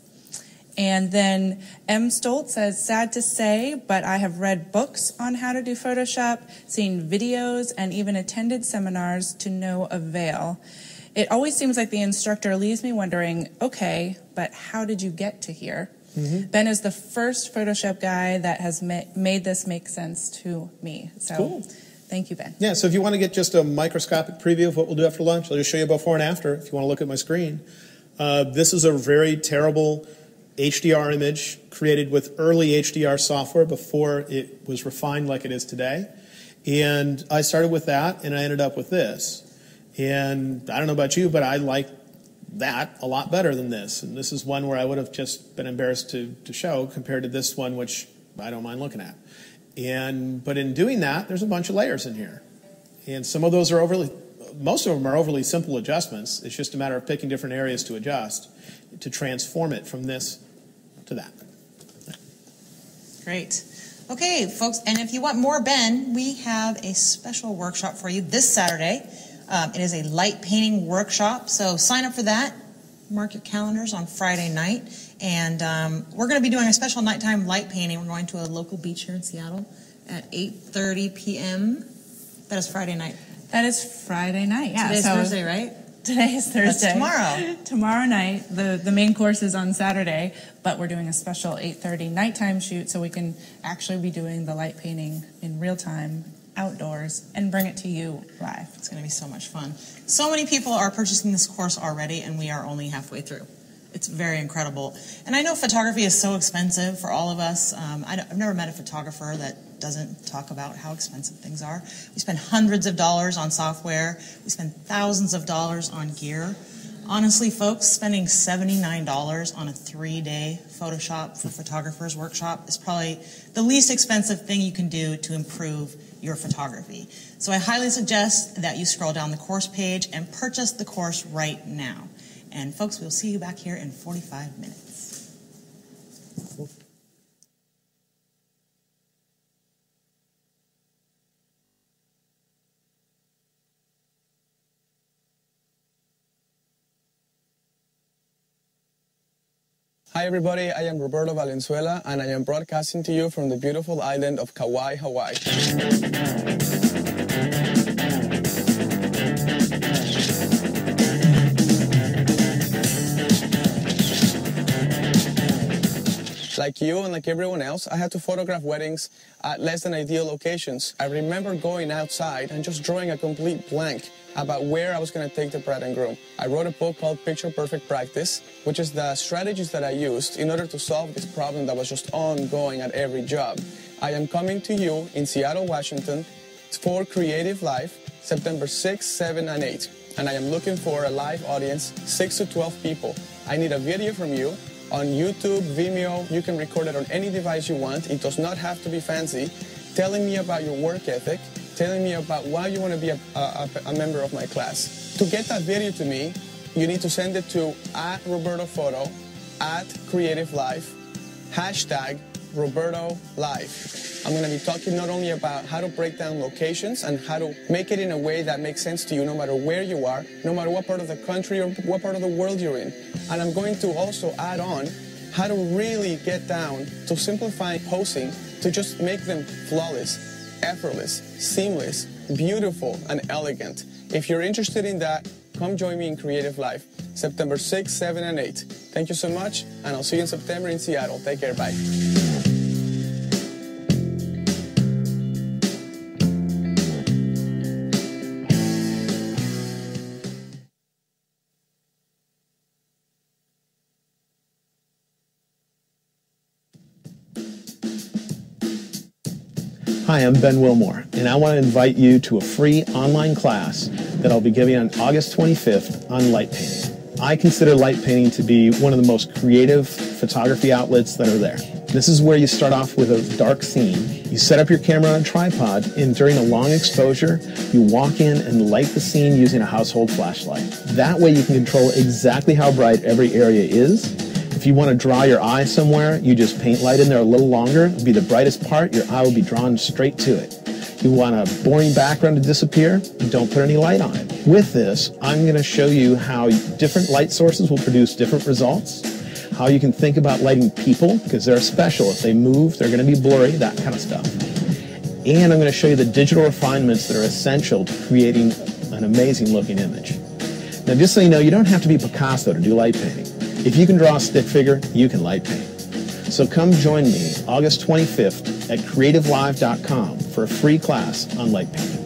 S2: And then M. Stolt says, sad to say, but I have read books on how to do Photoshop, seen videos, and even attended seminars to no avail. It always seems like the instructor leaves me wondering, okay, but how did you get to here? Mm-hmm. Ben is the first Photoshop guy that has made this make sense to me. So thank you, Ben.
S3: Yeah, so if you want to get just a microscopic preview of what we'll do after lunch, I'll just show you before and after if you want to look at my screen. This is a very terrible HDR image created with early HDR software before it was refined like it is today. And I started with that, and I ended up with this. And I don't know about you, but I like that a lot better than this. And this is one where I would have just been embarrassed to show compared to this one, which I don't mind looking at. But in doing that, there's a bunch of layers in here. And some of those are most of them are overly simple adjustments. It's just a matter of picking different areas to adjust, to transform it from this to that.
S1: Great. Okay, folks, and if you want more Ben, we have a special workshop for you this Saturday. It is a light painting workshop, so sign up for that. Mark your calendars on Friday night. And we're going to be doing a special nighttime light painting. We're going to a local beach here in Seattle at 8:30 p.m. That is Friday night.
S2: That is Friday night, yeah.
S1: Today's Thursday, right?
S2: Today is Thursday.
S1: That's tomorrow.
S2: Tomorrow night. The main course is on Saturday, but we're doing a special 8:30 nighttime shoot so we can actually be doing the light painting in real time outdoors and bring it to you live.
S1: It's going to be so much fun. So many people are purchasing this course already, and we are only halfway through. It's very incredible. And I know photography is so expensive for all of us. I've never met a photographer that doesn't talk about how expensive things are. We spend hundreds of dollars on software. We spend thousands of dollars on gear. Honestly, folks, spending $79 on a 3-day Photoshop for Photographers Workshop is probably the least expensive thing you can do to improve your photography. So I highly suggest that you scroll down the course page and purchase the course right now. And folks, we'll see you back here in 45 minutes.
S9: Hi everybody, I am Roberto Valenzuela and I am broadcasting to you from the beautiful island of Kauai, Hawaii. Like you and like everyone else, I had to photograph weddings at less than ideal locations. I remember going outside and just drawing a complete blank about where I was going to take the bride and groom. I wrote a book called Picture Perfect Practice, which is the strategies that I used in order to solve this problem that was just ongoing at every job. I am coming to you in Seattle, Washington for Creative Live, September 6, 7, and 8. And I am looking for a live audience, 6 to 12 people. I need a video from you. On YouTube, Vimeo, you can record it on any device you want. It does not have to be fancy. Telling me about your work ethic, telling me about why you want to be a member of my class. To get that video to me, you need to send it to @RobertoPhoto, @CreativeLife, #RobertoLive. I'm going to be talking not only about how to break down locations and how to make it in a way that makes sense to you no matter where you are, no matter what part of the country or what part of the world you're in. And I'm going to also add on how to really get down to simplifying posing to just make them flawless, effortless, seamless, beautiful, and elegant. If you're interested in that, come join me in Creative Live, September 6, 7, and 8. Thank you so much, and I'll see you in September in Seattle. Take care, bye.
S3: Hi, I'm Ben Wilmore, and I want to invite you to a free online class that I'll be giving on August 25th on light painting. I consider light painting to be one of the most creative photography outlets that are there. This is where you start off with a dark scene. You set up your camera on a tripod, and during a long exposure, you walk in and light the scene using a household flashlight. That way you can control exactly how bright every area is. If you want to draw your eye somewhere, you just paint light in there a little longer. It'll be the brightest part. Your eye will be drawn straight to it. You want a boring background to disappear? Don't put any light on it. With this, I'm going to show you how different light sources will produce different results, how you can think about lighting people, because they're special. If they move, they're going to be blurry, that kind of stuff. And I'm going to show you the digital refinements that are essential to creating an amazing looking image. Now, just so you know, you don't have to be Picasso to do light painting. If you can draw a stick figure, you can light paint. So come join me August 25th at creativelive.com for a free class on light painting.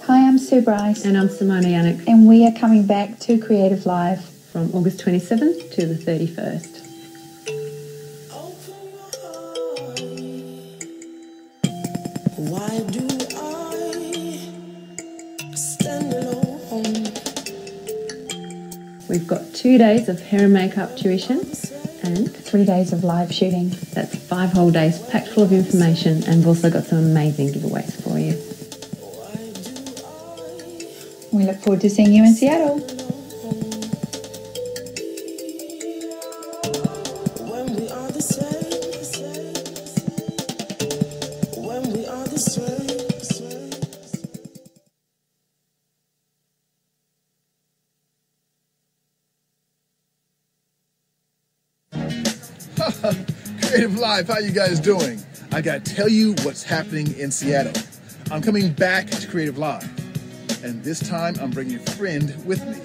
S10: Hi, I'm Sue Bryce.
S11: And I'm Simone Yannick.
S10: And we are coming back to Creative Live
S11: from August 27th to the 31st.
S12: Why do I stand alone?
S11: We've got 2 days of hair and makeup tuition and
S10: 3 days of live shooting.
S11: That's 5 whole days packed full of information, and we've also got some amazing giveaways for you.
S10: We look forward to seeing you in Seattle.
S12: When we are the same, when we are the same.
S13: Creative Live, how you guys doing? I gotta tell you what's happening in Seattle. I'm coming back to Creative Live. and this time I'm bringing a friend with me.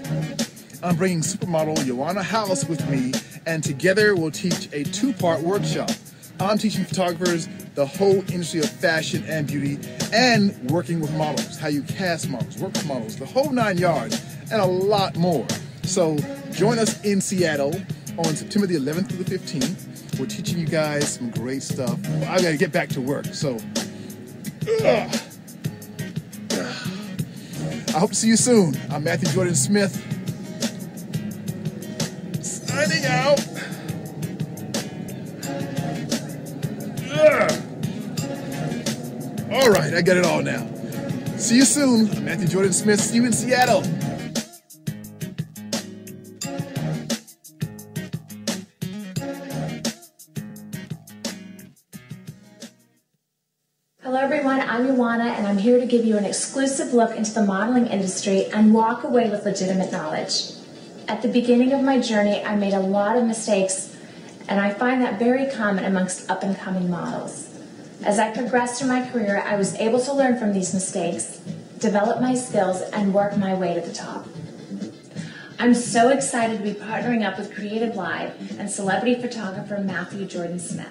S13: I'm bringing supermodel Joanna House with me, and together we'll teach a two-part workshop. I'm teaching photographers the whole industry of fashion and beauty and working with models, how you cast models, work with models, the whole 9 yards, and a lot more. So join us in Seattle on September the 11th through the 15th. We're teaching you guys some great stuff. I gotta get back to work, so I hope to see you soon. I'm Matthew Jordan Smith, signing out. All right, I got it all now. See you soon. I'm Matthew Jordan Smith. See you in Seattle.
S14: Hello everyone, I'm Joanna and I'm here to give you an exclusive look into the modeling industry and walk away with legitimate knowledge. At the beginning of my journey, I made a lot of mistakes and I find that very common amongst up-and-coming models. As I progressed through my career, I was able to learn from these mistakes, develop my skills, and work my way to the top. I'm so excited to be partnering up with Creative Live and celebrity photographer Matthew Jordan Smith.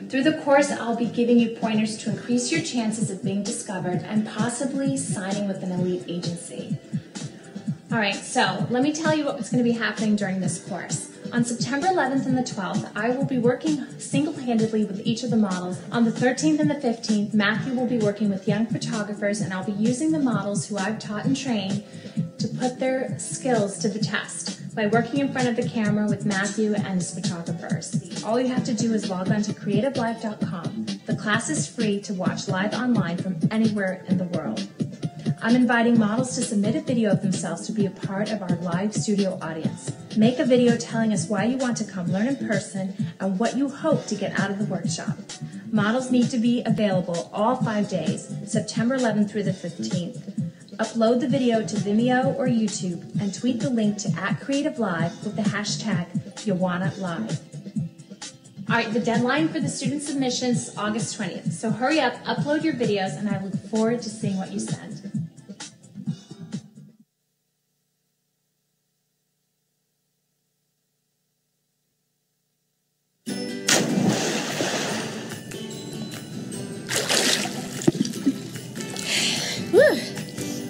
S14: Through the course, I'll be giving you pointers to increase your chances of being discovered and possibly signing with an elite agency. All right, so let me tell you what's going to be happening during this course. On September 11th and the 12th, I will be working single-handedly with each of the models. On the 13th and the 15th, Matthew will be working with young photographers, and I'll be using the models who I've taught and trained to put their skills to the test by working in front of the camera with Matthew and his photographers. All you have to do is log on to creativelive.com. The class is free to watch live online from anywhere in the world. I'm inviting models to submit a video of themselves to be a part of our live studio audience. Make a video telling us why you want to come learn in person and what you hope to get out of the workshop. Models need to be available all 5 days, September 11th through the 15th. Upload the video to Vimeo or YouTube and tweet the link to @CreativeLive with the hashtag #YoannaLive. All right, the deadline for the student submissions is August 20th, so hurry up, upload your videos, and I look forward to seeing what you send.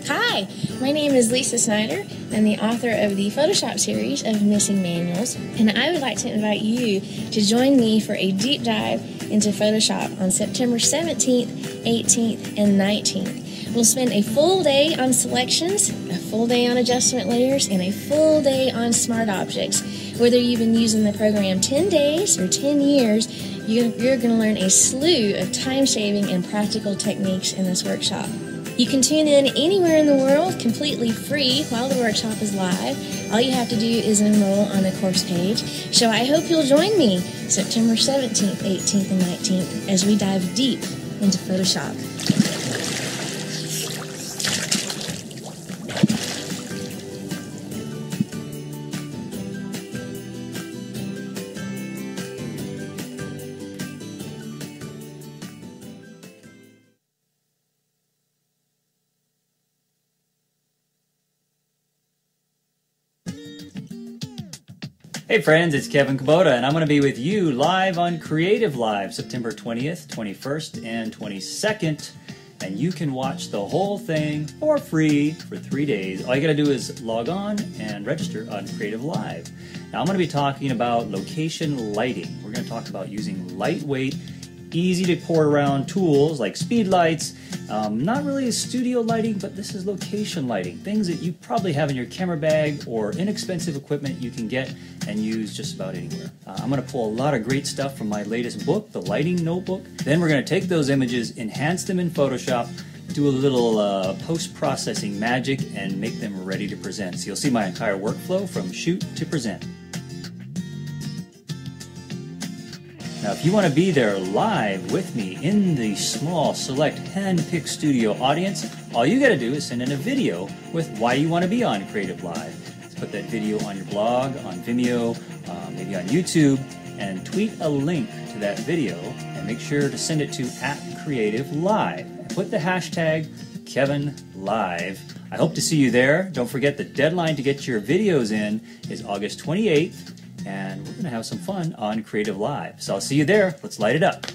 S15: Hi, my name is Lisa Snyder. I'm the author of the Photoshop series of Missing Manuals, and I would like to invite you to join me for a deep dive into Photoshop on September 17th, 18th, and 19th. We'll spend a full day on selections, a full day on adjustment layers, and a full day on smart objects. Whether you've been using the program 10 days or 10 years, you're going to learn a slew of time-saving and practical techniques in this workshop. You can tune in anywhere in the world completely free while the workshop is live. All you have to do is enroll on the course page. So I hope you'll join me September 17th, 18th, and 19th as we dive deep into Photoshop.
S16: Hey friends, it's Kevin Kubota, and I'm going to be with you live on Creative Live, September 20th, 21st, and 22nd. And you can watch the whole thing for free for 3 days. All you got to do is log on and register on Creative Live. Now I'm going to be talking about location lighting. We're going to talk about using lightweight, easy to port around tools like speed lights. Not really studio lighting, but this is location lighting. Things that you probably have in your camera bag or inexpensive equipment you can get and use just about anywhere. I'm going to pull a lot of great stuff from my latest book, The Lighting Notebook. Then we're going to take those images, enhance them in Photoshop, do a little post-processing magic, and make them ready to present. So you'll see my entire workflow from shoot to present. Now, if you want to be there live with me in the small, select, hand-picked studio audience, all you got to do is send in a video with why you want to be on Creative Live. Let's put that video on your blog, on Vimeo, maybe on YouTube, and tweet a link to that video, and make sure to send it to @CreativeLive. And put the hashtag KevinLive I hope to see you there. Don't forget the deadline to get your videos in is August 28th, and we're going to have some fun on Creative Live. So I'll see you there. Let's light it up.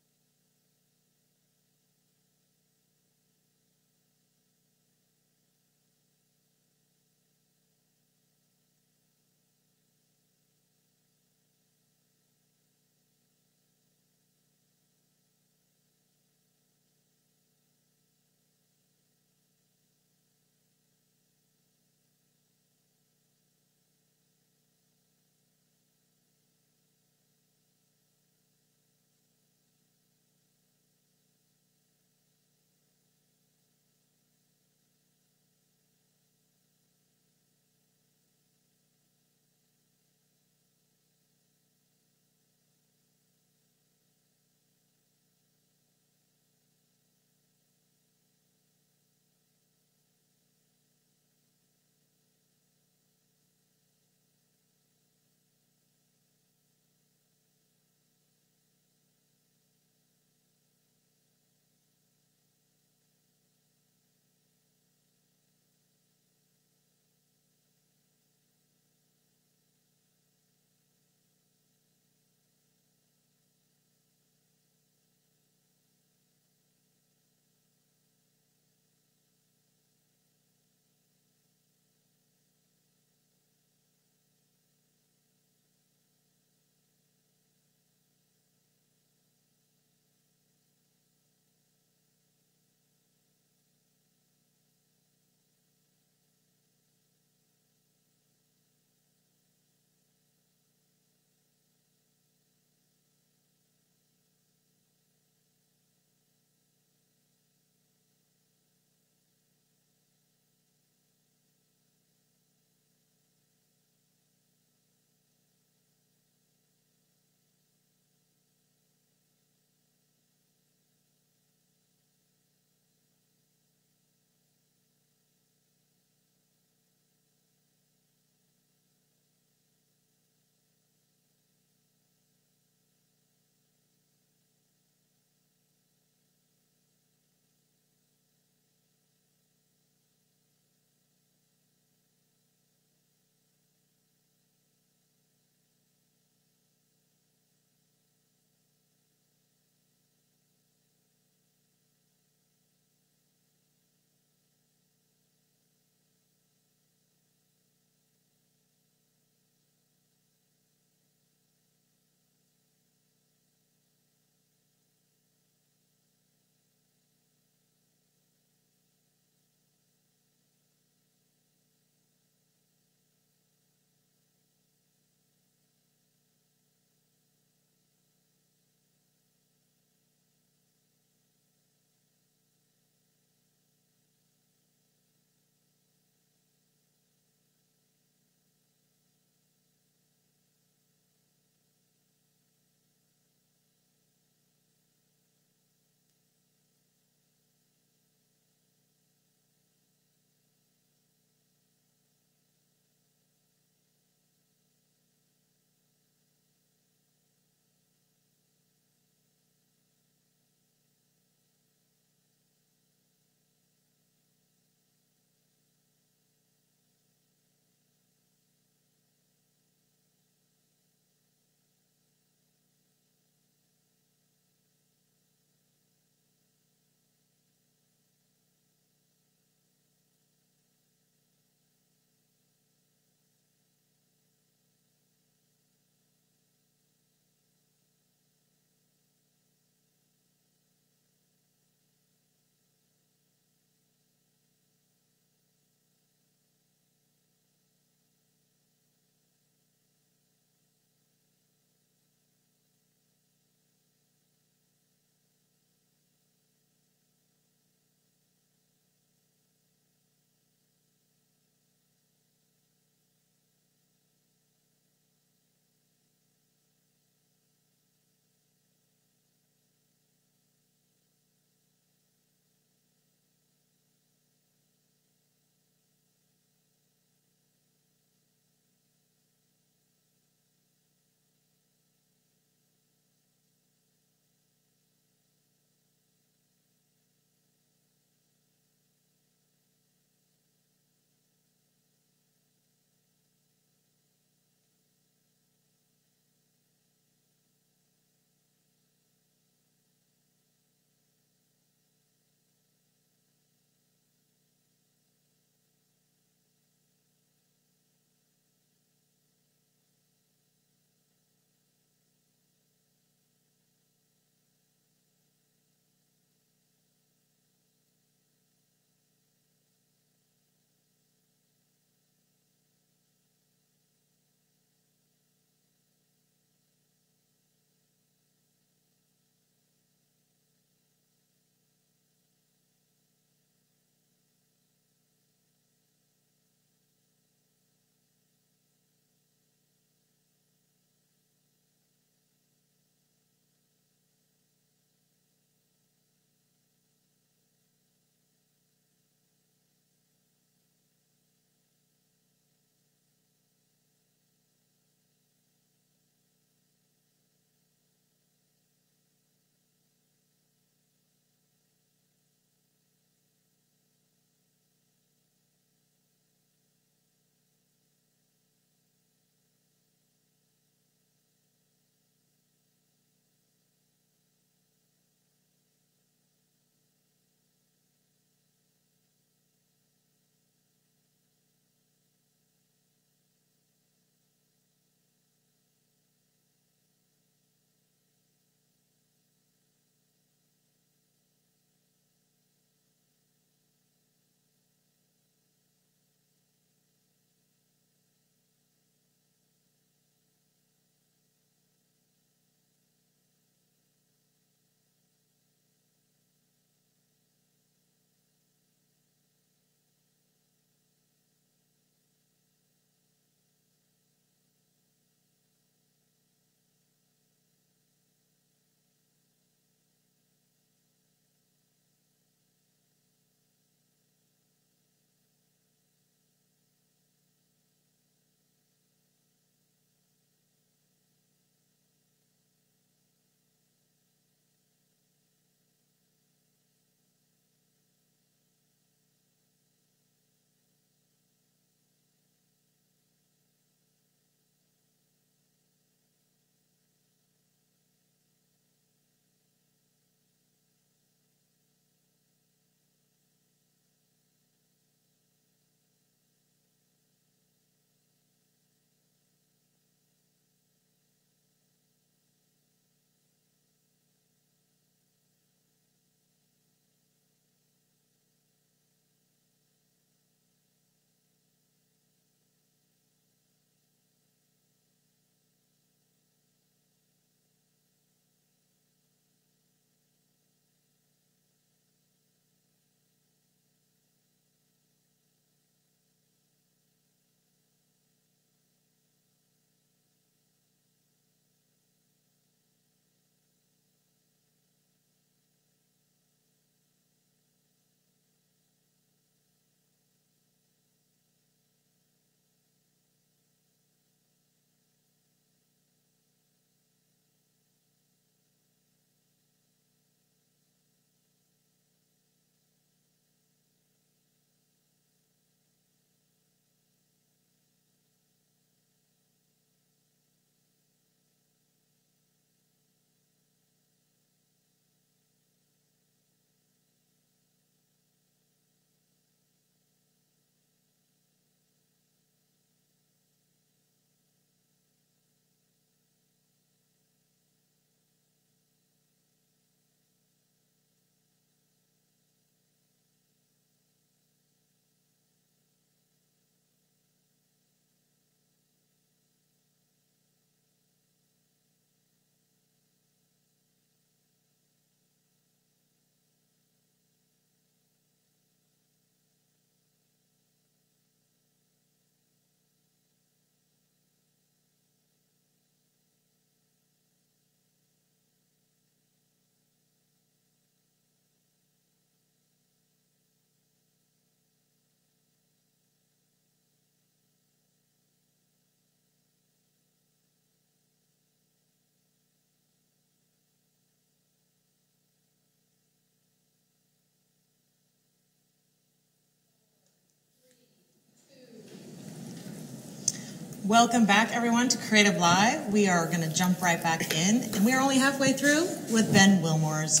S1: Welcome back, everyone, to Creative Live. We are going to jump right back in, and we are only halfway through with Ben Wilmore's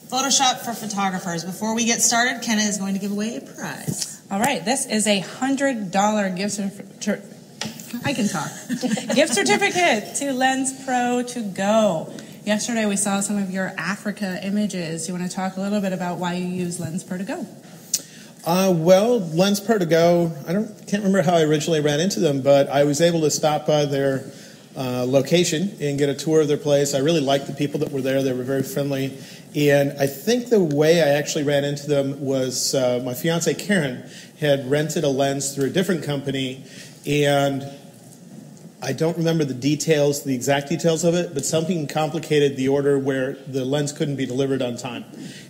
S1: Photoshop for Photographers. Before we get started, Kenna is going to give away a prize.
S2: All right, this is a $100 gift certificate. I can talk. Gift certificate to Lens Pro to go. Yesterday we saw some of your Africa images. You want to talk a little bit about why you use Lens Pro to go?
S3: Well, Lens Pro to go, can't remember how I originally ran into them, but I was able to stop by their location and get a tour of their place. I really liked the people that were there. They were very friendly. And I think the way I actually ran into them was my fiance Karen had rented a lens through a different company, and I don't remember the exact details of it, but something complicated the order where the lens couldn't be delivered on time.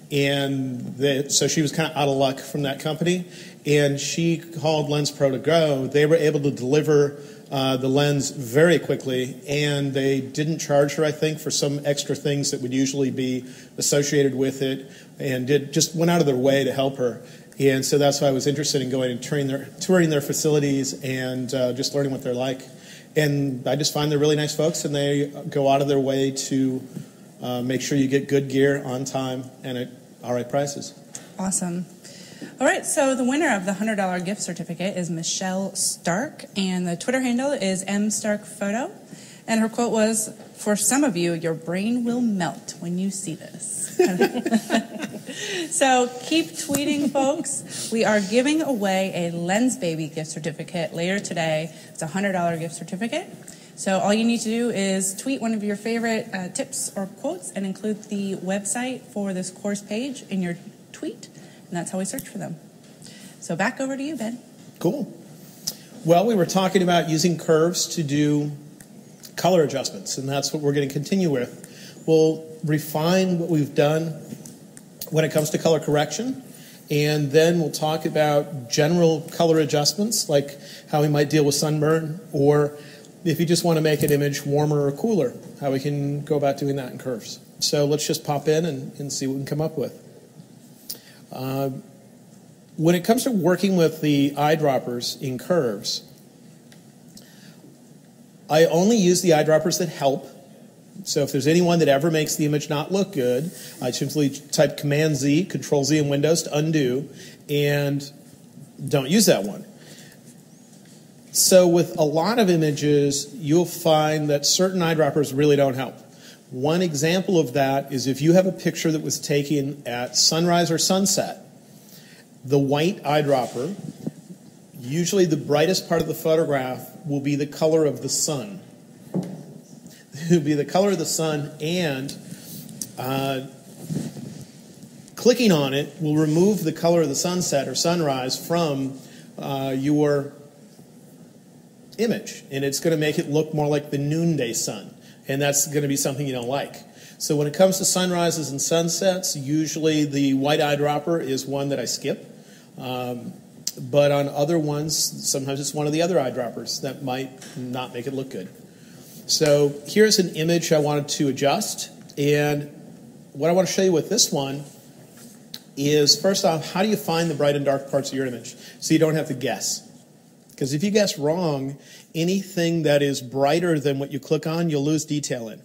S3: And so she was kind of out of luck from that company, and she called Lens Pro to go. They were able to deliver the lens very quickly, and they didn't charge her, I think, for some extra things that would usually be associated with it, and just went out of their way to help her. And so that's why I was interested in going and touring their facilities and just learning what they're like. And I just find they're really nice folks, and they go out of their way to make sure you get good gear on time and at all right prices.
S2: Awesome. All right, so the winner of the $100 gift certificate is Michelle Stark, and the Twitter handle is mstarkphoto. And her quote was, "For some of you, your brain will melt when you see this." So keep tweeting, folks. We are giving away a Lens Baby gift certificate later today. It's a $100 gift certificate. So all you need to do is tweet one of your favorite tips or quotes and include the website for this course page in your tweet, and that's how we search for them. So back over to you, Ben.
S3: Cool. Well, we were talking about using curves to do color adjustments, and that's what we're going to continue with. We'll refine what we've done when it comes to color correction, and then we'll talk about general color adjustments, like how we might deal with sunburn, or if you just want to make an image warmer or cooler, how we can go about doing that in curves. So let's just pop in and see what we can come up with. When it comes to working with the eyedroppers in curves, I only use the eyedroppers that help. So if there's anyone that ever makes the image not look good, I simply type Command-Z, Control-Z in Windows to undo, and don't use that one. So with a lot of images, you'll find that certain eyedroppers really don't help. One example of that is if you have a picture that was taken at sunrise or sunset, the white eyedropper, usually the brightest part of the photograph, will be the color of the sun. It will be the color of the sun, and clicking on it will remove the color of the sunset or sunrise from your image, and it's going to make it look more like the noonday sun, and that's going to be something you don't like. So when it comes to sunrises and sunsets, usually the white eyedropper is one that I skip, but on other ones, sometimes it's one of the other eyedroppers that might not make it look good. So here's an image I wanted to adjust, and what I want to show you with this one is, first off, how do you find the bright and dark parts of your image so you don't have to guess? Because if you guess wrong, anything that is brighter than what you click on, you'll lose detail in.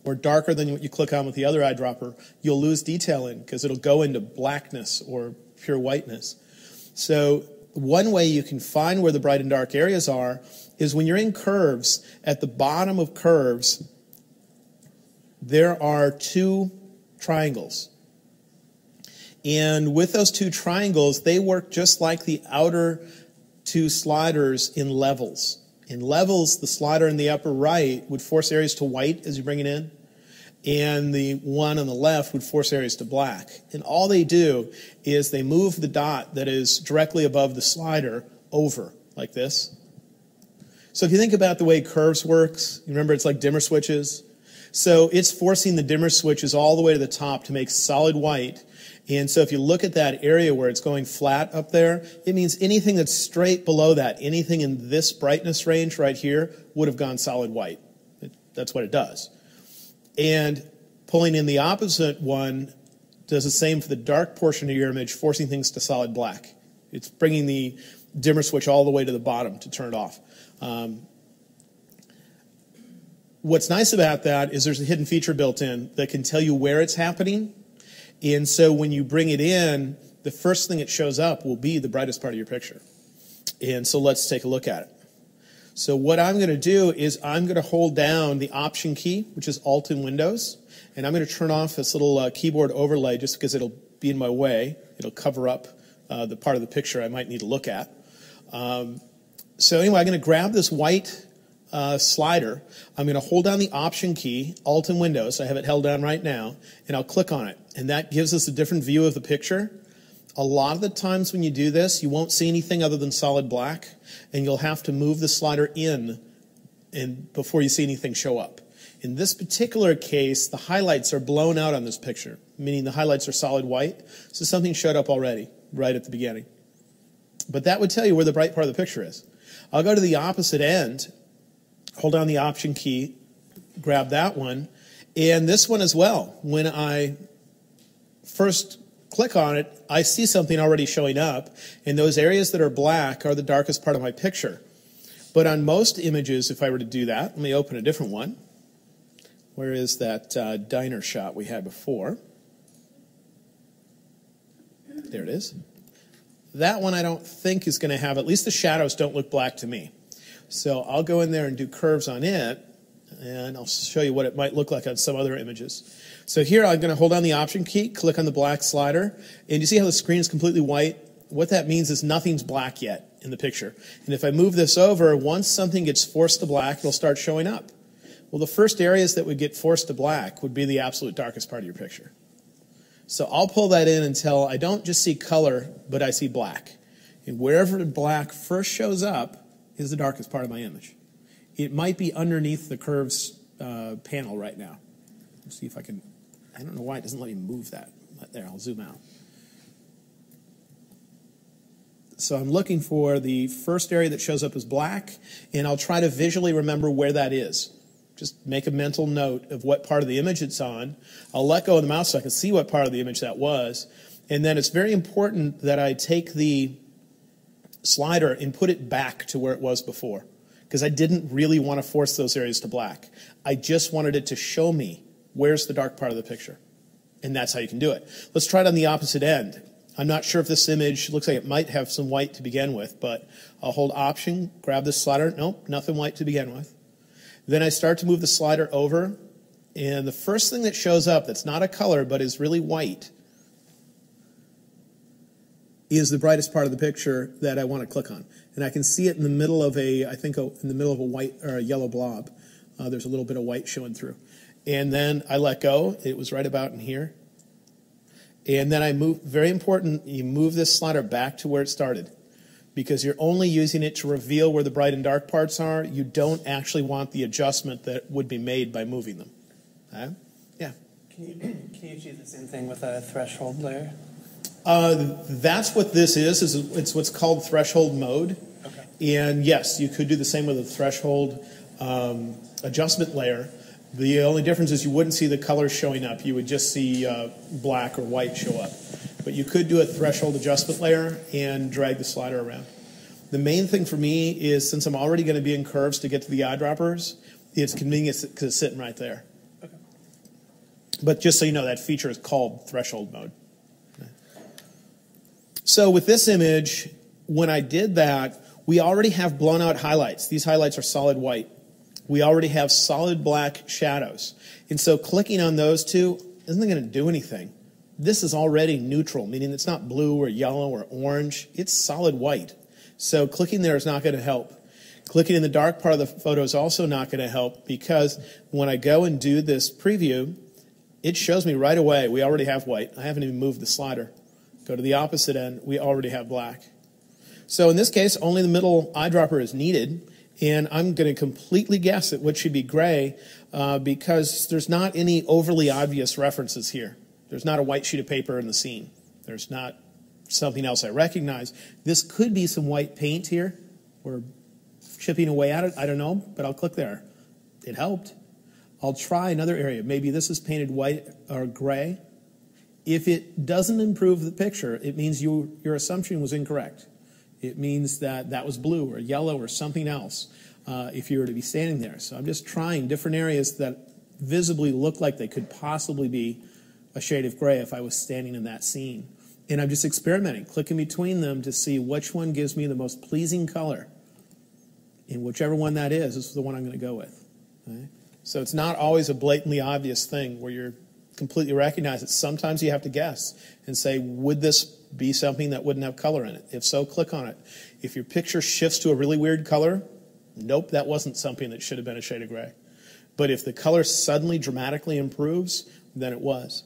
S3: Or darker than what you click on with the other eyedropper, you'll lose detail in because it'll go into blackness or pure whiteness. So one way you can find where the bright and dark areas are is when you're in curves, at the bottom of curves, there are two triangles. And with those two triangles, they work just like the outer two sliders in levels. In levels, the slider in the upper right would force areas to white as you bring it in, and the one on the left would force areas to black. And all they do is they move the dot that is directly above the slider over, like this. So if you think about the way curves works, you remember it's like dimmer switches. So it's forcing the dimmer switches all the way to the top to make solid white. And so if you look at that area where it's going flat up there, it means anything that's straight below that, anything in this brightness range right here, would have gone solid white. That's what it does. And pulling in the opposite one does the same for the dark portion of your image, forcing things to solid black. It's bringing the dimmer switch all the way to the bottom to turn it off. What's nice about that is there's a hidden feature built in that can tell you where it's happening. And so when you bring it in, the first thing that shows up will be the brightest part of your picture. And so let's take a look at it. So what I'm going to do is I'm going to hold down the Option key, which is Alt in Windows, and I'm going to turn off this little keyboard overlay just because it'll be in my way. It'll cover up the part of the picture I might need to look at. So anyway, I'm going to grab this white slider. I'm going to hold down the Option key, Alt in Windows. I have it held down right now, and I'll click on it. And that gives us a different view of the picture. A lot of the times when you do this, you won't see anything other than solid black, and you'll have to move the slider in and before you see anything show up. In this particular case, the highlights are blown out on this picture, meaning the highlights are solid white, so something showed up already, right at the beginning. But that would tell you where the bright part of the picture is. I'll go to the opposite end, hold down the Option key, grab that one, and this one as well. When I first click on it, I see something already showing up, and those areas that are black are the darkest part of my picture. But on most images, if I were to do that, let me open a different one. Where is that diner shot we had before? There it is. That one I don't think is going to have, at least the shadows don't look black to me. So I'll go in there and do curves on it, and I'll show you what it might look like on some other images. So here I'm going to hold down the Option key, click on the black slider, and you see how the screen is completely white? What that means is nothing's black yet in the picture. And if I move this over, once something gets forced to black, it'll start showing up. Well, the first areas that would get forced to black would be the absolute darkest part of your picture. So I'll pull that in until I don't just see color, but I see black. And wherever the black first shows up is the darkest part of my image. It might be underneath the curves panel right now. Let's see if I can, I don't know why it doesn't let me move that. There, I'll zoom out. So I'm looking for the first area that shows up as black, and I'll try to visually remember where that is. Just make a mental note of what part of the image it's on. I'll let go of the mouse so I can see what part of the image that was. And then it's very important that I take the slider and put it back to where it was before, because I didn't really want to force those areas to black. I just wanted it to show me where's the dark part of the picture. And that's how you can do it. Let's try it on the opposite end. I'm not sure if this image looks like it might have some white to begin with, but I'll hold Option, grab this slider. Nope, nothing white to begin with. Then I start to move the slider over, and the first thing that shows up that's not a color but is really white is the brightest part of the picture that I want to click on. And I can see it in the middle of a, I think, in the middle of a white or a yellow blob. There's a little bit of white showing through. And then I let go. It was right about in here. And then I move, very important, you move this slider back to where it started, because you're only using it to reveal where the bright and dark parts are. You don't actually want the adjustment that would be made by moving them. Yeah?
S4: Can you achieve the same thing with a threshold layer?
S3: That's what this is. It's what's called threshold mode. Okay. And yes, you could do the same with a threshold adjustment layer. The only difference is you wouldn't see the colors showing up. You would just see black or white show up. But you could do a threshold adjustment layer and drag the slider around. The main thing for me is, since I'm already going to be in curves to get to the eyedroppers, it's convenient because it's sitting right there. Okay. But just so you know, that feature is called threshold mode. Okay. So with this image, when I did that, we already have blown out highlights. These highlights are solid white. We already have solid black shadows. And so clicking on those two isn't going to do anything. This is already neutral, meaning it's not blue or yellow or orange. It's solid white. So clicking there is not going to help. Clicking in the dark part of the photo is also not going to help, because when I go and do this preview, it shows me right away we already have white. I haven't even moved the slider. Go to the opposite end, we already have black. So in this case, only the middle eyedropper is needed, and I'm going to completely guess at what should be gray because there's not any overly obvious references here. There's not a white sheet of paper in the scene. There's not something else I recognize. This could be some white paint here. We're chipping away at it. I don't know, but I'll click there. It helped. I'll try another area. Maybe this is painted white or gray. If it doesn't improve the picture, it means your assumption was incorrect. It means that was blue or yellow or something else. if you were to be standing there. So I'm just trying different areas that visibly look like they could possibly be a shade of gray if I was standing in that scene. And I'm just experimenting, clicking between them to see which one gives me the most pleasing color. And whichever one that is the one I'm going to go with. Okay? So it's not always a blatantly obvious thing where you're completely recognize it. Sometimes you have to guess and say, would this be something that wouldn't have color in it? If so, click on it. If your picture shifts to a really weird color, nope, that wasn't something that should have been a shade of gray. But if the color suddenly dramatically improves, then it was.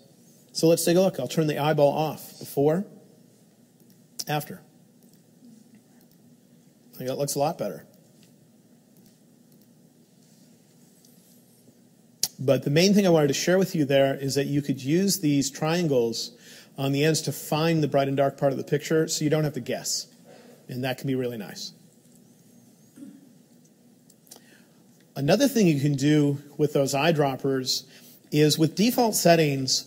S3: So let's take a look. I'll turn the eyeball off. Before, after. I think that looks a lot better. But the main thing I wanted to share with you there is that you could use these triangles on the ends to find the bright and dark part of the picture so you don't have to guess. And that can be really nice. Another thing you can do with those eyedroppers is with default settings,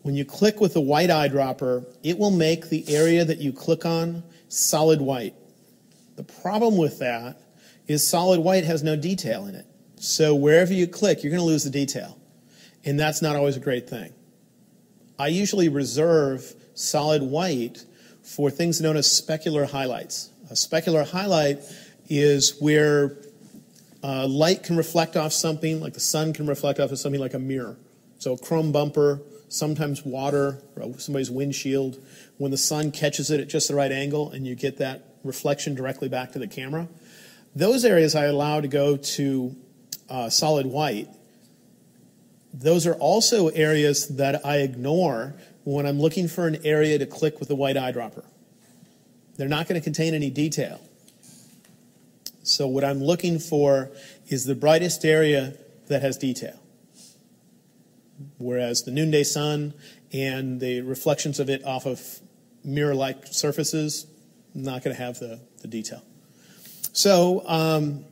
S3: when you click with the white eyedropper, it will make the area that you click on solid white. The problem with that is solid white has no detail in it. So wherever you click, you're going to lose the detail. And that's not always a great thing. I usually reserve solid white for things known as specular highlights. A specular highlight is where light can reflect off something, like the sun can reflect off of something like a mirror. So a chrome bumper, sometimes water, or somebody's windshield. When the sun catches it at just the right angle and you get that reflection directly back to the camera. Those areas I allow to go to solid white. Those are also areas that I ignore when I'm looking for an area to click with the white eyedropper. They're not going to contain any detail. So what I'm looking for is the brightest area that has detail. Whereas the noonday sun and the reflections of it off of mirror-like surfaces, not going to have the detail. So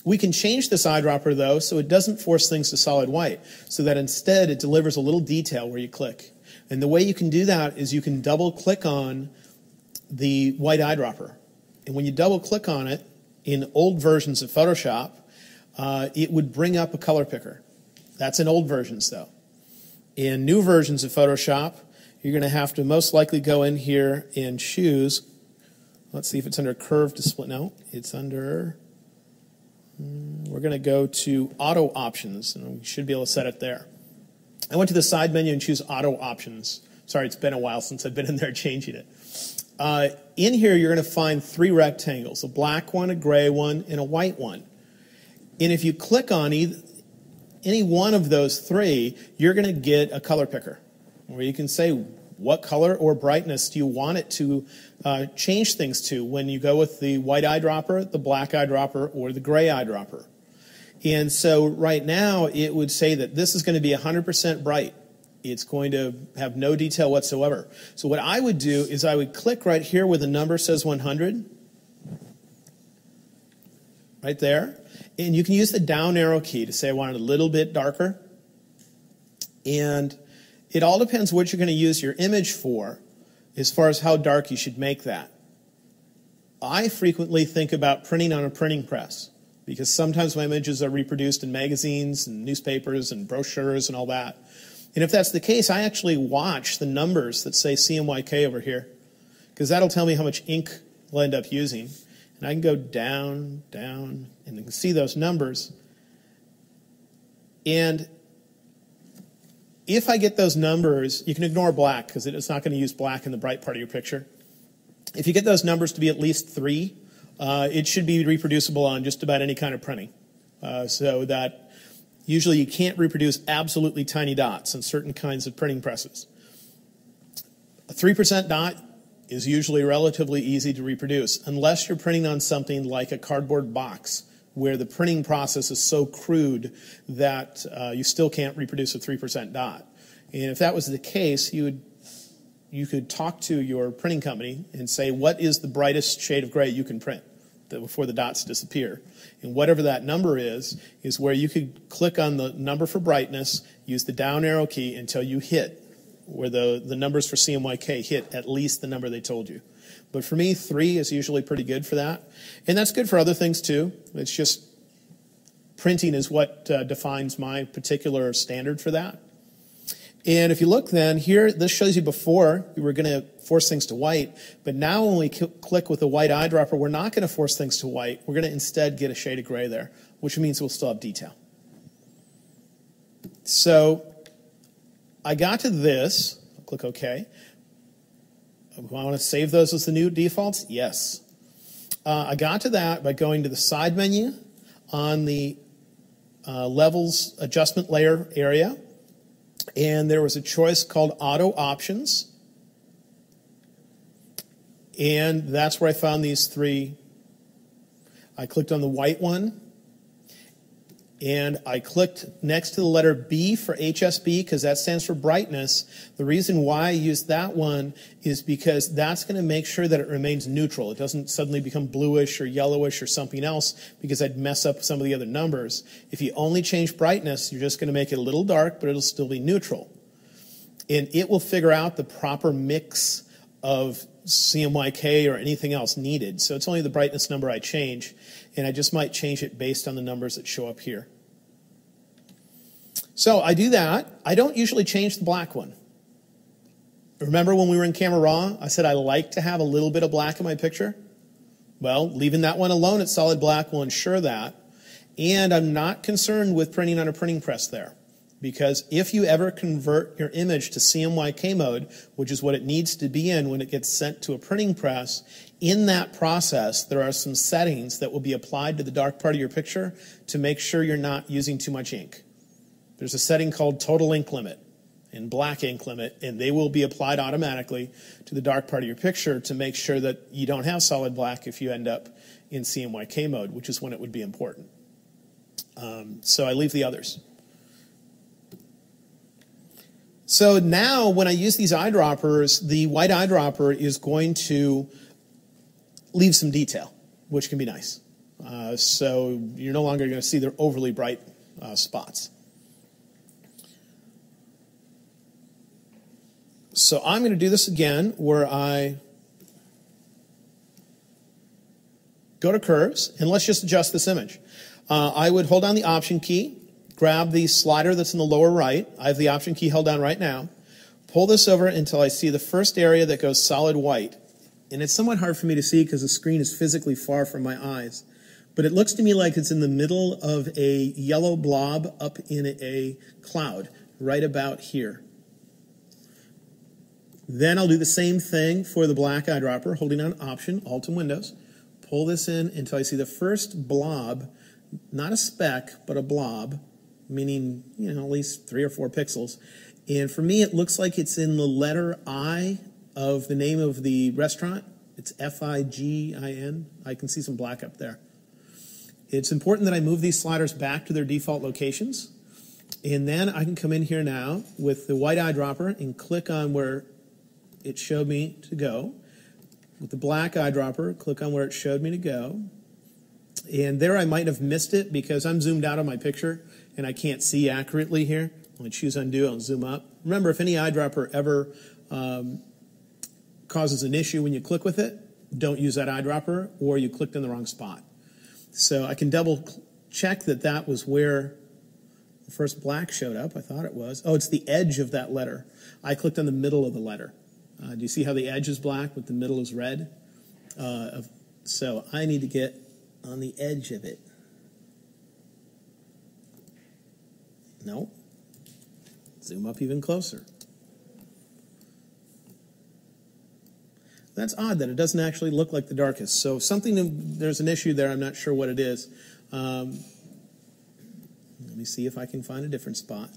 S3: we can change this eyedropper, though, so it doesn't force things to solid white, so that instead it delivers a little detail where you click. And the way you can do that is you can double-click on the white eyedropper. And when you double-click on it, in old versions of Photoshop, it would bring up a color picker. That's in old versions, though. In new versions of Photoshop, you're going to have to most likely go in here and choose, let's see if it's under curve display. No, it's under, we're going to go to auto options, and we should be able to set it there. I went to the side menu and choose auto options. Sorry, it's been a while since I've been in there changing it. In here, you're going to find 3 rectangles, a black one, a gray one, and a white one. And if you click on any one of those 3, you're going to get a color picker, where you can say what color or brightness do you want it to change things to when you go with the white eyedropper, the black eyedropper, or the gray eyedropper. And so right now, it would say that this is going to be 100% bright. It's going to have no detail whatsoever. So what I would do is I would click right here where the number says 100, right there. And you can use the down arrow key to say I want it a little bit darker. And it all depends what you're going to use your image for as far as how dark you should make that. I frequently think about printing on a printing press because sometimes my images are reproduced in magazines and newspapers and brochures and all that. And if that's the case, I actually watch the numbers that say CMYK over here because that'll tell me how much ink we'll end up using. And I can go down, down, and you can see those numbers. And if I get those numbers, you can ignore black because it's not going to use black in the bright part of your picture. If you get those numbers to be at least 3, it should be reproducible on just about any kind of printing. So that usually you can't reproduce absolutely tiny dots on certain kinds of printing presses. A 3% dot is usually relatively easy to reproduce unless you're printing on something like a cardboard box where the printing process is so crude that you still can't reproduce a 3% dot. And if that was the case, you could talk to your printing company and say, what is the brightest shade of gray you can print before the dots disappear? And whatever that number is where you could click on the number for brightness, use the down arrow key until you hit where the numbers for CMYK hit at least the number they told you. But for me, 3 is usually pretty good for that. And that's good for other things too. It's just printing is what defines my particular standard for that. And if you look then, here, this shows you before we were going to force things to white, but now when we click with the white eyedropper, we're not going to force things to white. We're going to instead get a shade of gray there, which means we'll still have detail. So I got to this. I'll click OK. I want to save those as the new defaults? Yes. I got to that by going to the side menu on the levels adjustment layer area. And there was a choice called Auto Options. And that's where I found these 3. I clicked on the white one. And I clicked next to the letter B for HSB because that stands for brightness. The reason why I used that one is because that's going to make sure that it remains neutral. It doesn't suddenly become bluish or yellowish or something else because I'd mess up some of the other numbers. If you only change brightness, you're just going to make it a little dark, but it'll still be neutral. And it will figure out the proper mix of CMYK or anything else needed. So it's only the brightness number I change, and I just might change it based on the numbers that show up here. So I do that. I don't usually change the black one. Remember when we were in Camera Raw, I said I like to have a little bit of black in my picture? Well, leaving that one alone at solid black will ensure that. And I'm not concerned with printing on a printing press there. Because if you ever convert your image to CMYK mode, which is what it needs to be in when it gets sent to a printing press, in that process there are some settings that will be applied to the dark part of your picture to make sure you're not using too much ink. There's a setting called total ink limit and black ink limit, and they will be applied automatically to the dark part of your picture to make sure that you don't have solid black if you end up in CMYK mode, which is when it would be important. So I leave the others. So now when I use these eyedroppers, the white eyedropper is going to leave some detail, which can be nice. So you're no longer going to see the overly bright spots. So I'm going to do this again where I go to curves, and let's just adjust this image. I would hold down the Option key, grab the slider that's in the lower right. I have the Option key held down right now. Pull this over until I see the first area that goes solid white. And it's somewhat hard for me to see because the screen is physically far from my eyes. But it looks to me like it's in the middle of a yellow blob up in a cloud, right about here. Then I'll do the same thing for the black eyedropper, holding down Option, Alt and Windows. Pull this in until I see the first blob, not a speck, but a blob, meaning, you know, at least 3 or 4 pixels. And for me, it looks like it's in the letter I of the name of the restaurant. It's F-I-G-I-N. I can see some black up there. It's important that I move these sliders back to their default locations. And then I can come in here now with the white eyedropper and click on where it showed me to go. With the black eyedropper, click on where it showed me to go. And there I might have missed it because I'm zoomed out on my picture and I can't see accurately here. I'll choose undo, I'll zoom up. Remember, if any eyedropper ever causes an issue when you click with it, don't use that eyedropper or you clicked in the wrong spot. So I can double check that that was where the first black showed up. I thought it was. Oh, it's the edge of that letter. I clicked on the middle of the letter. Do you see how the edge is black but the middle is red? So I need to get on the edge of it. No. Zoom up even closer. That's odd that it doesn't actually look like the darkest. So there's an issue there. I'm not sure what it is. Let me see if I can find a different spot.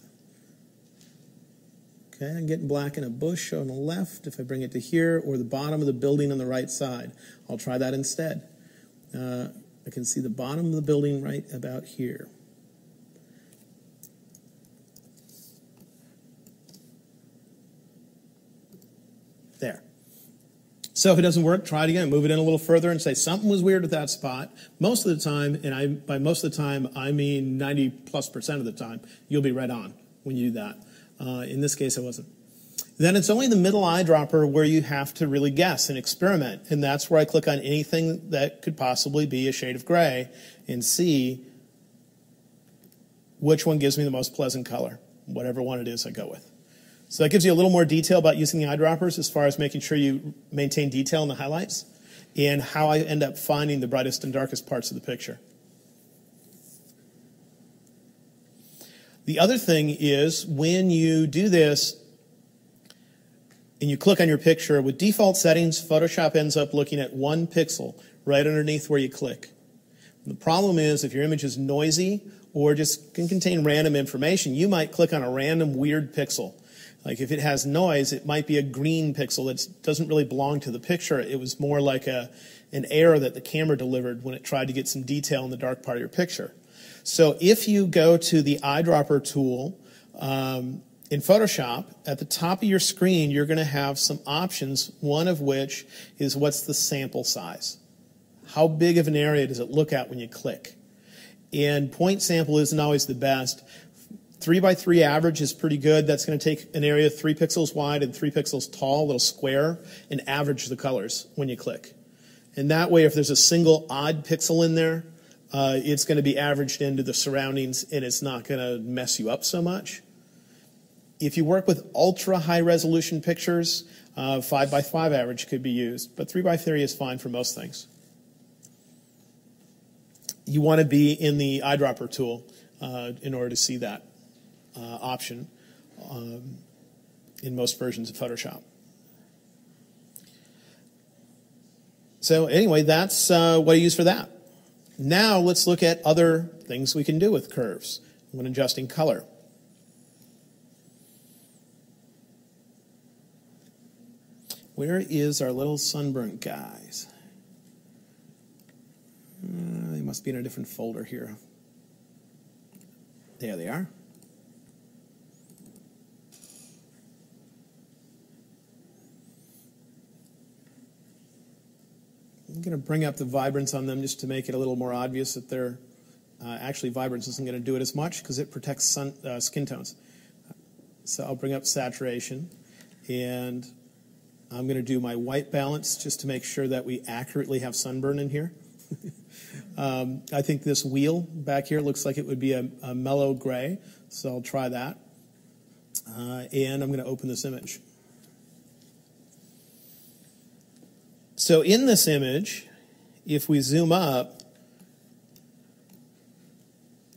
S3: Okay, I'm getting black in a bush on the left. If I bring it to here, or the bottom of the building on the right side, I'll try that instead. I can see the bottom of the building right about here. There. So if it doesn't work, try it again. Move it in a little further and say something was weird with that spot. Most of the time, and by most of the time, I mean 90+% of the time, you'll be right on when you do that. In this case, I wasn't. Then it's only the middle eyedropper where you have to really guess and experiment. And that's where I click on anything that could possibly be a shade of gray and see which one gives me the most pleasant color. Whatever one it is I go with. So that gives you a little more detail about using the eyedroppers as far as making sure you maintain detail in the highlights and how I end up finding the brightest and darkest parts of the picture. The other thing is when you do this and you click on your picture, with default settings, Photoshop ends up looking at 1 pixel right underneath where you click. The problem is if your image is noisy or just can contain random information, you might click on a random weird pixel. Like if it has noise, it might be a green pixel that doesn't really belong to the picture. It was more like an error that the camera delivered when it tried to get some detail in the dark part of your picture. So if you go to the eyedropper tool in Photoshop, at the top of your screen, you're going to have some options, one of which is what's the sample size. How big of an area does it look at when you click? And point sample isn't always the best. 3x3 average is pretty good. That's going to take an area 3 pixels wide and 3 pixels tall, a little square, and average the colors when you click. And that way, if there's a single odd pixel in there, it's going to be averaged into the surroundings and it's not going to mess you up so much. If you work with ultra high resolution pictures, 5x5 average could be used, but 3x3 is fine for most things. You want to be in the eyedropper tool in order to see that option in most versions of Photoshop. So anyway, that's what I use for that. Now let's look at other things we can do with curves when adjusting color. Where is our little sunburnt guys? They must be in a different folder here. There they are. I'm going to bring up the vibrance on them just to make it a little more obvious that they're actually vibrance isn't going to do it as much because it protects skin tones. So I'll bring up saturation and I'm going to do my white balance just to make sure that we accurately have sunburn in here. I think this wheel back here looks like it would be a mellow gray, so I'll try that. And I'm going to open this image. So in this image, if we zoom up,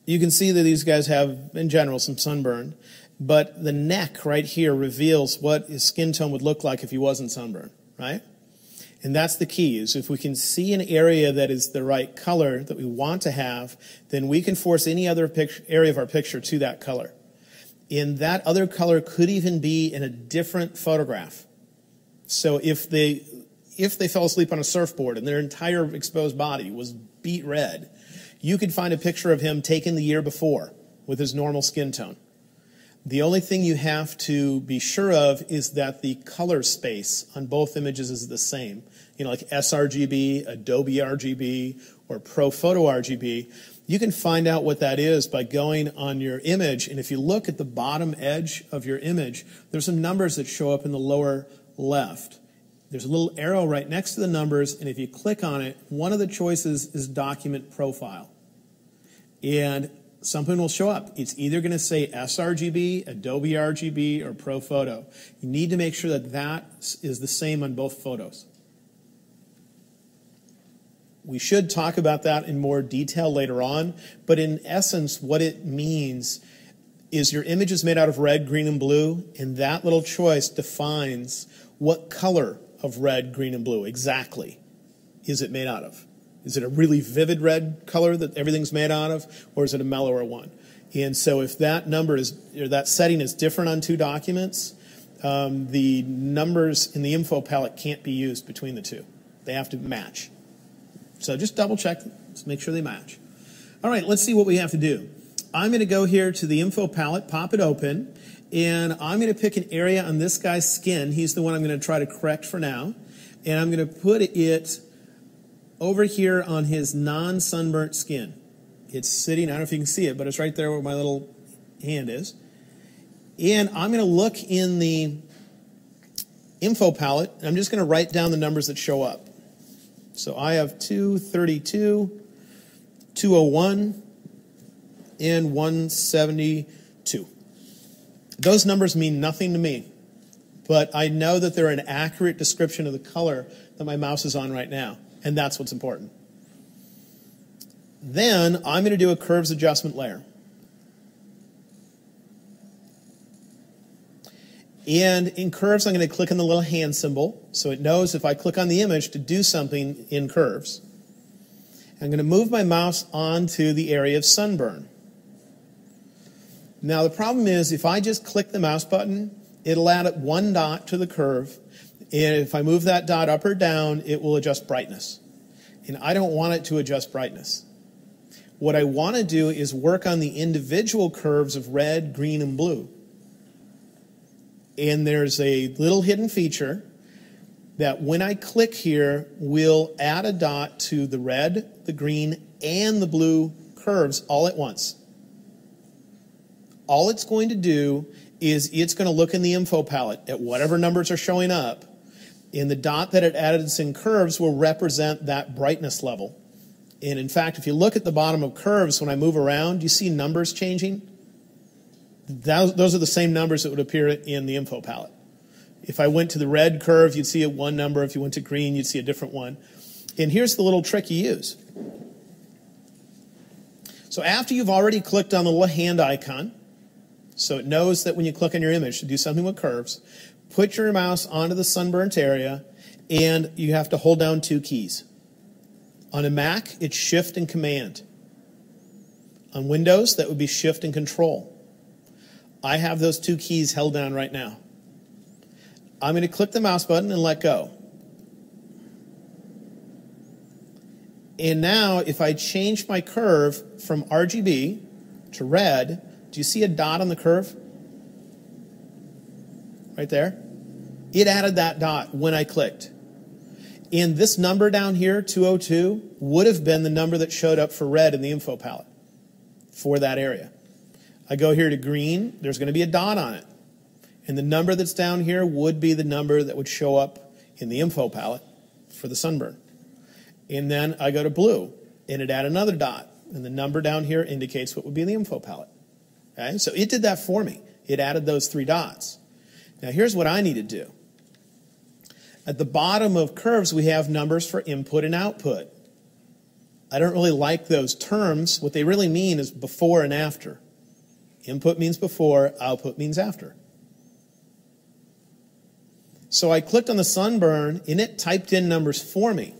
S3: you can see that these guys have, in general, some sunburn. But the neck right here reveals what his skin tone would look like if he wasn't sunburned, right? And that's the key, is if we can see an area that is the right color that we want to have, then we can force any other area of our picture to that color. And that other color could even be in a different photograph. So if they fell asleep on a surfboard and their entire exposed body was beet red, you could find a picture of him taken the year before with his normal skin tone. The only thing you have to be sure of is that the color space on both images is the same. You know, like sRGB, Adobe RGB, or ProPhoto RGB. You can find out what that is by going on your image, and if you look at the bottom edge of your image, there's some numbers that show up in the lower left. There's a little arrow right next to the numbers, and if you click on it, one of the choices is Document Profile. And something will show up. It's either going to say sRGB, Adobe RGB, or ProPhoto. You need to make sure that that is the same on both photos. We should talk about that in more detail later on, but in essence, what it means is your image is made out of red, green, and blue, and that little choice defines what color of red, green, and blue exactly is it made out of. Is it a really vivid red color that everything's made out of, or is it a mellower one? And so if that number is, or that setting is different on two documents, the numbers in the info palette can't be used between the two. They have to match. So just double check, just make sure they match. All right, let's see what we have to do. I'm going to go here to the info palette, pop it open, and I'm going to pick an area on this guy's skin. He's the one I'm going to try to correct for now. And I'm going to put it over here on his non-sunburnt skin. It's sitting, I don't know if you can see it, but it's right there where my little hand is. And I'm going to look in the info palette, and I'm just going to write down the numbers that show up. So I have 232, 201, and 172. Those numbers mean nothing to me, but I know that they're an accurate description of the color that my mouse is on right now, and that's what's important. Then I'm going to do a curves adjustment layer. And in curves, I'm going to click on the little hand symbol, so it knows if I click on the image to do something in curves. I'm going to move my mouse onto the area of sunburn. Now the problem is, if I just click the mouse button, it'll add one dot to the curve, and if I move that dot up or down, it will adjust brightness. And I don't want it to adjust brightness. What I want to do is work on the individual curves of red, green, and blue. And there's a little hidden feature that when I click here, will add a dot to the red, the green, and the blue curves all at once. All it's going to do is it's going to look in the info palette at whatever numbers are showing up, and the dot that it added in curves will represent that brightness level. And in fact, if you look at the bottom of curves, when I move around, you see numbers changing? Those are the same numbers that would appear in the info palette. If I went to the red curve, you'd see one number. If you went to green, you'd see a different one. And here's the little trick you use. So after you've already clicked on the little hand icon, so it knows that when you click on your image to do something with curves, put your mouse onto the sunburnt area, and you have to hold down two keys. On a Mac, it's Shift and Command. On Windows, that would be Shift and Control. I have those two keys held down right now. I'm going to click the mouse button and let go. And now, if I change my curve from RGB to red, do you see a dot on the curve? Right there? It added that dot when I clicked. And this number down here, 202, would have been the number that showed up for red in the info palette for that area. I go here to green, there's going to be a dot on it. And the number that's down here would be the number that would show up in the info palette for the sunburn. And then I go to blue, and it added another dot. And the number down here indicates what would be in the info palette. Okay? So it did that for me. It added those three dots. Now here's what I need to do. At the bottom of curves, we have numbers for input and output. I don't really like those terms. What they really mean is before and after. Input means before, output means after. So I clicked on the sunburn, and it typed in numbers for me.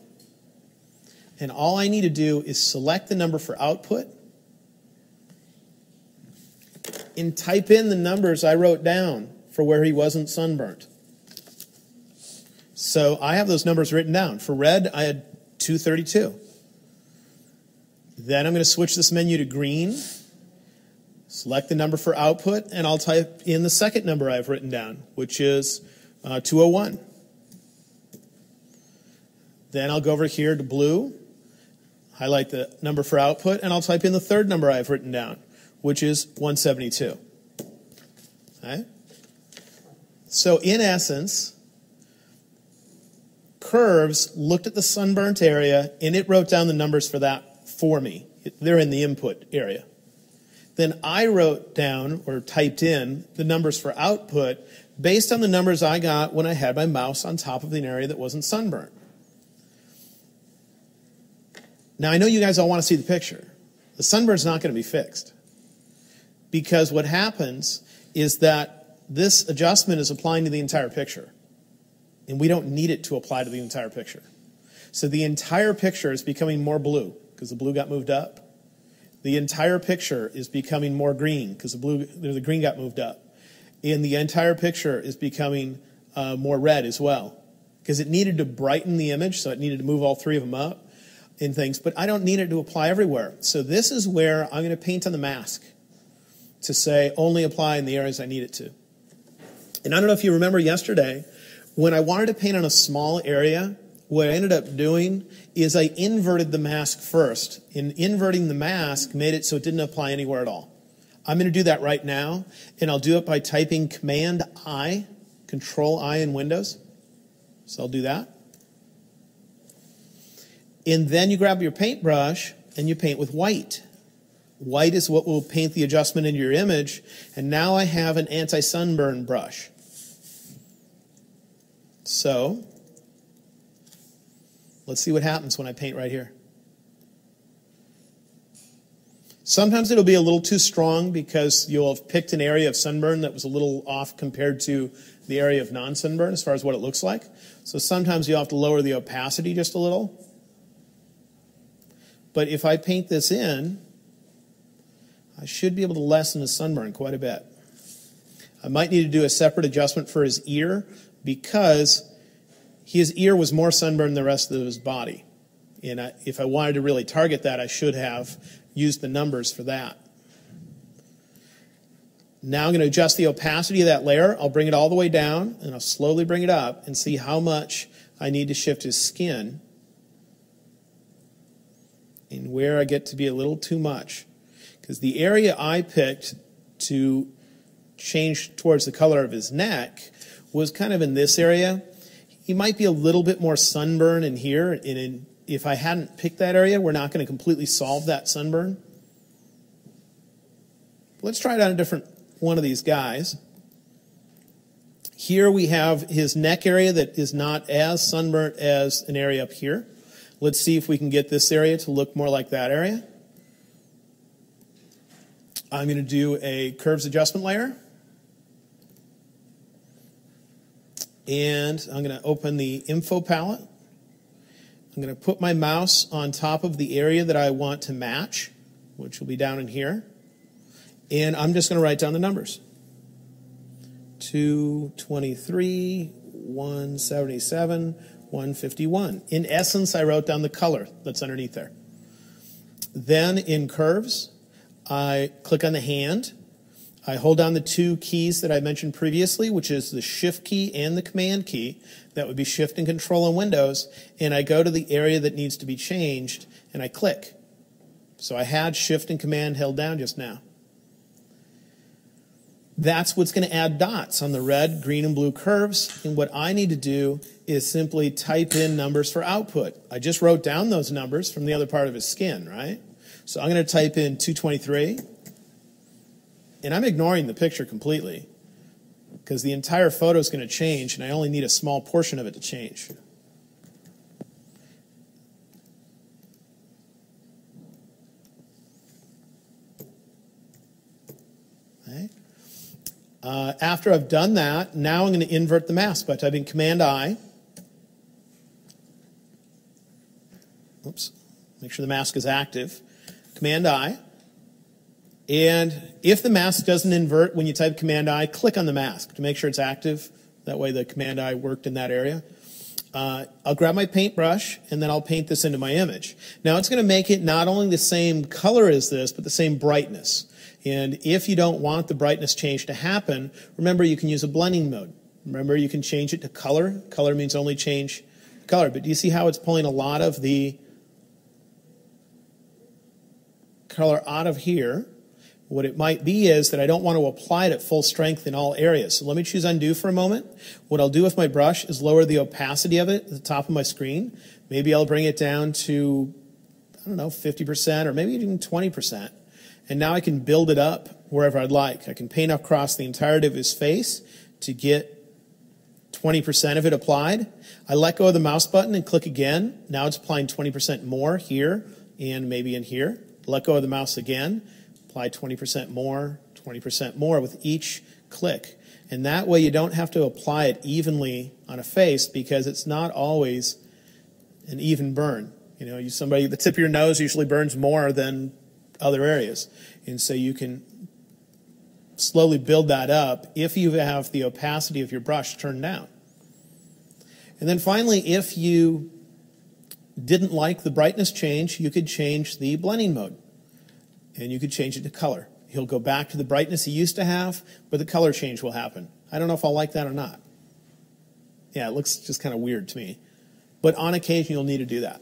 S3: And all I need to do is select the number for output and type in the numbers I wrote down for where he wasn't sunburnt. So I have those numbers written down. For red, I had 232. Then I'm going to switch this menu to green, select the number for output, and I'll type in the second number I've written down, which is 201. Then I'll go over here to blue, highlight the number for output, and I'll type in the third number I've written down, which is 172. Okay? So in essence, curves looked at the sunburnt area, and it wrote down the numbers for that for me. They're in the input area. Then I wrote down or typed in the numbers for output based on the numbers I got when I had my mouse on top of an area that wasn't sunburnt. Now, I know you guys all want to see the picture. The sunburn's not going to be fixed, because what happens is that this adjustment is applying to the entire picture, and we don't need it to apply to the entire picture. So the entire picture is becoming more blue because the blue got moved up. The entire picture is becoming more green because the green got moved up. And the entire picture is becoming more red as well, because it needed to brighten the image, so it needed to move all three of them up and things, but I don't need it to apply everywhere. So this is where I'm going to paint on the mask to say only apply in the areas I need it to. And I don't know if you remember yesterday, when I wanted to paint on a small area, what I ended up doing is I inverted the mask first. And inverting the mask made it so it didn't apply anywhere at all. I'm going to do that right now, and I'll do it by typing Command-I, Control-I in Windows. So I'll do that. And then you grab your paintbrush and you paint with white. White is what will paint the adjustment into your image. And now I have an anti-sunburn brush. So let's see what happens when I paint right here. Sometimes it'll be a little too strong because you'll have picked an area of sunburn that was a little off compared to the area of non-sunburn as far as what it looks like. So sometimes you'll have to lower the opacity just a little. But if I paint this in, I should be able to lessen the sunburn quite a bit. I might need to do a separate adjustment for his ear because his ear was more sunburned than the rest of his body. And if I wanted to really target that, I should have used the numbers for that. Now I'm going to adjust the opacity of that layer. I'll bring it all the way down, and I'll slowly bring it up and see how much I need to shift his skin and where I get to be a little too much. Because the area I picked to change towards the color of his neck was kind of in this area. He might be a little bit more sunburn in here, and if I hadn't picked that area, we're not going to completely solve that sunburn. Let's try it on a different one of these guys. Here we have his neck area that is not as sunburnt as an area up here. Let's see if we can get this area to look more like that area. I'm going to do a curves adjustment layer. And I'm going to open the info palette. I'm going to put my mouse on top of the area that I want to match, which will be down in here. And I'm just going to write down the numbers. 223, 177, 151. In essence, I wrote down the color that's underneath there. Then in curves, I click on the hand. I hold down the two keys that I mentioned previously, which is the Shift key and the Command key. That would be Shift and Control on Windows. And I go to the area that needs to be changed, and I click. So I had Shift and Command held down just now. That's what's going to add dots on the red, green, and blue curves. And what I need to do is simply type in numbers for output. I just wrote down those numbers from the other part of his skin, right? So I'm going to type in 223. And I'm ignoring the picture completely because the entire photo is going to change and I only need a small portion of it to change. Okay. After I've done that, now I'm going to invert the mask by typing Command-I. Oops. Make sure the mask is active. Command-I. And if the mask doesn't invert when you type Command-I, click on the mask to make sure it's active. That way the Command-I worked in that area. I'll grab my paintbrush and then I'll paint this into my image. Now it's going to make it not only the same color as this, but the same brightness. And if you don't want the brightness change to happen, remember you can use a blending mode. Remember you can change it to color. Color means only change color. But do you see how it's pulling a lot of the color out of here? What it might be is that I don't want to apply it at full strength in all areas. So let me choose undo for a moment. What I'll do with my brush is lower the opacity of it at the top of my screen. Maybe I'll bring it down to, I don't know, 50% or maybe even 20%. And now I can build it up wherever I'd like. I can paint across the entirety of his face to get 20% of it applied. I let go of the mouse button and click again. Now it's applying 20% more here and maybe in here. Let go of the mouse again. Apply 20% more with each click. And that way you don't have to apply it evenly on a face because it's not always an even burn. You know, the tip of your nose usually burns more than other areas. And so you can slowly build that up if you have the opacity of your brush turned down. And then finally, if you didn't like the brightness change, you could change the blending mode. And you could change it to color. He'll go back to the brightness he used to have, but the color change will happen. I don't know if I'll like that or not. Yeah, it looks just kind of weird to me. But on occasion, you'll need to do that.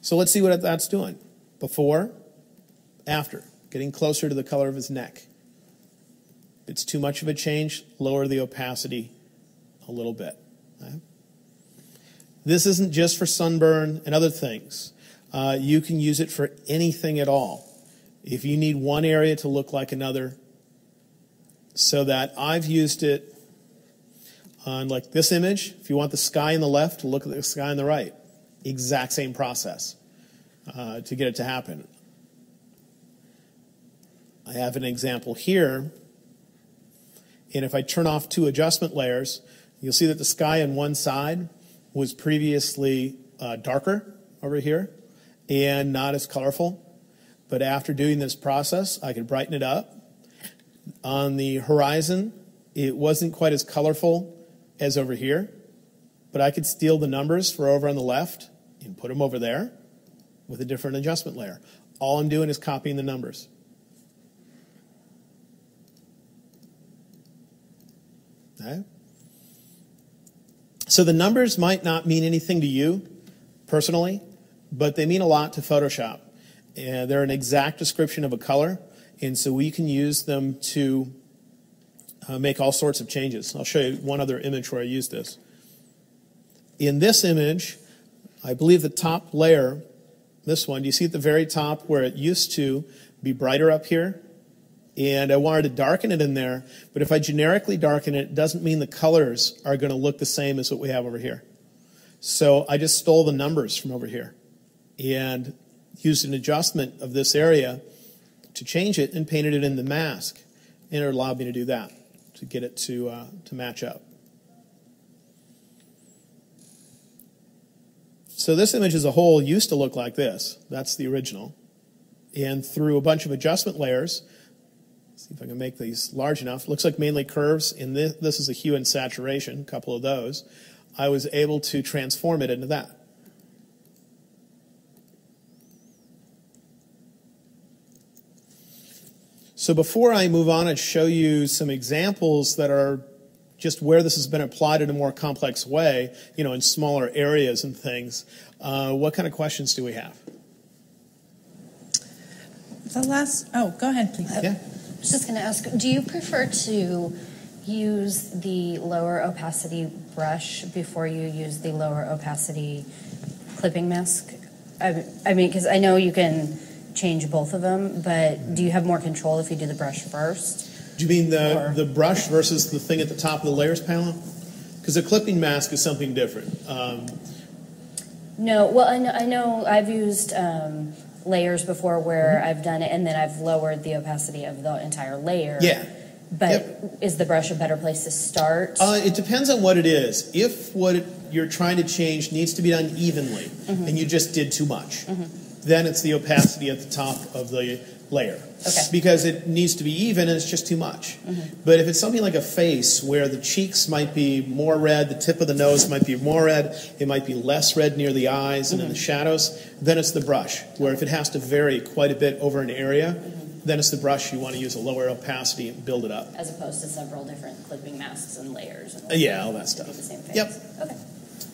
S3: So let's see what that's doing. Before, after, getting closer to the color of his neck. If it's too much of a change, lower the opacity a little bit. Okay? This isn't just for sunburn and other things. You can use it for anything at all. If you need one area to look like another, so that I've used it on like this image. If you want the sky on the left to look at the sky on the right, exact same process to get it to happen. I have an example here, and if I turn off 2 adjustment layers, you'll see that the sky on one side was previously darker over here and not as colorful. But after doing this process, I could brighten it up. On the horizon, it wasn't quite as colorful as over here, but I could steal the numbers for over on the left and put them over there with a different adjustment layer. All I'm doing is copying the numbers. Okay. So the numbers might not mean anything to you personally, but they mean a lot to Photoshop. They're an exact description of a color, and so we can use them to make all sorts of changes. I'll show you one other image where I use this. In this image, I believe the top layer, this one, do you see at the very top where it used to be brighter up here? And I wanted to darken it in there, but if I generically darken it, it doesn't mean the colors are going to look the same as what we have over here. So I just stole the numbers from over here and used an adjustment of this area to change it and painted it in the mask. And it allowed me to do that, to get it to match up. So this image as a whole used to look like this. That's the original. And through a bunch of adjustment layers, see if I can make these large enough. Looks like mainly curves, and this is a hue and saturation, a couple of those. I was able to transform it into that. So before I move on and show you some examples that are just where this has been applied in a more complex way, you know, in smaller areas and things, what kind of questions do we have?
S2: Go ahead, please.
S7: Yeah. I was just going to ask, do you prefer to use the lower opacity brush before you use the lower opacity clipping mask? I mean, because I know you can change both of them, but do you have more control if you do the brush first?
S3: Do you mean the brush versus the thing at the top of the layers panel? Because a clipping mask is something different.
S7: No, well, I know I've used layers before where I've done it and then I've lowered the opacity of the entire layer.
S3: Yeah.
S7: But is the brush a better place to start?
S3: It depends on what it is. If what you're trying to change needs to be done evenly and you just did too much, then it's the opacity at the top of the layer.
S7: Okay.
S3: Because it needs to be even and it's just too much. But if it's something like a face where the cheeks might be more red, the tip of the nose might be more red, it might be less red near the eyes and in the shadows, then it's the brush. Where if it has to vary quite a bit over an area, then it's the brush. You want to use a lower opacity and build it up.
S7: As opposed to several different clipping masks and layers. And
S3: Yeah, all that stuff.
S7: The same thing.
S3: Yep.
S7: Okay.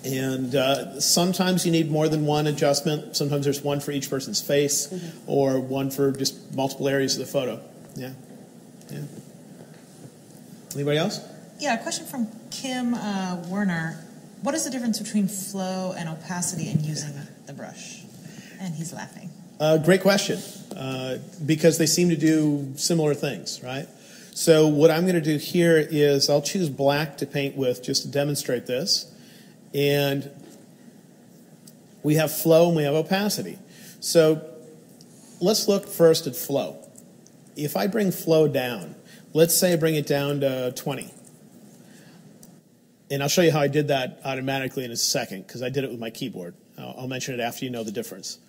S3: And sometimes you need more than one adjustment. Sometimes there's one for each person's face or one for just multiple areas of the photo. Yeah. Yeah. Anybody else?
S1: Yeah, a question from Kim Werner. What is the difference between flow and opacity in using the brush? And he's laughing.
S3: Great question. Because they seem to do similar things, right? So what I'm going to do here is I'll choose black to paint with just to demonstrate this. And we have flow and we have opacity. So let's look first at flow. If I bring flow down, let's say I bring it down to 20. And I'll show you how I did that automatically in a second because I did it with my keyboard. I'll mention it after you know the difference.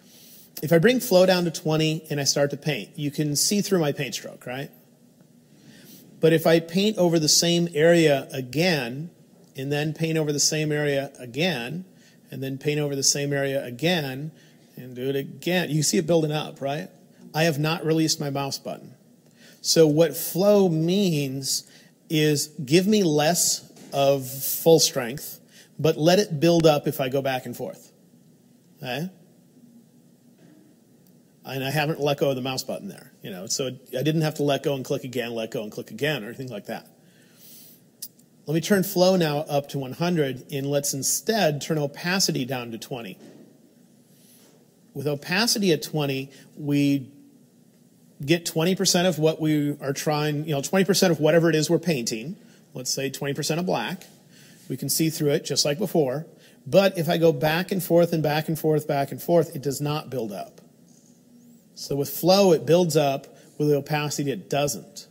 S3: If I bring flow down to 20 and I start to paint, you can see through my paint stroke, right? But if I paint over the same area again, and then paint over the same area again, and then paint over the same area again, and do it again, you see it building up, right? I have not released my mouse button. So what flow means is give me less of full strength, but let it build up if I go back and forth. Okay? And I haven't let go of the mouse button there, so I didn't have to let go and click again, or anything like that. Let me turn flow now up to 100, and let's instead turn opacity down to 20. With opacity at 20, we get 20% of what we are trying, 20% of whatever it is we're painting. Let's say 20% of black. We can see through it just like before. But if I go back and forth and back and forth, back and forth, it does not build up. So with flow, it builds up. With opacity, it doesn't.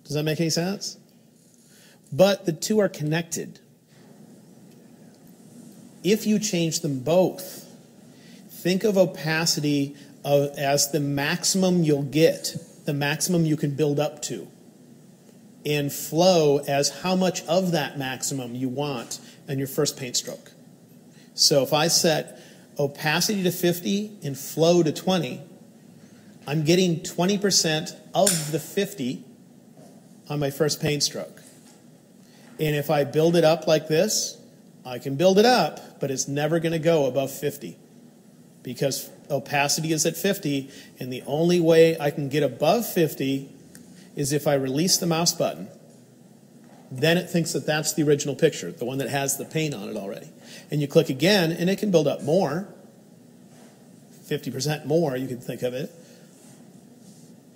S3: Does that make any sense? But the two are connected. If you change them both, think of opacity as the maximum you'll get, the maximum you can build up to, and flow as how much of that maximum you want in your first paint stroke. So if I set opacity to 50 and flow to 20, I'm getting 20% of the 50 on my first paint stroke. And if I build it up like this, I can build it up, but it's never going to go above 50 because opacity is at 50, and the only way I can get above 50 is if I release the mouse button. Then it thinks that that's the original picture, the one that has the paint on it already. And you click again, and it can build up more, 50% more, you can think of it.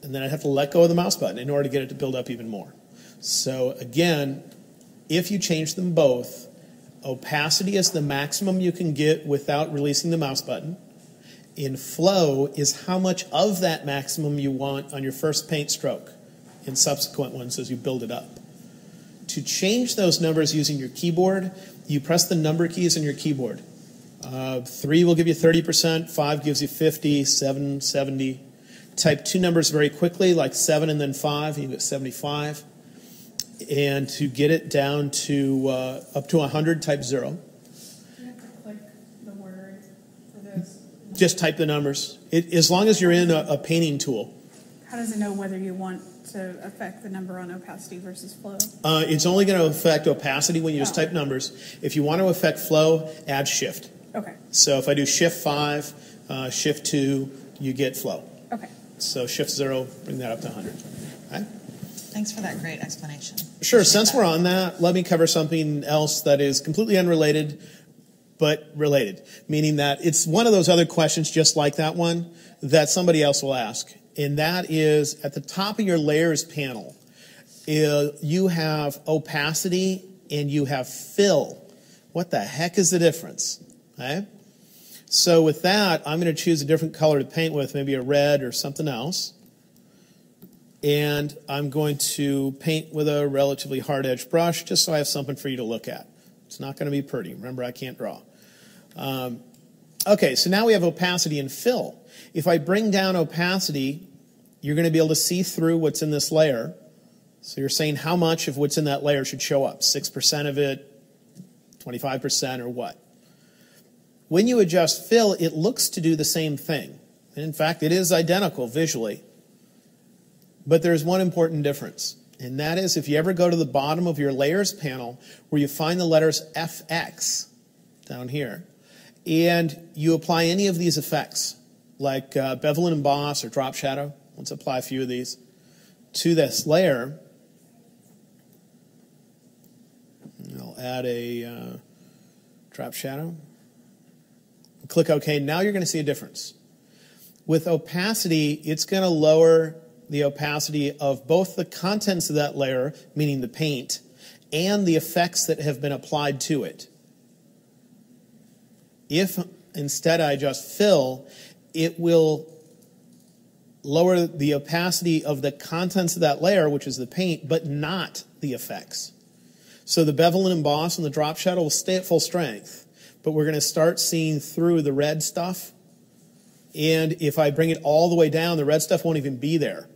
S3: And then I'd have to let go of the mouse button in order to get it to build up even more. So again, if you change them both, opacity is the maximum you can get without releasing the mouse button. In flow is how much of that maximum you want on your first paint stroke and subsequent ones as you build it up. To change those numbers using your keyboard, you press the number keys on your keyboard. 3 will give you 30%, 5 gives you 50, 7, 70. Type two numbers very quickly, like 7 and then 5, and you get 75. And to get it down to up to 100, type 0.
S8: You have to click the word for those.
S3: Just type the numbers. As long as you're in a painting tool.
S8: How does it know whether you want to affect the number on opacity versus flow?
S3: It's only going to affect opacity when you just type numbers. If you want to affect flow, add shift.
S8: Okay.
S3: So if I do shift 5, shift 2, you get flow.
S8: Okay.
S3: So shift 0, bring that up to 100. Okay?
S1: Thanks for that great explanation.
S3: Sure. Since we're on that, let me cover something else that is completely unrelated, but related. Meaning that it's one of those other questions just like that one that somebody else will ask. And that is at the top of your layers panel, you have opacity and you have fill. What the heck is the difference? Okay? So with that, I'm going to choose a different color to paint with, maybe a red or something else. And I'm going to paint with a relatively hard edge brush just so I have something for you to look at. It's not going to be pretty. Remember, I can't draw. Okay, so now we have opacity and fill. If I bring down opacity, you're going to be able to see through what's in this layer. So you're saying how much of what's in that layer should show up, 6% of it, 25%, or what? When you adjust fill, it looks to do the same thing. And in fact, it is identical visually. But there's one important difference, and that is if you ever go to the bottom of your layers panel where you find the letters FX down here, and you apply any of these effects, like bevel and emboss or drop shadow, let's apply a few of these, to this layer. I'll add a drop shadow. Click OK. Now you're going to see a difference. With opacity, it's going to lower the opacity of both the contents of that layer, meaning the paint, and the effects that have been applied to it. If instead I just fill, it will lower the opacity of the contents of that layer, which is the paint, but not the effects. So the bevel and emboss and the drop shadow will stay at full strength, but we're going to start seeing through the red stuff. And if I bring it all the way down, the red stuff won't even be there.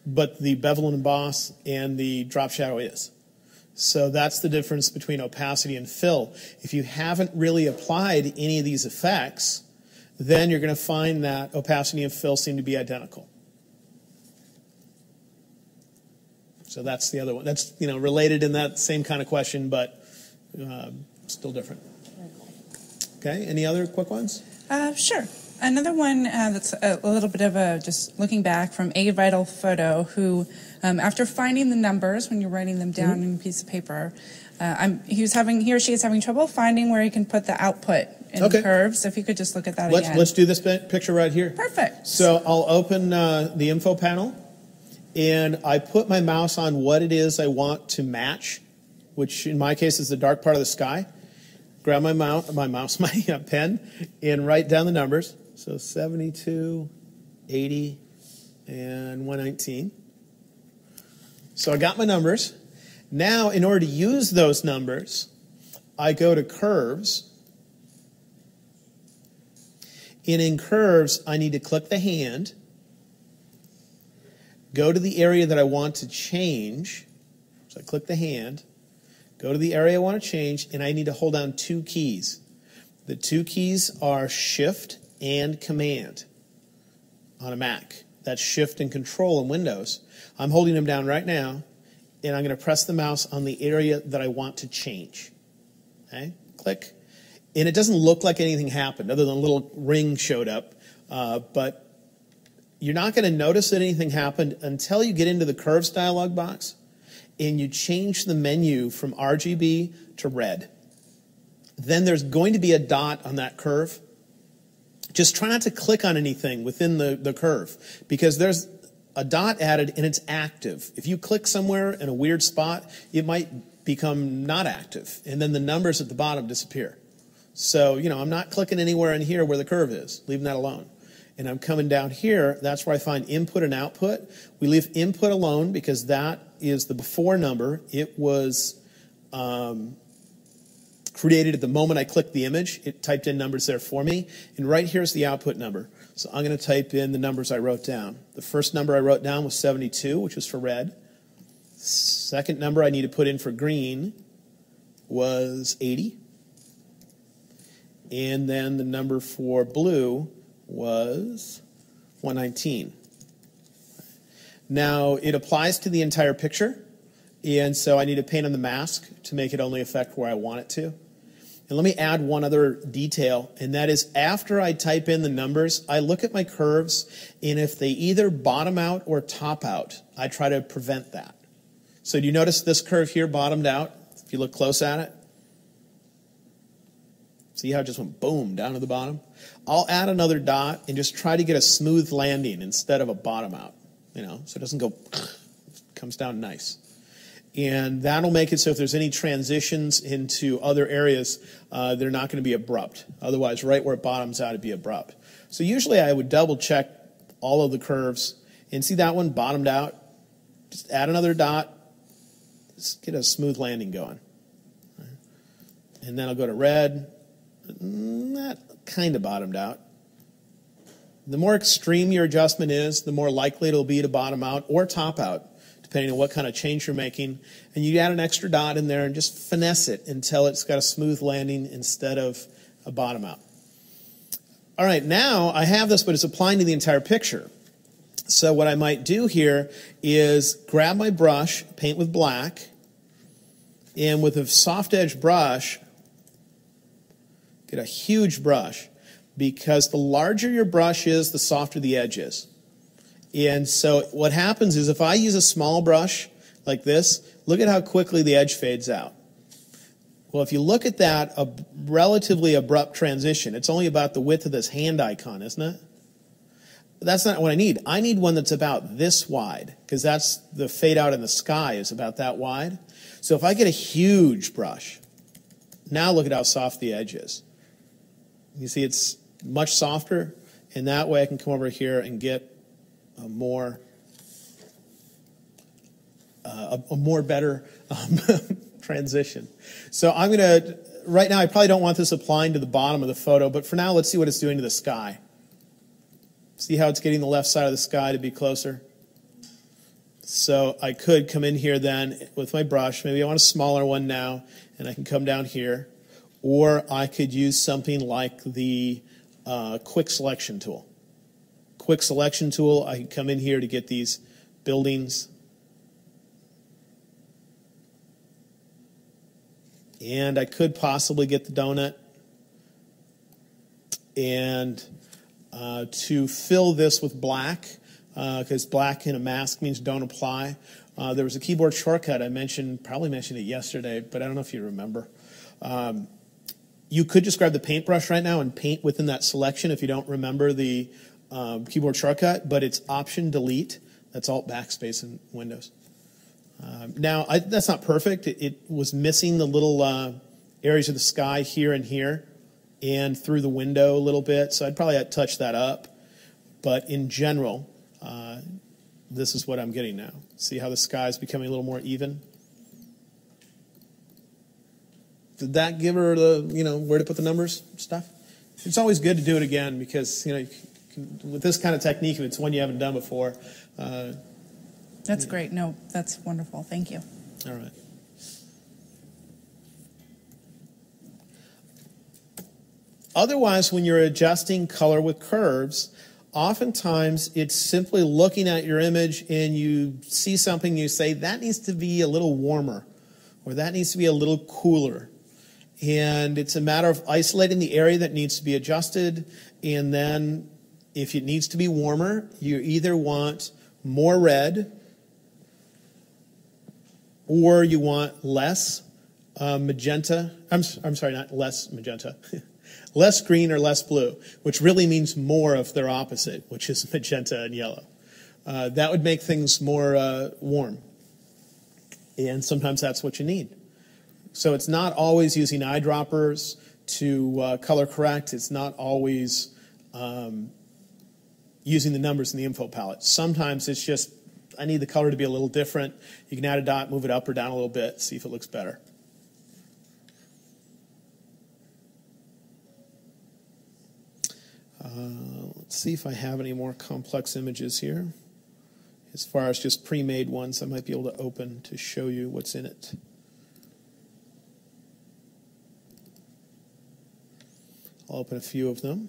S3: But the bevel and emboss and the drop shadow is. So that's the difference between opacity and fill. If you haven't really applied any of these effects, then you're going to find that opacity and fill seem to be identical. So that's the other one. That's related in that same kind of question, but still different. Okay, any other quick ones?
S2: Sure. Another one that's a little bit of a just looking back from A Vital Photo, who after finding the numbers when you're writing them down in a piece of paper, he or she is having trouble finding where he can put the output in curves. So if you could just look at that again.
S3: Let's do this picture right here.
S2: Perfect.
S3: So I'll open the info panel, and I put my mouse on what it is I want to match, which in my case is the dark part of the sky. Grab my pen, and write down the numbers. So 72, 80, and 119. So I got my numbers. Now, in order to use those numbers, I go to curves. And in curves, I need to click the hand, go to the area that I want to change. So I click the hand, go to the area I want to change, and I need to hold down two keys. The two keys are Shift and Command on a Mac. That's Shift and Control in Windows. I'm holding them down right now, and I'm going to press the mouse on the area that I want to change. Okay? Click. And it doesn't look like anything happened other than a little ring showed up. But you're not going to notice that anything happened until you get into the Curves dialog box and you change the menu from RGB to red. Then there's going to be a dot on that curve. Just try not to click on anything within the curve, because there's a dot added and it's active. If you click somewhere in a weird spot, it might become not active, and then the numbers at the bottom disappear. So, I'm not clicking anywhere in here where the curve is, leaving that alone. And I'm coming down here, that's where I find input and output. We leave input alone because that is the before number. It was created at the moment I clicked the image. It typed in numbers there for me. And right here is the output number. So I'm going to type in the numbers I wrote down. The first number I wrote down was 72, which was for red. Second number I need to put in for green was 80. And then the number for blue was 119. Now, it applies to the entire picture, and so I need to paint on the mask to make it only affect where I want it to. And let me add one other detail, and that is after I type in the numbers, I look at my curves, and if they either bottom out or top out, I try to prevent that. So do you notice this curve here bottomed out, if you look close at it? See how it just went boom down to the bottom? I'll add another dot and just try to get a smooth landing instead of a bottom out, so it doesn't go, comes down nice. And that'll make it so if there's any transitions into other areas, they're not going to be abrupt. Otherwise, right where it bottoms out, it'd be abrupt. So usually I would double check all of the curves and see that one bottomed out. Just add another dot, just get a smooth landing going. And then I'll go to red. That kind of bottomed out. The more extreme your adjustment is, the more likely it'll be to bottom out or top out, depending on what kind of change you're making. And you add an extra dot in there and just finesse it until it's got a smooth landing instead of a bottom out. All right, now I have this, but it's applying to the entire picture. So what I might do here is grab my brush, paint with black, and with a soft edge brush, get a huge brush, because the larger your brush is, the softer the edge is. And so what happens is if I use a small brush like this, look at how quickly the edge fades out. Well, if you look at that, a relatively abrupt transition, it's only about the width of this hand icon, isn't it? That's not what I need. I need one that's about this wide, because that's the fade out in the sky is about that wide. So if I get a huge brush, now look at how soft the edge is. You see it's much softer, and that way I can come over here and get a more better transition. So I'm going to, right now I probably don't want this applying to the bottom of the photo, but for now let's see what it's doing to the sky. See how it's getting the left side of the sky to be closer? So I could come in here then with my brush. Maybe I want a smaller one now, and I can come down here. Or I could use something like the Quick Selection tool. Quick Selection tool, I can come in here to get these buildings. And I could possibly get the donut. And to fill this with black, because black in a mask means don't apply. There was a keyboard shortcut I probably mentioned it yesterday, but I don't know if you remember. You could just grab the paintbrush right now and paint within that selection if you don't remember the keyboard shortcut, but it's Option Delete. That's Alt Backspace in Windows. Now, that's not perfect. It was missing the little areas of the sky here and through the window a little bit, so I'd probably touch that up. But in general, this is what I'm getting now. See how the sky is becoming a little more even? Did that give her the, where to put the numbers stuff? It's always good to do it again because, you can, with this kind of technique, if it's one you haven't done before.
S2: That's great. No, that's wonderful. Thank you.
S3: All right. Otherwise, when you're adjusting color with curves, oftentimes it's simply looking at your image and you see something, you say, that needs to be a little warmer, or that needs to be a little cooler. And it's a matter of isolating the area that needs to be adjusted, and then if it needs to be warmer, you either want more red or you want less magenta. I'm sorry, not less magenta. Less green or less blue, which really means more of their opposite, which is magenta and yellow. That would make things more warm. And sometimes that's what you need. So it's not always using eyedroppers to color correct. It's not always using the numbers in the info palette. Sometimes it's just, I need the color to be a little different. You can add a dot, move it up or down a little bit, see if it looks better. Let's see if I have any more complex images here. As far as just pre-made ones, I might be able to open to show you what's in it. I'll open a few of them.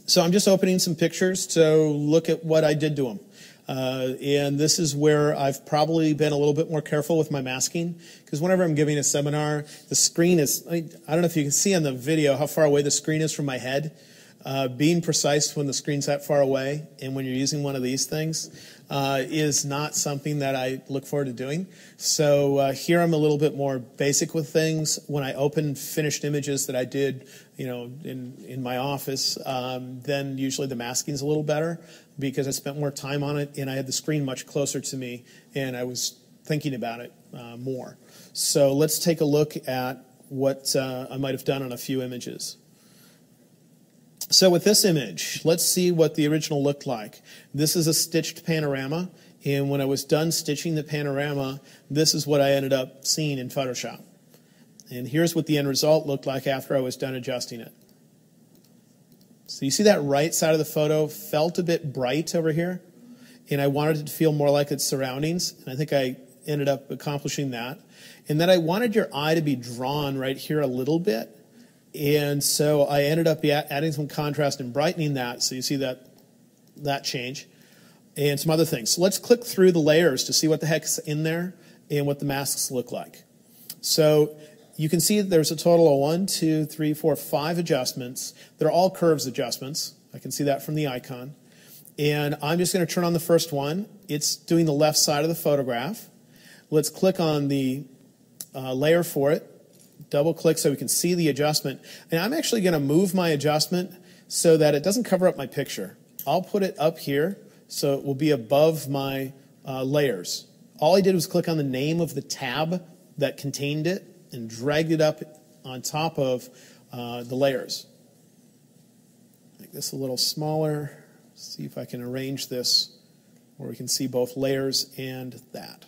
S3: So I'm just opening some pictures to look at what I did to them. And this is where I've probably been a little bit more careful with my masking, because whenever I'm giving a seminar, the screen is, I don't know if you can see on the video how far away the screen is from my head. Being precise when the screen's that far away and when you're using one of these things is not something that I look forward to doing. So here I'm a little bit more basic with things. When I open finished images that I did, in my office, then usually the masking's a little better because I spent more time on it and I had the screen much closer to me and I was thinking about it more. So let's take a look at what I might have done on a few images. So with this image, let's see what the original looked like. This is a stitched panorama, and when I was done stitching the panorama, this is what I ended up seeing in Photoshop. And here's what the end result looked like after I was done adjusting it. So you see that right side of the photo felt a bit bright over here, and I wanted it to feel more like its surroundings, and I think I ended up accomplishing that. And then I wanted your eye to be drawn right here a little bit. And so I ended up adding some contrast and brightening that, so you see that change, and some other things. So let's click through the layers to see what the heck's in there and what the masks look like. So you can see there's a total of 1, 2, 3, 4, 5 adjustments. They're all curves adjustments. I can see that from the icon. And I'm just going to turn on the first one. It's doing the left side of the photograph. Let's click on the layer for it. Double click so we can see the adjustment. And I'm actually going to move my adjustment so that it doesn't cover up my picture. I'll put it up here so it will be above my layers. All I did was click on the name of the tab that contained it and dragged it up on top of the layers. Make this a little smaller. See if I can arrange this where we can see both layers and that.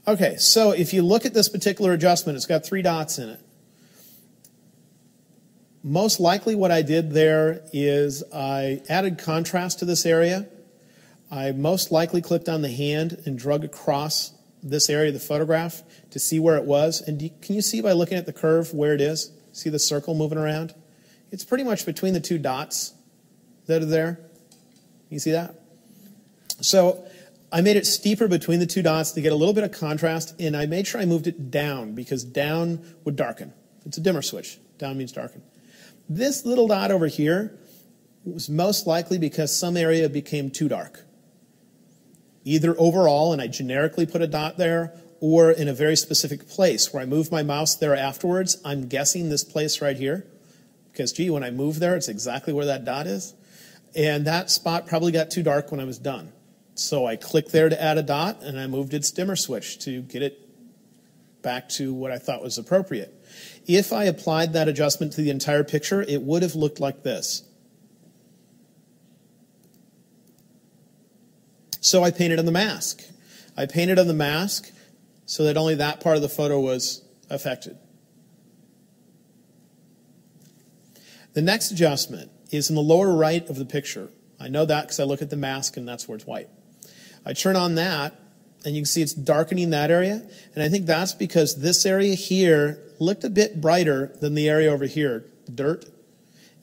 S3: Okay, so if you look at this particular adjustment, it's got 3 dots in it. Most likely what I did there is I added contrast to this area. I most likely clicked on the hand and drug across this area of the photograph to see where it was. And can you see by looking at the curve where it is? See the circle moving around? It's pretty much between the 2 dots that are there. You see that? So I made it steeper between the two dots to get a little bit of contrast, and I made sure I moved it down because down would darken. It's a dimmer switch. Down means darken. This little dot over here was most likely because some area became too dark. Either overall, and I generically put a dot there, or in a very specific place where I moved my mouse there afterwards. I'm guessing this place right here, because gee, when I move there, it's exactly where that dot is. And that spot probably got too dark when I was done. So I clicked there to add a dot, and I moved its dimmer switch to get it back to what I thought was appropriate. If I applied that adjustment to the entire picture, it would have looked like this. So I painted on the mask. I painted on the mask so that only that part of the photo was affected. The next adjustment is in the lower right of the picture. I know that because I look at the mask and that's where it's white. I turn on that and you can see it's darkening that area. And I think that's because this area here looked a bit brighter than the area over here, the dirt.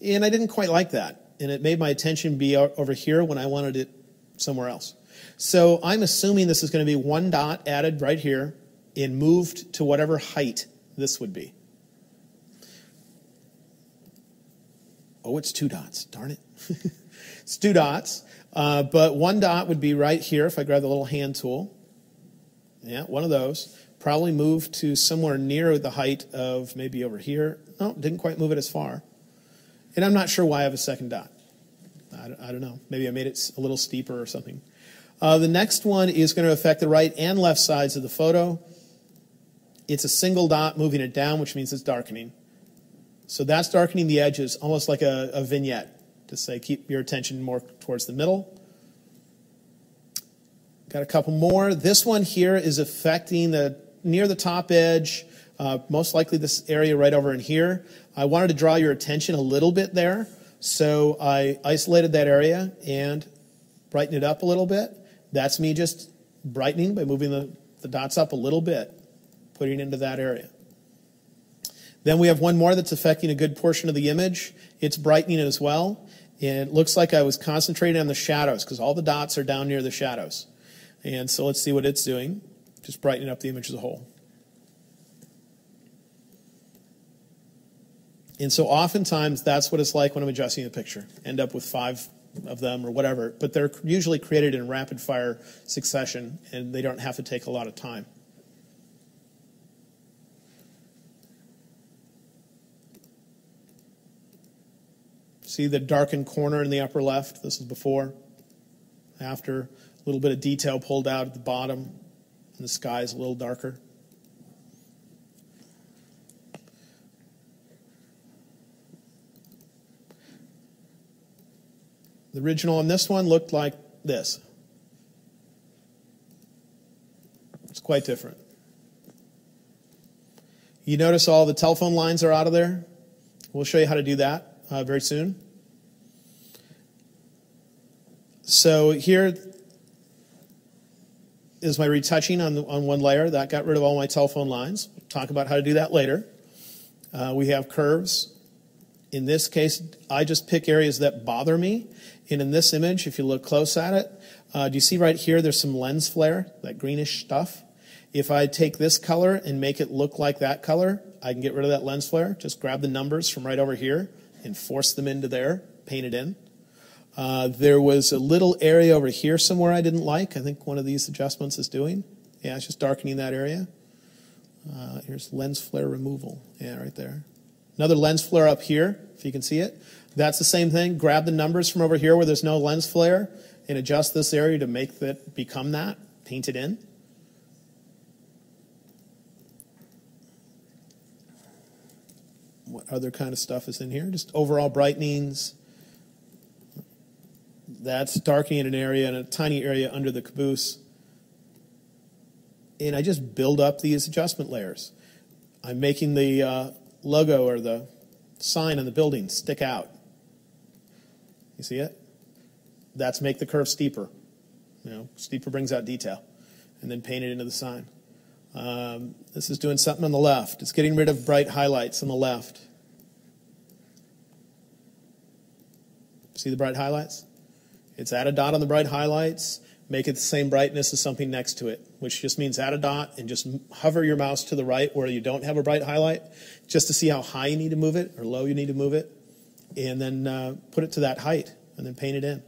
S3: And I didn't quite like that. And it made my attention be over here when I wanted it somewhere else. So I'm assuming this is going to be one dot added right here and moved to whatever height this would be. Oh, it's two dots. Darn it. It's two dots. But one dot would be right here if I grab the little hand tool. Yeah, one of those. Probably moved to somewhere near the height of maybe over here. No, didn't quite move it as far. And I'm not sure why I have a second dot. I don't know. Maybe I made it a little steeper or something. The next one is going to affect the right and left sides of the photo. It's a single dot moving it down, which means it's darkening. So that's darkening the edges, almost like a vignette, to say keep your attention more towards the middle. Got a couple more. This one here is affecting near the top edge, most likely this area right over in here. I wanted to draw your attention a little bit there, so I isolated that area and brightened it up a little bit. That's me just brightening by moving the dots up a little bit, putting it into that area. Then we have one more that's affecting a good portion of the image. It's brightening it as well. And it looks like I was concentrating on the shadows because all the dots are down near the shadows. And so let's see what it's doing. Just brightening up the image as a whole. And so oftentimes that's what it's like when I'm adjusting a picture. End up with 5 of them or whatever. But they're usually created in rapid fire succession and they don't have to take a lot of time. See the darkened corner in the upper left? This is before, after, a little bit of detail pulled out at the bottom, and the sky is a little darker. The original on this one looked like this. It's quite different. You notice all the telephone lines are out of there? We'll show you how to do that very soon. So here is my retouching on one layer. That got rid of all my telephone lines. We'll talk about how to do that later. We have curves. In this case, I just pick areas that bother me. And in this image, if you look close at it, do you see right here there's some lens flare, that greenish stuff? If I take this color and make it look like that color, I can get rid of that lens flare. Just grab the numbers from right over here and force them into there, paint it in. There was a little area over here somewhere I didn't like. I think one of these adjustments is doing. Yeah, it's just darkening that area. Here's lens flare removal. Yeah, right there. Another lens flare up here, if you can see it. That's the same thing. Grab the numbers from over here where there's no lens flare and adjust this area to make that become that. Paint it in. What other kind of stuff is in here? Just overall brightenings. That's darkening an area and a tiny area under the caboose. And I just build up these adjustment layers. I'm making the logo or the sign on the building stick out. You see it? That's make the curve steeper. Steeper brings out detail. And then paint it into the sign. This is doing something on the left. It's getting rid of bright highlights on the left. See the bright highlights? It's add a dot on the bright highlights, make it the same brightness as something next to it, which just means add a dot and just hover your mouse to the right where you don't have a bright highlight, just to see how high you need to move it or low you need to move it, and then put it to that height and then paint it in.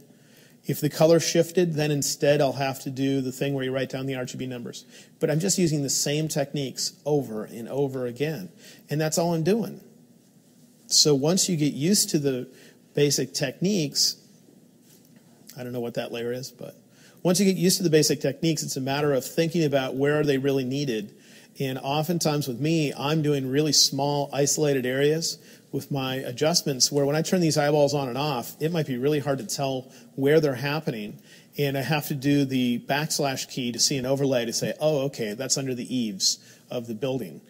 S3: If the color shifted, then instead I'll have to do the thing where you write down the RGB numbers. But I'm just using the same techniques over and over again, and that's all I'm doing. So once you get used to the basic techniques, I don't know what that layer is, but once you get used to the basic techniques, it's a matter of thinking about where are they really needed. And oftentimes with me, I'm doing really small, isolated areas with my adjustments where when I turn these eyeballs on and off, it might be really hard to tell where they're happening. And I have to do the / key to see an overlay to say, oh, okay, that's under the eaves of the building.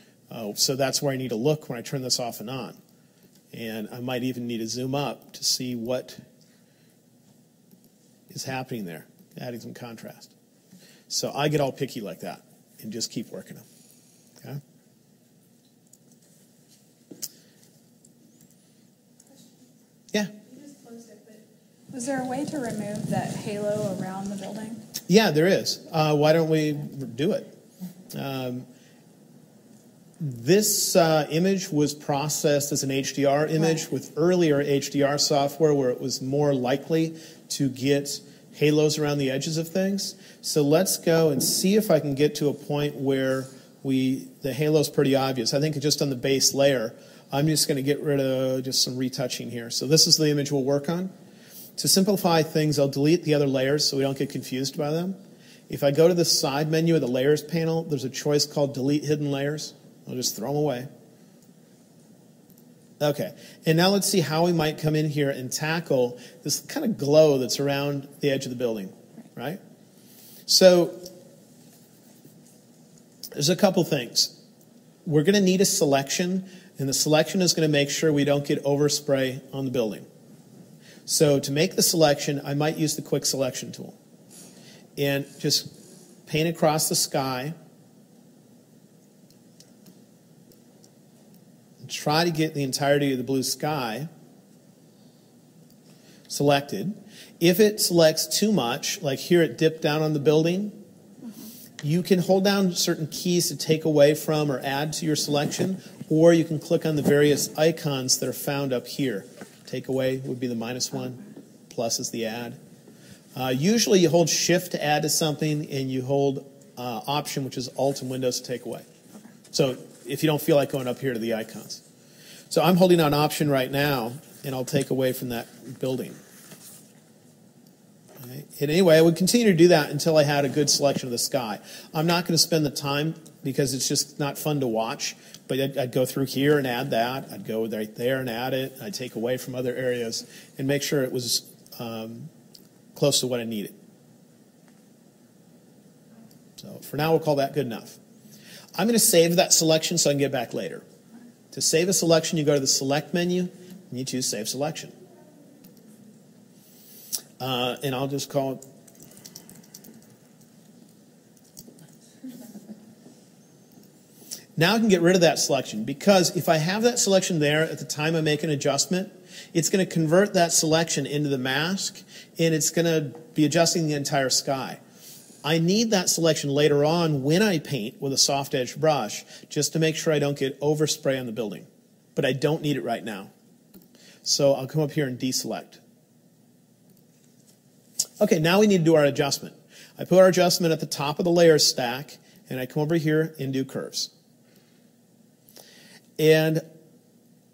S3: So that's where I need to look when I turn this off and on. And I might even need to zoom up to see what is happening there, adding some contrast. So I get all picky like that and just keep working them. Okay? Yeah?
S8: Was there a way to remove that halo around the building?
S3: Yeah, there is. Why don't we do it? This image was processed as an HDR image with earlier HDR software where it was more likely to get halos around the edges of things. So let's go and see if I can get to a point where the halo's pretty obvious. I think just on the base layer, I'm just going to get rid of just some retouching here. So this is the image we'll work on. To simplify things, I'll delete the other layers so we don't get confused by them. If I go to the side menu of the Layers panel, there's a choice called Delete Hidden Layers. I'll just throw them away. Okay, and now let's see how we might come in here and tackle this kind of glow that's around the edge of the building, right? So there's a couple things. We're going to need a selection, and the selection is going to make sure we don't get overspray on the building. So to make the selection, I might use the Quick Selection tool and just paint across the sky. Try to get the entirety of the blue sky selected. If it selects too much, like here it dipped down on the building, you can hold down certain keys to take away from or add to your selection, or you can click on the various icons that are found up here. Take away would be the -1, plus is the add. Usually you hold Shift to add to something, and you hold Option, which is Alt and Windows to take away. So if you don't feel like going up here to the icons. So I'm holding on Option right now, and I'll take away from that building. Okay. And anyway, I would continue to do that until I had a good selection of the sky. I'm not going to spend the time because it's just not fun to watch, but I'd go through here and add that. I'd go right there and add it. I'd take away from other areas and make sure it was close to what I needed. So for now, we'll call that good enough. I'm going to save that selection so I can get back later. To save a selection, you go to the Select menu, and you choose Save Selection. And I'll just call it. Now I can get rid of that selection, because if I have that selection there at the time I make an adjustment, it's going to convert that selection into the mask, and it's going to be adjusting the entire sky. I need that selection later on when I paint with a soft edge brush, just to make sure I don't get overspray on the building. But I don't need it right now. So I'll come up here and deselect. Okay, now we need to do our adjustment. I put our adjustment at the top of the layer stack, and I come over here and do curves. And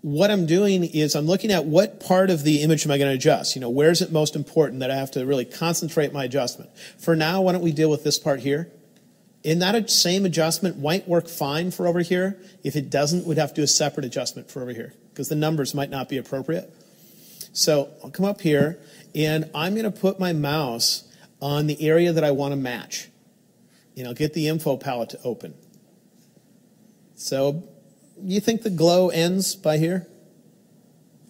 S3: what I'm doing is I'm looking at what part of the image am I going to adjust. You know, where's it most important that I have to really concentrate my adjustment? For now, why don't we deal with this part here? In that same adjustment might work fine for over here. If it doesn't, we'd have to do a separate adjustment for over here because the numbers might not be appropriate. So I'll come up here, and I'm going to put my mouse on the area that I want to match. And I'll get the info palette to open. So you think the glow ends by here?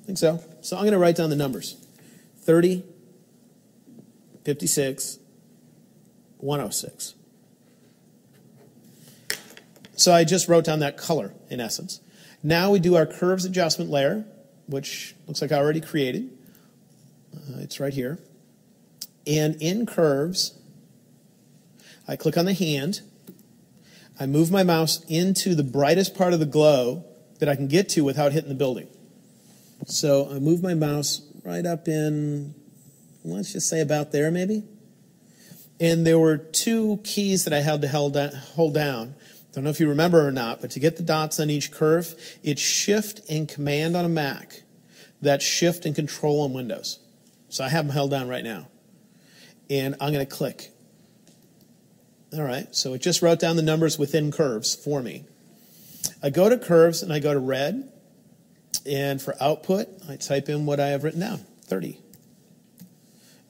S3: I think so. So I'm going to write down the numbers. 30, 56, 106. So I just wrote down that color, in essence. Now we do our curves adjustment layer, which looks like I already created. It's right here. And in curves, I click on the hand. I move my mouse into the brightest part of the glow that I can get to without hitting the building. So I move my mouse right up in, let's just say about there maybe. And there were two keys that I had to hold down. Don't know if you remember or not, but to get the dots on each curve, it's Shift and Command on a Mac. That's Shift and Control on Windows. So I have them held down right now. And I'm going to click. All right, so it just wrote down the numbers within curves for me. I go to curves and I go to red. And for output, I type in what I have written down, 30.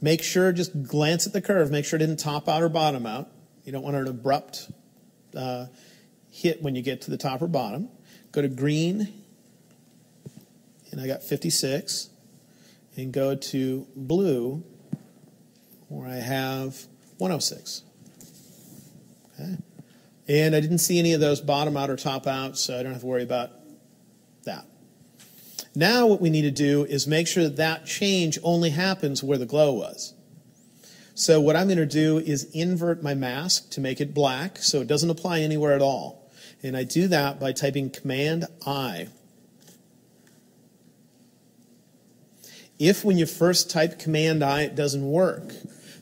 S3: Make sure, just glance at the curve. Make sure it didn't top out or bottom out. You don't want an abrupt hit when you get to the top or bottom. Go to green, and I got 56. And go to blue, where I have 106. Okay. And I didn't see any of those bottom out or top out, so I don't have to worry about that. Now what we need to do is make sure that that change only happens where the glow was. So what I'm going to do is invert my mask to make it black so it doesn't apply anywhere at all. And I do that by typing Command-I. If when you first type Command-I it doesn't work,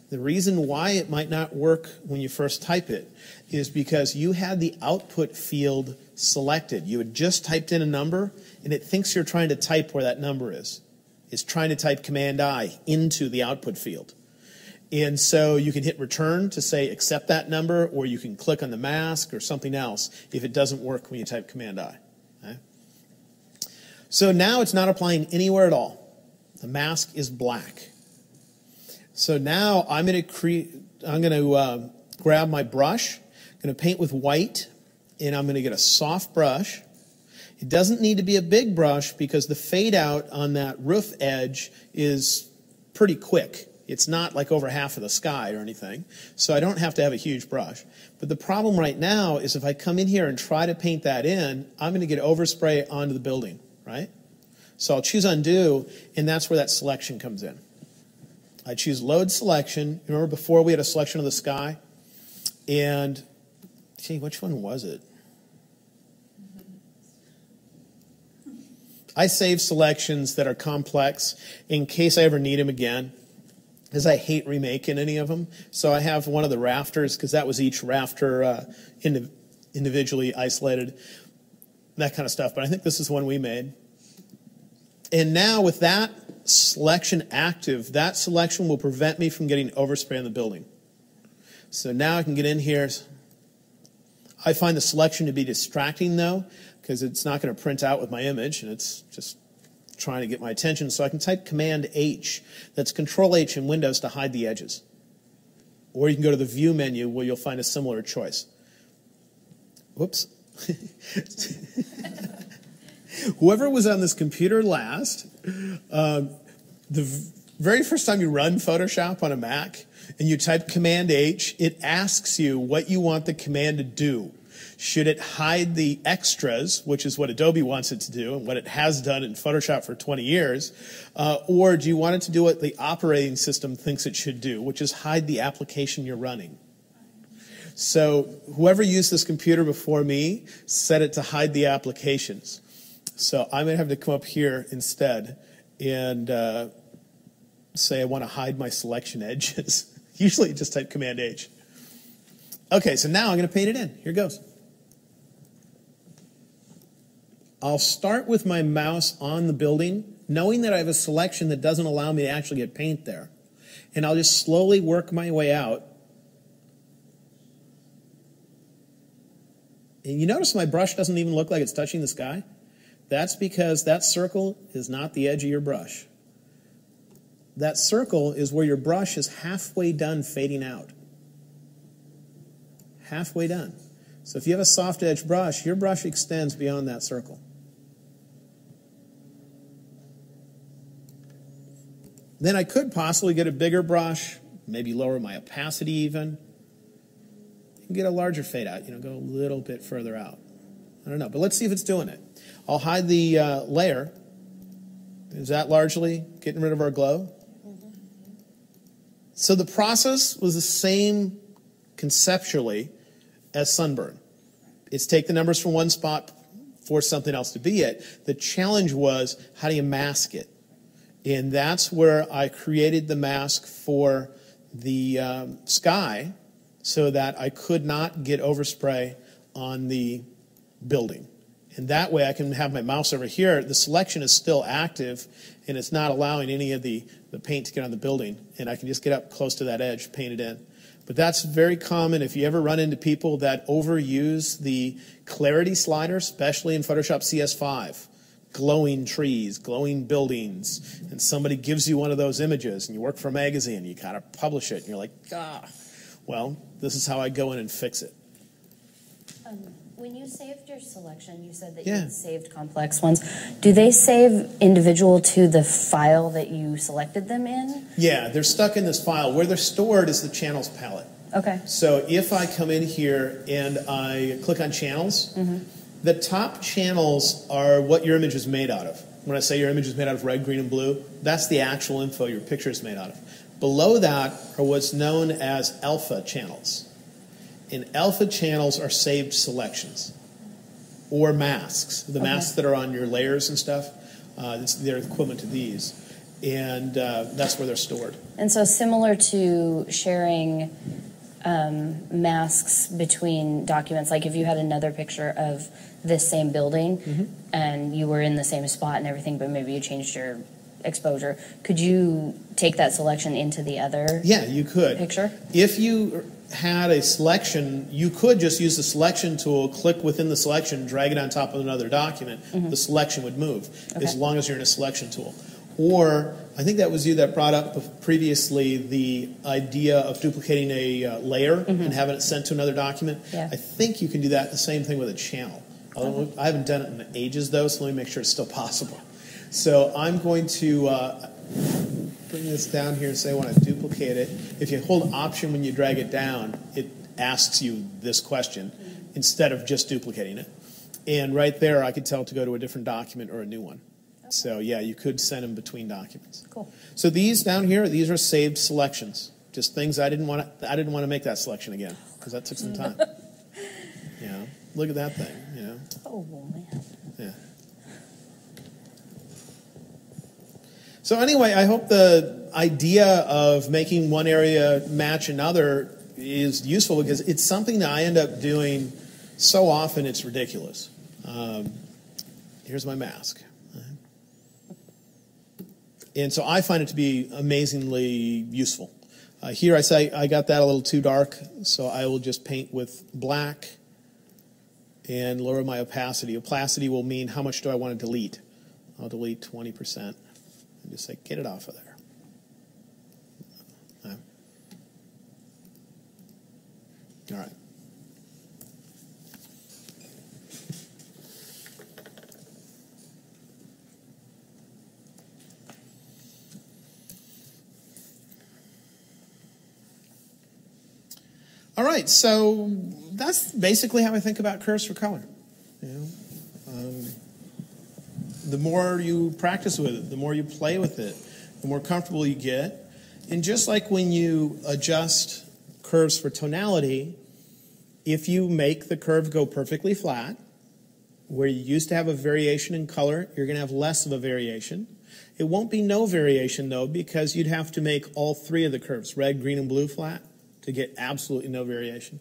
S3: the reason why it might not work when you first type it is because you had the output field selected. You had just typed in a number, and it thinks you're trying to type where that number is. It's trying to type Command-I into the output field. And so you can hit Return to say accept that number, or you can click on the mask or something else if it doesn't work when you type Command-I. Okay? So now it's not applying anywhere at all. The mask is black. So now I'm going to grab my brush, I'm going to paint with white, and I'm going to get a soft brush. It doesn't need to be a big brush because the fade out on that roof edge is pretty quick. It's not like over half of the sky or anything, so I don't have to have a huge brush. But the problem right now is if I come in here and try to paint that in, I'm going to get overspray onto the building, right? So I'll choose Undo, and that's where that selection comes in. I choose Load Selection. Remember before we had a selection of the sky? And, gee, which one was it? I save selections that are complex in case I ever need them again, because I hate remaking any of them. So I have one of the rafters, because that was each rafter individually isolated, that kind of stuff. But I think this is one we made. And now with that selection active, that selection will prevent me from getting overspray on the building. So now I can get in here. I find the selection to be distracting though, because it's not going to print out with my image, and it's just trying to get my attention. So I can type Command-H. That's Control-H in Windows to hide the edges. Or you can go to the View menu where you'll find a similar choice. Whoops. Whoever was on this computer last, the very first time you run Photoshop on a Mac and you type Command-H, it asks you what you want the command to do. Should it hide the extras, which is what Adobe wants it to do and what it has done in Photoshop for 20 years, or do you want it to do what the operating system thinks it should do, which is hide the application you're running? So whoever used this computer before me set it to hide the applications. So I'm going to have to come up here instead and say I want to hide my selection edges. Usually just type Command-H. Okay, so now I'm going to paint it in. Here goes. I'll start with my mouse on the building, knowing that I have a selection that doesn't allow me to actually get paint there. And I'll just slowly work my way out. And you notice my brush doesn't even look like it's touching the sky? That's because that circle is not the edge of your brush. That circle is where your brush is halfway done fading out. Halfway done. So if you have a soft edge brush, your brush extends beyond that circle. Then I could possibly get a bigger brush, maybe lower my opacity even, and get a larger fade out, go a little bit further out. I don't know, but let's see if it's doing it. I'll hide the layer. Is that largely getting rid of our glow? So the process was the same conceptually as sunburn. It's take the numbers from one spot, force something else to be it. The challenge was, how do you mask it? And that's where I created the mask for the sky so that I could not get overspray on the building. And that way I can have my mouse over here. The selection is still active, and it's not allowing any of the paint to get on the building. And I can just get up close to that edge, paint it in. But that's very common if you ever run into people that overuse the clarity slider, especially in Photoshop CS5. Glowing trees, glowing buildings, and somebody gives you one of those images, and you work for a magazine, you gotta publish it, and you're like, well, this is how I go in and fix it.
S7: When you saved your selection, you said that
S3: Yeah.
S7: you had saved complex ones. Do they save individual to the file that you selected them in?
S3: Yeah, they're stuck in this file. Where they're stored is the channels palette.
S7: Okay.
S3: So if I come in here and I click on channels, the top channels are what your image is made out of. When I say your image is made out of red, green, and blue, that's the actual info your picture is made out of. Below that are what's known as alpha channels. And alpha channels are saved selections or masks. The masks that are on your layers and stuff, they're equivalent to these. And that's where they're stored.
S7: And so similar to sharing masks between documents, like if you had another picture of this same building and you were in the same spot and everything, but maybe you changed your exposure, could you take that selection into the other
S3: Yeah, you could.
S7: picture?
S3: If you had a selection, you could just use the selection tool, click within the selection, drag it on top of another document. The selection would move as long as you're in a selection tool. Or, I think that was you that brought up previously the idea of duplicating a layer and having it sent to another document.
S7: Yeah.
S3: I think you can do that the same thing with a channel. I haven't done it in ages though, so let me make sure it's still possible. So I'm going to bring this down here and say I want to duplicate it. If you hold Option when you drag it down, it asks you this question instead of just duplicating it. And right there, I could tell it to go to a different document or a new one. So yeah, you could send them between documents.
S7: Cool.
S3: So these down here, these are saved selections. Just things I didn't want to make that selection again because that took some time. You know, look at that thing. You know.
S7: Oh man.
S3: Yeah. So anyway, I hope the idea of making one area match another is useful because it's something that I end up doing so often it's ridiculous. Here's my mask. And so I find it to be amazingly useful. Here I say I got that a little too dark, so I will just paint with black and lower my opacity. Opacity will mean how much do I want to delete. I'll delete 20% and just say get it off of there. All right. All right, so that's basically how I think about curves for color. You know, the more you practice with it, the more you play with it, the more comfortable you get. And just like when you adjust curves for tonality, if you make the curve go perfectly flat, where you used to have a variation in color, you're going to have less of a variation. It won't be no variation, though, because you'd have to make all three of the curves, red, green, and blue, flat, to get absolutely no variation.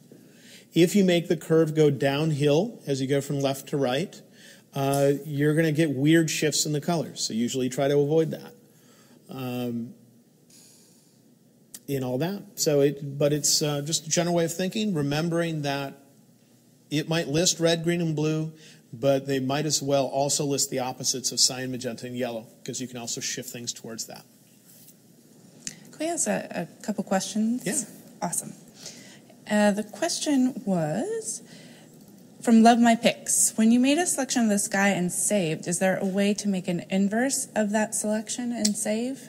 S3: If you make the curve go downhill as you go from left to right, you're going to get weird shifts in the colors. So usually try to avoid that. In all that. So but it's just a general way of thinking, remembering that it might list red, green, and blue, but they might as well also list the opposites of cyan, magenta, and yellow, because you can also shift things towards that.
S2: Can we ask a couple questions?
S3: Yeah.
S2: Awesome. The question was from Love My Picks. When you made a selection of the sky and saved, is there a way to make an inverse of that selection and save?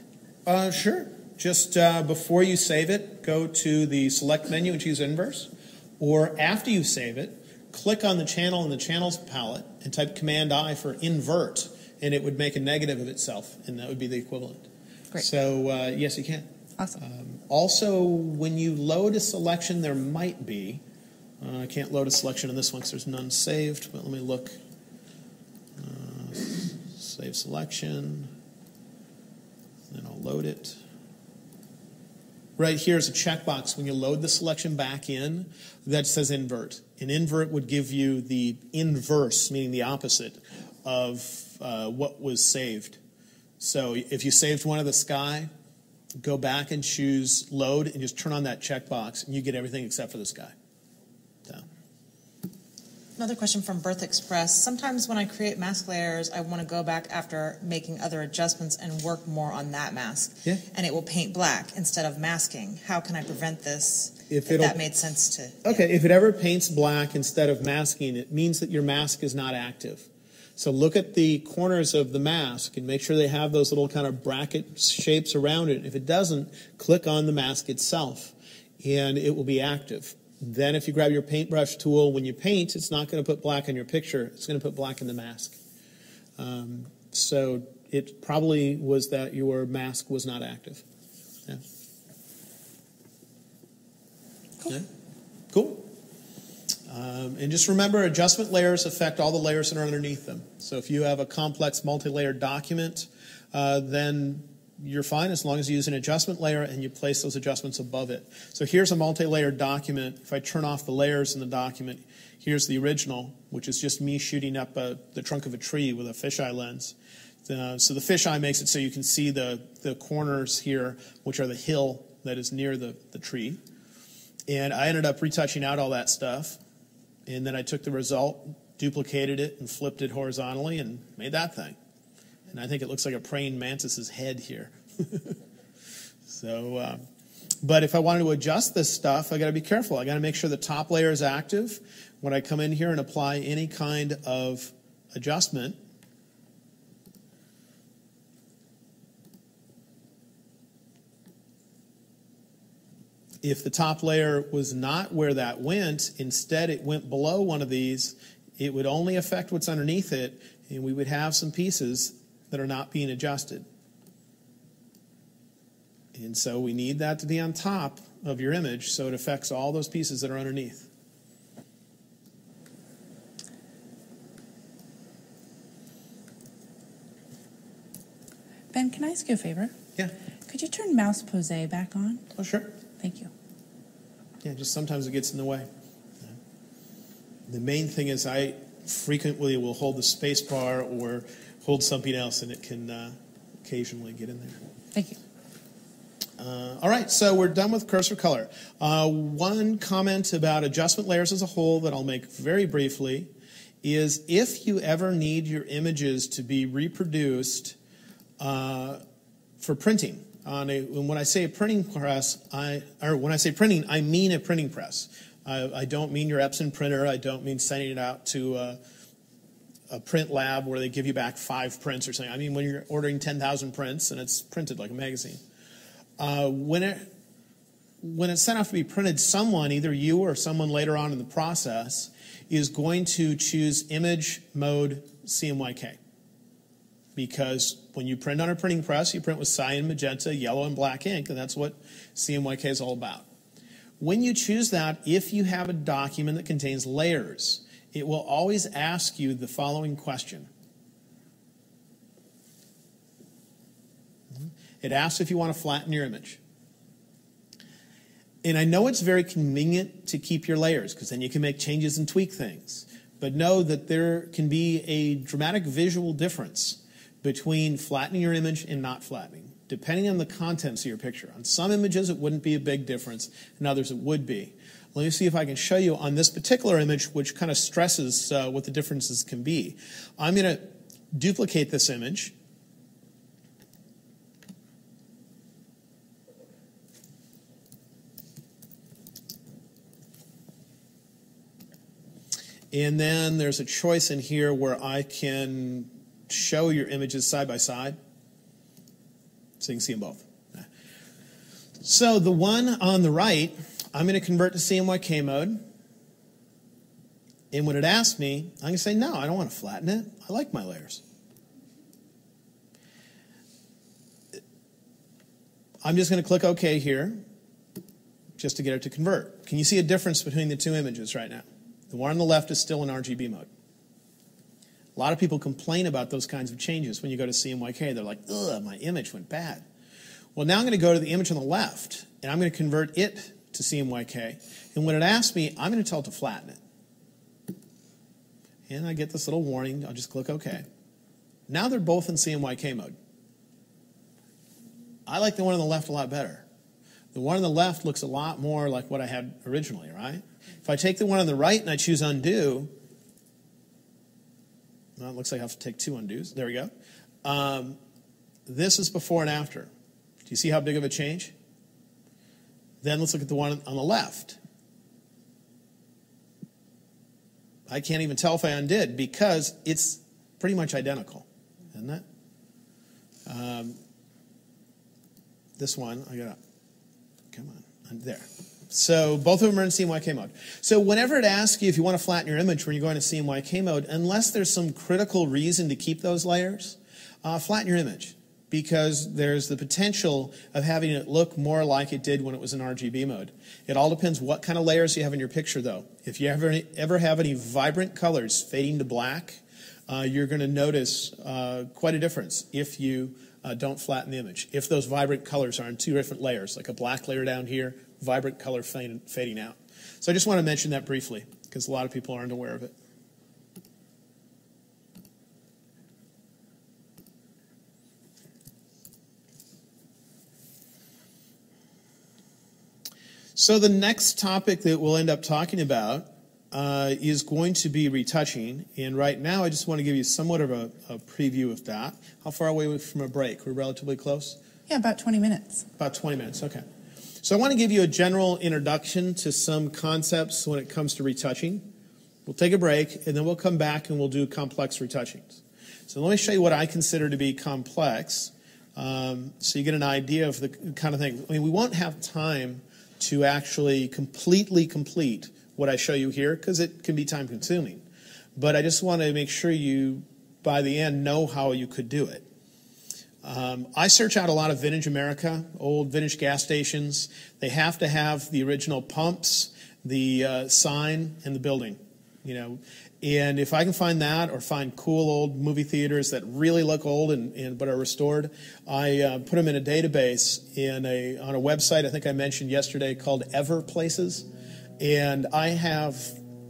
S3: Sure. Just before you save it, go to the Select menu and choose Inverse. Or after you save it, click on the channel in the Channels palette and type Command-I for Invert, and it would make a negative of itself, and that would be the equivalent.
S2: Great.
S3: So, yes, you can.
S2: Awesome.
S3: Also, when you load a selection, there might be. I can't load a selection in this one because there's none saved, but let me look. Save selection. Then I'll load it. Right here is a checkbox when you load the selection back in that says invert. An invert would give you the inverse, meaning the opposite, of what was saved. So if you saved one of the sky, go back and choose load and just turn on that checkbox and you get everything except for the sky. So.
S1: Another question from Birth Express. Sometimes when I create mask layers, I want to go back after making other adjustments and work more on that mask.
S3: Yeah.
S1: And it will paint black instead of masking. How can I prevent this if that made sense to...
S3: Okay, if it ever paints black instead of masking, it means that your mask is not active. So look at the corners of the mask and make sure they have those little kind of bracket shapes around it. If it doesn't, click on the mask itself and it will be active. Then if you grab your paintbrush tool, when you paint, it's not going to put black on your picture. It's going to put black in the mask. So it probably was that your mask was not active. Yeah.
S2: Cool.
S3: Yeah. Cool. And just remember, adjustment layers affect all the layers that are underneath them. So if you have a complex multi-layered document, then you're fine as long as you use an adjustment layer and you place those adjustments above it. So here's a multi-layered document. If I turn off the layers in the document, here's the original, which is just me shooting up the trunk of a tree with a fisheye lens. So the fisheye makes it so you can see the corners here, which are the hill that is near the tree. And I ended up retouching out all that stuff. And then I took the result, duplicated it, and flipped it horizontally and made that thing. And I think it looks like a praying mantis's head here. So, but if I wanted to adjust this stuff, I got to be careful. I got to make sure the top layer is active. When I come in here and apply any kind of adjustment, if the top layer was not where that went, instead it went below one of these, it would only affect what's underneath it, and we would have some pieces that are not being adjusted. And so we need that to be on top of your image so it affects all those pieces that are underneath.
S2: Ben, can I ask you a favor?
S3: Yeah.
S2: Could you turn mouse pose back on?
S3: Oh, sure.
S2: Thank you.
S3: Yeah, just sometimes it gets in the way. The main thing is I frequently will hold the space bar or hold something else, and it can occasionally get in there.
S2: Thank you.
S3: All right, so we're done with cursor color. One comment about adjustment layers as a whole that I'll make very briefly is if you ever need your images to be reproduced for printing, when I say a printing press, when I say printing, I mean a printing press. I don't mean your Epson printer. I don't mean sending it out to a print lab where they give you back 5 prints or something. I mean when you're ordering 10,000 prints and it's printed like a magazine. When it's sent off to be printed, someone, either you or someone later on in the process, is going to choose image mode CMYK. Because when you print on a printing press, you print with cyan, magenta, yellow, and black ink, and that's what CMYK is all about. When you choose that, if you have a document that contains layers, it will always ask you the following question. It asks if you want to flatten your image. And I know it's very convenient to keep your layers, because then you can make changes and tweak things. But know that there can be a dramatic visual difference between flattening your image and not flattening, depending on the contents of your picture. On some images, it wouldn't be a big difference. In others, it would be. Let me see if I can show you on this particular image, which kind of stresses what the differences can be. I'm going to duplicate this image. And then there's a choice in here where I can show your images side by side, so you can see them both. So the one on the right, I'm going to convert to CMYK mode. And when it asks me, I'm going to say, no, I don't want to flatten it. I like my layers. I'm just going to click OK here just to get it to convert. Can you see a difference between the two images right now? The one on the left is still in RGB mode. A lot of people complain about those kinds of changes when you go to CMYK. They're like, ugh, my image went bad. Well, now I'm going to go to the image on the left, and I'm going to convert it to CMYK. And when it asks me, I'm going to tell it to flatten it. And I get this little warning. I'll just click OK. Now they're both in CMYK mode. I like the one on the left a lot better. The one on the left looks a lot more like what I had originally, right? If I take the one on the right and I choose undo, well, it looks like I have to take two undos. There we go. This is before and after. Do you see how big of a change? Then let's look at the one on the left. I can't even tell if I undid because it's pretty much identical, isn't it? This one, I got to, come on, there. So both of them are in CMYK mode. So whenever it asks you if you want to flatten your image when you're going to CMYK mode, unless there's some critical reason to keep those layers, flatten your image, because there's the potential of having it look more like it did when it was in RGB mode. It all depends what kind of layers you have in your picture, though. If you ever have any vibrant colors fading to black, you're going to notice quite a difference if you don't flatten the image. If those vibrant colors are in two different layers, like a black layer down here, vibrant color fading out. So I just want to mention that briefly, because a lot of people aren't aware of it. So the next topic that we'll end up talking about is going to be retouching. And right now I just want to give you somewhat of a preview of that. How far away are we from a break? We're relatively close?
S2: Yeah, about 20 minutes.
S3: About 20 minutes, okay. So I want to give you a general introduction to some concepts when it comes to retouching. We'll take a break, and then we'll come back and we'll do complex retouchings. So let me show you what I consider to be complex, so you get an idea of the kind of thing. I mean, we won't have time to actually completely complete what I show you here, because it can be time-consuming. But I just want to make sure you, by the end, know how you could do it. I search out a lot of vintage America, old vintage gas stations. They have to have the original pumps, the sign, and the building. You know, and if I can find that, or find cool old movie theaters that really look old but are restored, I put them in a database on a website I think I mentioned yesterday called Ever Places. And I have,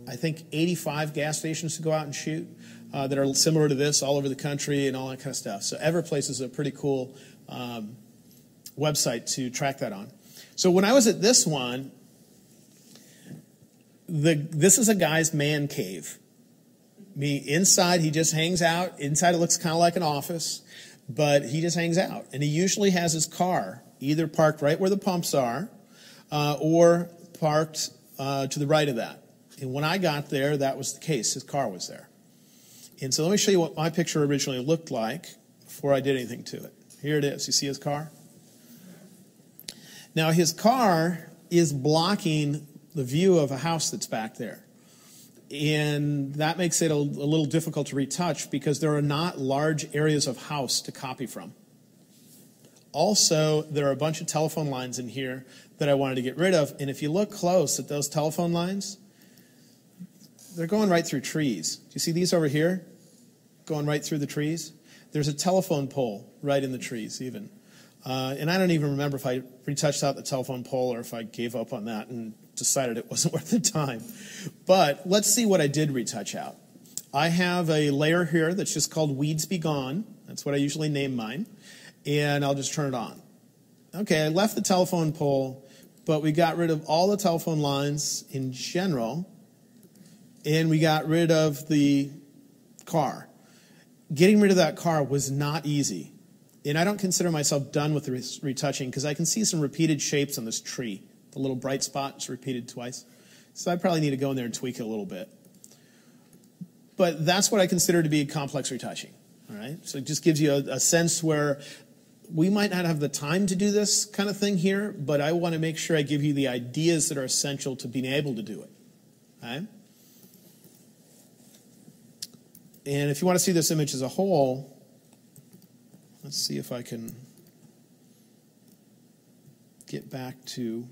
S3: I think, 85 gas stations to go out and shoot that are similar to this all over the country and all that kind of stuff. So Everplace is a pretty cool website to track that on. So when I was at this one, this is a guy's man cave. Inside, he just hangs out. Inside, it looks kind of like an office, but he just hangs out. And he usually has his car either parked right where the pumps are or parked to the right of that. And when I got there, that was the case. His car was there. And so let me show you what my picture originally looked like before I did anything to it. Here it is. You see his car? Now, his car is blocking the view of a house that's back there. And that makes it a little difficult to retouch because there are not large areas of house to copy from. Also, there are a bunch of telephone lines in here that I wanted to get rid of. And if you look close at those telephone lines, they're going right through trees. Do you see these over here? Going right through the trees? There's a telephone pole right in the trees even. And I don't even remember if I retouched out the telephone pole or if I gave up on that and decided it wasn't worth the time. But let's see what I did retouch out. I have a layer here that's just called Weeds Be Gone. That's what I usually name mine. And I'll just turn it on. Okay, I left the telephone pole, but we got rid of all the telephone lines in general, and we got rid of the car. Getting rid of that car was not easy. And I don't consider myself done with the retouching because I can see some repeated shapes on this tree. The little bright spot is repeated twice. So I probably need to go in there and tweak it a little bit. But that's what I consider to be complex retouching. All right? So it just gives you a sense where we might not have the time to do this kind of thing here, but I want to make sure I give you the ideas that are essential to being able to do it. All right? And if you want to see this image as a whole, let's see if I can get back to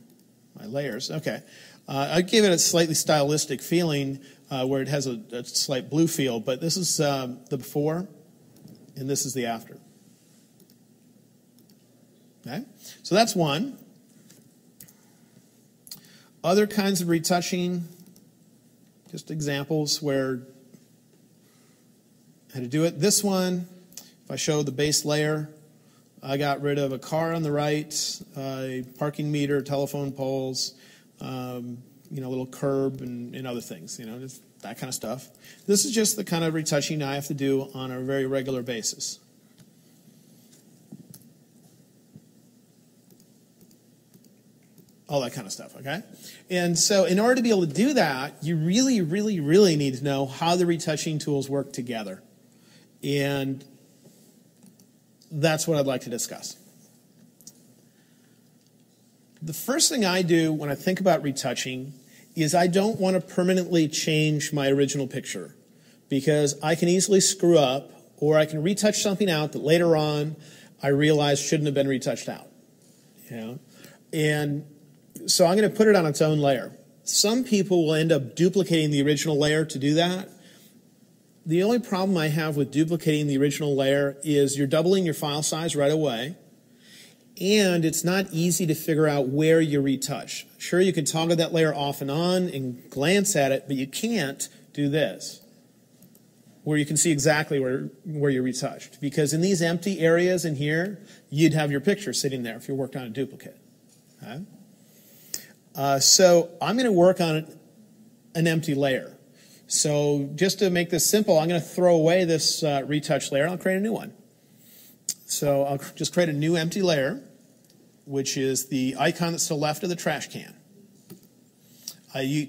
S3: my layers. Okay. I gave it a slightly stylistic feeling where it has a slight blue feel, but this is the before, and this is the after. Okay? So that's one. Other kinds of retouching, just examples where how to do it. This one, if I show the base layer, I got rid of a car on the right, a parking meter, telephone poles, little curb and other things, just that kind of stuff. This is just the kind of retouching I have to do on a very regular basis. All that kind of stuff, okay? And so in order to be able to do that, you really, really, really need to know how the retouching tools work together. And that's what I'd like to discuss. The first thing I do when I think about retouching is I don't want to permanently change my original picture because I can easily screw up or I can retouch something out that later on I realize shouldn't have been retouched out. And so I'm going to put it on its own layer. Some people will end up duplicating the original layer to do that. The only problem I have with duplicating the original layer is you're doubling your file size right away, and it's not easy to figure out where you retouch. Sure, you can toggle that layer off and on and glance at it, but you can't do this, where you can see exactly where you retouched. Because in these empty areas in here, you'd have your picture sitting there if you worked on a duplicate. Okay? So I'm going to work on an empty layer. So just to make this simple, I'm going to throw away this retouch layer and I'll create a new one. So I'll just create a new empty layer, which is the icon that's to the left of the trash can.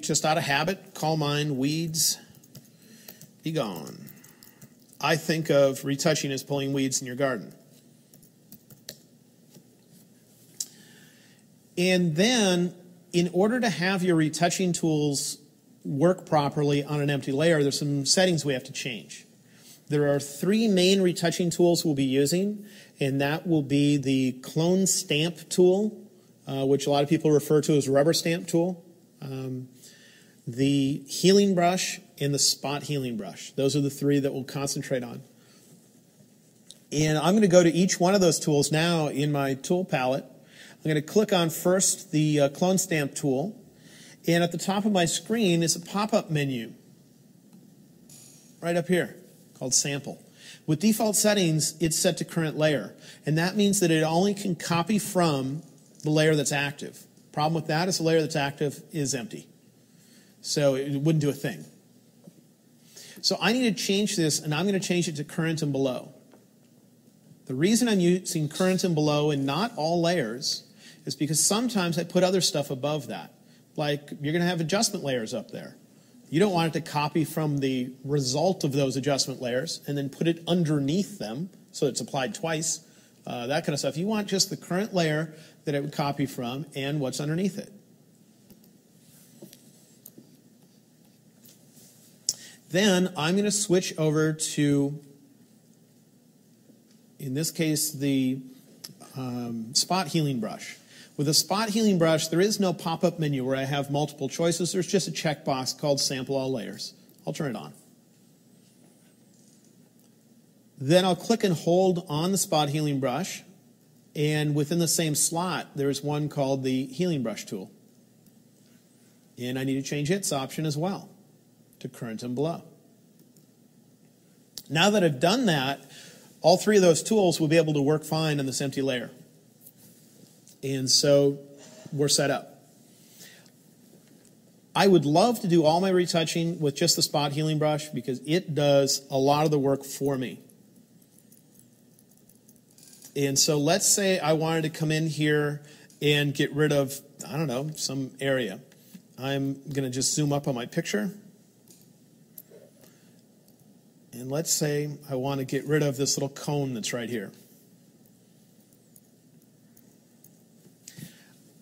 S3: Just out of habit, call mine Weeds Be Gone. I think of retouching as pulling weeds in your garden. And then, in order to have your retouching tools work properly on an empty layer, there's some settings we have to change. There are three main retouching tools we'll be using, and that will be the clone stamp tool, which a lot of people refer to as rubber stamp tool, the healing brush, and the spot healing brush. Those are the three that we'll concentrate on. And I'm going to go to each one of those tools now in my tool palette. I'm going to click on first the clone stamp tool, and at the top of my screen is a pop-up menu right up here called Sample. With default settings, it's set to current layer, and that means that it only can copy from the layer that's active. Problem with that is the layer that's active is empty, so it wouldn't do a thing. So I need to change this, and I'm going to change it to current and below. The reason I'm using current and below and not all layers is because sometimes I put other stuff above that. Like you're going to have adjustment layers up there. You don't want it to copy from the result of those adjustment layers and then put it underneath them so it's applied twice, that kind of stuff. You want just the current layer that it would copy from and what's underneath it. Then I'm going to switch over to, in this case, the spot healing brush. With a spot healing brush, there is no pop-up menu where I have multiple choices. There's just a checkbox called Sample All Layers. I'll turn it on. Then I'll click and hold on the spot healing brush, and within the same slot, there's one called the healing brush tool. And I need to change its option as well to current and below. Now that I've done that, all three of those tools will be able to work fine on this empty layer. And so we're set up. I would love to do all my retouching with just the spot healing brush because it does a lot of the work for me. And so let's say I wanted to come in here and get rid of, I don't know, some area. I'm going to just zoom up on my picture. And let's say I want to get rid of this little cone that's right here.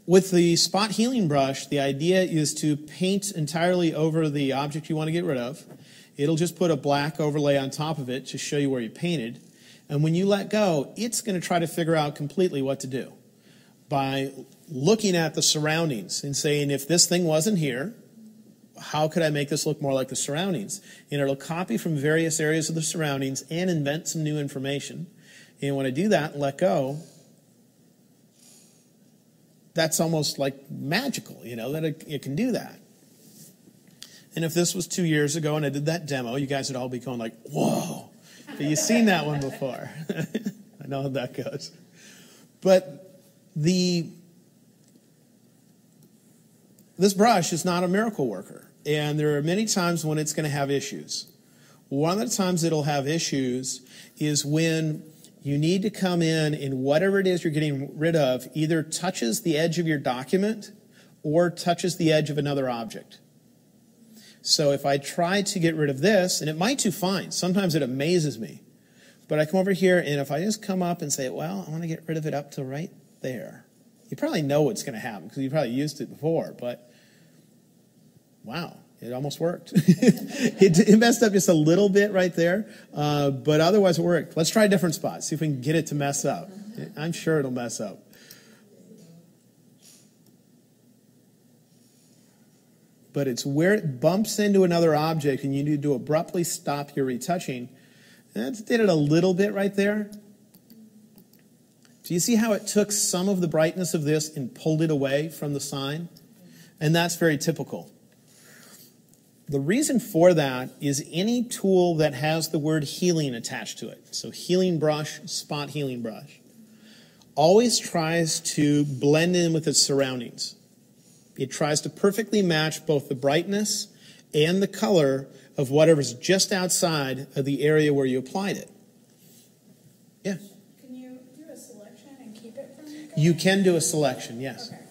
S3: With the spot healing brush, the idea is to paint entirely over the object you want to get rid of. It'll just put a black overlay on top of it to show you where you painted. And when you let go, it's going to try to figure out completely what to do. by looking at the surroundings and saying, if this thing wasn't here, how could I make this look more like the surroundings? And it'll copy from various areas of the surroundings and invent some new information. And when I do that and let go, that's almost like magical, that it can do that. And if this was 2 years ago and I did that demo, you guys would all be going like, whoa, but you've seen that one before. I know how that goes. But this brush is not a miracle worker. And there are many times when it's going to have issues. One of the times it'll have issues is when you need to come in and whatever it is you're getting rid of either touches the edge of your document or touches the edge of another object. So if I try to get rid of this, and it might do fine. Sometimes it amazes me. But I come over here, and if I just come up and say, well, I want to get rid of it up to right there. You probably know what's going to happen because you probably used it before, but wow, it almost worked. It messed up just a little bit right there, but otherwise it worked. Let's try a different spot, see if we can get it to mess up. I'm sure it'll mess up. But it's where it bumps into another object and you need to abruptly stop your retouching. That did it a little bit right there. Do you see how it took some of the brightness of this and pulled it away from the sign? And that's very typical. The reason for that is any tool that has the word healing attached to it, so healing brush, spot healing brush, always tries to blend in with its surroundings. It tries to perfectly match both the brightness and the color of whatever's just outside of the area where you applied it. Yeah?
S8: Can you do a selection and keep it from going?
S3: You can do a selection, yes.
S8: Okay,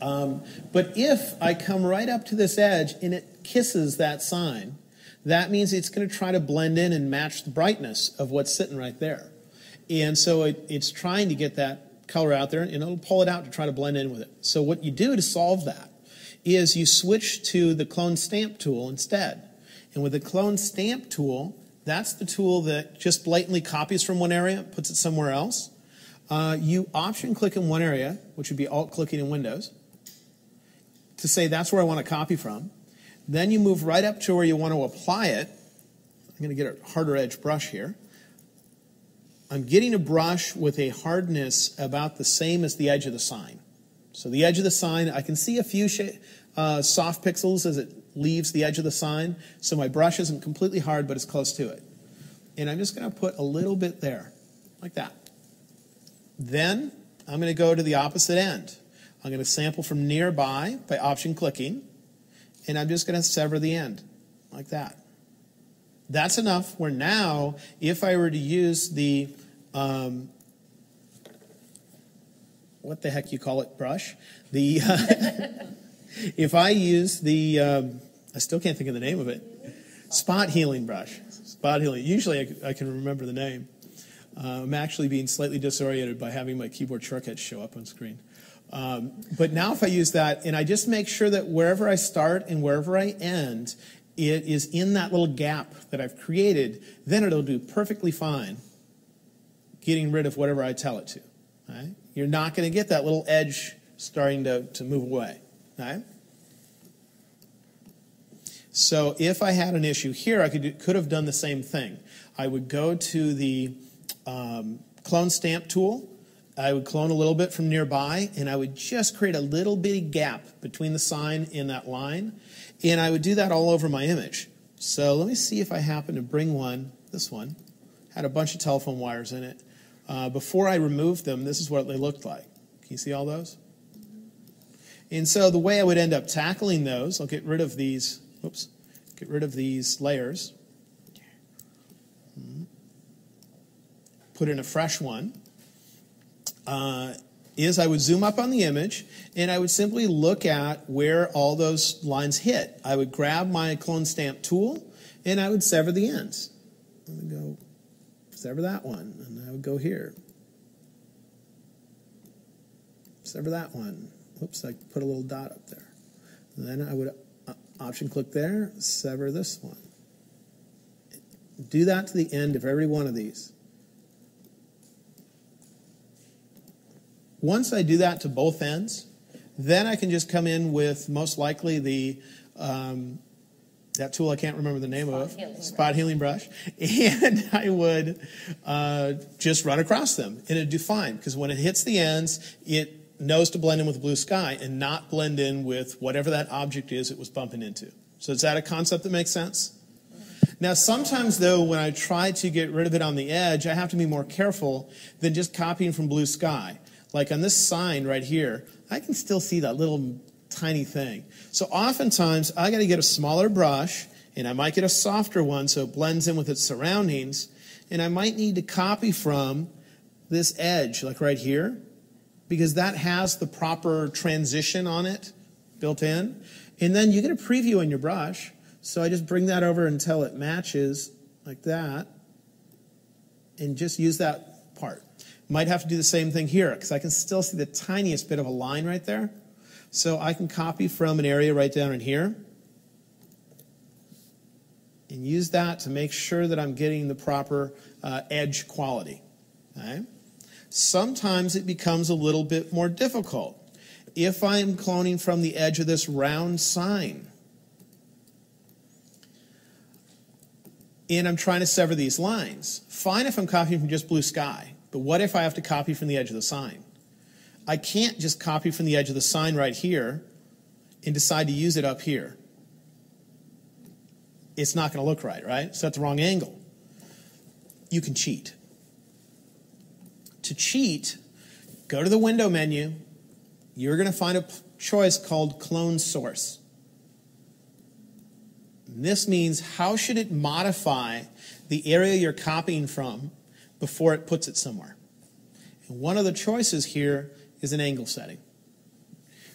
S8: cool.
S3: But if I come right up to this edge and it kisses that sign, that means it's going to try to blend in and match the brightness of what's sitting right there. And so it's trying to get that color out there, and it'll pull it out to try to blend in with it. So what you do to solve that is you switch to the clone stamp tool instead. And with the clone stamp tool, that's the tool that just blatantly copies from one area, puts it somewhere else. You option click in one area, which would be alt clicking in Windows, to say that's where I want to copy from. Then you move right up to where you want to apply it. I'm going to get a harder edge brush here. I'm getting a brush with a hardness about the same as the edge of the sign. So the edge of the sign, I can see a few soft pixels as it leaves the edge of the sign. So my brush isn't completely hard, but it's close to it. And I'm just going to put a little bit there, like that. Then I'm going to go to the opposite end. I'm going to sample from nearby by option clicking. And I'm just going to sever the end, like that. That's enough where now, if I were to use the, what the heck you call it, brush? The, if I use the, I still can't think of the name of it, spot healing brush. Spot healing. Usually I can remember the name. I'm actually being slightly disoriented by having my keyboard shortcuts show up on screen. But now if I use that, and I just make sure that wherever I start and wherever I end, it is in that little gap that I've created, then it'll do perfectly fine getting rid of whatever I tell it to. Right? You're not going to get that little edge starting to move away. Right? So if I had an issue here, I could have done the same thing. I would go to the clone stamp tool. I would clone a little bit from nearby, and I would just create a little bitty gap between the sign and that line. And I would do that all over my image. So let me see if I happen to bring one, this one, had a bunch of telephone wires in it. Before I removed them, this is what they looked like. Can you see all those? And so the way I would end up tackling those, I'll get rid of these, oops, get rid of these layers. Put in a fresh one. Is I would zoom up on the image and I would simply look at where all those lines hit. I would grab my clone stamp tool and I would sever the ends. I'm going to go sever that one, and I would go here. Sever that one. Oops, I put a little dot up there. And then I would option click there, sever this one. Do that to the end of every one of these. Once I do that to both ends, then I can just come in with most likely the that tool I can't remember the name of, spot healing brush, and I would just run across them, and it'd do fine, because when it hits the ends, it knows to blend in with the blue sky and not blend in with whatever that object is it was bumping into. So is that a concept that makes sense? Now, sometimes, though, when I try to get rid of it on the edge, I have to be more careful than just copying from blue sky. Like on this sign right here, I can still see that little tiny thing. So oftentimes, I got to get a smaller brush, and I might get a softer one so it blends in with its surroundings, and I might need to copy from this edge, like right here, because that has the proper transition on it built in. And then you get a preview on your brush. So I just bring that over until it matches like that and just use that part. Might have to do the same thing here because I can still see the tiniest bit of a line right there. So I can copy from an area right down in here and use that to make sure that I'm getting the proper edge quality. Okay? Sometimes it becomes a little bit more difficult. If I am cloning from the edge of this round sign, and I'm trying to sever these lines, fine if I'm copying from just blue sky, but what if I have to copy from the edge of the sign? I can't just copy from the edge of the sign right here and decide to use it up here. It's not going to look right, right? So that's the wrong angle. You can cheat. To cheat, go to the window menu. You're going to find a choice called Clone Source. This means how should it modify the area you're copying from before it puts it somewhere. And one of the choices here is an angle setting.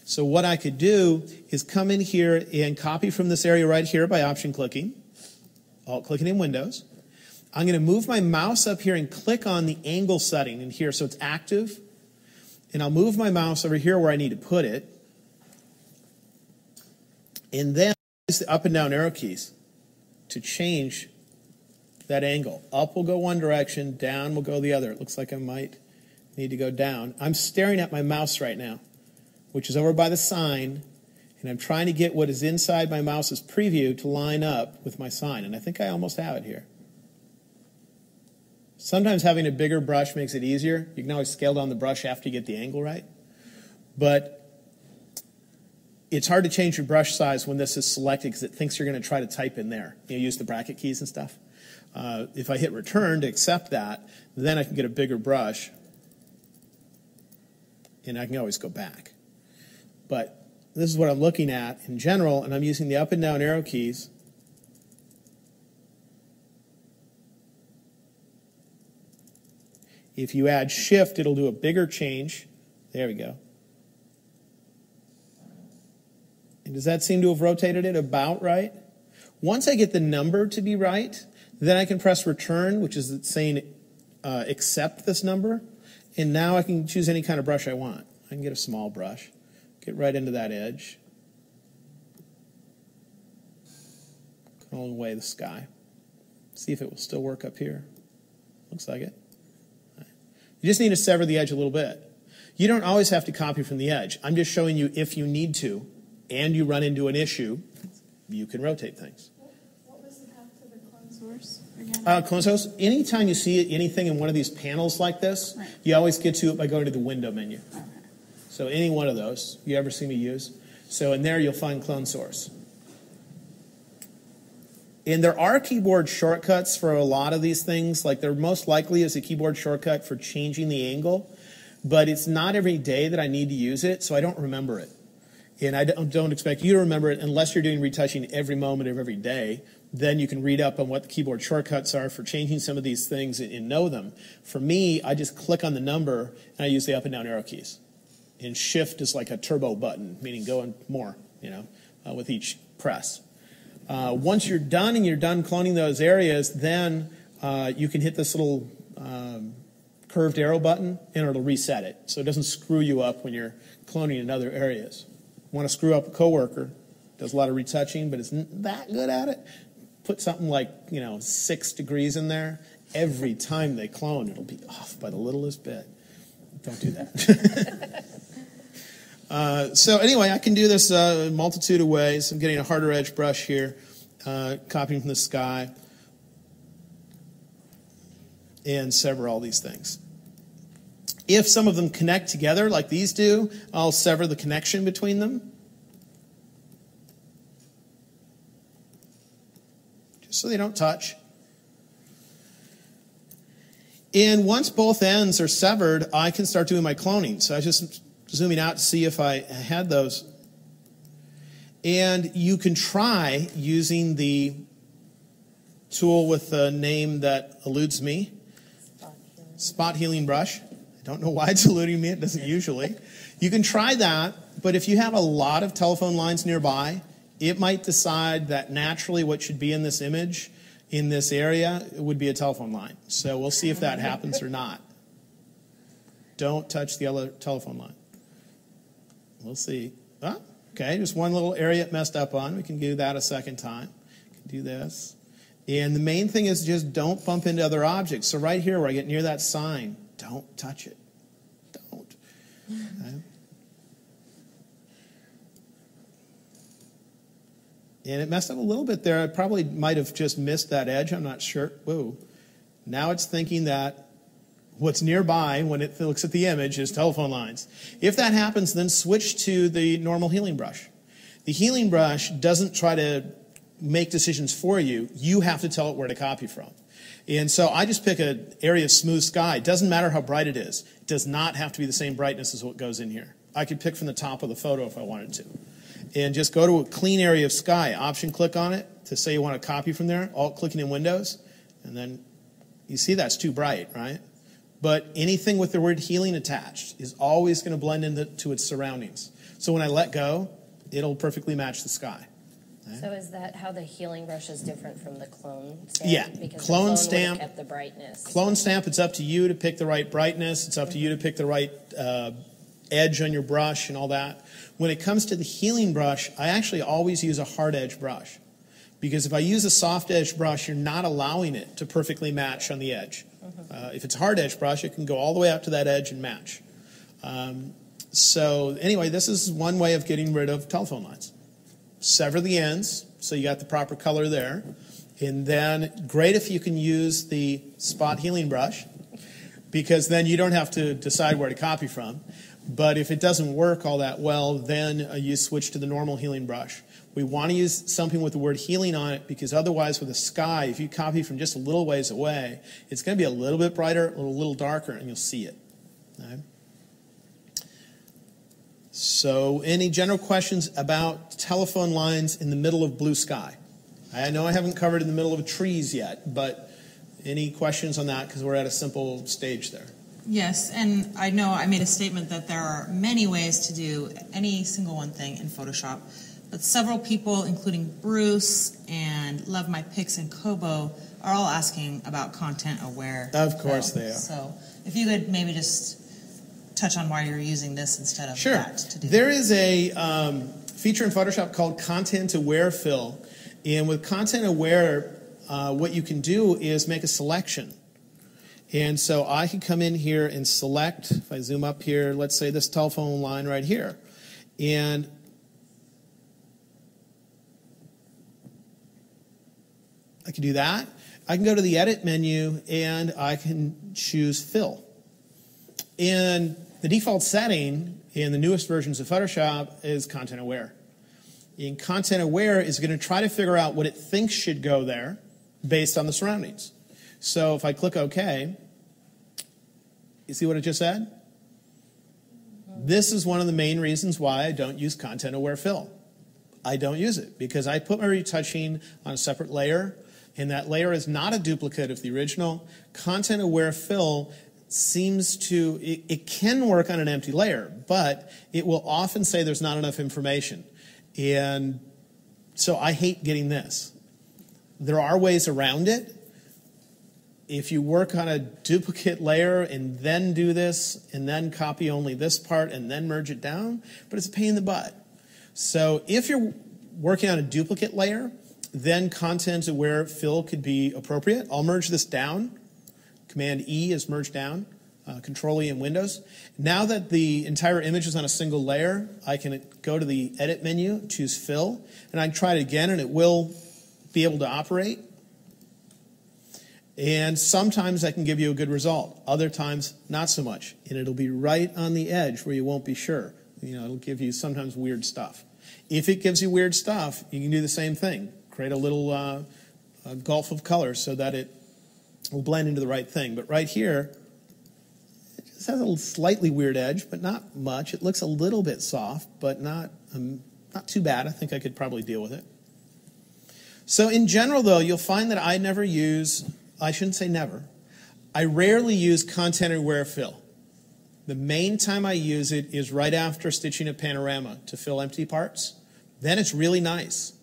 S3: So what I could do is come in here and copy from this area right here by option clicking, alt-clicking in Windows. I'm going to move my mouse up here and click on the angle setting in here so it's active. And I'll move my mouse over here where I need to put it. And then use the up and down arrow keys to change that angle. Up will go one direction, down will go the other. It looks like I might need to go down. I'm staring at my mouse right now, which is over by the sign, and I'm trying to get what is inside my mouse's preview to line up with my sign, and I think I almost have it here. Sometimes having a bigger brush makes it easier. You can always scale down the brush after you get the angle right. But it's hard to change your brush size when this is selected because it thinks you're going to try to type in there. You use the bracket keys and stuff. If I hit return to accept that, then I can get a bigger brush, and I can always go back. But this is what I'm looking at in general, and I'm using the up and down arrow keys. If you add shift, it'll do a bigger change. There we go. And does that seem to have rotated it about right? Once I get the number to be right, then I can press return, which is saying accept this number. And now I can choose any kind of brush I want. I can get a small brush, get right into that edge. Clone away the sky. See if it will still work up here. Looks like it. You just need to sever the edge a little bit. You don't always have to copy from the edge. I'm just showing you if you need to, and you run into an issue, you can rotate things.
S8: What was the path to the clone source again?
S3: Clone source, anytime you see anything in one of these panels like this, right, you always get to it by going to the window menu. Okay. So any one of those you ever see me use. So in there you'll find clone source. And there are keyboard shortcuts for a lot of these things. Like there most likely is a keyboard shortcut for changing the angle, but it's not every day that I need to use it, so I don't remember it. And I don't expect you to remember it unless you're doing retouching every moment of every day. Then you can read up on what the keyboard shortcuts are for changing some of these things and know them. For me, I just click on the number and I use the up and down arrow keys. And shift is like a turbo button, meaning going more, with each press. Once you're done and you're done cloning those areas, then you can hit this little curved arrow button and it'll reset it. So it doesn't screw you up when you're cloning in other areas. Want to screw up a coworker, does a lot of retouching, but isn't that good at it? Put something like, 6 degrees in there. Every time they clone, it'll be off by the littlest bit. don't do that. So anyway, I can do this a multitude of ways. I'm getting a harder edge brush here, copying from the sky, and sever all these things. If some of them connect together like these do, I'll sever the connection between them. Just so they don't touch. And once both ends are severed, I can start doing my cloning. So I just zooming out to see if I had those. And you can try using the tool with the name that eludes me, Spot Healing Brush. I don't know why it's eluding me. It doesn't usually. You can try that, but if you have a lot of telephone lines nearby, it might decide that naturally what should be in this image in this area would be a telephone line. So we'll see if that happens or not. Don't touch the other telephone line. We'll see. Oh, okay, just one little area it messed up on. We can do that a second time. We can do this. And the main thing is just don't bump into other objects. So right here where I get near that sign, don't touch it. Don't. Okay. And it messed up a little bit there. I probably might have just missed that edge. I'm not sure. Whoa. Now it's thinking that what's nearby when it looks at the image is telephone lines. If that happens, then switch to the normal healing brush. The healing brush doesn't try to make decisions for you. You have to tell it where to copy from. And so I just pick an area of smooth sky. It doesn't matter how bright it is. It does not have to be the same brightness as what goes in here. I could pick from the top of the photo if I wanted to. And just go to a clean area of sky. Option click on it to say you want to copy from there. Alt clicking in Windows. And then you see that's too bright, right? But anything with the word healing attached is always going to blend into its surroundings. So when I let go, it'll perfectly match the sky. Okay?
S7: So is that how the healing brush is different from the clone stamp?
S3: Yeah.
S7: Because
S3: Clone
S7: the clone
S3: stamp.
S7: kept the brightness.
S3: Clone stamp, it's up to you to pick the right brightness. It's up to you to pick the right edge on your brush and all that. When it comes to the healing brush, I actually always use a hard edge brush. Because if I use a soft edge brush, you're not allowing it to perfectly match on the edge. If it's a hard edge brush, it can go all the way out to that edge and match. So anyway, this is one way of getting rid of telephone lines. Sever the ends, so you got the proper color there. And then great if you can use the Spot Healing Brush, because then you don't have to decide where to copy from. But if it doesn't work all that well, then you switch to the normal healing brush. We want to use something with the word healing on it, because otherwise with a sky, if you copy from just a little ways away, it's going to be a little bit brighter, a little darker, and you'll see it. Okay? So any general questions about telephone lines in the middle of blue sky? I know I haven't covered in the middle of trees yet, but any questions on that, because we're at a simple stage there.
S1: Yes, and I know I made a statement that there are many ways to do any single one thing in Photoshop, but several people, including Bruce and Love My Pics and Kobo, are all asking about content aware.
S3: Of course they are.
S1: So if you could maybe just touch on why you're using this instead of that to do
S3: There is a feature in Photoshop called Content Aware Fill, and with Content Aware, what you can do is make a selection. And so I can come in here and select, if I zoom up here, let's say this telephone line right here. And I can do that. I can go to the Edit menu and I can choose Fill. And the default setting in the newest versions of Photoshop is Content Aware. And Content Aware is going to try to figure out what it thinks should go there based on the surroundings. So if I click OK, you see what it just said? This is one of the main reasons why I don't use Content Aware Fill. I don't use it because I put my retouching on a separate layer, and that layer is not a duplicate of the original. Content Aware Fill seems to, it can work on an empty layer, but it will often say there's not enough information. And so I hate getting this. There are ways around it. If you work on a duplicate layer and then do this and then copy only this part and then merge it down, but it's a pain in the butt. So if you're working on a duplicate layer, then Content Aware Fill could be appropriate. I'll merge this down. Command E is merge down. Control-E in Windows. Now that the entire image is on a single layer, I can go to the Edit menu, choose Fill, and I can try it again, and it will be able to operate. And sometimes I can give you a good result. Other times, not so much. And it'll be right on the edge where you won't be sure. It'll give you sometimes weird stuff. If it gives you weird stuff, you can do the same thing. Create a little a gulf of colors so that it will blend into the right thing. But right here, it just has a slightly weird edge, but not much. It looks a little bit soft, but not too bad. I think I could probably deal with it. So in general, though, you'll find that I never use, I shouldn't say never, I rarely use Content Aware Fill. The main time I use it is right after stitching a panorama to fill empty parts. Then it's really nice.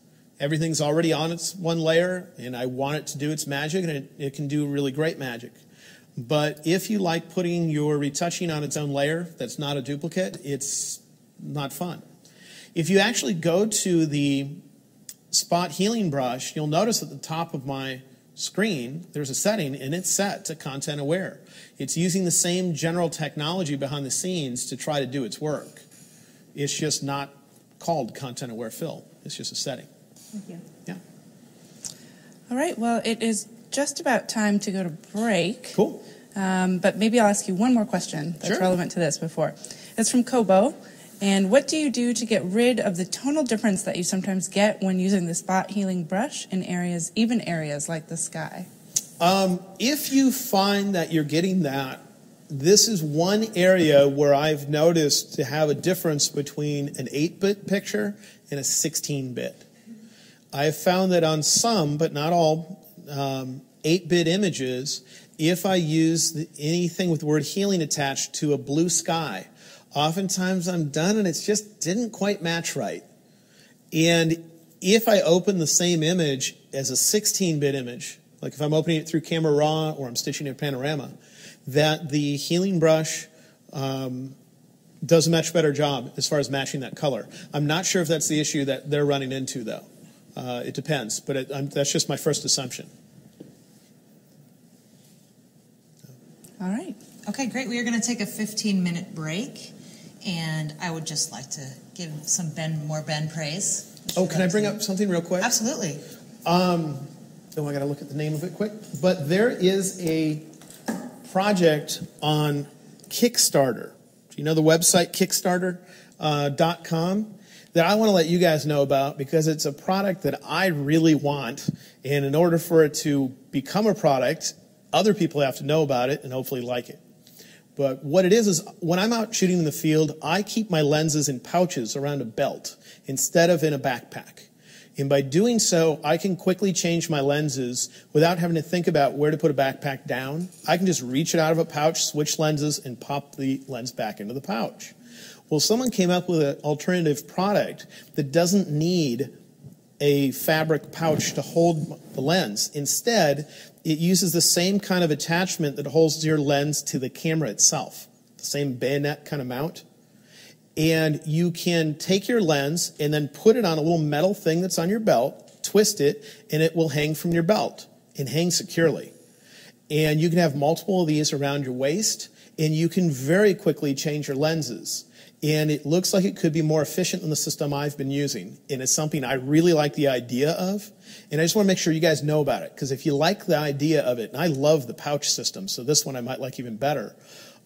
S3: Everything's already on its one layer, and I want it to do its magic, and it can do really great magic. But if you like putting your retouching on its own layer that's not a duplicate, it's not fun. If you actually go to the spot healing brush, you'll notice at the top of my screen there's a setting, and it's set to Content Aware. It's using the same general technology behind the scenes to try to do its work. It's just not called Content Aware Fill. It's just a setting.
S2: Thank you.
S3: Yeah.
S2: All right, well, it is just about time to go to break.
S3: Cool.
S2: But maybe I'll ask you one more question that's
S3: Sure.
S2: relevant to this before. It's from Kobo. And what do you do to get rid of the tonal difference that you sometimes get when using the spot healing brush in areas, even areas like the sky?
S3: If you find that you're getting that, this is one area where I've noticed to have a difference between an 8-bit picture and a 16-bit. I have found that on some, but not all, 8-bit images, if I use anything with the word healing attached to a blue sky, oftentimes I'm done and it just didn't quite match right. And if I open the same image as a 16-bit image, like if I'm opening it through Camera Raw or I'm stitching a panorama, that the healing brush does a much better job as far as matching that color. I'm not sure if that's the issue that they're running into, though. It depends, but that's just my first assumption.
S2: All right.
S1: Okay, great. We are going to take a 15-minute break, and I would just like to give some more Ben praise.
S3: Oh, can I bring up something real quick?
S1: Absolutely.
S3: Oh, I got to look at the name of it quick. But there is a project on Kickstarter. Do you know the website Kickstarter.com? That I want to let you guys know about because it's a product that I really want. And in order for it to become a product, other people have to know about it and hopefully like it. But what it is when I'm out shooting in the field, I keep my lenses in pouches around a belt instead of in a backpack. And by doing so, I can quickly change my lenses without having to think about where to put a backpack down. I can just reach it out of a pouch, switch lenses, and pop the lens back into the pouch. Well, someone came up with an alternative product that doesn't need a fabric pouch to hold the lens. Instead, it uses the same kind of attachment that holds your lens to the camera itself, the same bayonet kind of mount. And you can take your lens and then put it on a little metal thing that's on your belt, twist it, and it will hang from your belt and hang securely. And you can have multiple of these around your waist, and you can very quickly change your lenses. And it looks like it could be more efficient than the system I've been using. And it's something I really like the idea of. And I just want to make sure you guys know about it. Because if you like the idea of it, and I love the pouch system, so this one I might like even better.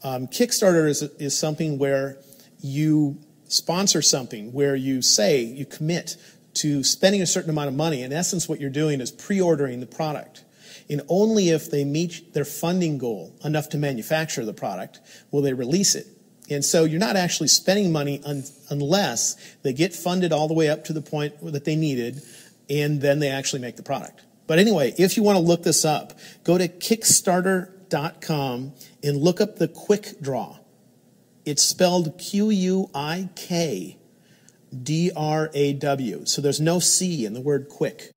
S3: Kickstarter is something where you sponsor something, where you say, you commit to spending a certain amount of money. In essence, what you're doing is pre-ordering the product. And only if they meet their funding goal enough to manufacture the product will they release it. And so you're not actually spending money unless they get funded all the way up to the point that they needed, and then they actually make the product. But anyway, if you want to look this up, go to Kickstarter.com and look up the Quick Draw. It's spelled Q-U-I-K-D-R-A-W. So there's no C in the word quick.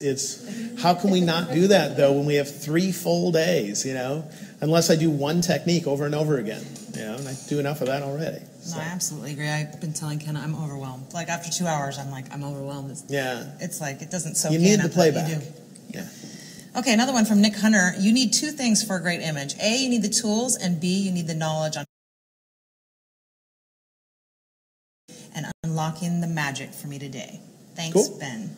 S3: It's how can we not do that though when we have 3 full days, unless I do one technique over and over again, and I do enough of that already.
S1: No, I absolutely agree. I've been telling Ken I'm overwhelmed. Like after 2 hours, I'm overwhelmed. It's like it doesn't soak in.
S3: You need the playback.
S1: You do.
S3: Yeah.
S1: Okay, another one from Nick Hunter. You need 2 things for a great image. A, you need the tools, and B, you need the knowledge on and unlocking the magic for me today. Thanks,
S3: cool. Ben.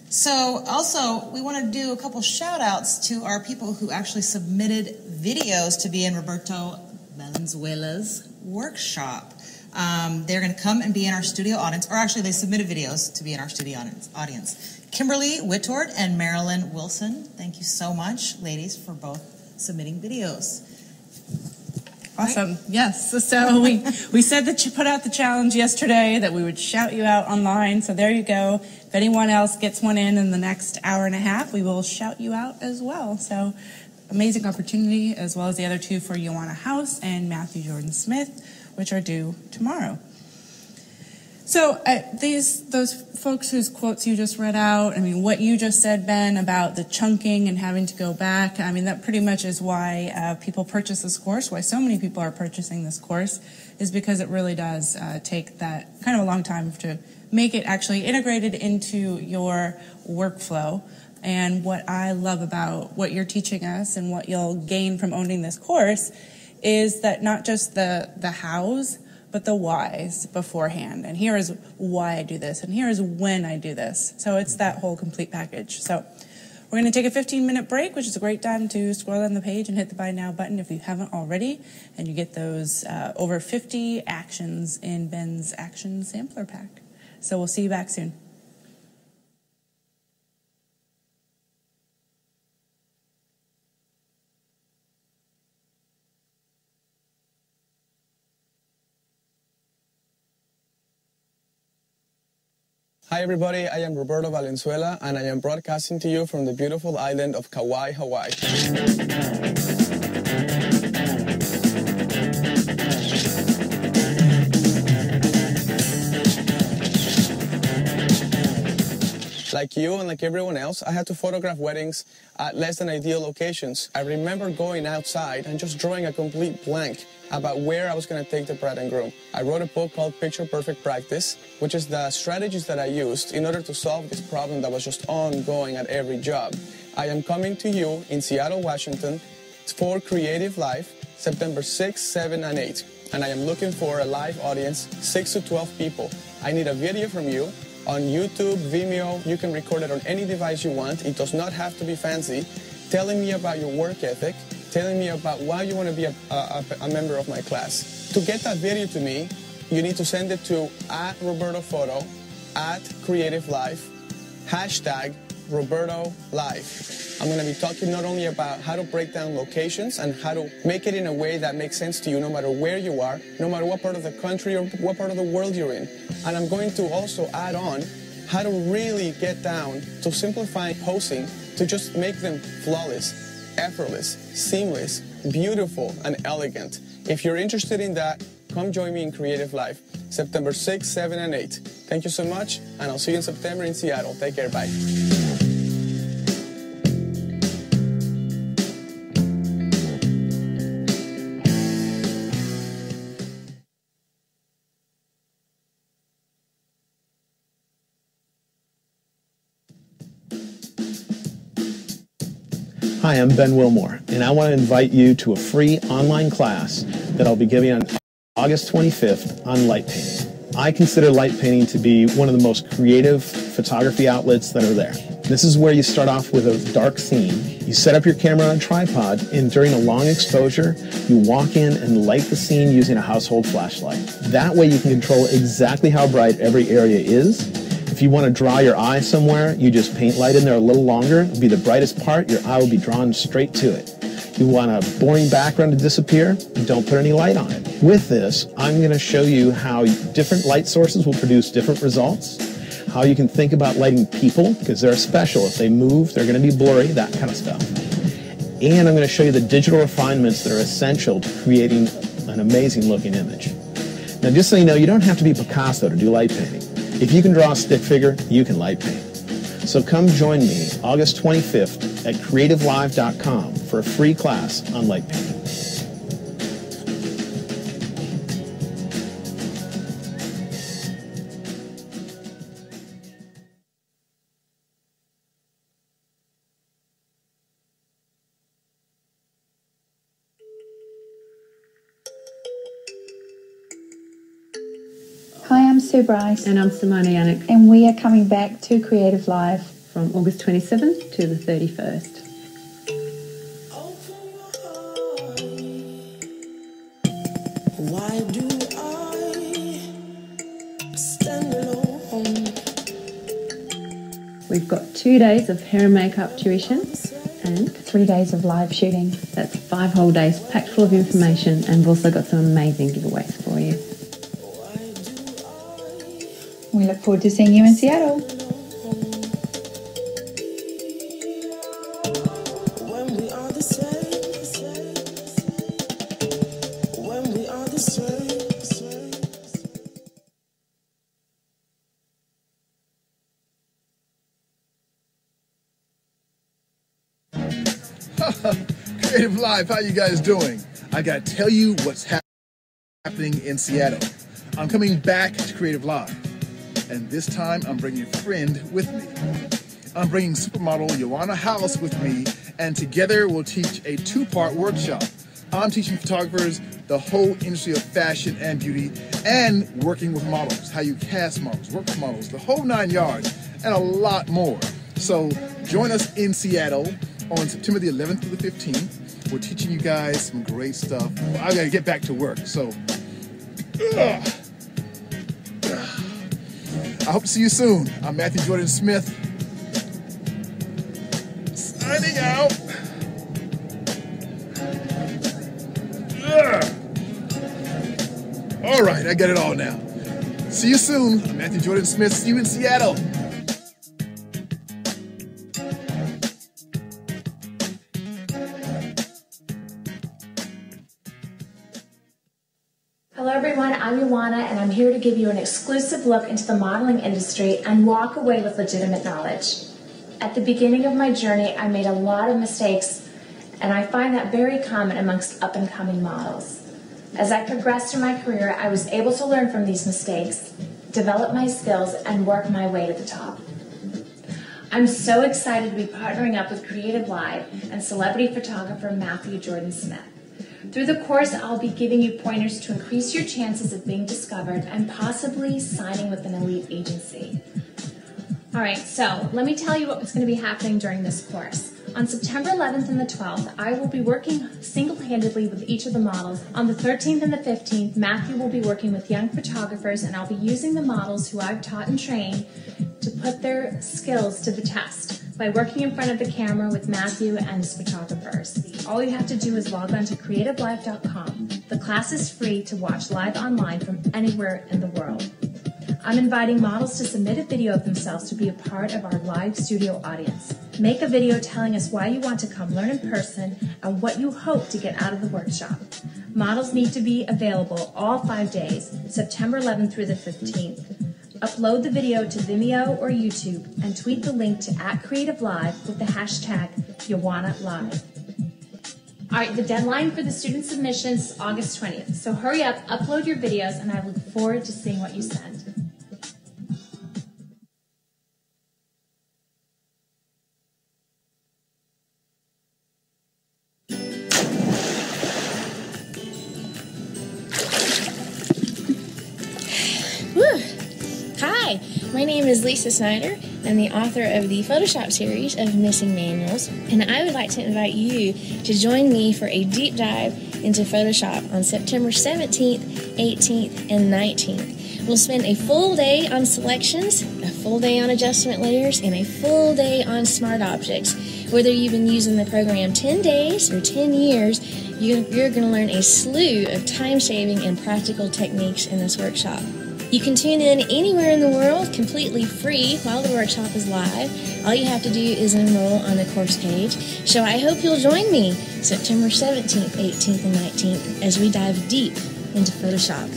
S1: So also, we want to do a couple shout outs to our people who actually submitted videos to be in Roberto Valenzuela's workshop. They're going to come and be in our studio audience, or actually they submitted videos to be in our studio audience. Kimberly Whittord and Marilyn Wilson, thank you so much, ladies, for both submitting videos.
S2: Awesome. Right? Yes. So we said that you put out the challenge yesterday that we would shout you out online. So there you go. If anyone else gets one in the next hour and a half, we will shout you out as well. So amazing opportunity, as well as the other 2 for Ioana House and Matthew Jordan Smith, which are due tomorrow. So those folks whose quotes you just read out, what you just said, Ben, about the chunking and having to go back, that pretty much is why people purchase this course, why so many people are purchasing this course, is because it really does take that kind of a long time to make it actually integrated into your workflow. And what I love about what you're teaching us and what you'll gain from owning this course is that not just the hows, but the whys beforehand. And here is why I do this, and here is when I do this. So it's that whole complete package. So we're going to take a 15-minute break, which is a great time to scroll down the page and hit the Buy Now button if you haven't already. And you get those over 50 actions in Ben's Action Sampler Pack. So we'll see you back soon.
S9: Hi everybody, I am Roberto Valenzuela and I am broadcasting to you from the beautiful island of Kauai, Hawaii. Like you and like everyone else, I had to photograph weddings at less than ideal locations. I remember going outside and just drawing a complete blank about where I was going to take the bride and groom. I wrote a book called Picture Perfect Practice, which is the strategies that I used in order to solve this problem that was just ongoing at every job. I am coming to you in Seattle, Washington for Creative Live, September 6, 7, and 8. And I am looking for a live audience, 6 to 12 people. I need a video from you. On YouTube, Vimeo, you can record it on any device you want. It does not have to be fancy. Telling me about your work ethic, telling me about why you want to be a member of my class. To get that video to me, you need to send it to @RobertoPhoto, @CreativeLife, #RobertoLive. I'm going to be talking not only about how to break down locations and how to make it in a way that makes sense to you no matter where you are, no matter what part of the country or what part of the world you're in. And I'm going to also add on how to really get down to simplifying posing to just make them flawless, effortless, seamless, beautiful, and elegant. If you're interested in that, come join me in Creative Live, September 6, 7, and 8. Thank you so much, and I'll see you in September in Seattle. Take care, bye.
S3: Hi, I'm Ben Wilmore, and I want to invite you to a free online class that I'll be giving on August 25th on light painting. I consider light painting to be one of the most creative photography outlets that are there. This is where you start off with a dark scene. You set up your camera on a tripod, and during a long exposure, you walk in and light the scene using a household flashlight. That way you can control exactly how bright every area is. If you want to draw your eye somewhere, you just paint light in there a little longer. It'll be the brightest part. Your eye will be drawn straight to it. You want a boring background to disappear? Don't put any light on it. With this, I'm going to show you how different light sources will produce different results, how you can think about lighting people, because they're special. If they move, they're going to be blurry, that kind of stuff. And I'm going to show you the digital refinements that are essential to creating an amazing looking image. Now, just so you know, you don't have to be Picasso to do light painting. If you can draw a stick figure, you can light paint. So come join me August 25th at creativelive.com for a free class on light painting.
S10: Hi, I'm Sue Bryce.
S11: And I'm Simona Yannick.
S10: And we are coming back to Creative Live
S11: from August 27th to the 31st.
S12: Why do I stand alone?
S11: We've got 2 days of hair and makeup tuition and
S10: 3 days of live shooting.
S11: That's 5 whole days packed full of information, and we've also got some amazing giveaways for you.
S10: We look forward to seeing you in Seattle.
S12: When we are the same, when we are the same.
S13: Creative Live, how you guys doing? I gotta tell you what's happening in Seattle. I'm coming back to Creative Live, and this time I'm bringing a friend with me. I'm bringing supermodel Joanna House with me, and together we'll teach a 2-part workshop. I'm teaching photographers the whole industry of fashion and beauty, and working with models, how you cast models, work with models, the whole 9 yards, and a lot more. So join us in Seattle on September the 11th through the 15th. We're teaching you guys some great stuff. I gotta get back to work, so. I hope to see you soon. I'm Matthew Jordan Smith, signing out. All right, I got it all now. See you soon. I'm Matthew Jordan Smith. See you in Seattle.
S14: Hello everyone, I'm Joanna and I'm here to give you an exclusive look into the modeling industry and walk away with legitimate knowledge. At the beginning of my journey, I made a lot of mistakes, and I find that very common amongst up-and-coming models. As I progressed through my career, I was able to learn from these mistakes, develop my skills, and work my way to the top. I'm so excited to be partnering up with Creative Live and celebrity photographer Matthew Jordan Smith. Through the course, I'll be giving you pointers to increase your chances of being discovered and possibly signing with an elite agency. All right, so let me tell you what's going to be happening during this course. On September 11th and the 12th, I will be working single-handedly with each of the models. On the 13th and the 15th, Matthew will be working with young photographers, and I'll be using the models who I've taught and trained to put their skills to the test by working in front of the camera with Matthew and his photographers. All you have to do is log on to creativelive.com. The class is free to watch live online from anywhere in the world. I'm inviting models to submit a video of themselves to be a part of our live studio audience. Make a video telling us why you want to come learn in person and what you hope to get out of the workshop. Models need to be available all 5 days, September 11th through the 15th. Upload the video to Vimeo or YouTube and tweet the link to @CreativeLive with the hashtag YoannaLive. All right, the deadline for the student submissions is August 20th, so hurry up, upload your videos, and I look forward to seeing what you send.
S15: Hi, my name is Lisa Snyder. I'm the author of the Photoshop series of Missing Manuals, and I would like to invite you to join me for a deep dive into Photoshop on September 17th, 18th, and 19th. We'll spend a full day on selections, a full day on adjustment layers, and a full day on smart objects. Whether you've been using the program 10 days or 10 years, you're going to learn a slew of time-saving and practical techniques in this workshop. You can tune in anywhere in the world completely free while the workshop is live. All you have to do is enroll on the course page. So I hope you'll join me September 17th, 18th, and 19th as we dive deep into Photoshop.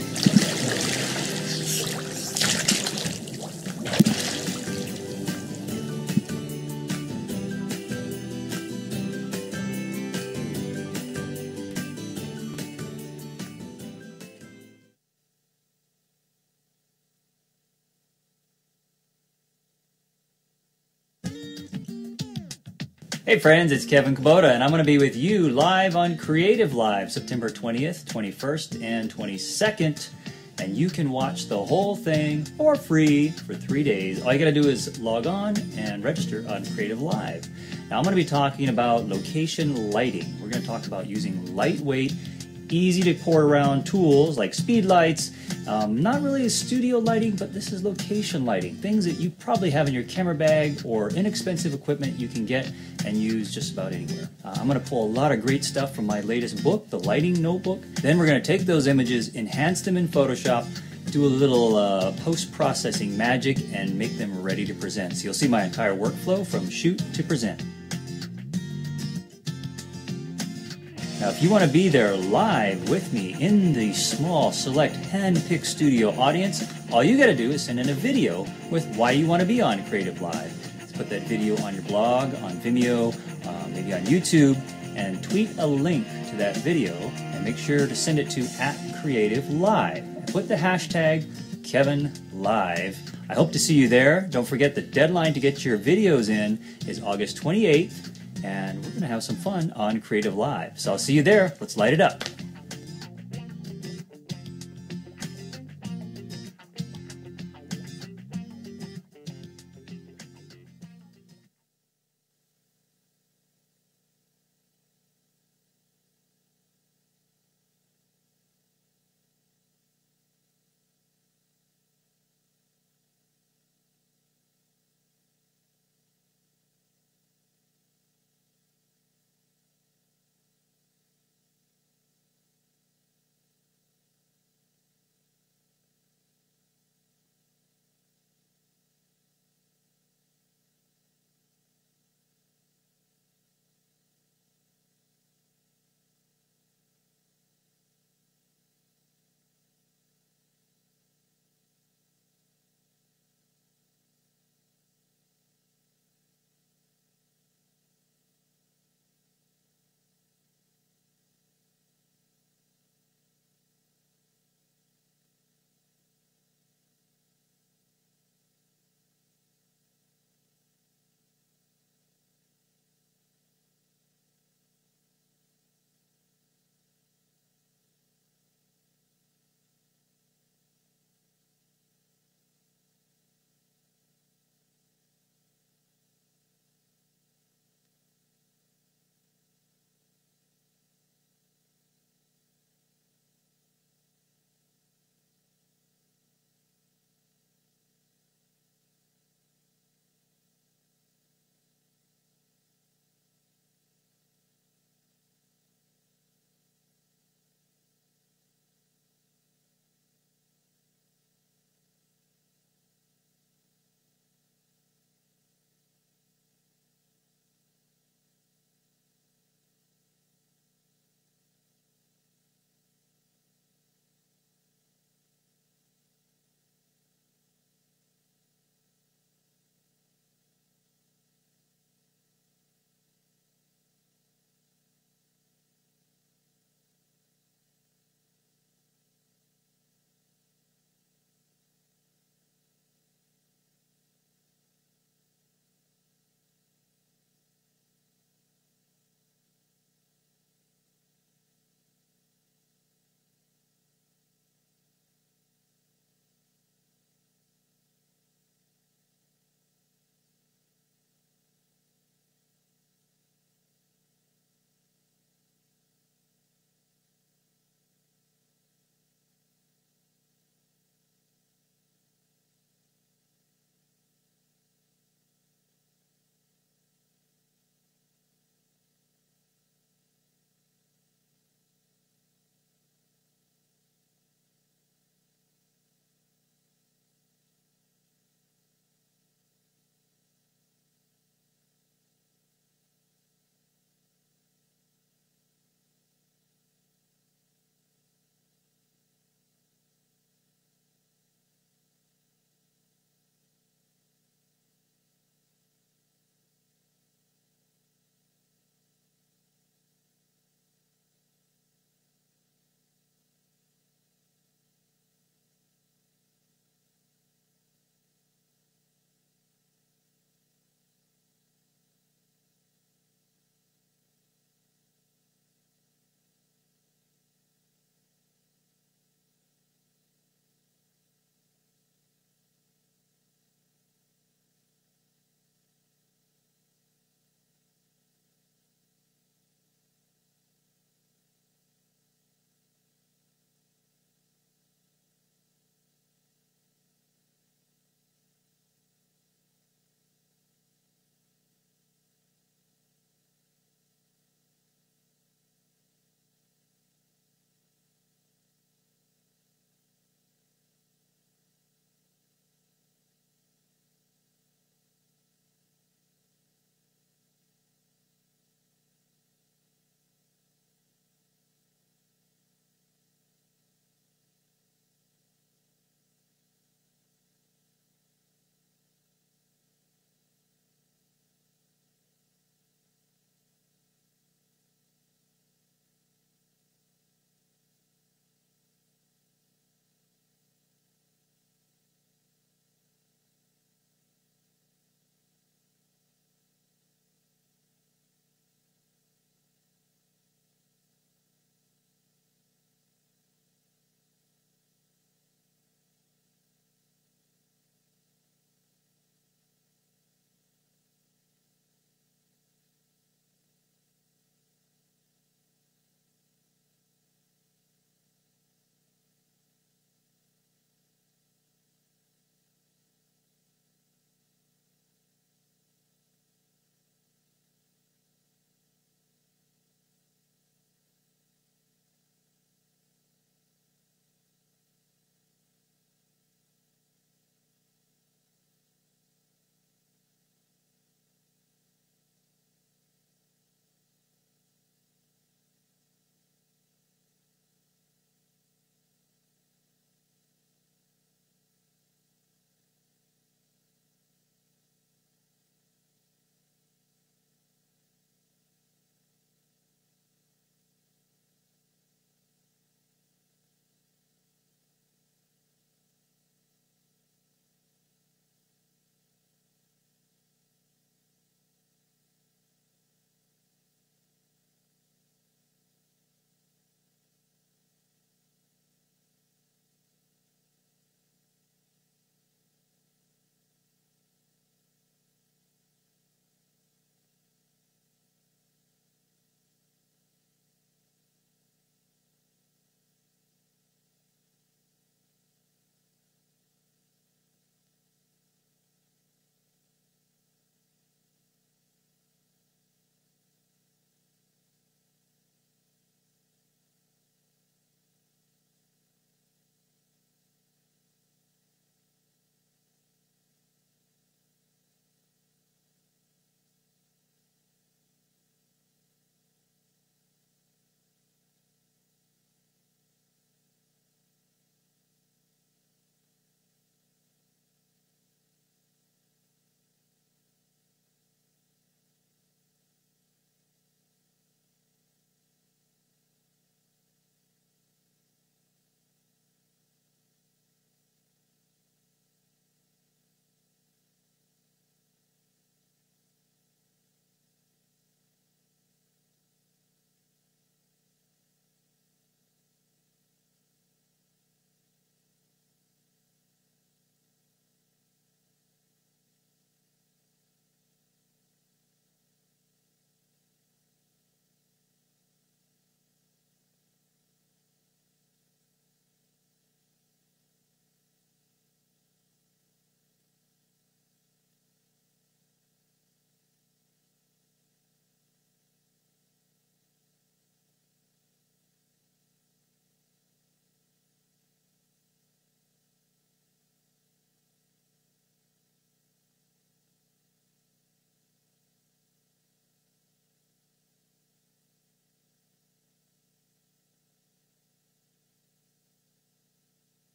S16: Hey friends, it's Kevin Kubota, and I'm going to be with you live on Creative Live, September 20th, 21st, and 22nd. And you can watch the whole thing for free for 3 days. All you got to do is log on and register on Creative Live. Now I'm going to be talking about location lighting. We're going to talk about using lightweight, easy to port around tools like speed lights. Not really studio lighting, but this is location lighting. Things that you probably have in your camera bag or inexpensive equipment you can get and use just about anywhere. I'm going to pull a lot of great stuff from my latest book, The Lighting Notebook. Then we're going to take those images, enhance them in Photoshop, do a little post-processing magic, and make them ready to present. So you'll see my entire workflow from shoot to present. Now, if you want to be there live with me in the small, select, hand-picked studio audience, all you got to do is send in a video with why you want to be on Creative Live. Let's put that video on your blog, on Vimeo, maybe on YouTube, and tweet a link to that video, and make sure to send it to @CreativeLive. And put the hashtag KevinLive. I hope to see you there. Don't forget the deadline to get your videos in is August 28th. And we're going to have some fun on Creative Live. So I'll see you there. Let's light it up.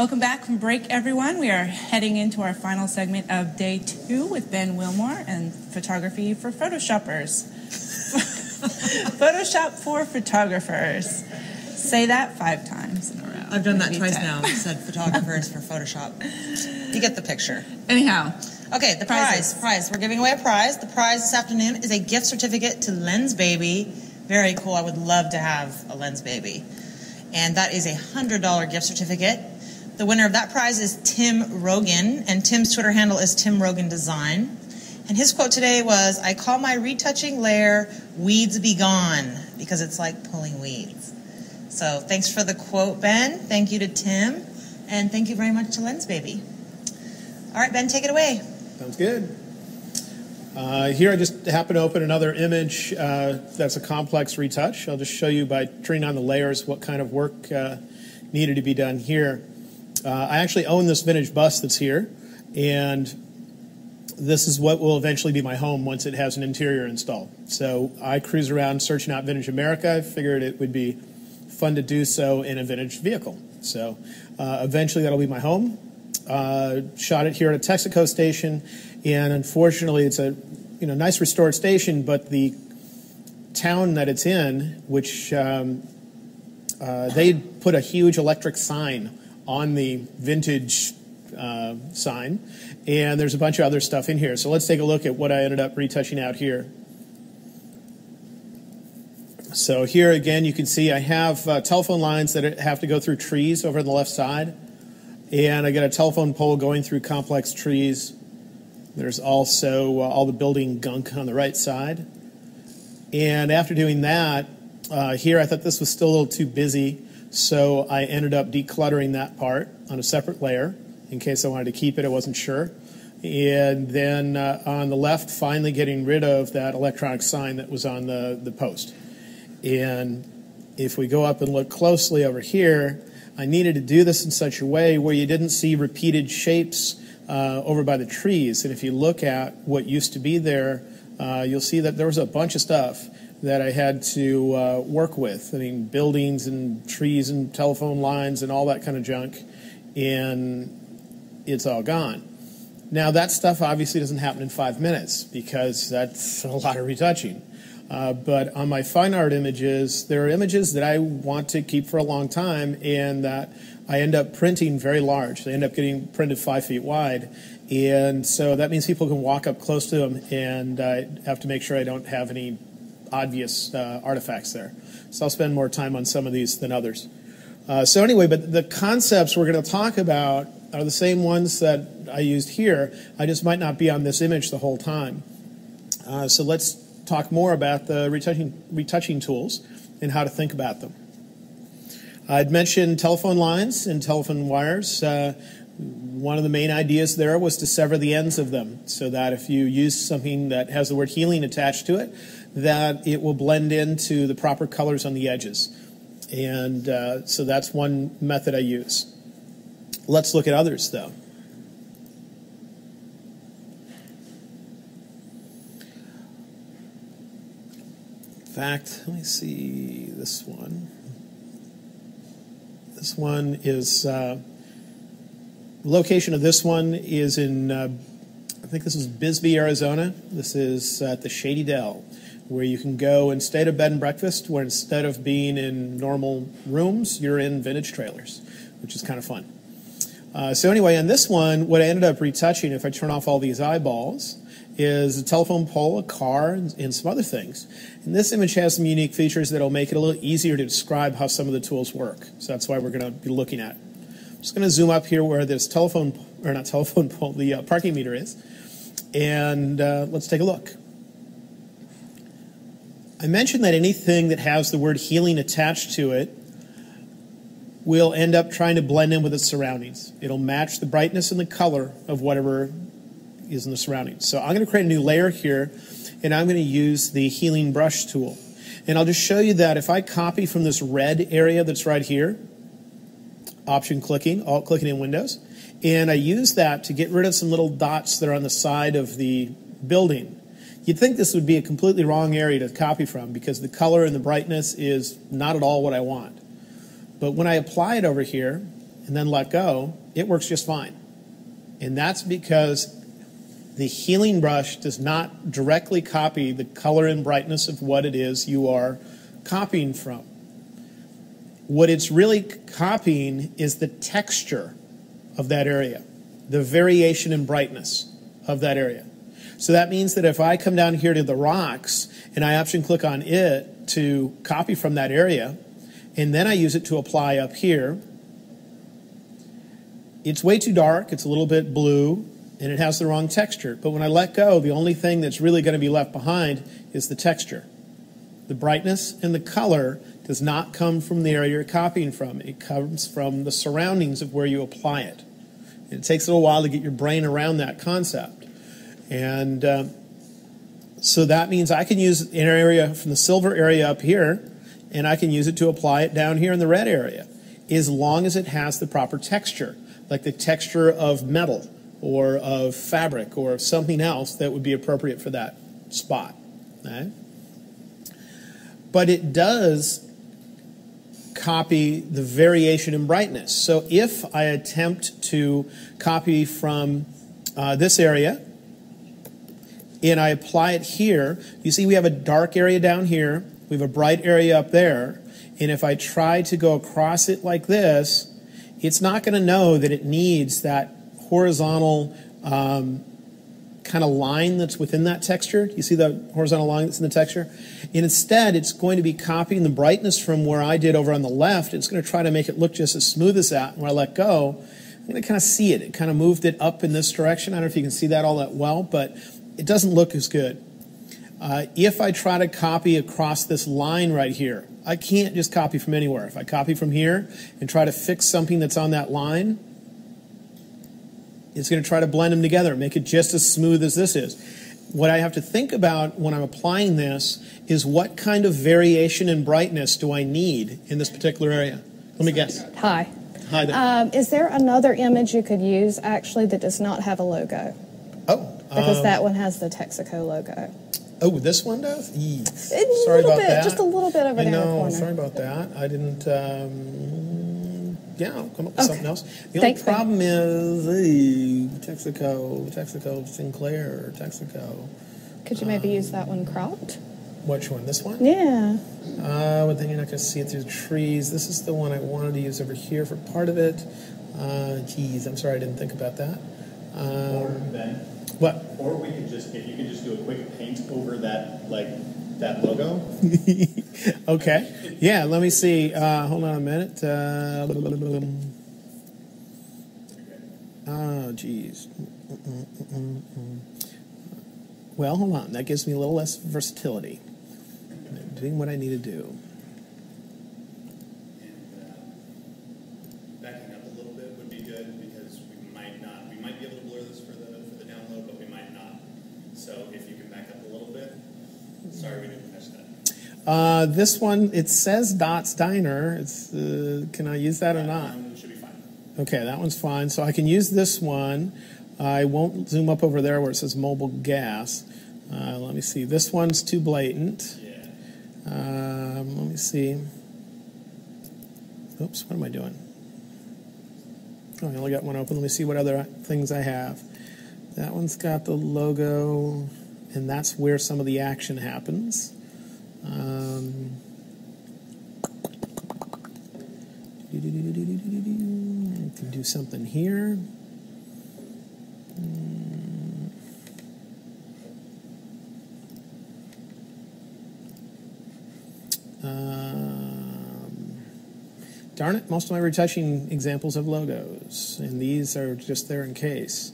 S2: Welcome back from break, everyone. We are heading into our final segment of day 2 with Ben Wilmore and photography for Photoshoppers. Photoshop for photographers. Say that 5 times in a row.
S1: I've done that
S2: Maybe
S1: twice
S2: 10.
S1: now. Said photographers for Photoshop. You get the picture.
S2: Anyhow.
S1: Okay, the prize. We're giving away a prize. The prize this afternoon is a gift certificate to Lens Baby. Very cool. I would love to have a Lens Baby. And that is a $100 gift certificate. The winner of that prize is Tim Rogan, and Tim's Twitter handle is Tim Rogan Design. And his quote today was, "I call my retouching layer weeds be gone because it's like pulling weeds." So thanks for the quote, Ben. Thank you to Tim. And thank you very much to Lens Baby. All right, Ben, take it away.
S3: Sounds good. Here I just happen to open another image that's a complex retouch. I'll just show you by turning on the layers what kind of work needed to be done here. I actually own this vintage bus that's here, and this is what will eventually be my home once it has an interior installed. So I cruise around searching out vintage America. I figured it would be fun to do so in a vintage vehicle. So eventually that'll be my home. Shot it here at a Texaco station, and unfortunately it's a nice restored station, but the town that it's in, which they put a huge electric sign on the vintage sign, and there's a bunch of other stuff in here. So let's take a look at what I ended up retouching out here. So here again you can see I have telephone lines that have to go through trees over on the left side, and I got a telephone pole going through complex trees. There's also all the building gunk on the right side. And after doing that, here I thought this was still a little too busy, so I ended up decluttering that part on a separate layer in case I wanted to keep it. I wasn't sure. And then on the left, finally getting rid of that electronic sign that was on the post. And if we go up and look closely over here, I needed to do this in such a way where you didn't see repeated shapes over by the trees. And if you look at what used to be there, you'll see that there was a bunch of stuff that I had to work with. I mean, buildings and trees and telephone lines and all that kind of junk, and it's all gone. Now, that stuff obviously doesn't happen in 5 minutes because that's a lot of retouching. But on my fine art images, there are images that I want to keep for a long time and that I end up printing very large. They end up getting printed 5 feet wide. And so that means people can walk up close to them, and I have to make sure I don't have any obvious artifacts there. So I'll spend more time on some of these than others. So anyway, but the concepts we're going to talk about are the same ones that I used here. I just might not be on this image the whole time. So let's talk more about the retouching tools and how to think about them. I'd mentioned telephone lines and telephone wires. One of the main ideas there was to sever the ends of them so that if you use something that has the word healing attached to it, that it will blend into the proper colors on the edges. And so that's one method I use. Let's look at others, though. In fact, let me see this one. This one is, the location of this one is in, I think this is Bisbee, Arizona. This is at the Shady Dell, where you can go and stay at a bed and breakfast, where instead of being in normal rooms, you're in vintage trailers, which is kind of fun. So anyway, on this one, what I ended up retouching, if I turn off all these eyeballs, is a telephone pole, a car, and some other things. And this image has some unique features that will make it a little easier to describe how some of the tools work. So that's why we're going to be looking at it. I'm just going to zoom up here where this telephone, or not telephone pole, the parking meter is. And let's take a look. I mentioned that anything that has the word healing attached to it will end up trying to blend in with its surroundings. It'll match the brightness and the color of whatever is in the surroundings. So I'm going to create a new layer here, and I'm going to use the healing brush tool. And I'll just show you that if I copy from this red area that's right here, option clicking, alt clicking in Windows, and I use that to get rid of some little dots that are on the side of the building. You'd think this would be a completely wrong area to copy from because the color and the brightness is not at all what I want. But when I apply it over here, and then let go, it works just fine. And that's because the healing brush does not directly copy the color and brightness of what it is you are copying from. What it's really copying is the texture of that area, the variation in brightness of that area. So that means that if I come down here to the rocks and I option click on it to copy from that area, and then I use it to apply up here, it's way too dark, it's a little bit blue, and it has the wrong texture. But when I let go, the only thing that's really going to be left behind is the texture. The brightness and the color does not come from the area you're copying from. It comes from the surroundings of where you apply it. And it takes a little while to get your brain around that concept. And so that means I can use an area from the silver area up here, and I can use it to apply it down here in the red area, as long as it has the proper texture, like the texture of metal or of fabric or of something else that would be appropriate for that spot. Okay? But it does copy the variation in brightness. So if I attempt to copy from this area and I apply it here, you see we have a dark area down here, we have a bright area up there, and if I try to go across it like this, it's not going to know that it needs that horizontal kind of line that's within that texture. You see the horizontal line that's in the texture? And instead, it's going to be copying the brightness from where I did over on the left. It's going to try to make it look just as smooth as that. And when I let go, I'm going to kind of see it. It kind of moved it up in this direction. I don't know if you can see that all that well, but it doesn't look as good. If I try to copy across this line right here, I can't just copy from anywhere. If I copy from here and try to fix something that's on that line, it's going to try to blend them together, make it just as smooth as this is. What I have to think about when I'm applying this is what kind of variation in brightness do I need in this particular area? Let me guess.
S17: Hi.
S3: Hi there.
S17: Is there another image you could use, actually, that does not have a logo?
S3: Oh.
S17: Because that one has the Texaco logo.
S3: Oh, this one does?
S17: Sorry about that. Just a little bit over there in the corner.
S3: Sorry about that. I didn't... yeah, I'll come up with something else. The only problem is Texaco, Sinclair, Texaco.
S17: Could you maybe use that one cropped?
S3: Which one? This one?
S17: Yeah.
S3: But then you're not going to see it through the trees. This is the one I wanted to use over here for part of it. Geez, I'm sorry I didn't think about that. What?
S18: Or we could just, if you could just do a quick paint over that, like, that logo.
S3: Okay. Yeah, let me see. Hold on a minute. Oh, geez. Well, hold on. That gives me a little less versatility. I'm doing what I need to do.
S18: Backing up a little bit would be good because we might be able to blur this for the download, but we might not. So if you can back up a little bit. Sorry we didn't catch that.
S3: This one, it says Dot's Diner. It's can I use that or not?
S18: Should be fine.
S3: Okay, that one's fine. So I can use this one. I won't zoom up over there where it says mobile gas. Let me see. This one's too blatant.
S18: Yeah.
S3: Let me see. Oops, what am I doing? Oh, I only got one open. Let me see what other things I have. That one's got the logo, and that's where some of the action happens. I can do something here. Darn it, most of my retouching examples have logos, and these are just there in case.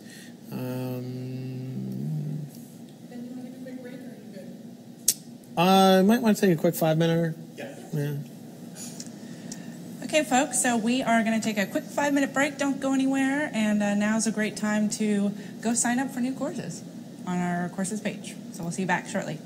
S3: I might want to take a quick 5-minute. Yeah.
S2: Okay, folks, so we are going to take a quick 5-minute break. Don't go anywhere. And now's a great time to go sign up for new courses on our courses page. So we'll see you back shortly.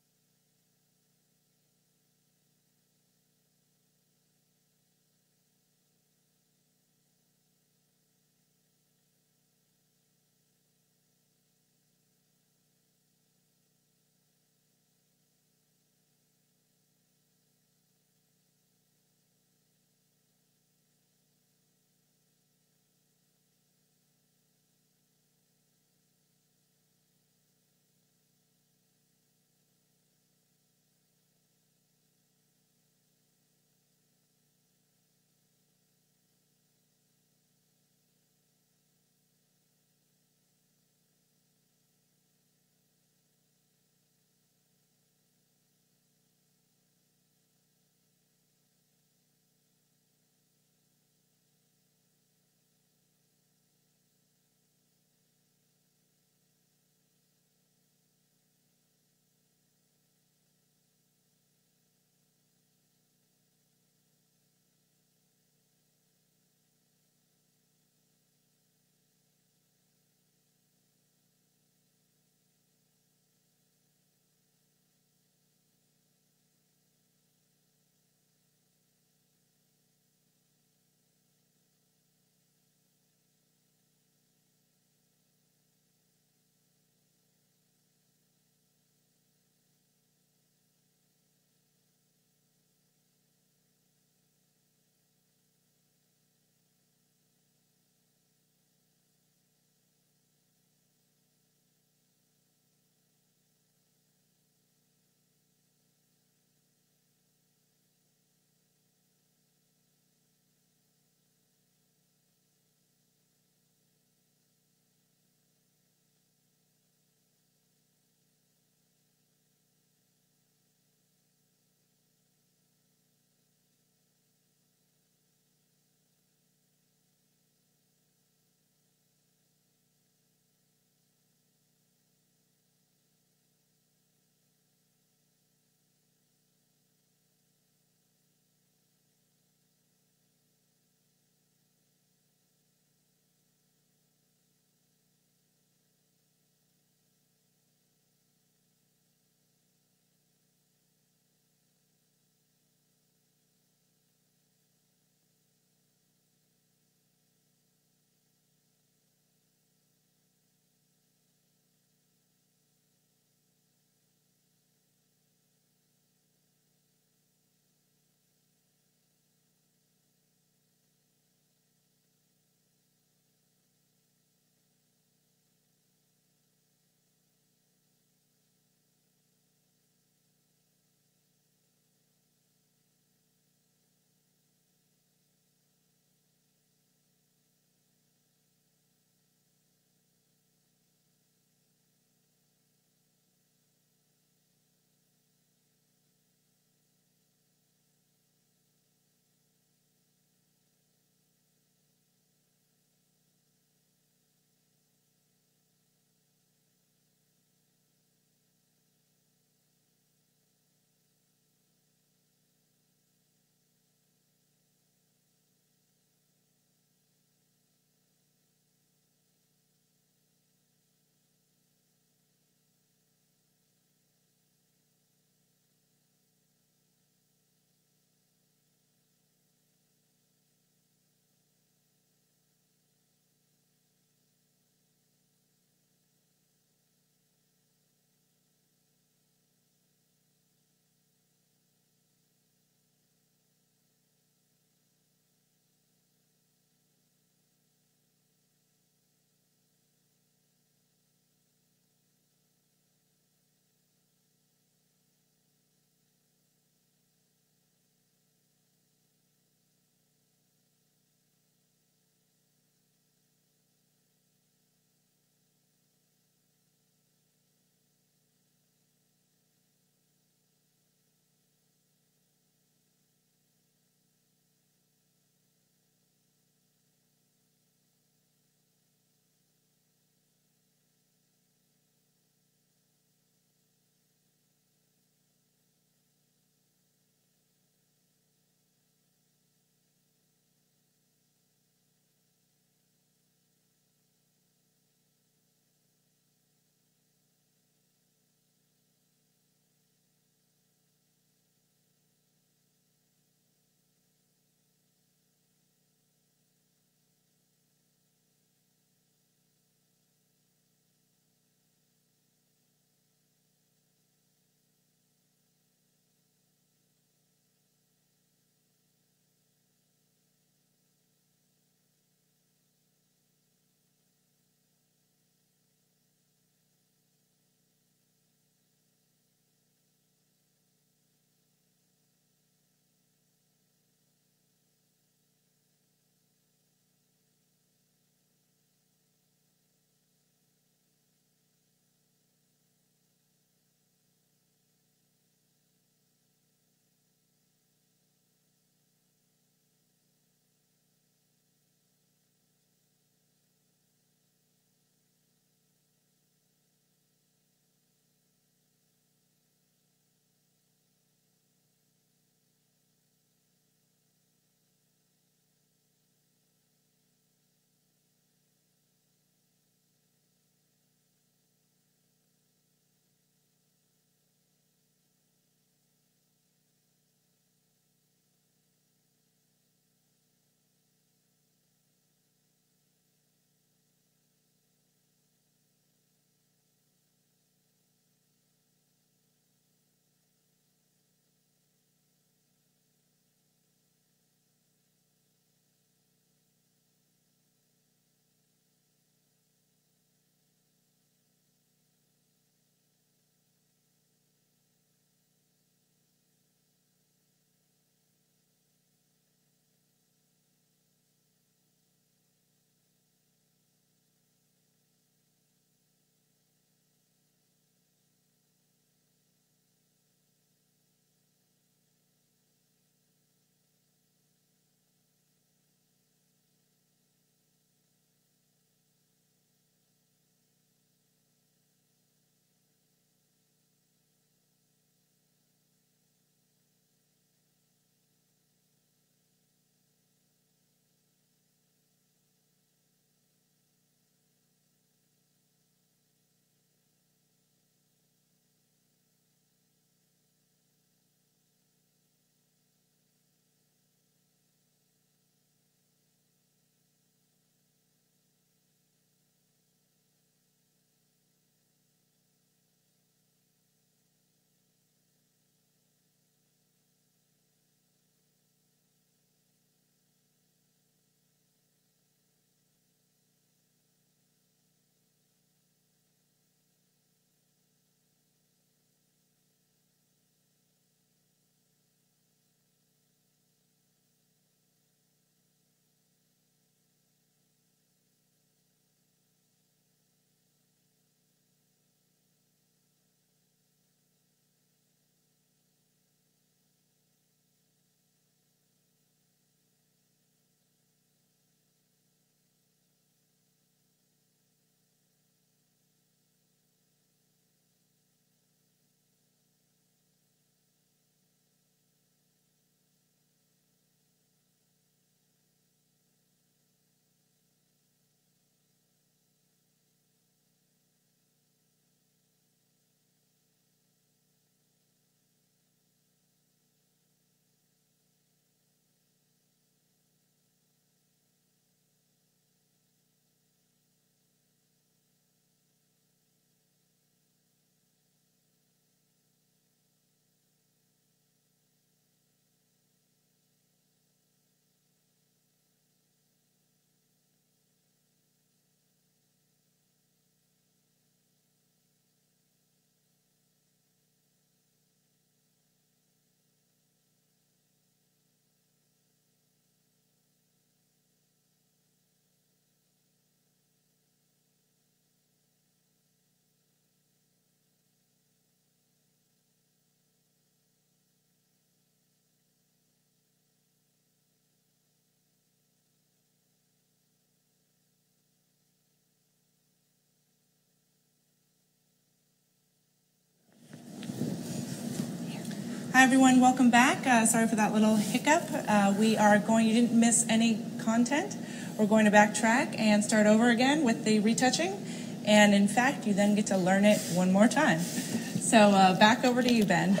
S2: Hi everyone, welcome back. Sorry for that little hiccup. You didn't miss any content. We're going to backtrack and start over again with the retouching. And in fact, you then get to learn it one more time. So back over to you, Ben.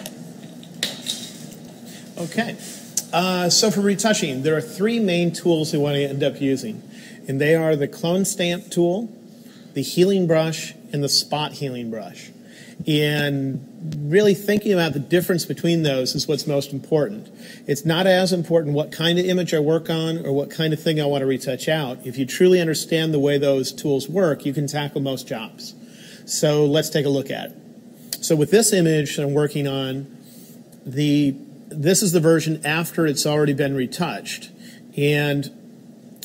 S3: Okay. So for retouching, there are three main tools we want to end up using. And they are the clone stamp tool, the healing brush, and the spot healing brush. And really thinking about the difference between those is what's most important. It's not as important what kind of image I work on or what kind of thing I want to retouch out. If you truly understand the way those tools work, you can tackle most jobs. So let's take a look at it. So with this image that I'm working on, this is the version after it's already been retouched. And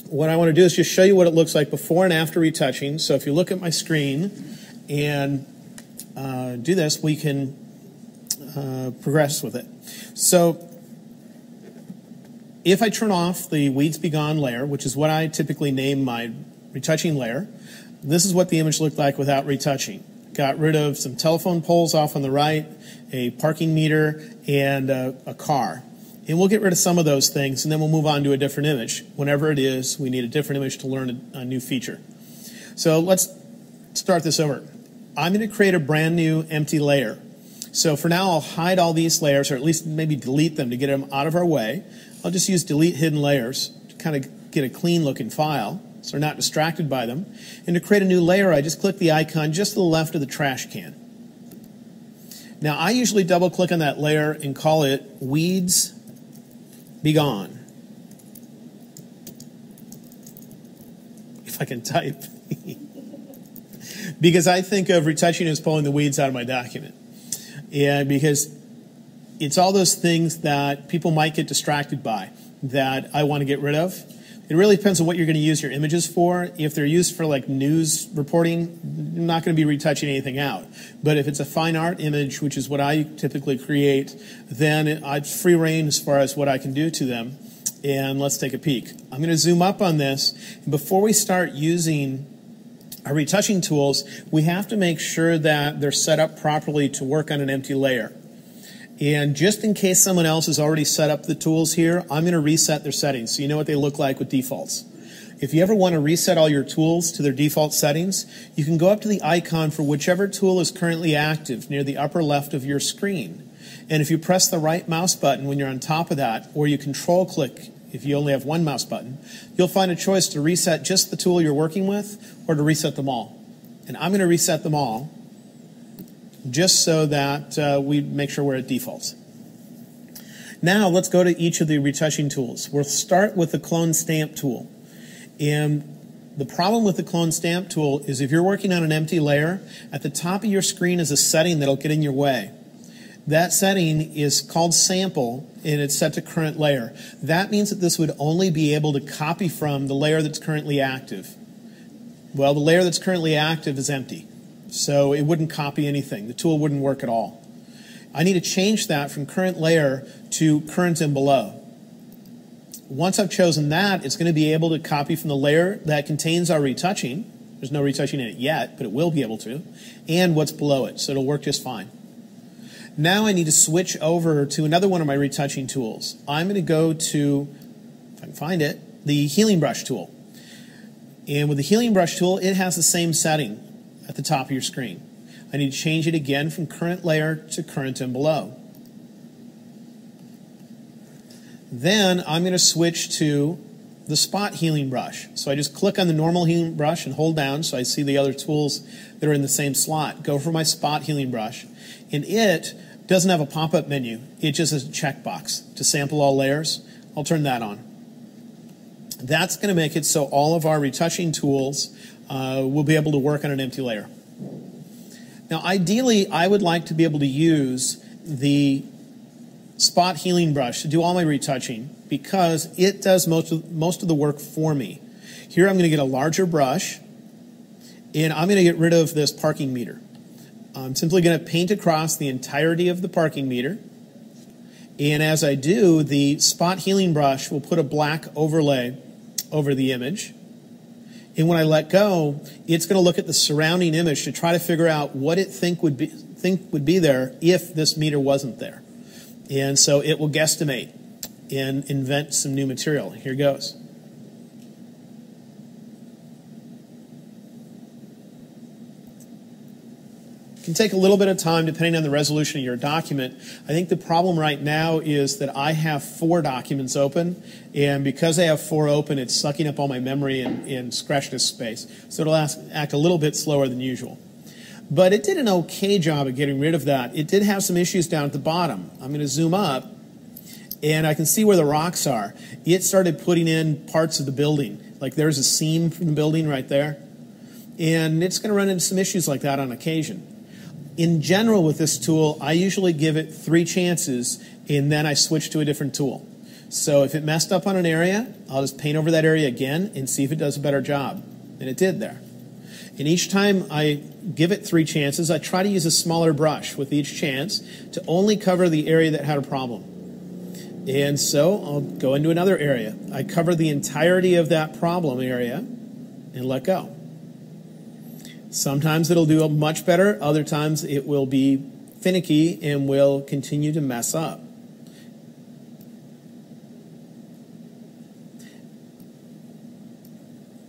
S3: what I want to do is just show you what it looks like before and after retouching. So if you look at my screen and do this, we can progress with it. So if I turn off the Weeds Be Gone layer, which is what I typically name my retouching layer, this is what the image looked like without retouching. Got rid of some telephone poles off on the right, a parking meter, and a car. And we'll get rid of some of those things, and then we'll move on to a different image. Whenever it is, we need a different image to learn a new feature. So let's start this over. I'm going to create a brand new empty layer. So for now, I'll hide all these layers, or at least maybe delete them to get them out of our way. I'll just use delete hidden layers to kind of get a clean looking file, so we're not distracted by them. And to create a new layer, I just click the icon just to the left of the trash can. Now, I usually double click on that layer and call it Weeds Be Gone. If I can type. Because I think of retouching as pulling the weeds out of my document. And because it's all those things that people might get distracted by that I want to get rid of. It really depends on what you're going to use your images for. If they're used for like news reporting, I'm not going to be retouching anything out. But if it's a fine art image, which is what I typically create, then I've free reign as far as what I can do to them. And let's take a peek. I'm going to zoom up on this. And before we start using our retouching tools, we have to make sure that they're set up properly to work on an empty layer. And just in case someone else has already set up the tools here, I'm going to reset their settings so you know what they look like with defaults. If you ever want to reset all your tools to their default settings, you can go up to the icon for whichever tool is currently active near the upper left of your screen. And if you press the right mouse button when you're on top of that, or you control click if you only have one mouse button, you'll find a choice to reset just the tool you're working with or to reset them all. And I'm going to reset them all just so that we make sure we're at defaults. Now let's go to each of the retouching tools. We'll start with the clone stamp tool. And the problem with the clone stamp tool is if you're working on an empty layer, at the top of your screen is a setting that'll get in your way. That setting is called sample, and it's set to current layer. That means that this would only be able to copy from the layer that's currently active. Well, the layer that's currently active is empty, so it wouldn't copy anything. The tool wouldn't work at all. I need to change that from current layer to current and below. Once I've chosen that, it's going to be able to copy from the layer that contains our retouching. There's no retouching in it yet, but it will be able to, and what's below it, so it'll work just fine. Now I need to switch over to another one of my retouching tools. I'm going to go to, if I can find it, the healing brush tool. And with the healing brush tool, it has the same setting at the top of your screen. I need to change it again from current layer to current and below. Then I'm going to switch to the spot healing brush. So I just click on the normal healing brush and hold down so I see the other tools that are in the same slot. Go for my spot healing brush. And it doesn't have a pop-up menu. It just has a checkbox to sample all layers. I'll turn that on. That's going to make it so all of our retouching tools will be able to work on an empty layer. Now, ideally, I would like to be able to use the spot healing brush to do all my retouching because it does most of the work for me. Here I'm going to get a larger brush, and I'm going to get rid of this parking meter. I'm simply going to paint across the entirety of the parking meter. And as I do, the spot healing brush will put a black overlay over the image. And when I let go, it's going to look at the surrounding image to try to figure out what it think would be there if this meter wasn't there. And so it will guesstimate and invent some new material. Here goes. It can take a little bit of time depending on the resolution of your document. I think the problem right now is that I have 4 documents open, and because I have 4 open, it's sucking up all my memory and scratch disk space. So it'll act a little bit slower than usual. But it did an okay job of getting rid of that. It did have some issues down at the bottom. I'm going to zoom up, and I can see where the rocks are. It started putting in parts of the building. Like there's a seam from the building right there. And it's going to run into some issues like that on occasion. In general with this tool, I usually give it 3 chances, and then I switch to a different tool. So if it messed up on an area, I'll just paint over that area again and see if it does a better job. And it did there. And each time I give it 3 chances, I try to use a smaller brush with each chance to only cover the area that had a problem. And so I'll go into another area. I cover the entirety of that problem area and let go. Sometimes it'll do much better. Other times it will be finicky and will continue to mess up.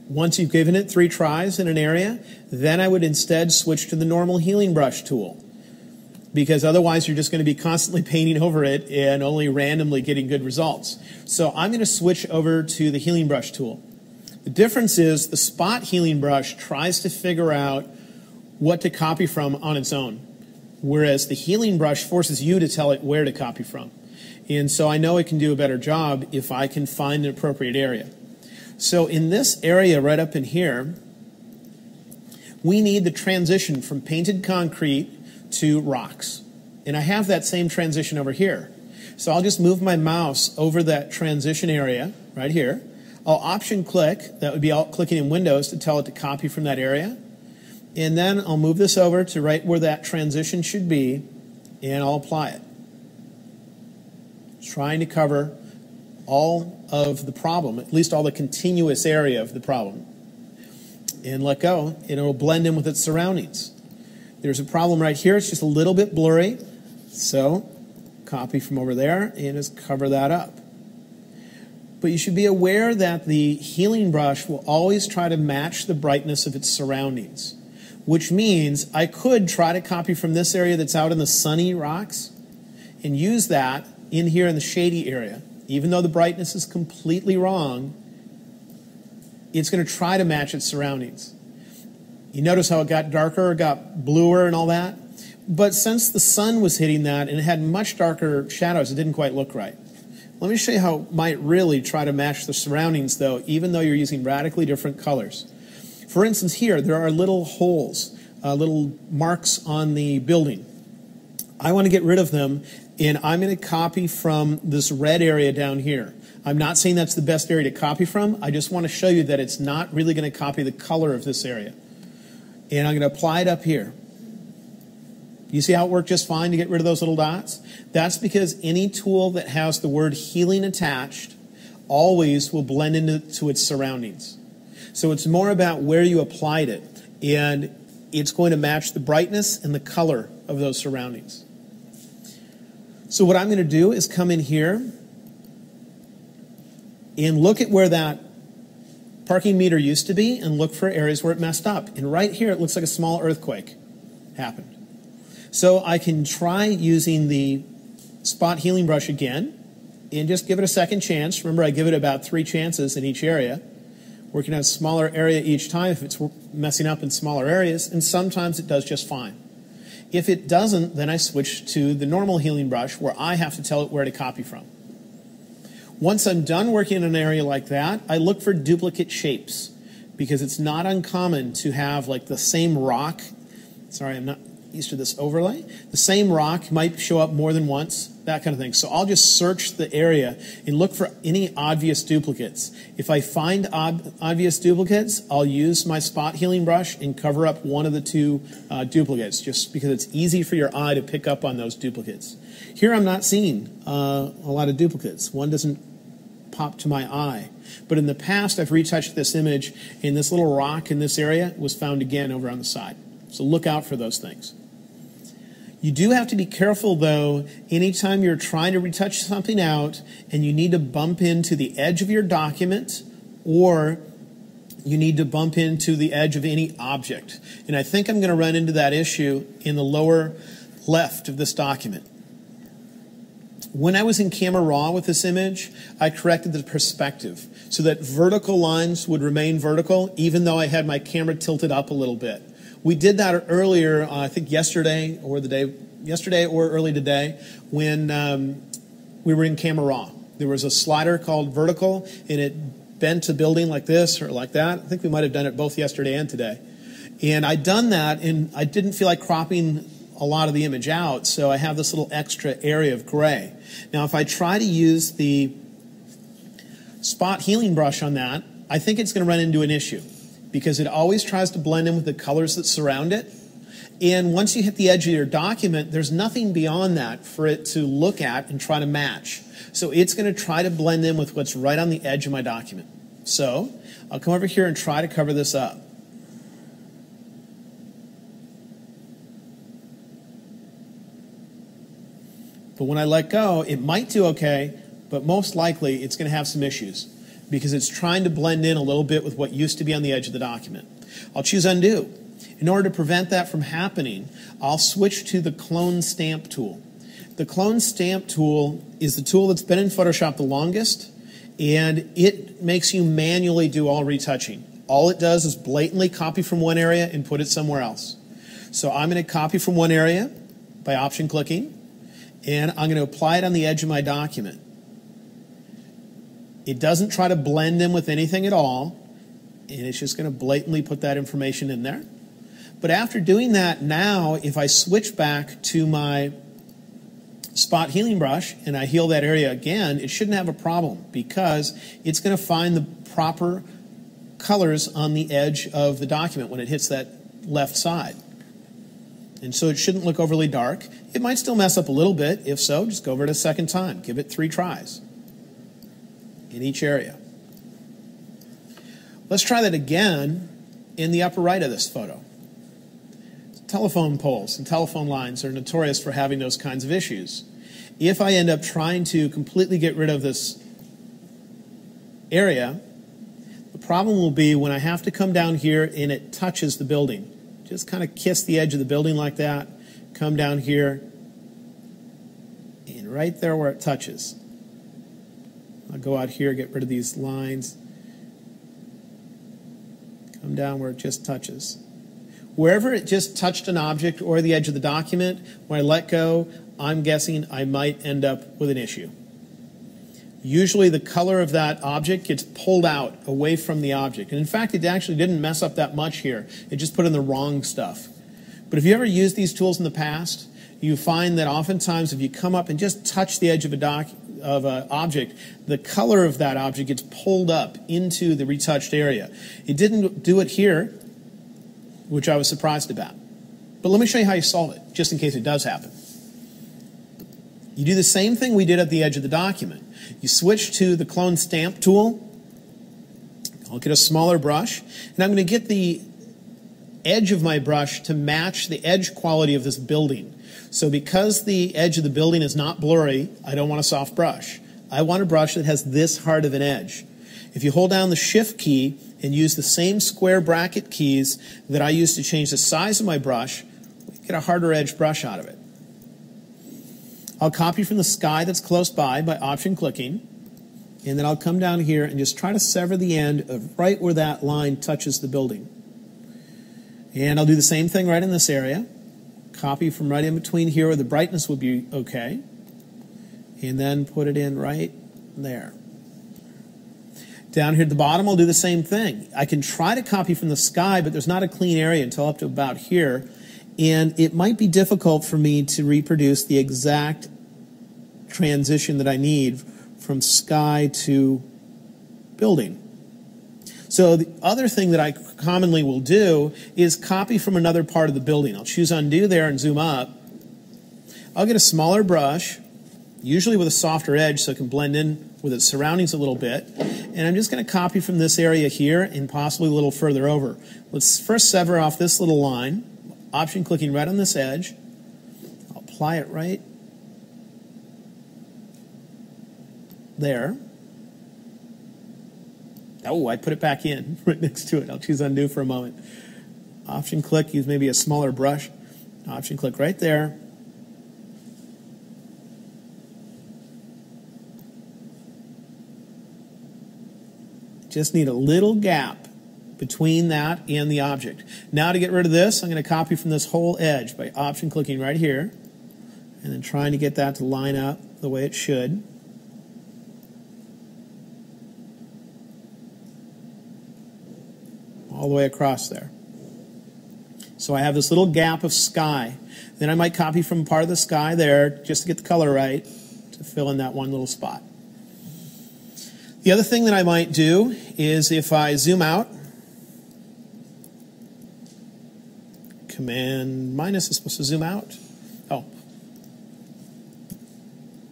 S3: Once you've given it 3 tries in an area, then I would instead switch to the normal healing brush tool, because otherwise you're just going to be constantly painting over it and only randomly getting good results. So I'm going to switch over to the healing brush tool. The difference is the spot healing brush tries to figure out what to copy from on its own, whereas the healing brush forces you to tell it where to copy from. And so I know it can do a better job if I can find an appropriate area. So in this area right up in here, we need the transition from painted concrete to rocks. And I have that same transition over here. So I'll just move my mouse over that transition area right here. I'll option click, that would be clicking in Windows to tell it to copy from that area. And then I'll move this over to right where that transition should be, and I'll apply it. Trying to cover all of the problem, at least all the continuous area of the problem. And let go, and it'll blend in with its surroundings. There's a problem right here, it's just a little bit blurry. So copy from over there and just cover that up. But you should be aware that the healing brush will always try to match the brightness of its surroundings, which means I could try to copy from this area that's out in the sunny rocks and use that in here in the shady area. Even though the brightness is completely wrong, it's going to try to match its surroundings. You notice how it got darker, got bluer and all that? But since the sun was hitting that and it had much darker shadows, it didn't quite look right. Let me show you how it might really try to match the surroundings, though, even though you're using radically different colors. For instance, here, there are little holes, little marks on the building. I want to get rid of them, and I'm going to copy from this red area down here. I'm not saying that's the best area to copy from. I just want to show you that it's not really going to copy the color of this area. And I'm going to apply it up here. You see how it worked just fine to get rid of those little dots? That's because any tool that has the word healing attached always will blend into its surroundings. So it's more about where you applied it, and it's going to match the brightness and the color of those surroundings. So what I'm going to do is come in here and look at where that parking meter used to be and look for areas where it messed up. And right here it looks like a small earthquake happened. So I can try using the spot healing brush again and just give it a second chance. Remember, I give it about 3 chances in each area, working on a smaller area each time if it's messing up in smaller areas, and sometimes it does just fine. If it doesn't, then I switch to the normal healing brush where I have to tell it where to copy from. Once I'm done working in an area like that, I look for duplicate shapes, because it's not uncommon to have like the same rock. Sorry, I'm not used to this overlay. The same rock might show up more than once, that kind of thing. So I'll just search the area and look for any obvious duplicates. If I find obvious duplicates, I'll use my spot healing brush and cover up one of the 2 duplicates, just because it's easy for your eye to pick up on those duplicates. Here I'm not seeing a lot of duplicates. One doesn't pop to my eye. But in the past, I've retouched this image, and this little rock in this area was found again over on the side. So look out for those things. You do have to be careful, though, anytime you're trying to retouch something out and you need to bump into the edge of your document or you need to bump into the edge of any object. And I think I'm going to run into that issue in the lower left of this document. When I was in Camera Raw with this image, I corrected the perspective so that vertical lines would remain vertical even though I had my camera tilted up a little bit. We did that earlier, I think yesterday or early today when we were in Camera Raw. There was a slider called vertical and it bent a building like this or like that. I think we might have done it both yesterday and today. And I'd done that and I didn't feel like cropping a lot of the image out, so I have this little extra area of gray. Now if I try to use the spot healing brush on that, I think it's going to run into an issue because it always tries to blend in with the colors that surround it. And once you hit the edge of your document, there's nothing beyond that for it to look at and try to match. So it's going to try to blend in with what's right on the edge of my document. So I'll come over here and try to cover this up. But when I let go, it might do okay, but most likely it's going to have some issues because it's trying to blend in a little bit with what used to be on the edge of the document. I'll choose Undo. In order to prevent that from happening, I'll switch to the Clone Stamp tool. The Clone Stamp tool is the tool that's been in Photoshop the longest, and it makes you manually do all retouching. All it does is blatantly copy from one area and put it somewhere else. So I'm going to copy from one area by option clicking, and I'm going to apply it on the edge of my document. It doesn't try to blend in with anything at all, and it's just going to blatantly put that information in there. But after doing that, now if I switch back to my spot healing brush and I heal that area again, it shouldn't have a problem because it's going to find the proper colors on the edge of the document when it hits that left side. And so it shouldn't look overly dark. It might still mess up a little bit. If so, just go over it a second time. Give it 3 tries in each area. Let's try that again in the upper right of this photo. Telephone poles and telephone lines are notorious for having those kinds of issues. If I end up trying to completely get rid of this area, the problem will be when I have to come down here and it touches the building. Just kind of kiss the edge of the building like that, come down here, and right there where it touches. I'll go out here, get rid of these lines, come down where it just touches. Wherever it just touched an object or the edge of the document, when I let go, I'm guessing I might end up with an issue. Usually the color of that object gets pulled out away from the object. And in fact, it actually didn't mess up that much here. It just put in the wrong stuff. But if you ever used these tools in the past, you find that oftentimes if you come up and just touch the edge of an object, the color of that object gets pulled up into the retouched area. It didn't do it here, which I was surprised about. But let me show you how you solve it, just in case it does happen. You do the same thing we did at the edge of the document. You switch to the Clone Stamp tool. I'll get a smaller brush, and I'm going to get the edge of my brush to match the edge quality of this building. So because the edge of the building is not blurry, I don't want a soft brush. I want a brush that has this hard of an edge. If you hold down the Shift key and use the same square bracket keys that I use to change the size of my brush, we get a harder edge brush out of it. I'll copy from the sky that's close by option clicking, and then I'll come down here and just try to sever the end of right where that line touches the building. And I'll do the same thing right in this area. Copy from right in between here where the brightness would be okay, and then put it in right there. Down here at the bottom, I'll do the same thing. I can try to copy from the sky, but there's not a clean area until up to about here. And it might be difficult for me to reproduce the exact transition that I need from sky to building. So the other thing that I commonly will do is copy from another part of the building. I'll choose Undo there and zoom up. I'll get a smaller brush, usually with a softer edge so it can blend in with its surroundings a little bit. And I'm just going to copy from this area here and possibly a little further over. Let's first sever off this little line, option clicking right on this edge. apply it right there. Oh, I put it back in right next to it. I'll choose undo for a moment. Option click, use maybe a smaller brush. Option click right there. Just need a little gap between that and the object. Now to get rid of this, I'm going to copy from this whole edge by option clicking right here and then trying to get that to line up the way it should. All the way across there. So I have this little gap of sky. Then I might copy from part of the sky there just to get the color right to fill in that one little spot. The other thing that I might do is if I zoom out, Command minus is supposed to zoom out. Oh.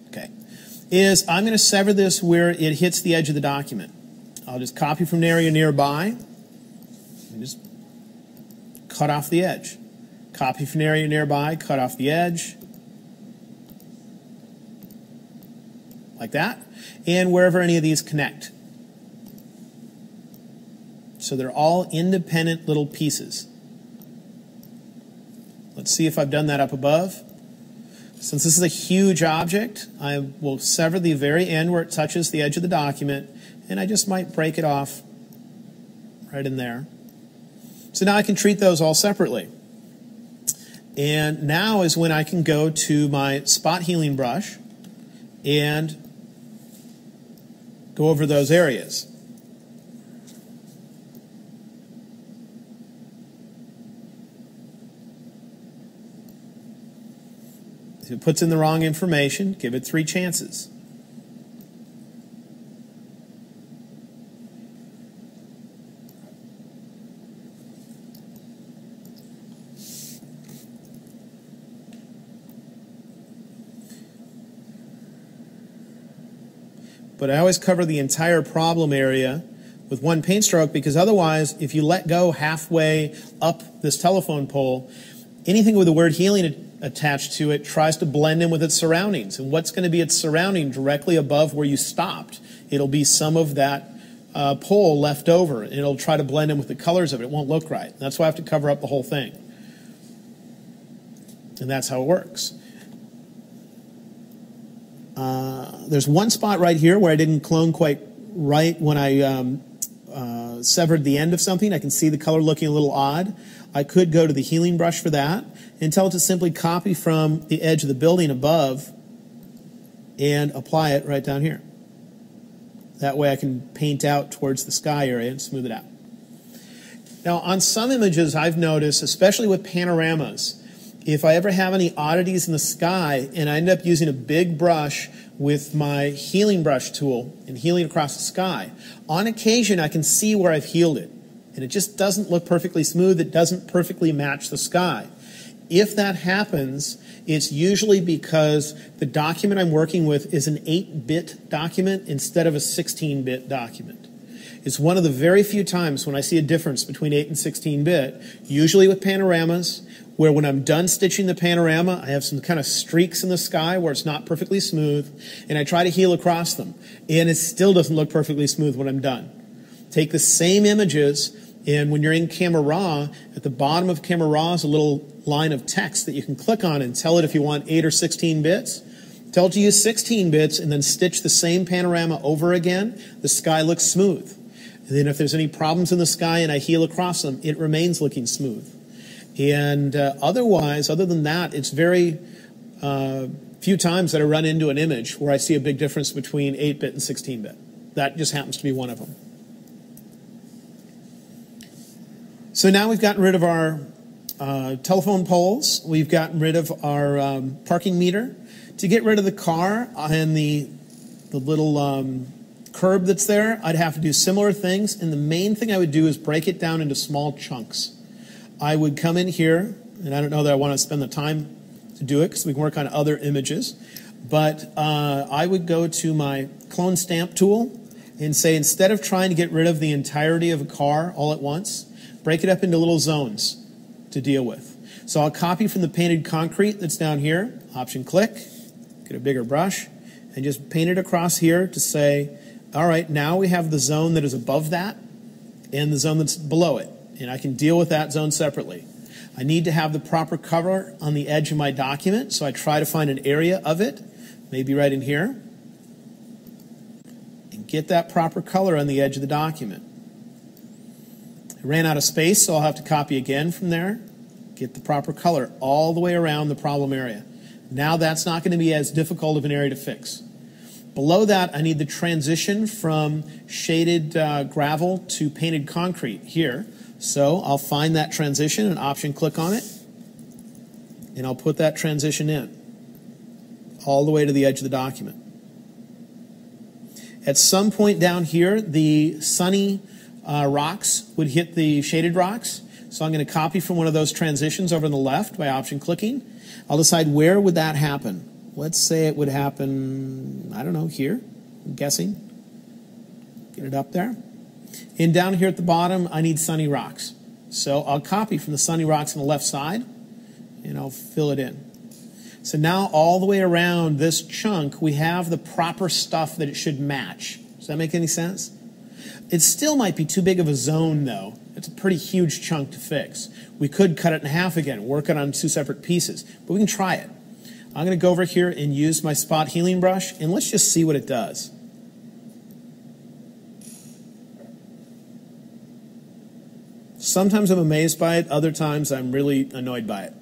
S3: Okay. I'm going to sever this where it hits the edge of the document. I'll just copy from an area nearby and just cut off the edge. Copy from an area nearby, cut off the edge. Like that. And wherever any of these connect. So they're all independent little pieces. Let's see if I've done that up above. Since this is a huge object, I will sever the very end where it touches the edge of the document, and I just might break it off right in there. So now I can treat those all separately. And now is when I can go to my spot healing brush and go over those areas. If it puts in the wrong information, give it 3 chances. But I always cover the entire problem area with one paint stroke, because otherwise, if you let go halfway up this telephone pole, anything with the word healing attached to it tries to blend in with its surroundings. And what's going to be its surrounding directly above where you stopped? It'll be some of that pole left over, and it'll try to blend in with the colors of it. It won't look right. That's why I have to cover up the whole thing. And that's how it works. There's one spot right here where I didn't clone quite right when I severed the end of something. I can see the color looking a little odd. I could go to the healing brush for that and tell it to simply copy from the edge of the building above and apply it right down here. That way I can paint out towards the sky area and smooth it out. Now on some images I've noticed, especially with panoramas, if I ever have any oddities in the sky and I end up using a big brush with my healing brush tool and healing across the sky, on occasion I can see where I've healed it. And it just doesn't look perfectly smooth. It doesn't perfectly match the sky. If that happens, it's usually because the document I'm working with is an 8-bit document instead of a 16-bit document. It's one of the very few times when I see a difference between 8 and 16-bit, usually with panoramas, where when I'm done stitching the panorama, I have some kind of streaks in the sky where it's not perfectly smooth, and I try to heal across them, and it still doesn't look perfectly smooth when I'm done. Take the same images, and when you're in Camera Raw, at the bottom of Camera Raw is a little line of text that you can click on and tell it if you want 8 or 16 bits. Tell it to use 16 bits and then stitch the same panorama over again. The sky looks smooth. And then if there's any problems in the sky and I heal across them, it remains looking smooth. And otherwise, other than that, it's very few times that I run into an image where I see a big difference between 8-bit and 16-bit. That just happens to be one of them. So now we've gotten rid of our telephone poles. We've gotten rid of our parking meter. To get rid of the car and the little curb that's there, I'd have to do similar things. And the main thing I would do is break it down into small chunks. I would come in here, and I don't know that I want to spend the time to do it because we can work on other images. But I would go to my clone stamp tool and say, instead of trying to get rid of the entirety of a car all at once, break it up into little zones to deal with. So I'll copy from the painted concrete that's down here, Option click, get a bigger brush, and just paint it across here to say, all right, now we have the zone that is above that and the zone that's below it, and I can deal with that zone separately. I need to have the proper color on the edge of my document, so I try to find an area of it, maybe right in here, and get that proper color on the edge of the document. I ran out of space, so I'll have to copy again from there, get the proper color all the way around the problem area. Now that's not going to be as difficult of an area to fix. Below that, I need the transition from shaded gravel to painted concrete here. So I'll find that transition and Option click on it, and I'll put that transition in all the way to the edge of the document. At some point down here, the sunny rocks would hit the shaded rocks. So I'm going to copy from one of those transitions over on the left by Option clicking. I'll decide where would that happen. Let's say it would happen, I don't know, here, I'm guessing. Get it up there. And down here at the bottom, I need sunny rocks. So I'll copy from the sunny rocks on the left side, and I'll fill it in. So now all the way around this chunk, we have the proper stuff that it should match. Does that make any sense? It still might be too big of a zone, though. It's a pretty huge chunk to fix. We could cut it in half again, work it on two separate pieces, but we can try it. I'm going to go over here and use my spot healing brush, and let's just see what it does. Sometimes I'm amazed by it, other times I'm really annoyed by it.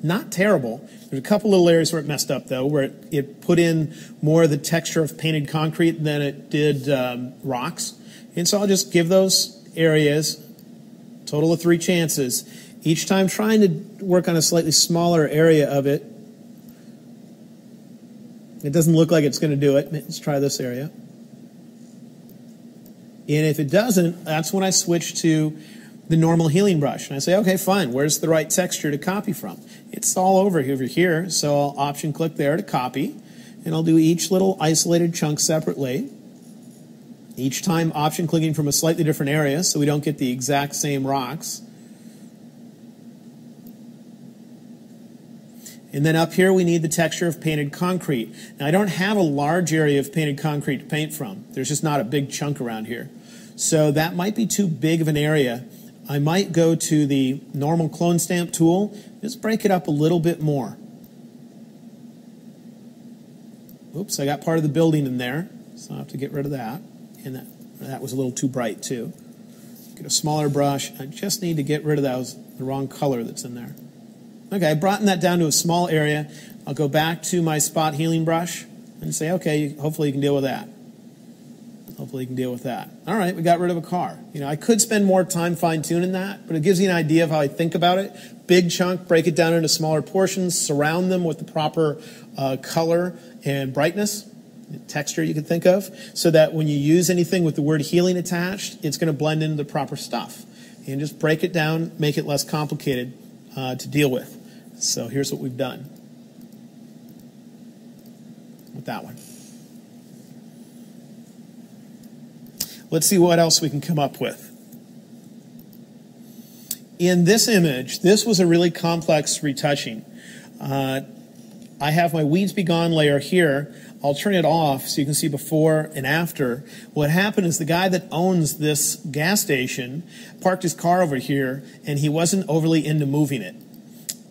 S3: Not terrible. There's a couple little areas where it messed up, though, where it put in more of the texture of painted concrete than it did rocks. And so I'll just give those areas, total of 3 chances, each time trying to work on a slightly smaller area of it. It doesn't look like it's going to do it. Let's try this area. And if it doesn't, that's when I switch to the normal healing brush. And I say, okay, fine, where's the right texture to copy from? It's all over here, so I'll Option click there to copy, and I'll do each little isolated chunk separately. Each time Option clicking from a slightly different area so we don't get the exact same rocks. And then up here we need the texture of painted concrete. Now I don't have a large area of painted concrete to paint from. There's just not a big chunk around here. So that might be too big of an area. I might go to the normal clone stamp tool, just break it up a little bit more. Oops, I got part of the building in there, so I'll have to get rid of that. And that was a little too bright too. Get a smaller brush. I just need to get rid of the wrong color that's in there. Okay, I brought that down to a small area. I'll go back to my spot healing brush and say, okay, hopefully you can deal with that. Hopefully you can deal with that. All right, we got rid of a car. You know, I could spend more time fine-tuning that, but it gives you an idea of how I think about it. Big chunk, break it down into smaller portions, surround them with the proper color and brightness, texture you can think of, so that when you use anything with the word healing attached, it's going to blend into the proper stuff. And just break it down, make it less complicated to deal with. So here's what we've done with that one. Let's see what else we can come up with. In this image, this was a really complex retouching. I have my Weeds Be Gone layer here. I'll turn it off so you can see before and after. What happened is the guy that owns this gas station parked his car over here, and he wasn't overly into moving it.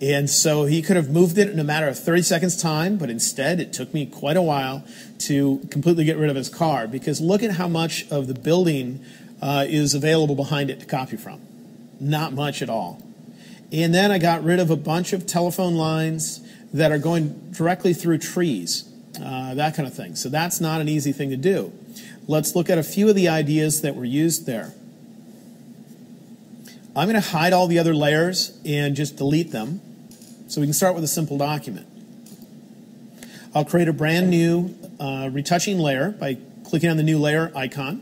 S3: And so he could have moved it in a matter of 30 seconds time, but instead it took me quite a while to completely get rid of his car, because look at how much of the building is available behind it to copy from. Not much at all. And then I got rid of a bunch of telephone lines that are going directly through trees, that kind of thing. So that's not an easy thing to do. Let's look at a few of the ideas that were used there. I'm going to hide all the other layers and just delete them. So we can start with a simple document. I'll create a brand new retouching layer by clicking on the new layer icon.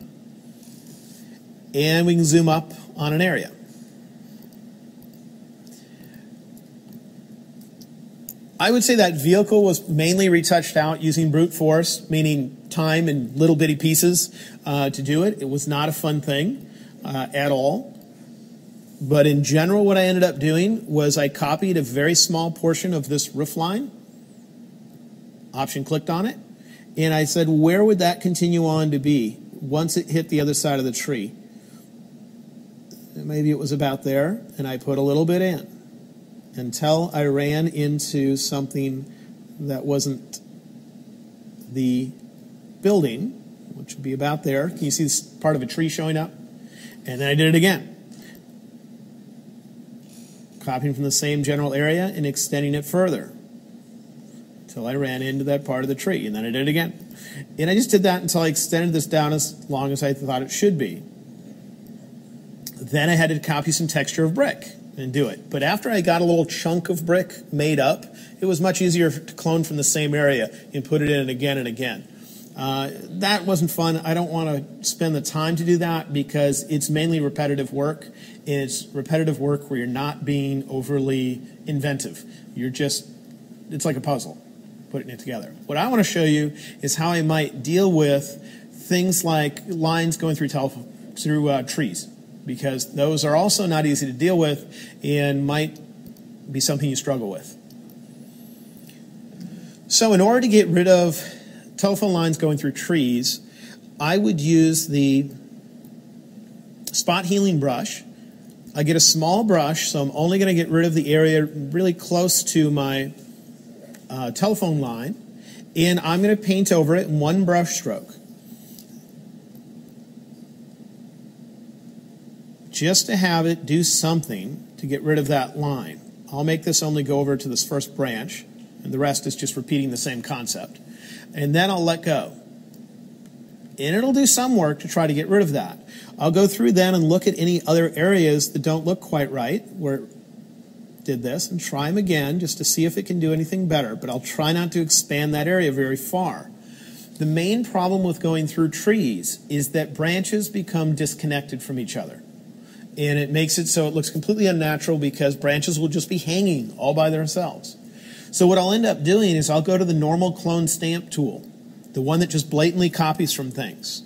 S3: And we can zoom up on an area. I would say that vehicle was mainly retouched out using brute force, meaning time in little bitty pieces to do it. It was not a fun thing at all. But in general, what I ended up doing was I copied a very small portion of this roof line, Option clicked on it, and I said, where would that continue on to be once it hit the other side of the tree? Maybe it was about there, and I put a little bit in until I ran into something that wasn't the building, which would be about there. Can you see this part of a tree showing up? And then I did it again. Copying from the same general area and extending it further until I ran into that part of the tree, and then I did it again. And I just did that until I extended this down as long as I thought it should be. Then I had to copy some texture of brick and do it. But after I got a little chunk of brick made up, it was much easier to clone from the same area and put it in again and again. That wasn't fun. I don't want to spend the time to do that because it's mainly repetitive work. And it's repetitive work where you're not being overly inventive. You're just, it's like a puzzle, putting it together. What I want to show you is how I might deal with things like lines going through trees, because those are also not easy to deal with and might be something you struggle with. So in order to get rid of telephone lines going through trees, I would use the spot healing brush. I get a small brush, so I'm only going to get rid of the area really close to my telephone line, and I'm going to paint over it in one brush stroke, just to have it do something to get rid of that line. I'll make this only go over to this first branch, and the rest is just repeating the same concept. And then I'll let go. And it'll do some work to try to get rid of that. I'll go through then and look at any other areas that don't look quite right where it did this and try them again just to see if it can do anything better. But I'll try not to expand that area very far. The main problem with going through trees is that branches become disconnected from each other. And it makes it so it looks completely unnatural because branches will just be hanging all by themselves. So what I'll end up doing is I'll go to the normal clone stamp tool, the one that just blatantly copies from things.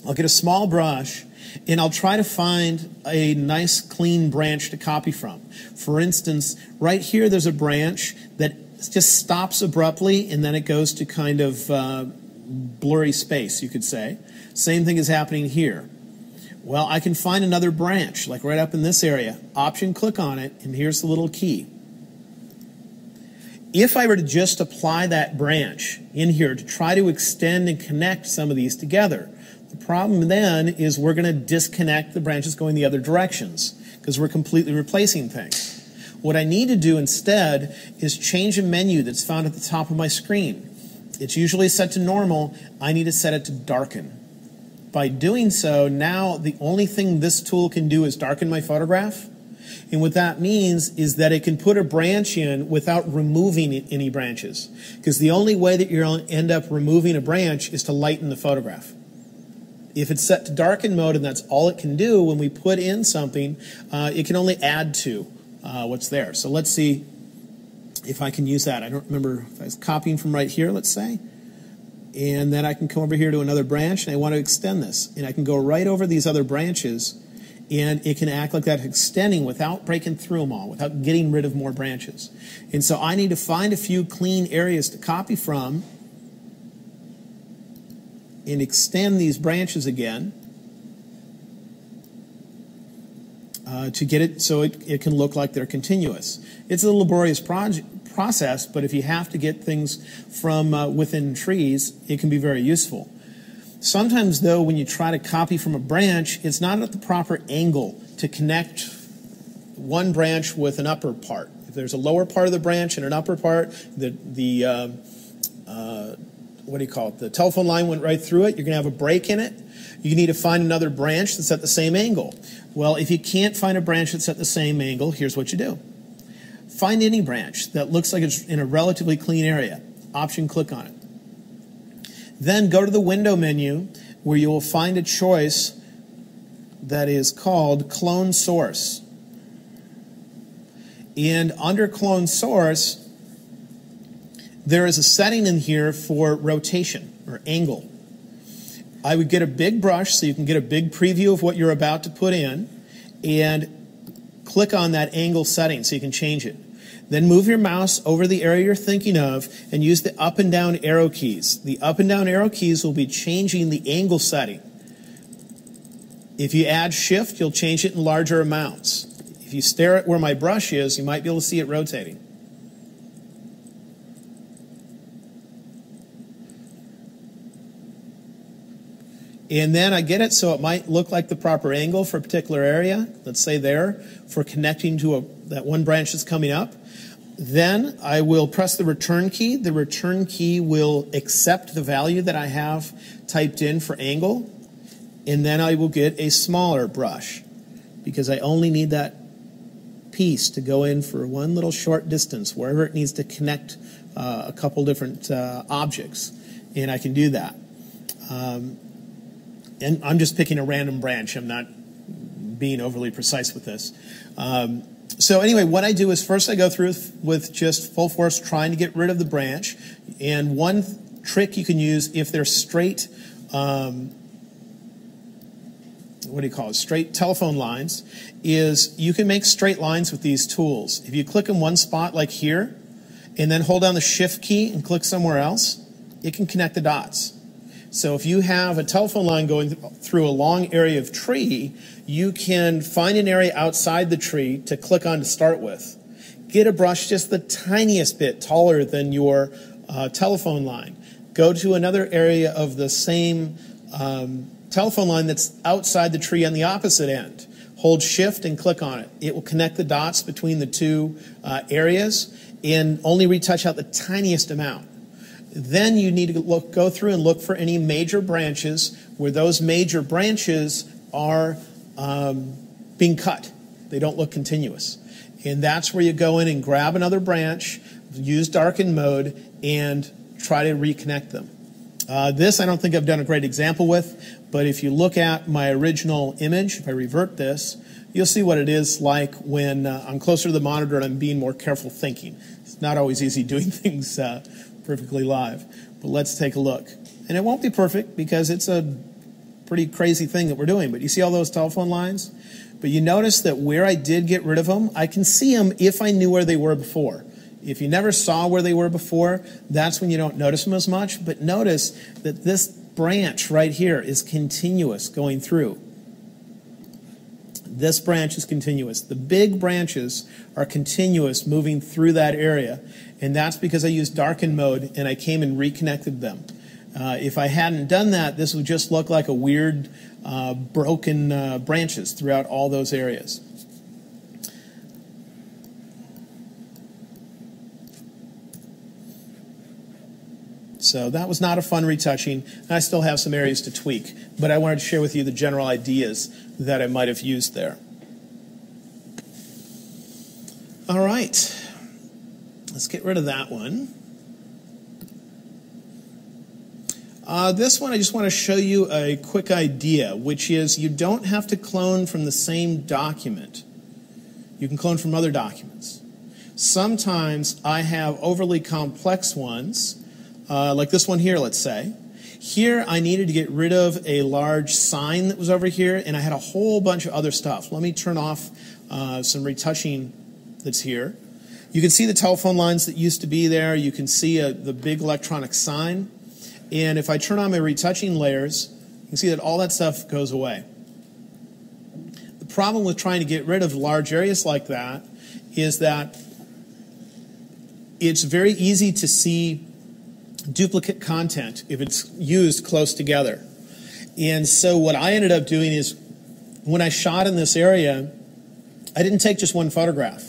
S3: I'll get a small brush and I'll try to find a nice clean branch to copy from. For instance, right here there's a branch that just stops abruptly and then it goes to kind of blurry space, you could say. Same thing is happening here. Well, I can find another branch, like right up in this area. Option click on it, and here's the little key. If I were to just apply that branch in here to try to extend and connect some of these together, the problem then is we're going to disconnect the branches going the other directions because we're completely replacing things. What I need to do instead is change a menu that's found at the top of my screen. It's usually set to normal. I need to set it to darken. By doing so, now the only thing this tool can do is darken my photograph. And what that means is that it can put a branch in without removing any branches. Because the only way that you're going to end up removing a branch is to lighten the photograph. If it's set to darken mode and that's all it can do, when we put in something, it can only add to what's there. So let's see if I can use that. I don't remember if I was copying from right here, let's say. And then I can come over here to another branch and I want to extend this. And I can go right over these other branches and it can act like that extending without breaking through them all, without getting rid of more branches. And so I need to find a few clean areas to copy from and extend these branches again to get it so it can look like they're continuous. It's a laborious process, but if you have to get things from within trees, it can be very useful. Sometimes, though, when you try to copy from a branch, it's not at the proper angle to connect one branch with an upper part. If there's a lower part of the branch and an upper part, what do you call it? The telephone line went right through it. You're going to have a break in it. You need to find another branch that's at the same angle. Well, if you can't find a branch that's at the same angle, here's what you do. Find any branch that looks like it's in a relatively clean area. Option click on it. Then go to the window menu where you will find a choice that is called Clone Source. And under Clone Source, there is a setting in here for rotation. or angle. I would get a big brush so you can get a big preview of what you're about to put in, and click on that angle setting so you can change it. Then move your mouse over the area you're thinking of and use the up and down arrow keys. The up and down arrow keys will be changing the angle setting. If you add shift, you'll change it in larger amounts. If you stare at where my brush is, you might be able to see it rotating. And then I get it so it might look like the proper angle for a particular area, let's say there, for connecting to that one branch that's coming up. Then I will press the return key. The return key will accept the value that I have typed in for angle. And then I will get a smaller brush because I only need that piece to go in for one little short distance, wherever it needs to connect a couple different objects. And I can do that. And I'm just picking a random branch. I'm not being overly precise with this. So anyway, what I do is first I go through with just full force trying to get rid of the branch. And one trick you can use if they're straight, straight telephone lines, is you can make straight lines with these tools. If you click in one spot like here, and then hold down the shift key and click somewhere else, it can connect the dots. So if you have a telephone line going through a long area of tree, you can find an area outside the tree to click on to start with. Get a brush just the tiniest bit taller than your telephone line. Go to another area of the same telephone line that's outside the tree on the opposite end. Hold shift and click on it. It will connect the dots between the two areas and only retouch out the tiniest amount. Then you need to go through and look for any major branches where those major branches are being cut. They don't look continuous. And that's where you go in and grab another branch, use darken mode, and try to reconnect them. This I don't think I've done a great example with, but if you look at my original image, if I revert this, you'll see what it is like when I'm closer to the monitor and I'm being more careful thinking. It's not always easy doing things perfectly live. But let's take a look. And it won't be perfect because it's a pretty crazy thing that we're doing. But you see all those telephone lines? But you notice that where I did get rid of them, I can see them if I knew where they were before. If you never saw where they were before, that's when you don't notice them as much. But notice that this branch right here is continuous going through. This branch is continuous. The big branches are continuous moving through that area. And that's because I used darken mode and I came and reconnected them. If I hadn't done that, this would just look like a weird broken branches throughout all those areas. So that was not a fun retouching. I still have some areas to tweak, but I wanted to share with you the general ideas that I might have used there. All right. Let's get rid of that one. This one I just want to show you a quick idea, which is you don't have to clone from the same document. You can clone from other documents. Sometimes I have overly complex ones, like this one here, let's say. Here I needed to get rid of a large sign that was over here, and I had a whole bunch of other stuff. Let me turn off some retouching that's here. You can see the telephone lines that used to be there. You can see the big electronic sign. And if I turn on my retouching layers, you can see that all that stuff goes away. The problem with trying to get rid of large areas like that is that it's very easy to see duplicate content if it's used close together. And so what I ended up doing is when I shot in this area, I didn't take just one photograph.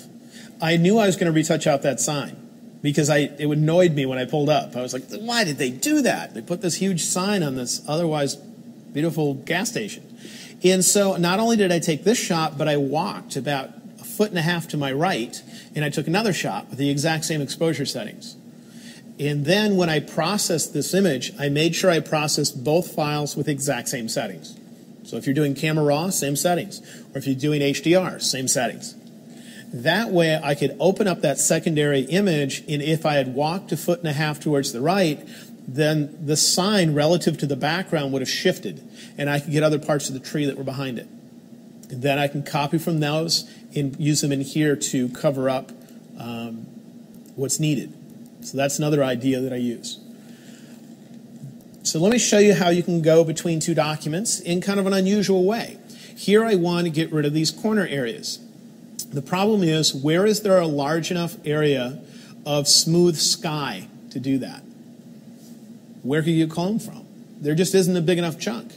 S3: I knew I was going to retouch out that sign because it annoyed me when I pulled up. I was like, why did they do that? They put this huge sign on this otherwise beautiful gas station. And so not only did I take this shot, but I walked about 1.5 feet to my right, and I took another shot with the exact same exposure settings. And then when I processed this image, I made sure I processed both files with the exact same settings. So if you're doing camera raw, same settings. Or if you're doing HDR, same settings. That way I could open up that secondary image, and if I had walked 1.5 feet towards the right, then the sign relative to the background would have shifted, and I could get other parts of the tree that were behind it. And then I can copy from those and use them in here to cover up what's needed. So that's another idea that I use. So let me show you how you can go between two documents in kind of an unusual way. Here I want to get rid of these corner areas. The problem is, where is there a large enough area of smooth sky to do that? Where could you clone from? There just isn't a big enough chunk.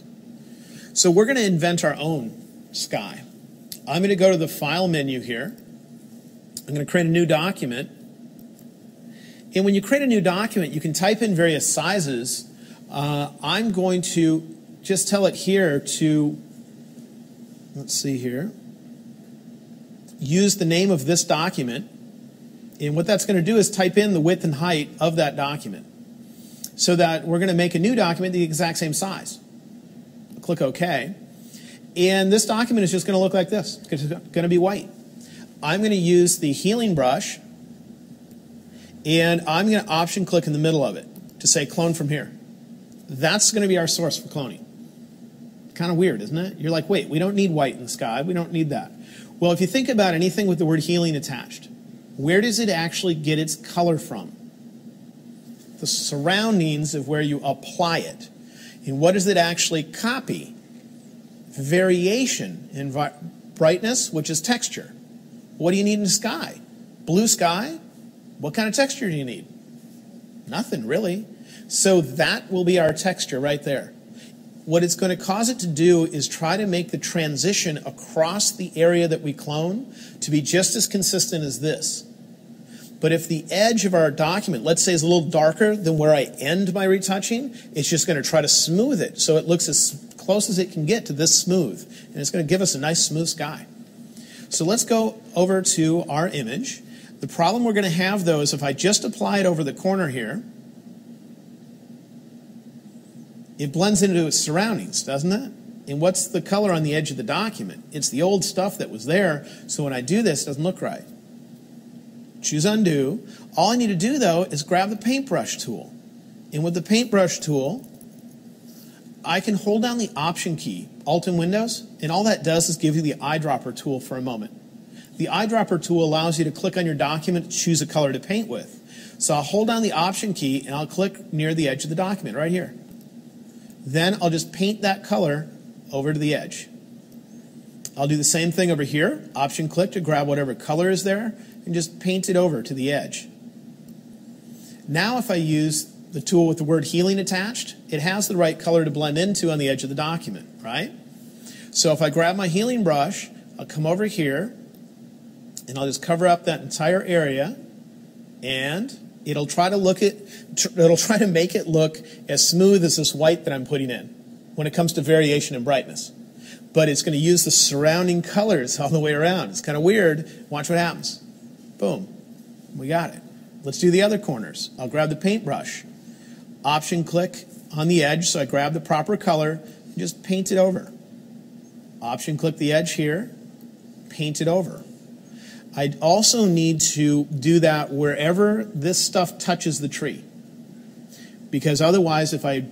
S3: So we're going to invent our own sky. I'm going to go to the File menu here. I'm going to create a new document. And when you create a new document, you can type in various sizes. I'm going to just tell it here to, let's see here, use the name of this document. And what that's going to do is type in the width and height of that document, so that we're going to make a new document the exact same size. Click OK. And this document is just going to look like this. It's going to be white. I'm going to use the healing brush, and I'm going to option click in the middle of it to say clone from here. That's going to be our source for cloning. Kind of weird, isn't it? You're like, wait, we don't need white in the sky. We don't need that. Well, if you think about anything with the word healing attached, where does it actually get its color from? The surroundings of where you apply it. And what does it actually copy? Variation in brightness, which is texture. What do you need in the sky? Blue sky? What kind of texture do you need? Nothing, really. So that will be our texture right there. What it's going to cause it to do is try to make the transition across the area that we clone to be just as consistent as this. But if the edge of our document, let's say, is a little darker than where I end my retouching, it's just going to try to smooth it so it looks as close as it can get to this smooth. And it's going to give us a nice smooth sky. So let's go over to our image. The problem we're going to have, though, is if I just apply it over the corner here, it blends into its surroundings, doesn't it? And what's the color on the edge of the document? It's the old stuff that was there, so when I do this, it doesn't look right. Choose Undo. All I need to do, though, is grab the paintbrush tool. And with the paintbrush tool, I can hold down the Option key, Alt in Windows, and all that does is give you the eyedropper tool for a moment. The eyedropper tool allows you to click on your document to choose a color to paint with. So I'll hold down the Option key, and I'll click near the edge of the document, right here. Then I'll just paint that color over to the edge. I'll do the same thing over here. Option click to grab whatever color is there and just paint it over to the edge. Now if I use the tool with the word healing attached, it has the right color to blend into on the edge of the document, right? So if I grab my healing brush, I'll come over here and I'll just cover up that entire area, and it'll try to make it look as smooth as this white that I'm putting in when it comes to variation in brightness. But it's going to use the surrounding colors all the way around. It's kind of weird. Watch what happens. Boom. We got it. Let's do the other corners. I'll grab the paintbrush. Option click on the edge, so I grab the proper color and just paint it over. Option click the edge here, paint it over. I also need to do that wherever this stuff touches the tree. Because otherwise, if I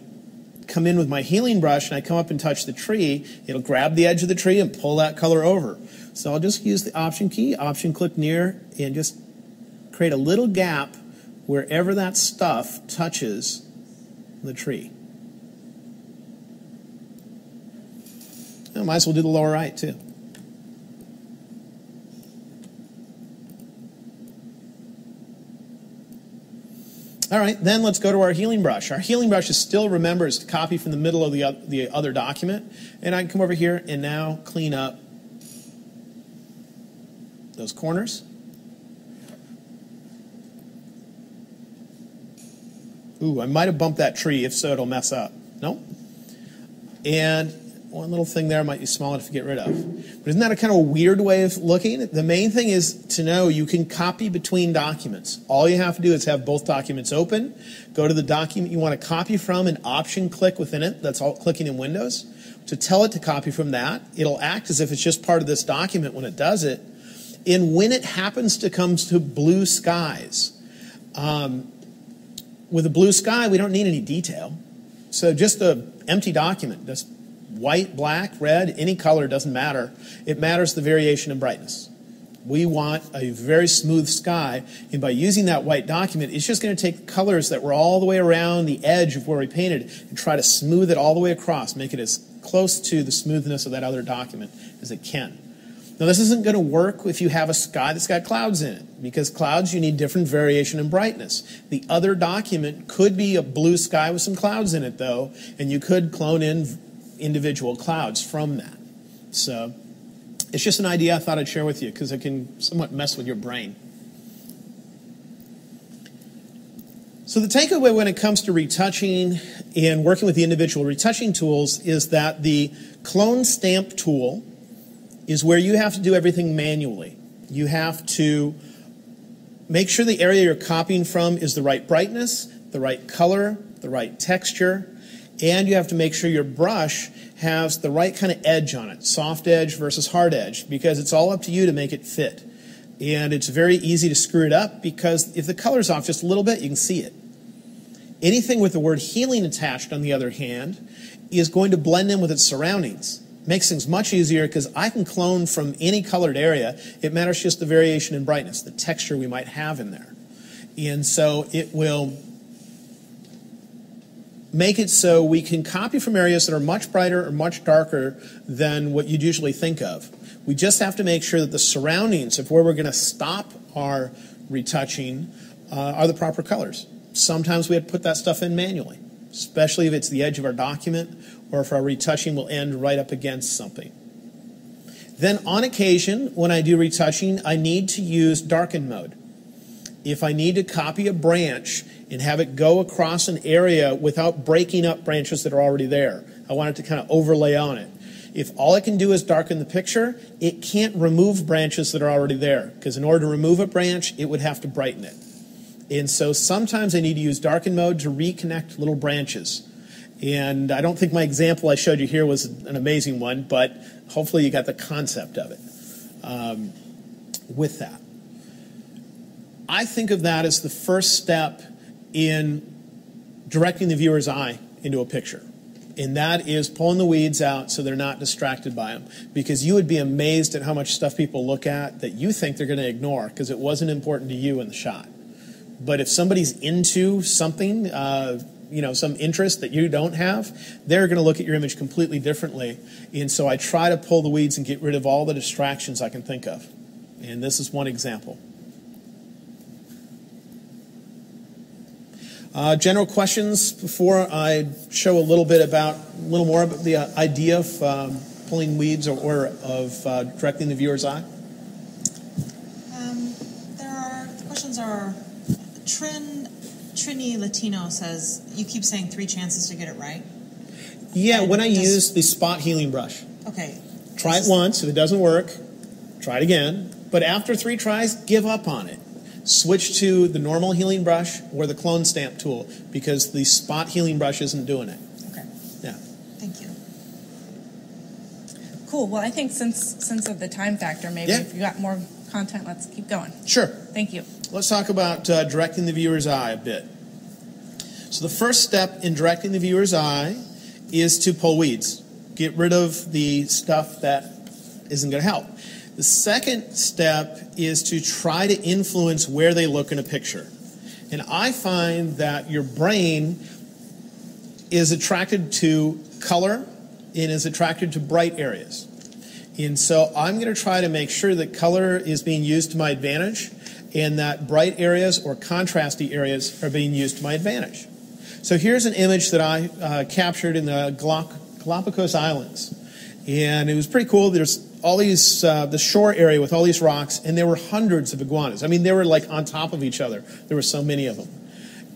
S3: come in with my healing brush and I come up and touch the tree, it'll grab the edge of the tree and pull that color over. So I'll just use the Option key, Option click near, and just create a little gap wherever that stuff touches the tree. I might as well do the lower right too. All right, then let's go to our healing brush. Our healing brush still remembers to copy from the middle of the other document, and I can come over here and now clean up those corners. Ooh, I might have bumped that tree. If so, it'll mess up. No? And one little thing there might be small enough to get rid of. But isn't that a kind of a weird way of looking? The main thing is to know you can copy between documents. All you have to do is have both documents open, go to the document you want to copy from, and Option click within it. That's all clicking in Windows. To tell it to copy from that, it'll act as if it's just part of this document when it does it. And when it happens to come to blue skies, with a blue sky, we don't need any detail. So just an empty document, just white, black, red, any color, doesn't matter. It matters the variation in brightness. We want a very smooth sky, and by using that white document, it's just going to take colors that were all the way around the edge of where we painted and try to smooth it all the way across, make it as close to the smoothness of that other document as it can. Now, this isn't going to work if you have a sky that's got clouds in it, because clouds, you need different variation in brightness. The other document could be a blue sky with some clouds in it, though, and you could clone in individual clouds from that. So it's just an idea I thought I'd share with you because it can somewhat mess with your brain. So the takeaway when it comes to retouching and working with the individual retouching tools is that the clone stamp tool is where you have to do everything manually. You have to make sure the area you're copying from is the right brightness, the right color, the right texture, and you have to make sure your brush has the right kind of edge on it, soft edge versus hard edge, because it's all up to you to make it fit. And it's very easy to screw it up because if the color's off just a little bit, you can see it. Anything with the word healing attached, on the other hand, is going to blend in with its surroundings. Makes things much easier because I can clone from any colored area. It matters just the variation in brightness, the texture we might have in there. And so it will make it so we can copy from areas that are much brighter or much darker than what you'd usually think of. We just have to make sure that the surroundings of where we're going to stop our retouching are the proper colors. Sometimes we have to put that stuff in manually, especially if it's the edge of our document or if our retouching will end right up against something. Then on occasion, when I do retouching, I need to use darken mode. If I need to copy a branch and have it go across an area without breaking up branches that are already there, I want it to kind of overlay on it. If all I can do is darken the picture, it can't remove branches that are already there, because in order to remove a branch, it would have to brighten it. And so sometimes I need to use darken mode to reconnect little branches. And I don't think my example I showed you here was an amazing one, but hopefully you got the concept of it with that. I think of that as the first step in directing the viewer's eye into a picture. And that is pulling the weeds out so they're not distracted by them. Because you would be amazed at how much stuff people look at that you think they're going to ignore because it wasn't important to you in the shot. But if somebody's into something, some interest that you don't have, they're going to look at your image completely differently. And so I try to pull the weeds and get rid of all the distractions I can think of. And this is one example. General questions before I show a little more about the idea of pulling weeds or of directing the viewer's eye?
S1: The questions are, Trini Latino says, you keep saying 3 chances to get it right.
S3: Yeah, when I use the spot healing brush.
S1: Okay.
S3: Try it once. If it doesn't work, try it again. But after 3 tries, give up on it. Switch to the normal healing brush or the clone stamp tool because the spot healing brush isn't doing it.
S1: Okay.
S3: Yeah.
S1: Thank you.
S2: Cool. Well, I think since of the time factor, maybe if you got more content, let's keep going.
S3: Sure.
S2: Thank you.
S3: Let's talk about directing the viewer's eye a bit. So the first step in directing the viewer's eye is to pull weeds. Get rid of the stuff that isn't going to help. The second step is to try to influence where they look in a picture. And I find that your brain is attracted to color and is attracted to bright areas. And so I'm going to try to make sure that color is being used to my advantage and that bright areas or contrasty areas are being used to my advantage. So here's an image that I captured in the Galapagos Islands. And it was pretty cool. There's all these, the shore area with all these rocks, and there were hundreds of iguanas. I mean, they were like on top of each other. There were so many of them.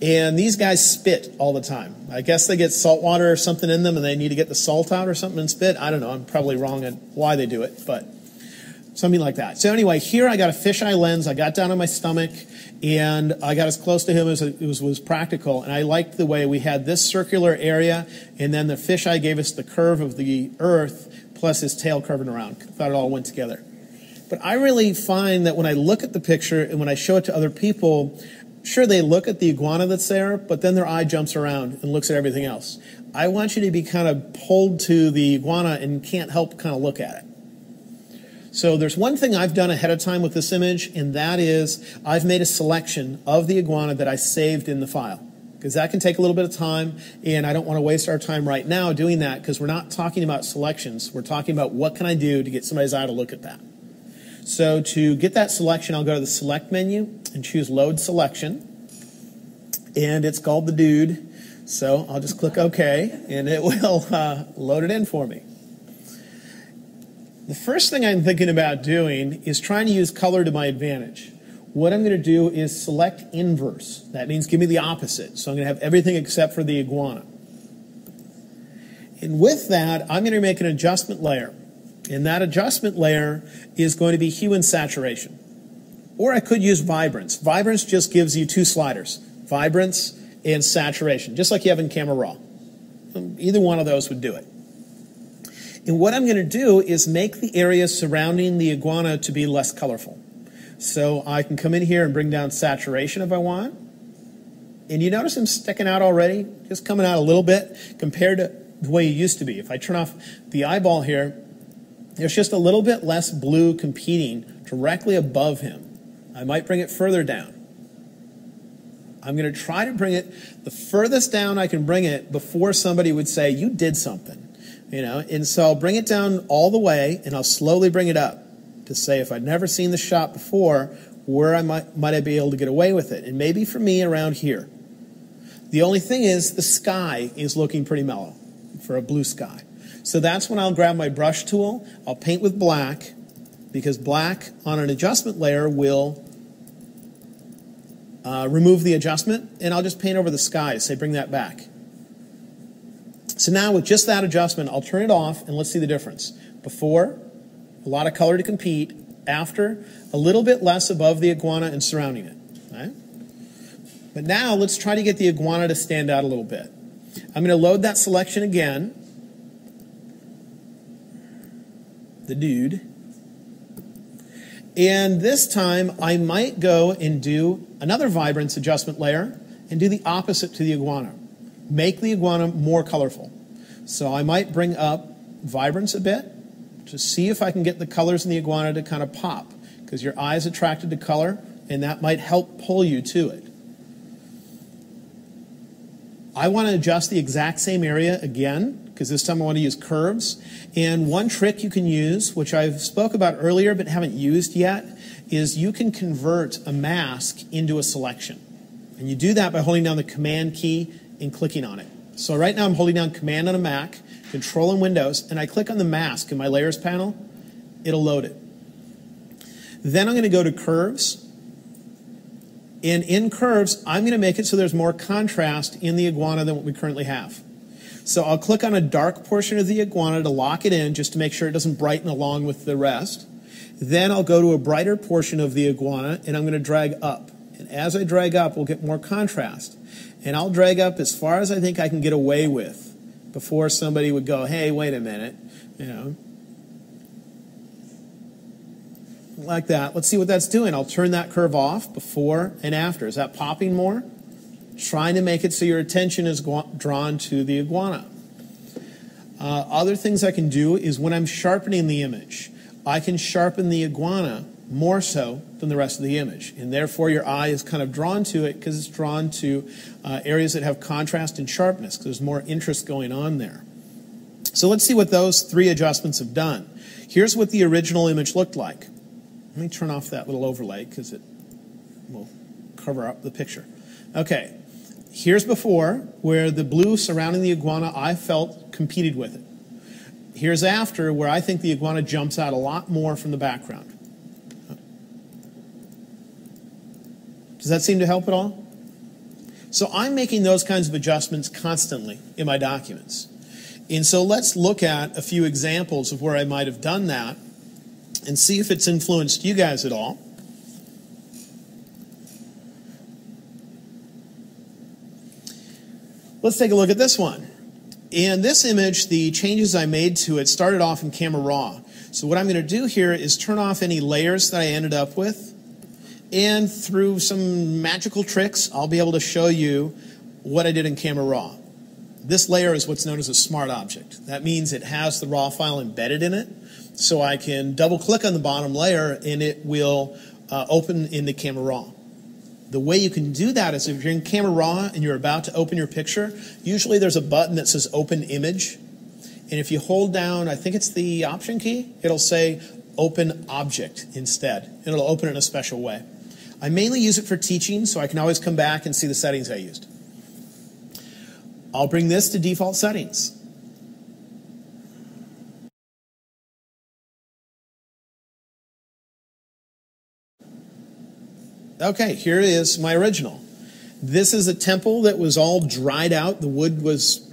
S3: And these guys spit all the time. I guess they get salt water or something in them, and they need to get the salt out or something and spit. I don't know. I'm probably wrong on why they do it, but something like that. So anyway, here I got a fisheye lens. I got down on my stomach, and I got as close to him as it was practical. And I liked the way we had this circular area, and then the fisheye gave us the curve of the earth, plus his tail curving around. Thought it all went together. But I really find that when I look at the picture and when I show it to other people, Sure, they look at the iguana that's there, but then their eye jumps around and looks at everything else. I want you to be kind of pulled to the iguana and can't help kind of look at it. So there's one thing I've done ahead of time with this image, and that is I've made a selection of the iguana that I saved in the file. Because that can take a little bit of time, and I don't want to waste our time right now doing that because we're not talking about selections. We're talking about what can I do to get somebody's eye to look at that. So to get that selection, I'll go to the Select menu and choose Load Selection. And it's called the dude. So I'll just click OK, and it will load it in for me. The first thing I'm thinking about doing is trying to use color to my advantage. What I'm going to do is select inverse. That means give me the opposite. So I'm going to have everything except for the iguana. And with that, I'm going to make an adjustment layer. And that adjustment layer is going to be hue and saturation. Or I could use vibrance. Vibrance just gives you two sliders, vibrance and saturation, just like you have in Camera Raw. Either one of those would do it. And what I'm going to do is make the area surrounding the iguana to be less colorful. So I can come in here and bring down saturation if I want. And you notice I'm sticking out already, just coming out a little bit compared to the way it used to be. If I turn off the eyeball here, there's just a little bit less blue competing directly above him. I might bring it further down. I'm going to try to bring it the furthest down I can bring it before somebody would say, you did something. You know, and so I'll bring it down all the way, and I'll slowly bring it up to say if I'd never seen the shot before, where I might I be able to get away with it. And maybe for me around here. The only thing is the sky is looking pretty mellow for a blue sky. So that's when I'll grab my brush tool. I'll paint with black because black on an adjustment layer will remove the adjustment, and I'll just paint over the sky. Say bring that back. So now with just that adjustment, I'll turn it off and let's see the difference. Before, a lot of color to compete. After, a little bit less above the iguana and surrounding it. Right? But now let's try to get the iguana to stand out a little bit. I'm going to load that selection again. The dude. And this time I might go and do another vibrance adjustment layer and do the opposite to the iguana. Make the iguana more colorful. So I might bring up vibrance a bit to see if I can get the colors in the iguana to kind of pop, because your eye is attracted to color, and that might help pull you to it. I want to adjust the exact same area again, because this time I want to use curves. And one trick you can use, which I've spoke about earlier but haven't used yet, is you can convert a mask into a selection. And you do that by holding down the Command key and clicking on it. So right now I'm holding down Command on a Mac, Control on Windows, and I click on the mask in my Layers panel. It'll load it. Then I'm going to go to Curves. And in Curves, I'm going to make it so there's more contrast in the iguana than what we currently have. So I'll click on a dark portion of the iguana to lock it in, just to make sure it doesn't brighten along with the rest. Then I'll go to a brighter portion of the iguana, and I'm going to drag up. And as I drag up, we'll get more contrast. And I'll drag up as far as I think I can get away with before somebody would go, hey, wait a minute, you know. Like that. Let's see what that's doing. I'll turn that curve off before and after. Is that popping more? Trying to make it so your attention is drawn to the iguana. Other things I can do is when I'm sharpening the image, I can sharpen the iguana more so than the rest of the image. And therefore your eye is kind of drawn to it because it's drawn to areas that have contrast and sharpness because there's more interest going on there. So let's see what those three adjustments have done. Here's what the original image looked like. Let me turn off that little overlay because it will cover up the picture. Okay, here's before where the blue surrounding the iguana I felt competed with it. Here's after where I think the iguana jumps out a lot more from the background. Does that seem to help at all? So I'm making those kinds of adjustments constantly in my documents. And so let's look at a few examples of where I might have done that and see if it's influenced you guys at all. Let's take a look at this one. In this image, the changes I made to it started off in Camera Raw. So what I'm going to do here is turn off any layers that I ended up with. And through some magical tricks, I'll be able to show you what I did in Camera Raw. This layer is what's known as a smart object. That means it has the raw file embedded in it, so I can double click on the bottom layer and it will open into Camera Raw. The way you can do that is if you're in Camera Raw and you're about to open your picture, usually there's a button that says Open Image. And if you hold down, I think it's the Option key, it'll say Open Object instead. It'll open it in a special way. I mainly use it for teaching, so I can always come back and see the settings I used. I'll bring this to default settings. Okay, here is my original. This is a temple that was all dried out. The wood was,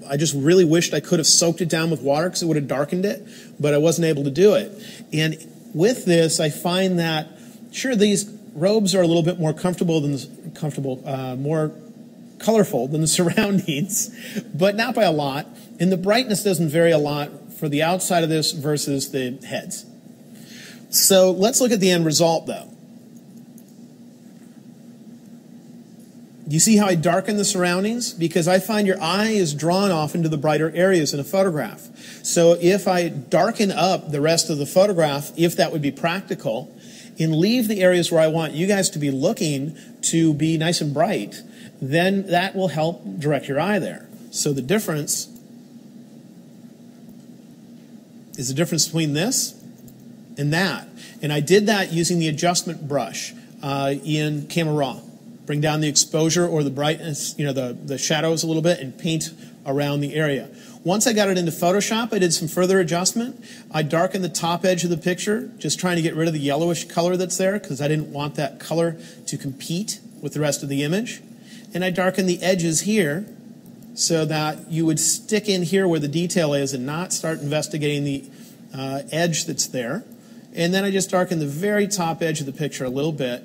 S3: I just really wished I could have soaked it down with water because it would have darkened it, but I wasn't able to do it. And with this, I find that, sure, these robes are a little bit more more colorful than the surroundings, but not by a lot. And the brightness doesn't vary a lot for the outside of this versus the heads. So let's look at the end result, though. You see how I darken the surroundings? Because I find your eye is drawn off into the brighter areas in a photograph. So if I darken up the rest of the photograph, if that would be practical, and leave the areas where I want you guys to be looking to be nice and bright, then that will help direct your eye there. So the difference is the difference between this and that. And I did that using the adjustment brush in Camera Raw. Bring down the exposure or the brightness, the shadows a little bit and paint around the area. Once I got it into Photoshop, I did some further adjustment. I darkened the top edge of the picture, just trying to get rid of the yellowish color that's there because I didn't want that color to compete with the rest of the image. And I darkened the edges here so that you would stick in here where the detail is and not start investigating the edge that's there. And then I just darkened the very top edge of the picture a little bit.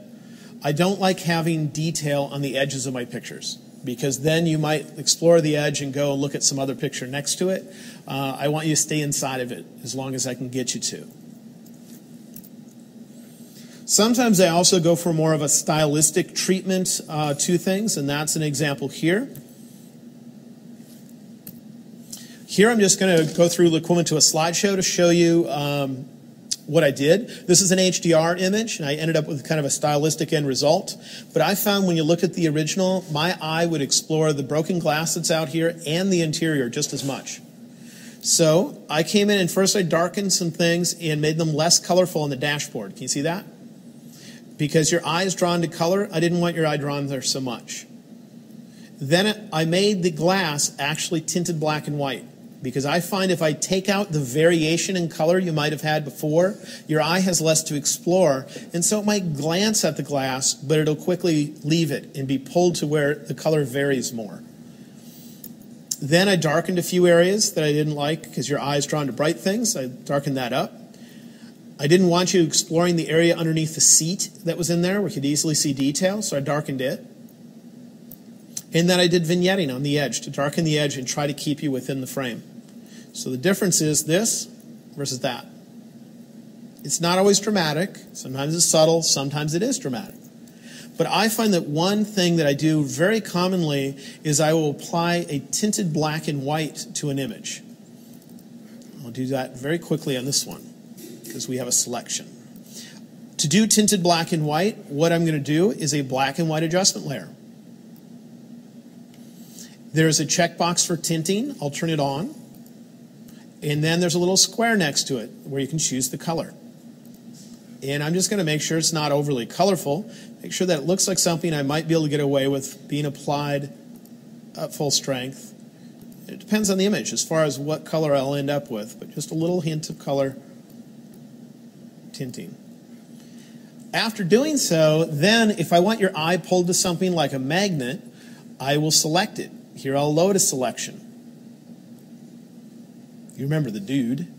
S3: I don't like having detail on the edges of my pictures because then you might explore the edge and go look at some other picture next to it. I want you to stay inside of it as long as I can get you to. Sometimes I also go for more of a stylistic treatment to things, and that's an example here. Here I'm just going to go through Liquilment to a slideshow to show you what I did. This is an HDR image, and I ended up with kind of a stylistic end result. But I found when you look at the original, my eye would explore the broken glass that's out here and the interior just as much. So I came in and first I darkened some things and made them less colorful on the dashboard. Can you see that? Because your eye is drawn to color, I didn't want your eye drawn there so much. Then I made the glass actually tinted black and white. Because I find if I take out the variation in color you might have had before, your eye has less to explore. And so it might glance at the glass, but it'll quickly leave it and be pulled to where the color varies more. Then I darkened a few areas that I didn't like because your eye is drawn to bright things. I darkened that up. I didn't want you exploring the area underneath the seat that was in there where you could easily see detail, so I darkened it. And then I did vignetting on the edge to darken the edge and try to keep you within the frame. So the difference is this versus that. It's not always dramatic. Sometimes it's subtle. Sometimes it is dramatic. But I find that one thing that I do very commonly is I will apply a tinted black and white to an image. I'll do that very quickly on this one because we have a selection. To do tinted black and white, what I'm going to do is a black and white adjustment layer. There's a checkbox for tinting. I'll turn it on. And then there's a little square next to it where you can choose the color. And I'm just going to make sure it's not overly colorful. Make sure that it looks like something I might be able to get away with being applied at full strength. It depends on the image as far as what color I'll end up with, but just a little hint of color tinting. After doing so, then if I want your eye pulled to something like a magnet, I will select it. Here I'll load a selection. You remember the dude.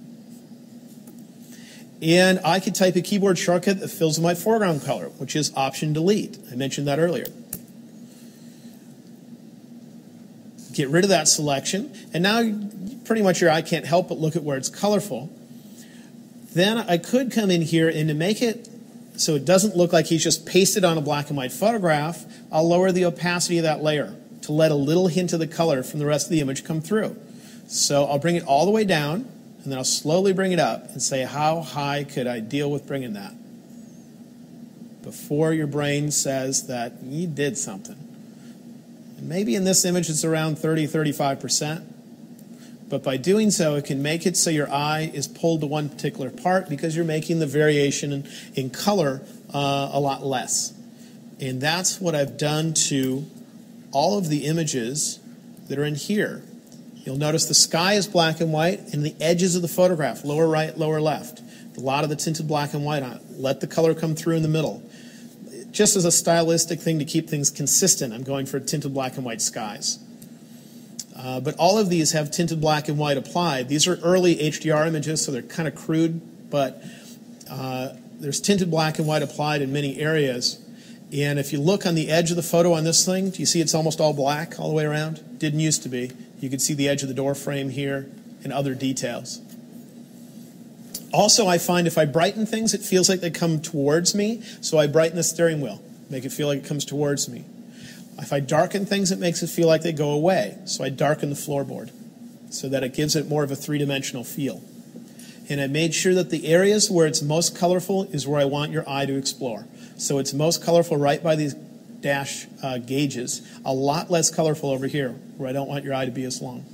S3: And I could type a keyboard shortcut that fills in my foreground color, which is Option Delete. I mentioned that earlier. Get rid of that selection. And now pretty much your eye can't help but look at where it's colorful. Then I could come in here and to make it so it doesn't look like he's just pasted on a black and white photograph, I'll lower the opacity of that layer to let a little hint of the color from the rest of the image come through. So I'll bring it all the way down, and then I'll slowly bring it up and say, how high could I deal with bringing that? Before your brain says that you did something. And maybe in this image it's around 35%. But by doing so, it can make it so your eye is pulled to one particular part because you're making the variation in color a lot less. And that's what I've done to all of the images that are in here. You'll notice the sky is black and white and the edges of the photograph, lower right, lower left. A lot of the tinted black and white on it. Let the color come through in the middle. Just as a stylistic thing to keep things consistent, I'm going for tinted black and white skies. But all of these have tinted black and white applied. These are early HDR images, so they're kind of crude, but there's tinted black and white applied in many areas. And if you look on the edge of the photo on this thing, do you see it's almost all black all the way around? Didn't used to be. You can see the edge of the door frame here and other details. Also, I find if I brighten things, it feels like they come towards me, so I brighten the steering wheel, make it feel like it comes towards me. If I darken things, it makes it feel like they go away. So I darken the floorboard so that it gives it more of a three-dimensional feel. And I made sure that the areas where it's most colorful is where I want your eye to explore. So it's most colorful right by these dash gauges, a lot less colorful over here where I don't want your eye to be as long.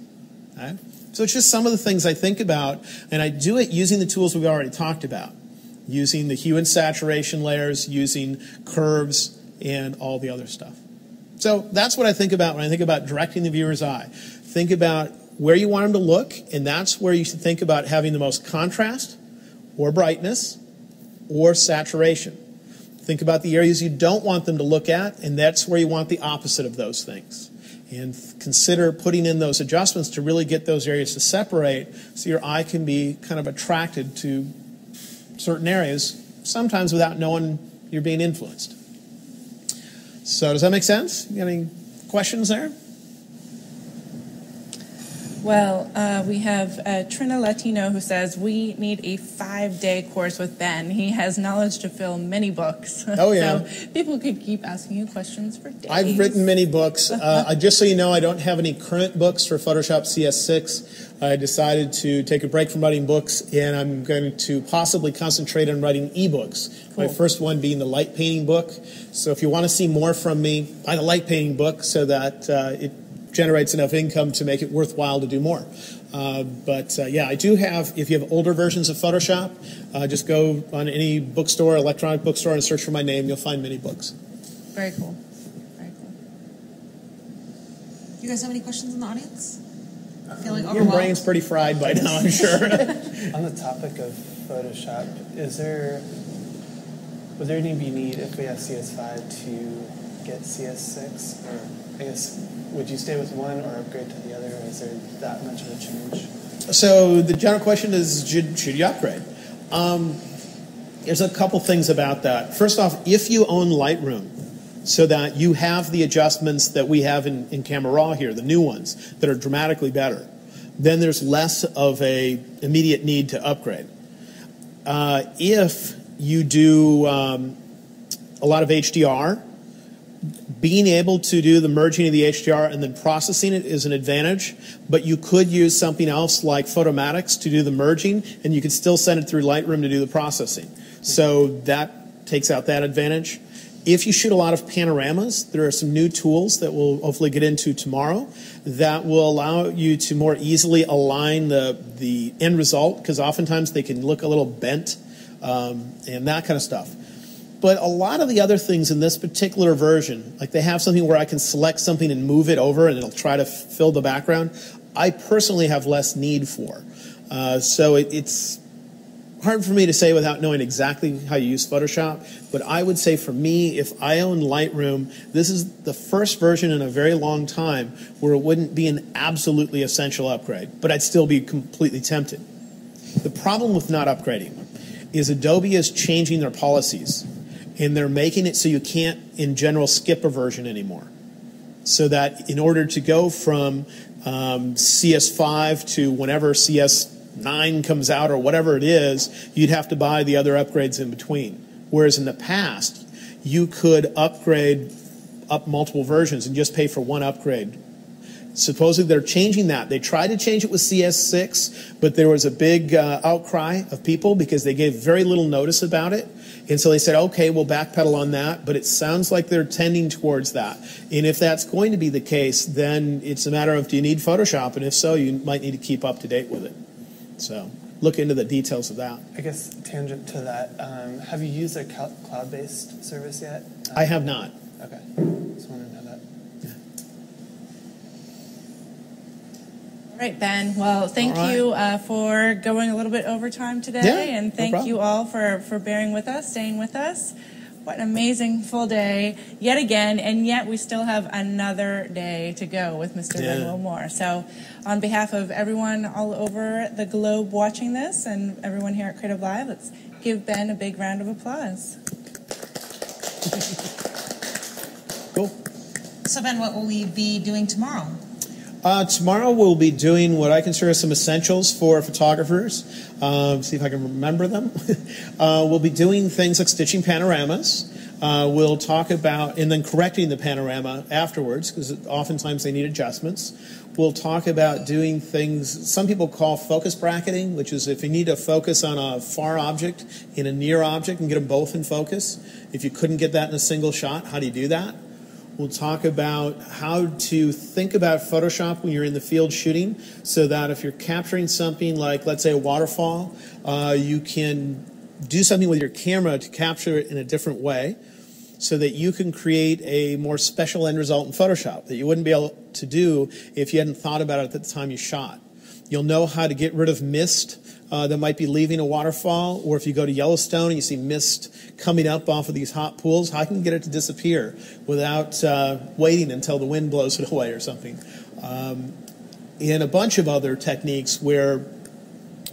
S3: Okay? So it's just some of the things I think about, and I do it using the tools we've already talked about, using the hue and saturation layers, using curves, and all the other stuff. So that's what I think about when I think about directing the viewer's eye. Think about where you want them to look, and that's where you should think about having the most contrast or brightness or saturation. Think about the areas you don't want them to look at, and that's where you want the opposite of those things. And consider putting in those adjustments to really get those areas to separate so your eye can be kind of attracted to certain areas, sometimes without knowing you're being influenced. So does that make sense? You got any questions there?
S2: Well, we have Trina Latino who says, we need a 5-day course with Ben. He has knowledge to fill many books.
S3: Oh, yeah.
S2: So people could keep asking you questions for days.
S3: I've written many books. Just so you know, I don't have any current books for Photoshop CS6. I decided to take a break from writing books, and I'm going to possibly concentrate on writing ebooks. Cool. My first one being the light painting book. So if you want to see more from me, buy the light painting book so that it generates enough income to make it worthwhile to do more. Yeah, I do have, if you have older versions of Photoshop, just go on any bookstore, electronic bookstore, and search for my name. You'll find many books.
S2: Very cool. Very cool.
S1: You guys have any questions in the audience? Feeling
S3: Your
S1: overwhelmed?
S3: brain's pretty fried by now, I'm sure.
S4: On the topic of Photoshop, would there any be need if we have CS5 to get CS6? Or I guess, would you stay with one or upgrade to the other? Or is there that much of a change?
S3: So the general question is, should you upgrade? There's a couple things about that. First off, if you own Lightroom, so that you have the adjustments that we have in Camera Raw here, the new ones, that are dramatically better, then there's less of a immediate need to upgrade. If you do a lot of HDR, being able to do the merging of the HDR and then processing it is an advantage, but you could use something else like Photomatix to do the merging, and you could still send it through Lightroom to do the processing. So that takes out that advantage. If you shoot a lot of panoramas, there are some new tools that we'll hopefully get into tomorrow that will allow you to more easily align the end result, because oftentimes they can look a little bent and that kind of stuff. But a lot of the other things in this particular version, like they have something where I can select something and move it over and it'll try to fill the background, I personally have less need for. So it's hard for me to say without knowing exactly how you use Photoshop, but I would say for me, if I own Lightroom, this is the first version in a very long time where it wouldn't be an absolutely essential upgrade, but I'd still be completely tempted. The problem with not upgrading is Adobe is changing their policies, and they're making it so you can't, in general, skip a version anymore. So that in order to go from CS5 to whenever CS9 comes out or whatever it is, you'd have to buy the other upgrades in between. Whereas in the past, you could upgrade up multiple versions and just pay for one upgrade. Supposedly they're changing that. They tried to change it with CS6, but there was a big outcry of people because they gave very little notice about it. And so they said, okay, we'll backpedal on that, but it sounds like they're tending towards that. And if that's going to be the case, then it's a matter of, do you need Photoshop? And if so, you might need to keep up to date with it. So look into the details of that.
S4: I guess tangent to that, have you used a cloud-based service yet?
S3: I have not.
S4: Okay. Just wondering how that.
S2: All right, Ben. Well, thank you for going a little bit overtime today,
S3: Yeah,
S2: and
S3: no
S2: thank
S3: problem.
S2: you all for bearing with us, staying with us. What an amazing full day yet again, and yet we still have another day to go with Mr. Ben Wilmore. So on behalf of everyone all over the globe watching this and everyone here at Creative Live, let's give Ben a big round of applause.
S3: Cool.
S1: So Ben, what will we be doing tomorrow?
S3: Tomorrow we'll be doing what I consider some essentials for photographers. See if I can remember them. We'll be doing things like stitching panoramas. We'll talk about, and then correcting the panorama afterwards, because oftentimes they need adjustments. We'll talk about doing things some people call focus bracketing, which is if you need to focus on a far object and a near object and get them both in focus. If you couldn't get that in a single shot, how do you do that? We'll talk about how to think about Photoshop when you're in the field shooting, so that if you're capturing something like, let's say, a waterfall, you can do something with your camera to capture it in a different way, so that you can create a more special end result in Photoshop that you wouldn't be able to do if you hadn't thought about it at the time you shot. You'll know how to get rid of mist that might be leaving a waterfall, or if you go to Yellowstone and you see mist coming up off of these hot pools, how can you get it to disappear without waiting until the wind blows it away or something? And a bunch of other techniques where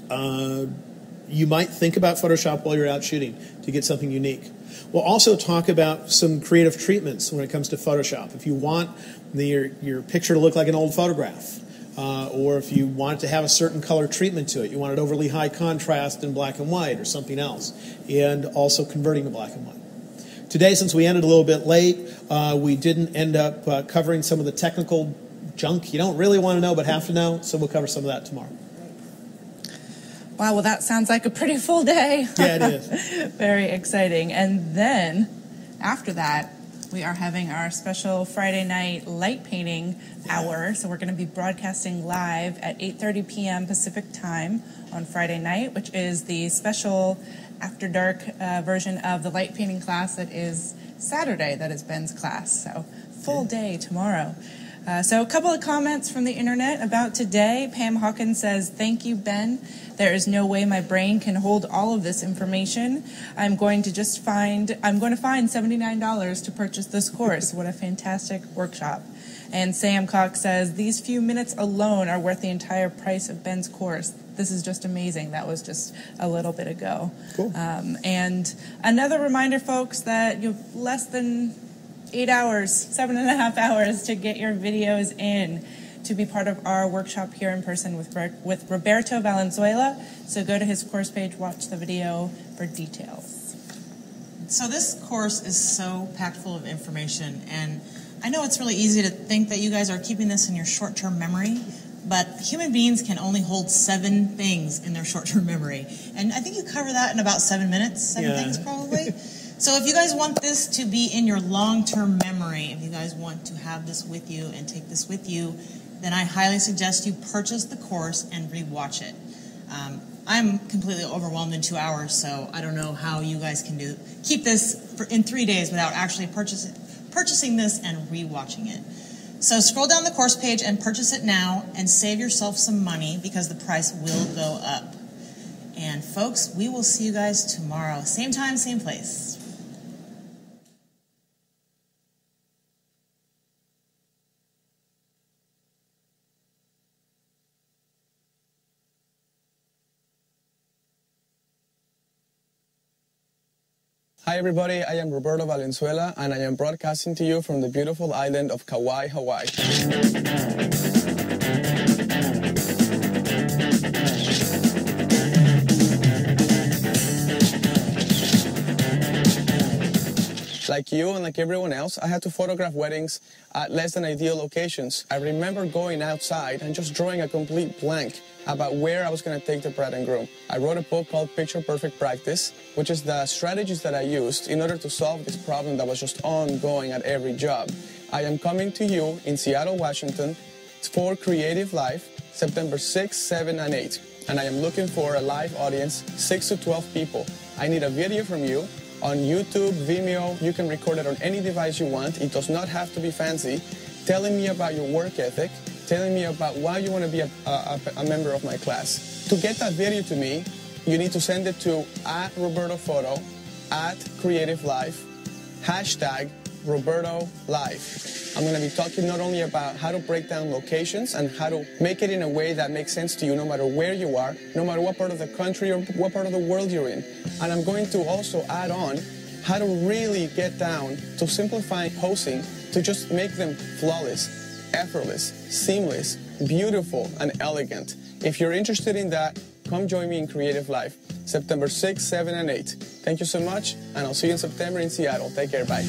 S3: you might think about Photoshop while you're out shooting to get something unique. We'll also talk about some creative treatments when it comes to Photoshop. If you want your picture to look like an old photograph, or if you want it to have a certain color treatment to it, you want it overly high contrast in black and white or something else, and also converting to black and white. Today, since we ended a little bit late, we didn't end up covering some of the technical junk you don't really want to know but have to know, so we'll cover some of that tomorrow.
S2: Wow, well, that sounds like a pretty full day.
S3: Yeah, it is.
S2: Very exciting. And then, after that, we are having our special Friday night light painting hour. So we're going to be broadcasting live at 8:30 p.m. Pacific time on Friday night, which is the special after dark version of the light painting class that is Saturday. That is Ben's class. So full day tomorrow. So a couple of comments from the internet about today. Pam Hawkins says, "Thank you, Ben. There is no way my brain can hold all of this information. I'm going to find $79 to purchase this course. What a fantastic workshop." And Sam Cox says, "These few minutes alone are worth the entire price of Ben's course. This is just amazing." That was just a little bit ago.
S3: Cool.
S2: And another reminder, folks, that you have less than 8 hours, 7.5 hours to get your videos in to be part of our workshop here in person with Roberto Valenzuela. So go to his course page, watch the video for details.
S1: So this course is so packed full of information, and I know it's really easy to think that you guys are keeping this in your short-term memory, but human beings can only hold 7 things in their short-term memory. And I think you cover that in about 7 minutes, 7 things probably. So if you guys want this to be in your long-term memory, if you guys want to have this with you and take this with you, then I highly suggest you purchase the course and rewatch it. I'm completely overwhelmed in 2 hours, so I don't know how you guys can keep this in 3 days without actually purchasing this and rewatching it. So scroll down the course page and purchase it now and save yourself some money because the price will go up. And folks, we will see you guys tomorrow. Same time, same place.
S9: Hi everybody, I am Roberto Valenzuela and I am broadcasting to you from the beautiful island of Kauai, Hawaii. Like you and like everyone else, I had to photograph weddings at less than ideal locations. I remember going outside and just drawing a complete blank about where I was going to take the bride and groom. I wrote a book called Picture Perfect Practice, which is the strategies that I used in order to solve this problem that was just ongoing at every job. I am coming to you in Seattle, Washington for Creative Live, September 6, 7, and 8. And I am looking for a live audience, 6 to 12 people. I need a video from you on YouTube, Vimeo. You can record it on any device you want. It does not have to be fancy. Telling me about your work ethic, telling me about why you want to be a member of my class. To get that video to me, you need to send it to @RobertoPhoto, @CreativeLive, #RobertoLive. I'm going to be talking not only about how to break down locations and how to make it in a way that makes sense to you no matter where you are, no matter what part of the country or what part of the world you're in. And I'm going to also add on how to really get down to simplifying posing to just make them flawless, effortless, seamless, beautiful, and elegant. If you're interested in that, come join me in Creative Live, September 6, 7, and 8. Thank you so much, and I'll see you in September in Seattle. Take care, bye.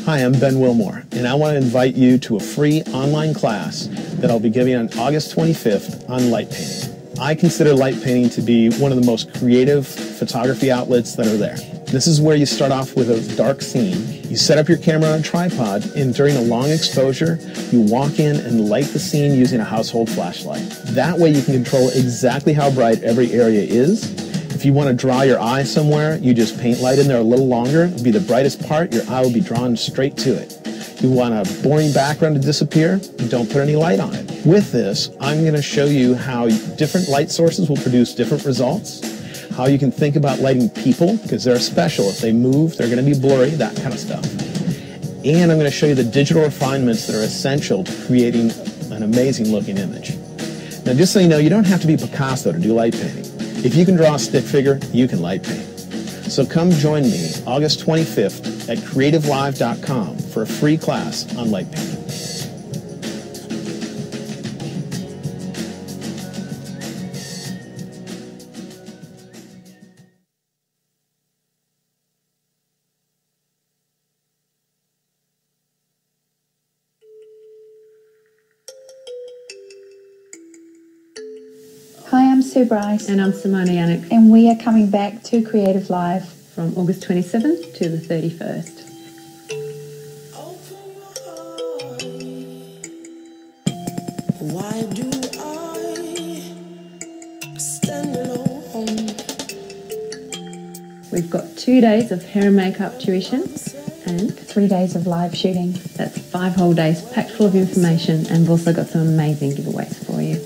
S3: Hi, I'm Ben Wilmore, and I want to invite you to a free online class that I'll be giving on August 25th on light painting. I consider light painting to be one of the most creative photography outlets that are there. This is where you start off with a dark scene. You set up your camera on a tripod, and during a long exposure, you walk in and light the scene using a household flashlight. That way you can control exactly how bright every area is. If you want to draw your eye somewhere, you just paint light in there a little longer. It'll be the brightest part. Your eye will be drawn straight to it. You want a boring background to disappear? Don't put any light on it. With this, I'm going to show you how different light sources will produce different results, how you can think about lighting people, because they're special. If they move, they're going to be blurry, that kind of stuff. And I'm going to show you the digital refinements that are essential to creating an amazing looking image. Now, just so you know, you don't have to be Picasso to do light painting. If you can draw a stick figure, you can light paint. So come join me August 25th at creativelive.com for a free class on light painting.
S10: Hi, I'm Sue Bryce.
S11: And I'm Simone Yannick.
S10: And we are coming back to Creative Live
S11: from August 27th to the 31st.
S12: Why do I stand alone?
S11: We've got 2 days of hair and makeup tuition and
S10: 3 days of live shooting.
S11: That's 5 whole days packed full of information, and we've also got some amazing giveaways for you.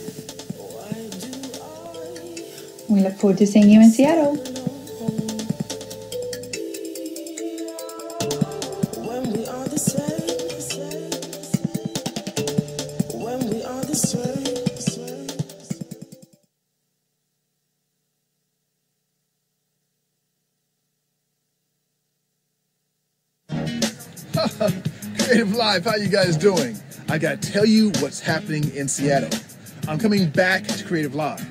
S10: We look forward to seeing you in Seattle.
S12: When we are the same, when we are the same.
S13: Creative Live, how you guys doing? I gotta tell you what's happening in Seattle. I'm coming back to Creative Live,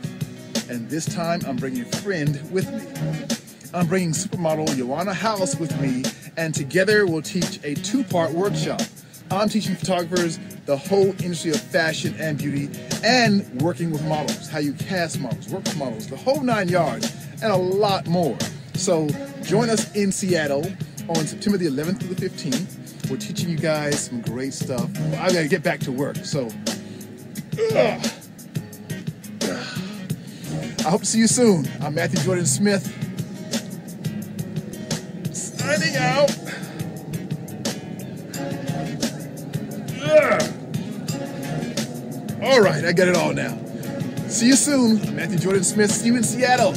S13: and this time I'm bringing a friend with me. I'm bringing supermodel Joanna House with me, and together we'll teach a 2-part workshop. I'm teaching photographers the whole industry of fashion and beauty, and working with models, how you cast models, work with models, the whole 9 yards, and a lot more. So join us in Seattle on September the 11th through the 15th. We're teaching you guys some great stuff. I gotta get back to work, so. I hope to see you soon. I'm Matthew Jordan Smith. Signing out. All right, I got it all now. See you soon. I'm Matthew Jordan Smith. See you in Seattle.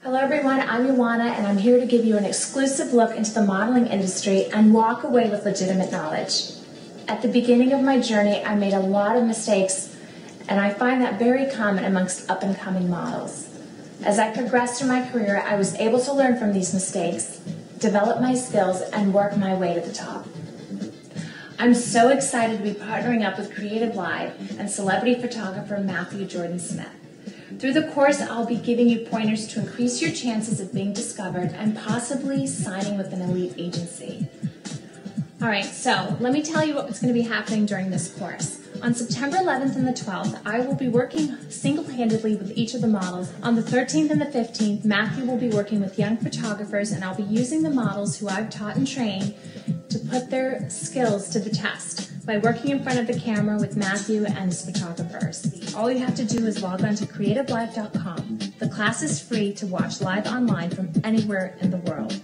S14: Hello everyone, I'm Joanna and I'm here to give you an exclusive look into the modeling industry and walk away with legitimate knowledge. At the beginning of my journey, I made a lot of mistakes, and I find that very common amongst up-and-coming models. As I progressed in my career, I was able to learn from these mistakes, develop my skills, and work my way to the top. I'm so excited to be partnering up with Creative Live and celebrity photographer Matthew Jordan Smith. Through the course, I'll be giving you pointers to increase your chances of being discovered and possibly signing with an elite agency.
S19: All right, so let me tell you what's going to be happening during this course. On September 11th and the 12th, I will be working single-handedly with each of the models. On the 13th and the 15th, Matthew will be working with young photographers, and I'll be using the models who I've taught and trained to put their skills to the test by working in front of the camera with Matthew and his photographers. All you have to do is log on to creativelive.com. The class is free to watch live online from anywhere in the world.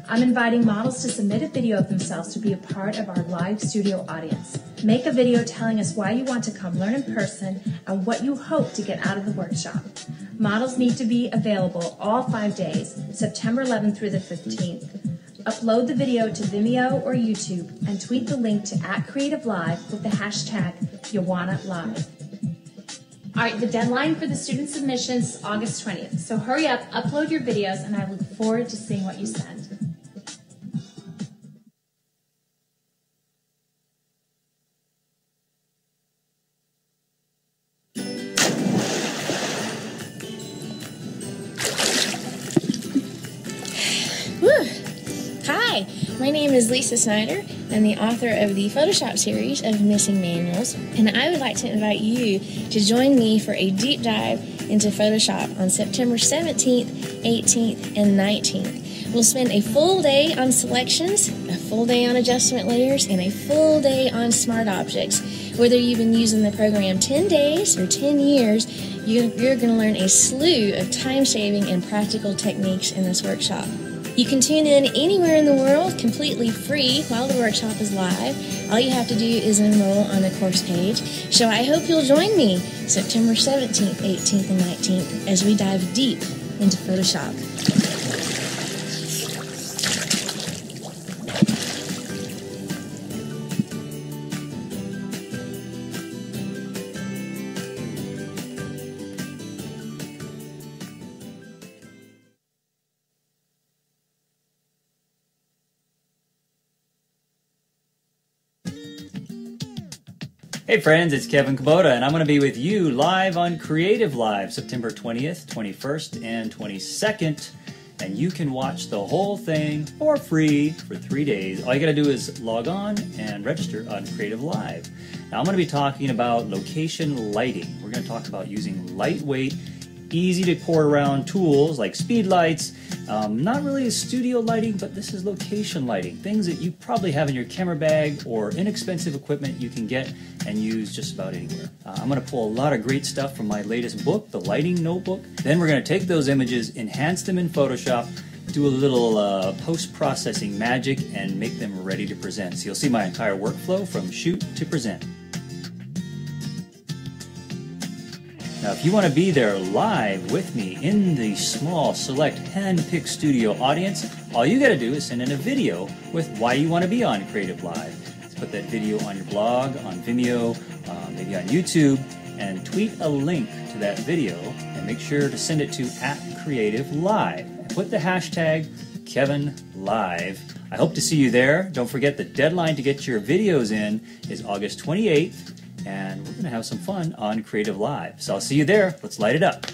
S19: I'm inviting models to submit a video of themselves to be a part of our live studio audience. Make a video telling us why you want to come learn in person and what you hope to get out of the workshop. Models need to be available all 5 days, September 11th through the 15th. Upload the video to Vimeo or YouTube and tweet the link to @CreativeLive with the hashtag YawanaLive. All right, the deadline for the student submissions is August 20th, so hurry up, upload your videos, and I look forward to seeing what you send.
S15: Hi, my name is Lisa Snyder. I'm the author of the Photoshop series of Missing Manuals, and I would like to invite you to join me for a deep dive into Photoshop on September 17th, 18th, and 19th. We'll spend a full day on selections, a full day on adjustment layers, and a full day on smart objects. Whether you've been using the program 10 days or 10 years, you're going to learn a slew of time-saving and practical techniques in this workshop. You can tune in anywhere in the world completely free while the workshop is live. All you have to do is enroll on the course page. So I hope you'll join me September 17th, 18th, and 19th as we dive deep into Photoshop.
S16: Hey friends, it's Kevin Kubota, and I'm going to be with you live on Creative Live, September 20th, 21st, and 22nd. And you can watch the whole thing for free for 3 days. All you got to do is log on and register on Creative Live. Now I'm going to be talking about location lighting. We're going to talk about using lightweight, easy to pour around tools like speed lights. Not really studio lighting, but this is location lighting. Things that you probably have in your camera bag or inexpensive equipment you can get and use just about anywhere. I'm going to pull a lot of great stuff from my latest book, The Lighting Notebook. Then we're going to take those images, enhance them in Photoshop, do a little post-processing magic, and make them ready to present. So you'll see my entire workflow from shoot to present. Now, if you want to be there live with me in the small, select, hand-picked studio audience, all you got to do is send in a video with why you want to be on Creative Live. Put that video on your blog, on Vimeo, maybe on YouTube, and tweet a link to that video, and make sure to send it to @CreativeLive. And put the hashtag KevinLive. I hope to see you there. Don't forget the deadline to get your videos in is August 28th. And we're going to have some fun on Creative Live. So I'll see you there. Let's light it up.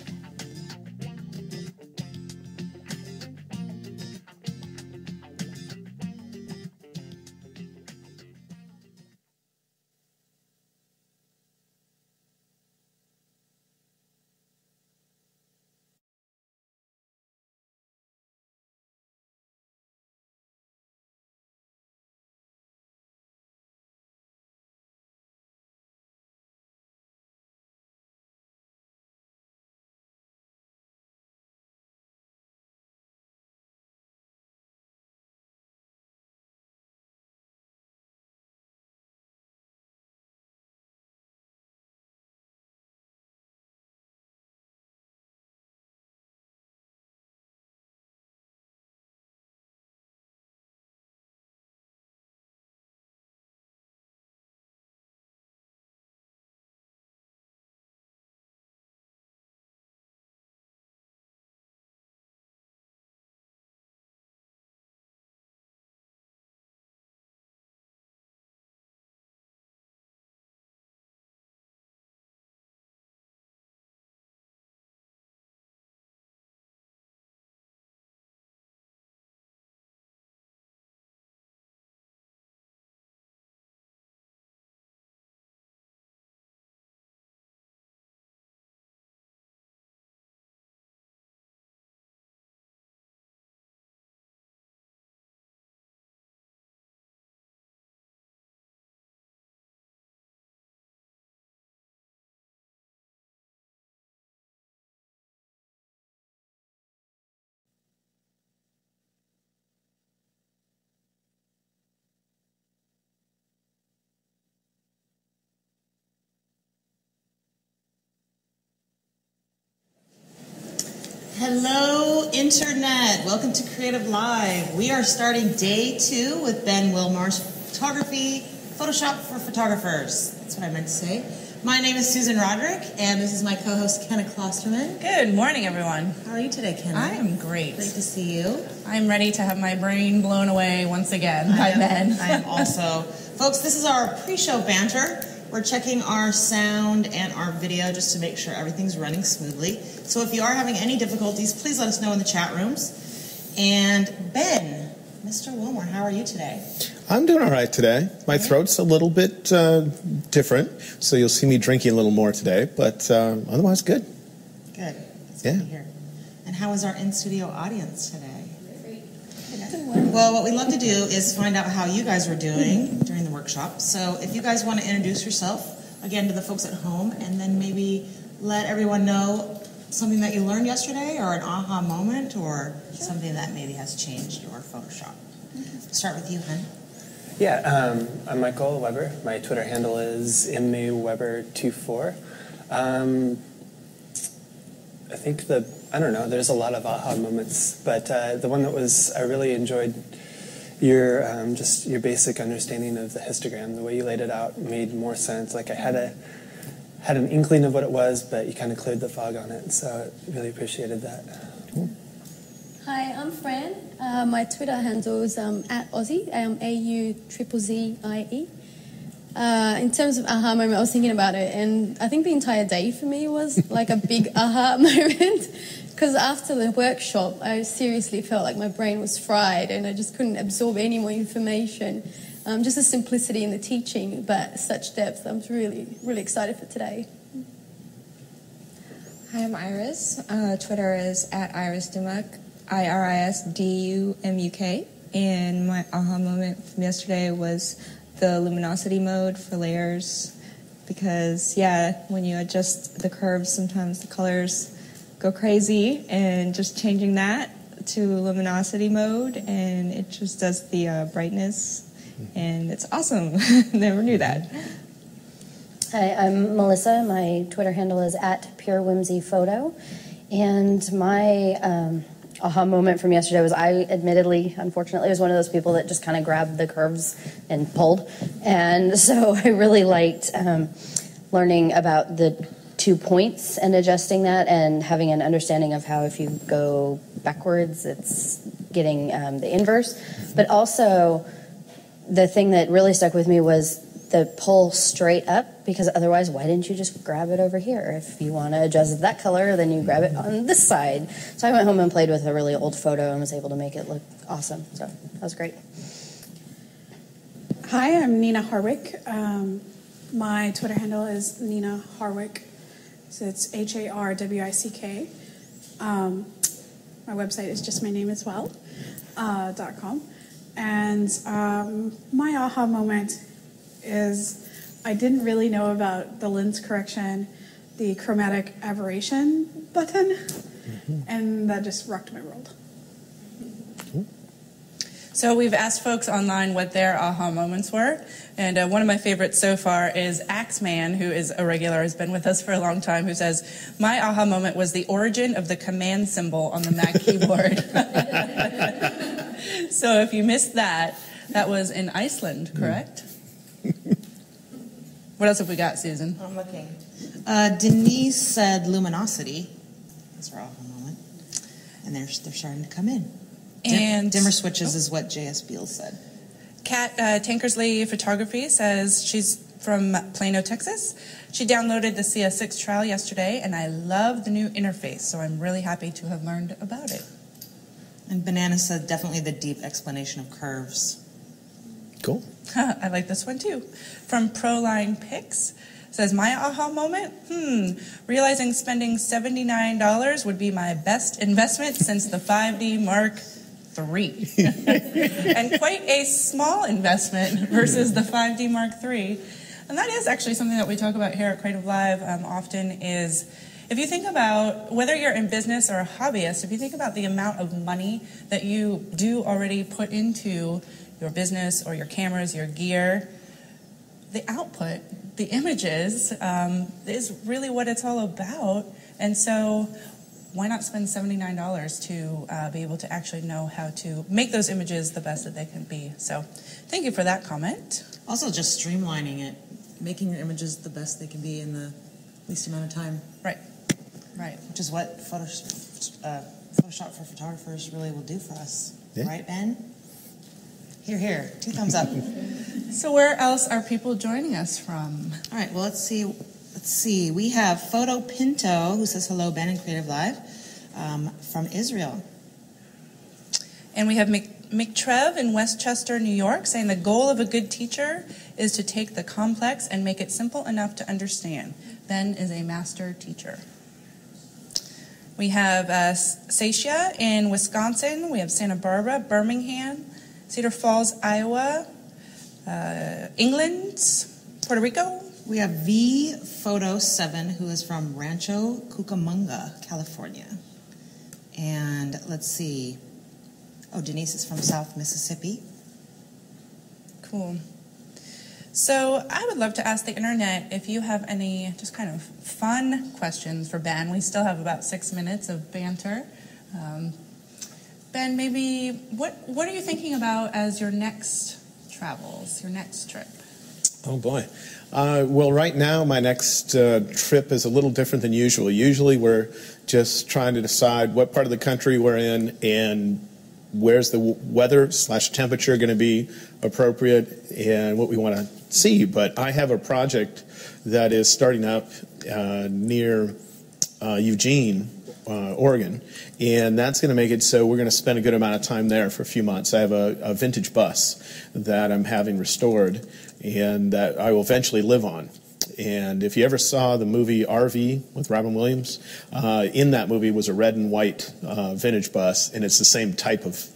S1: Hello, Internet. Welcome to Creative Live. We are starting day 2 with Ben Wilmar's photography, Photoshop for photographers. That's what I meant to say. My name is Susan Roderick, and this is my co-host, Kenna Klosterman.
S2: Good morning, everyone.
S1: How are you today, Kenna?
S2: I am great.
S1: Great to see you.
S2: I'm ready to have my brain blown away once again by Ben.
S1: I am also. Folks, this is our pre-show banter. We're checking our sound and our video just to make sure everything's running smoothly. So if you are having any difficulties, please let us know in the chat rooms. And Ben, Mr. Wilmore, how are you today?
S3: I'm doing all right today. My throat's a little bit different, so you'll see me drinking a little more today, but otherwise good.
S1: Good. That's good to hear. And how is our in-studio audience today? Well, what we love to do is find out how you guys were doing during the workshop. So if you guys want to introduce yourself, again, to the folks at home, and then maybe let everyone know something that you learned yesterday, or an aha moment, or something that maybe has changed your Photoshop. Start with you, Hen.
S4: Yeah, I'm Michael Weber. My Twitter handle is mmayweber24. I think there's a lot of aha moments, but the one that I really enjoyed your basic understanding of the histogram. The way you laid it out made more sense. Like I had an inkling of what it was, but you kind of cleared the fog on it, so I really appreciated that.
S3: Cool.
S5: Hi, I'm Fran. My Twitter handle is at Aussie, AUZZIE. In terms of aha moment, I was thinking about it, and I think the entire day for me was like a big aha moment, because after the workshop, I seriously felt like my brain was fried, and I just couldn't absorb any more information. Just the simplicity in the teaching, but such depth. I'm really, really excited for today.
S6: Hi, I'm Iris. Twitter is at IrisDumuk, IrisDumuk. And my aha moment from yesterday was the luminosity mode for layers, because when you adjust the curves, sometimes the colors go crazy, and just changing that to luminosity mode, and it just does the brightness, and it's awesome. Never knew that.
S7: Hi, I'm Melissa. My Twitter handle is at PureWhimsyPhoto, and my aha moment from yesterday was unfortunately, was one of those people that just kind of grabbed the curves and pulled. And so I really liked learning about the 2 points and adjusting that, and having an understanding of how if you go backwards, it's getting the inverse. But also, the thing that really stuck with me was the pull straight up, because otherwise, why didn't you just grab it over here? If you want to adjust that color, then you grab it on this side. So I went home and played with a really old photo and was able to make it look awesome. So that was great.
S8: Hi, I'm Nina Harwick. My Twitter handle is Nina Harwick. So it's HARWICK. My website is just my name as well, .com. And my aha moment is I didn't really know about the lens correction, the chromatic aberration button, and that just rocked my world.
S2: So we've asked folks online what their aha moments were, and one of my favorites so far is Axeman, who is a regular, has been with us for a long time, who says, my aha moment was the origin of the command symbol on the Mac keyboard. So if you missed that was in Iceland, correct? What else have we got, Susan?
S1: I'm looking. Denise said luminosity. That's our aha moment. And they're starting to come in.
S2: And
S1: dimmer switches is what J.S. Beale said.
S2: Kat Tankersley Photography says she's from Plano, Texas. She downloaded the CS6 trial yesterday, and I love the new interface, so I'm really happy to have learned about it.
S1: And Banana said definitely the deep explanation of curves.
S3: Cool.
S2: I like this one too. From Proline Pics. Says, my aha moment? Realizing spending $79 would be my best investment since the 5D Mark III. And quite a small investment versus the 5D Mark III. And that is actually something that we talk about here at Creative Live often is, if you think about, whether you're in business or a hobbyist, if you think about the amount of money that you do already put into your business or your cameras, your gear, the output, the images, is really what it's all about. And so why not spend $79 to be able to actually know how to make those images the best that they can be? So thank you for that comment.
S1: Also, just streamlining it, making your images the best they can be in the least amount of time.
S2: Right. Right.
S1: Which is what Photoshop for photographers really will do for us.
S3: Yeah.
S1: Right, Ben? Here. 2 thumbs up.
S2: So where else are people joining us from?
S1: All right, well, let's see. We have Photo Pinto, who says hello, Ben, and Creative Live, from Israel.
S2: And we have McTrev in Westchester, New York, saying the goal of a good teacher is to take the complex and make it simple enough to understand. Ben is a master teacher. We have Sasha in Wisconsin. We have Santa Barbara, Birmingham, Cedar Falls, Iowa, England, Puerto Rico.
S1: We have V Photo 7, who is from Rancho Cucamonga, California. And let's see. Oh, Denise is from South Mississippi.
S2: Cool. So I would love to ask the internet if you have any just kind of fun questions for Ben. We still have about 6 minutes of banter. Ben, maybe what are you thinking about as your next travels, your next trip?
S3: Oh, boy. Well, right now, my next trip is a little different than usual. Usually, we're just trying to decide what part of the country we're in and where's the weather/temperature going to be appropriate and what we want to see. But I have a project that is starting up near Eugene, Oregon, and that's going to make it so we're going to spend a good amount of time there for a few months. I have a vintage bus that I'm having restored and that I will eventually live on. And if you ever saw the movie RV with Robin Williams, in that movie was a red and white vintage bus, and it's the same type of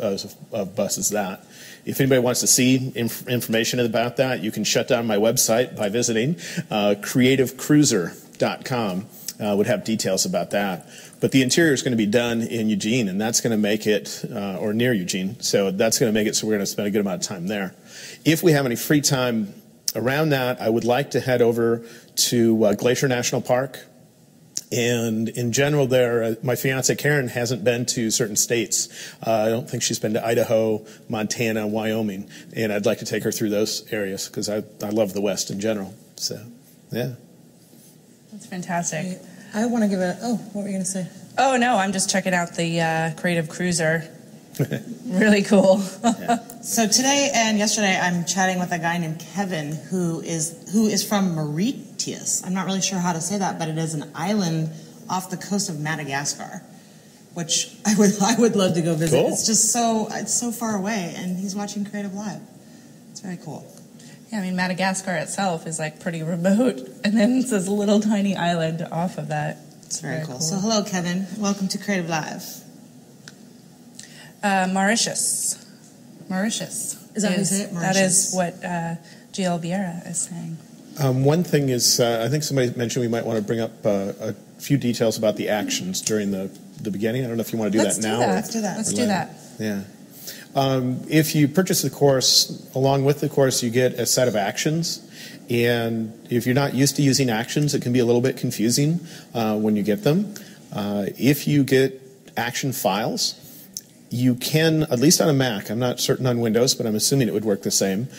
S3: bus as that. If anybody wants to see information about that, you can shut down my website by visiting creativecruiser.com. Would have details about that. But the interior is going to be done in Eugene, and that's going to make it, or near Eugene, so that's going to make it so we're going to spend a good amount of time there. If we have any free time around that, I would like to head over to Glacier National Park. And in general there, my fiancée Karen hasn't been to certain states. I don't think she's been to Idaho, Montana, Wyoming. And I'd like to take her through those areas because I love the West in general. So, yeah.
S2: That's fantastic.
S1: I want to give what were you going to say?
S2: Oh, no, I'm just checking out the Creative Cruiser. Really cool.
S1: So today and yesterday, I'm chatting with a guy named Kevin who is from Mauritius. I'm not really sure how to say that, but it is an island off the coast of Madagascar, which I would love to go visit.
S3: Cool.
S1: It's just so far away, and he's watching Creative Live. It's very cool.
S2: Yeah, I mean, Madagascar itself is like pretty remote, and then it's this little tiny island off of that.
S1: It's very cool. So hello, Kevin. Welcome to Creative Live.
S2: Mauritius.
S1: Is that how you say it?
S2: That is what GL Vieira is saying.
S3: One thing is, I think somebody mentioned we might want to bring up a few details about the actions during the beginning. I don't know if you want to do that now.
S2: Let's do that.
S3: Yeah. If you purchase the course, along with the course, you get a set of actions. And if you're not used to using actions, it can be a little bit confusing when you get them. If you get action files, you can, at least on a Mac, I'm not certain on Windows, but I'm assuming it would work the same,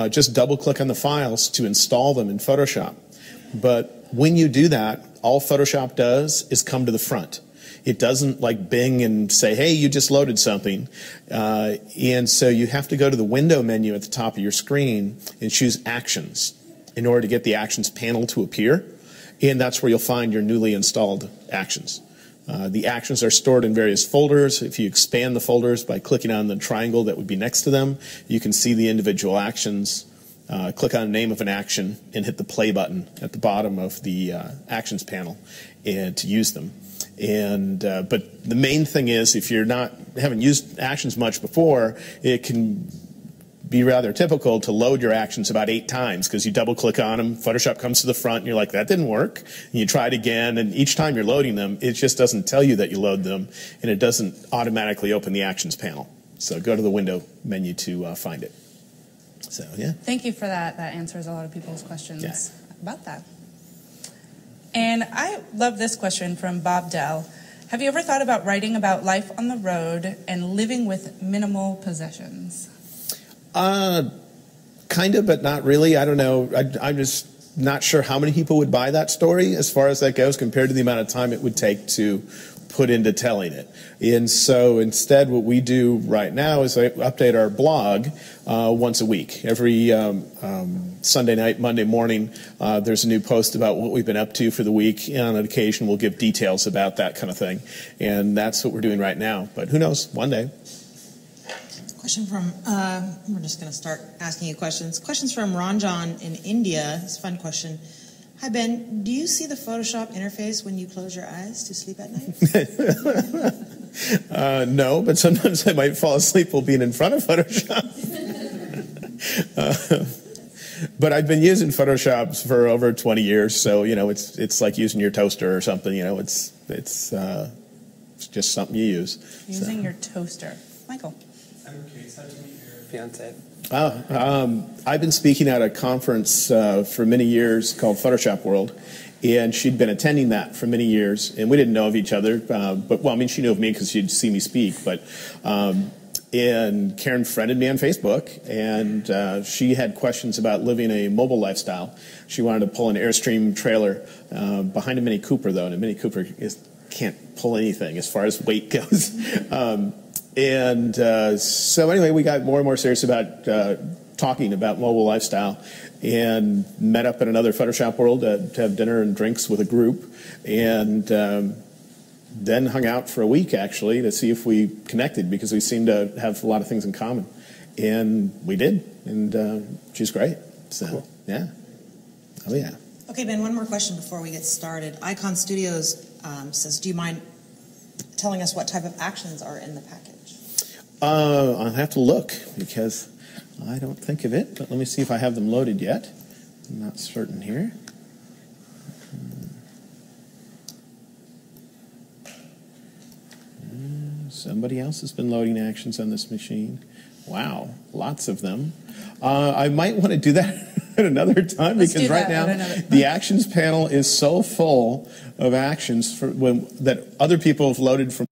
S3: just double-click on the files to install them in Photoshop. But when you do that, all Photoshop does is come to the front. It doesn't like Bing and say, hey, you just loaded something. And so you have to go to the window menu at the top of your screen and choose Actions in order to get the Actions panel to appear. And that's where you'll find your newly installed actions. The actions are stored in various folders. If you expand the folders by clicking on the triangle that would be next to them, you can see the individual actions. Click on the name of an action and hit the play button at the bottom of the actions panel and to use them. And but the main thing is, if you're haven't used actions much before, it can be rather typical to load your actions about 8 times because you double click on them, Photoshop comes to the front, and you're like, that didn't work. And you try it again, and each time you're loading them, it just doesn't tell you that you load them, and it doesn't automatically open the actions panel. So go to the window menu to find it. So, yeah.
S2: Thank you for that. That answers a lot of people's questions about that. And I love this question from Bob Dell. Have you ever thought about writing about life on the road and living with minimal possessions?
S3: Kind of, but not really. I don't know. I'm just not sure how many people would buy that story as far as that goes compared to the amount of time it would take to put into telling it. And so instead what we do right now is I update our blog once a week. Every Sunday night, Monday morning, there's a new post about what we've been up to for the week, and on occasion we'll give details about that kind of thing. And that's what we're doing right now. But who knows, one day.
S1: Question from, we're just going to start asking you questions. Questions from Ranjan in India. It's a fun question. Hi, Ben. Do you see the Photoshop interface when you close your eyes to sleep at night?
S3: No, but sometimes I might fall asleep while being in front of Photoshop. But I've been using Photoshop for over 20 years, so it's like using your toaster or something. It's just something you use.
S2: Using your toaster, Michael.
S4: I'm curious, how did you meet your fiance?
S3: I've been speaking at a conference for many years called Photoshop World, and she'd been attending that for many years, and we didn't know of each other. She knew of me because she'd see me speak, and Karen friended me on Facebook, and she had questions about living a mobile lifestyle. She wanted to pull an Airstream trailer behind a Mini Cooper, though, and a Mini Cooper can't pull anything as far as weight goes. So anyway, we got more and more serious about talking about mobile lifestyle, and met up at another Photoshop World to have dinner and drinks with a group, and then hung out for a week, actually, to see if we connected, because we seemed to have a lot of things in common. And we did, and she's great. So, cool. Yeah. Oh, yeah.
S1: Okay, Ben, one more question before we get started. Icon Studios says, do you mind telling us what type of actions are in the package?
S3: I'll have to look, because I don't think of it, but let me see if I have them loaded yet. I'm not certain here. Somebody else has been loading actions on this machine. Wow, lots of them. I might want to do that at another time, because right now the actions panel is so full of actions that other people have loaded from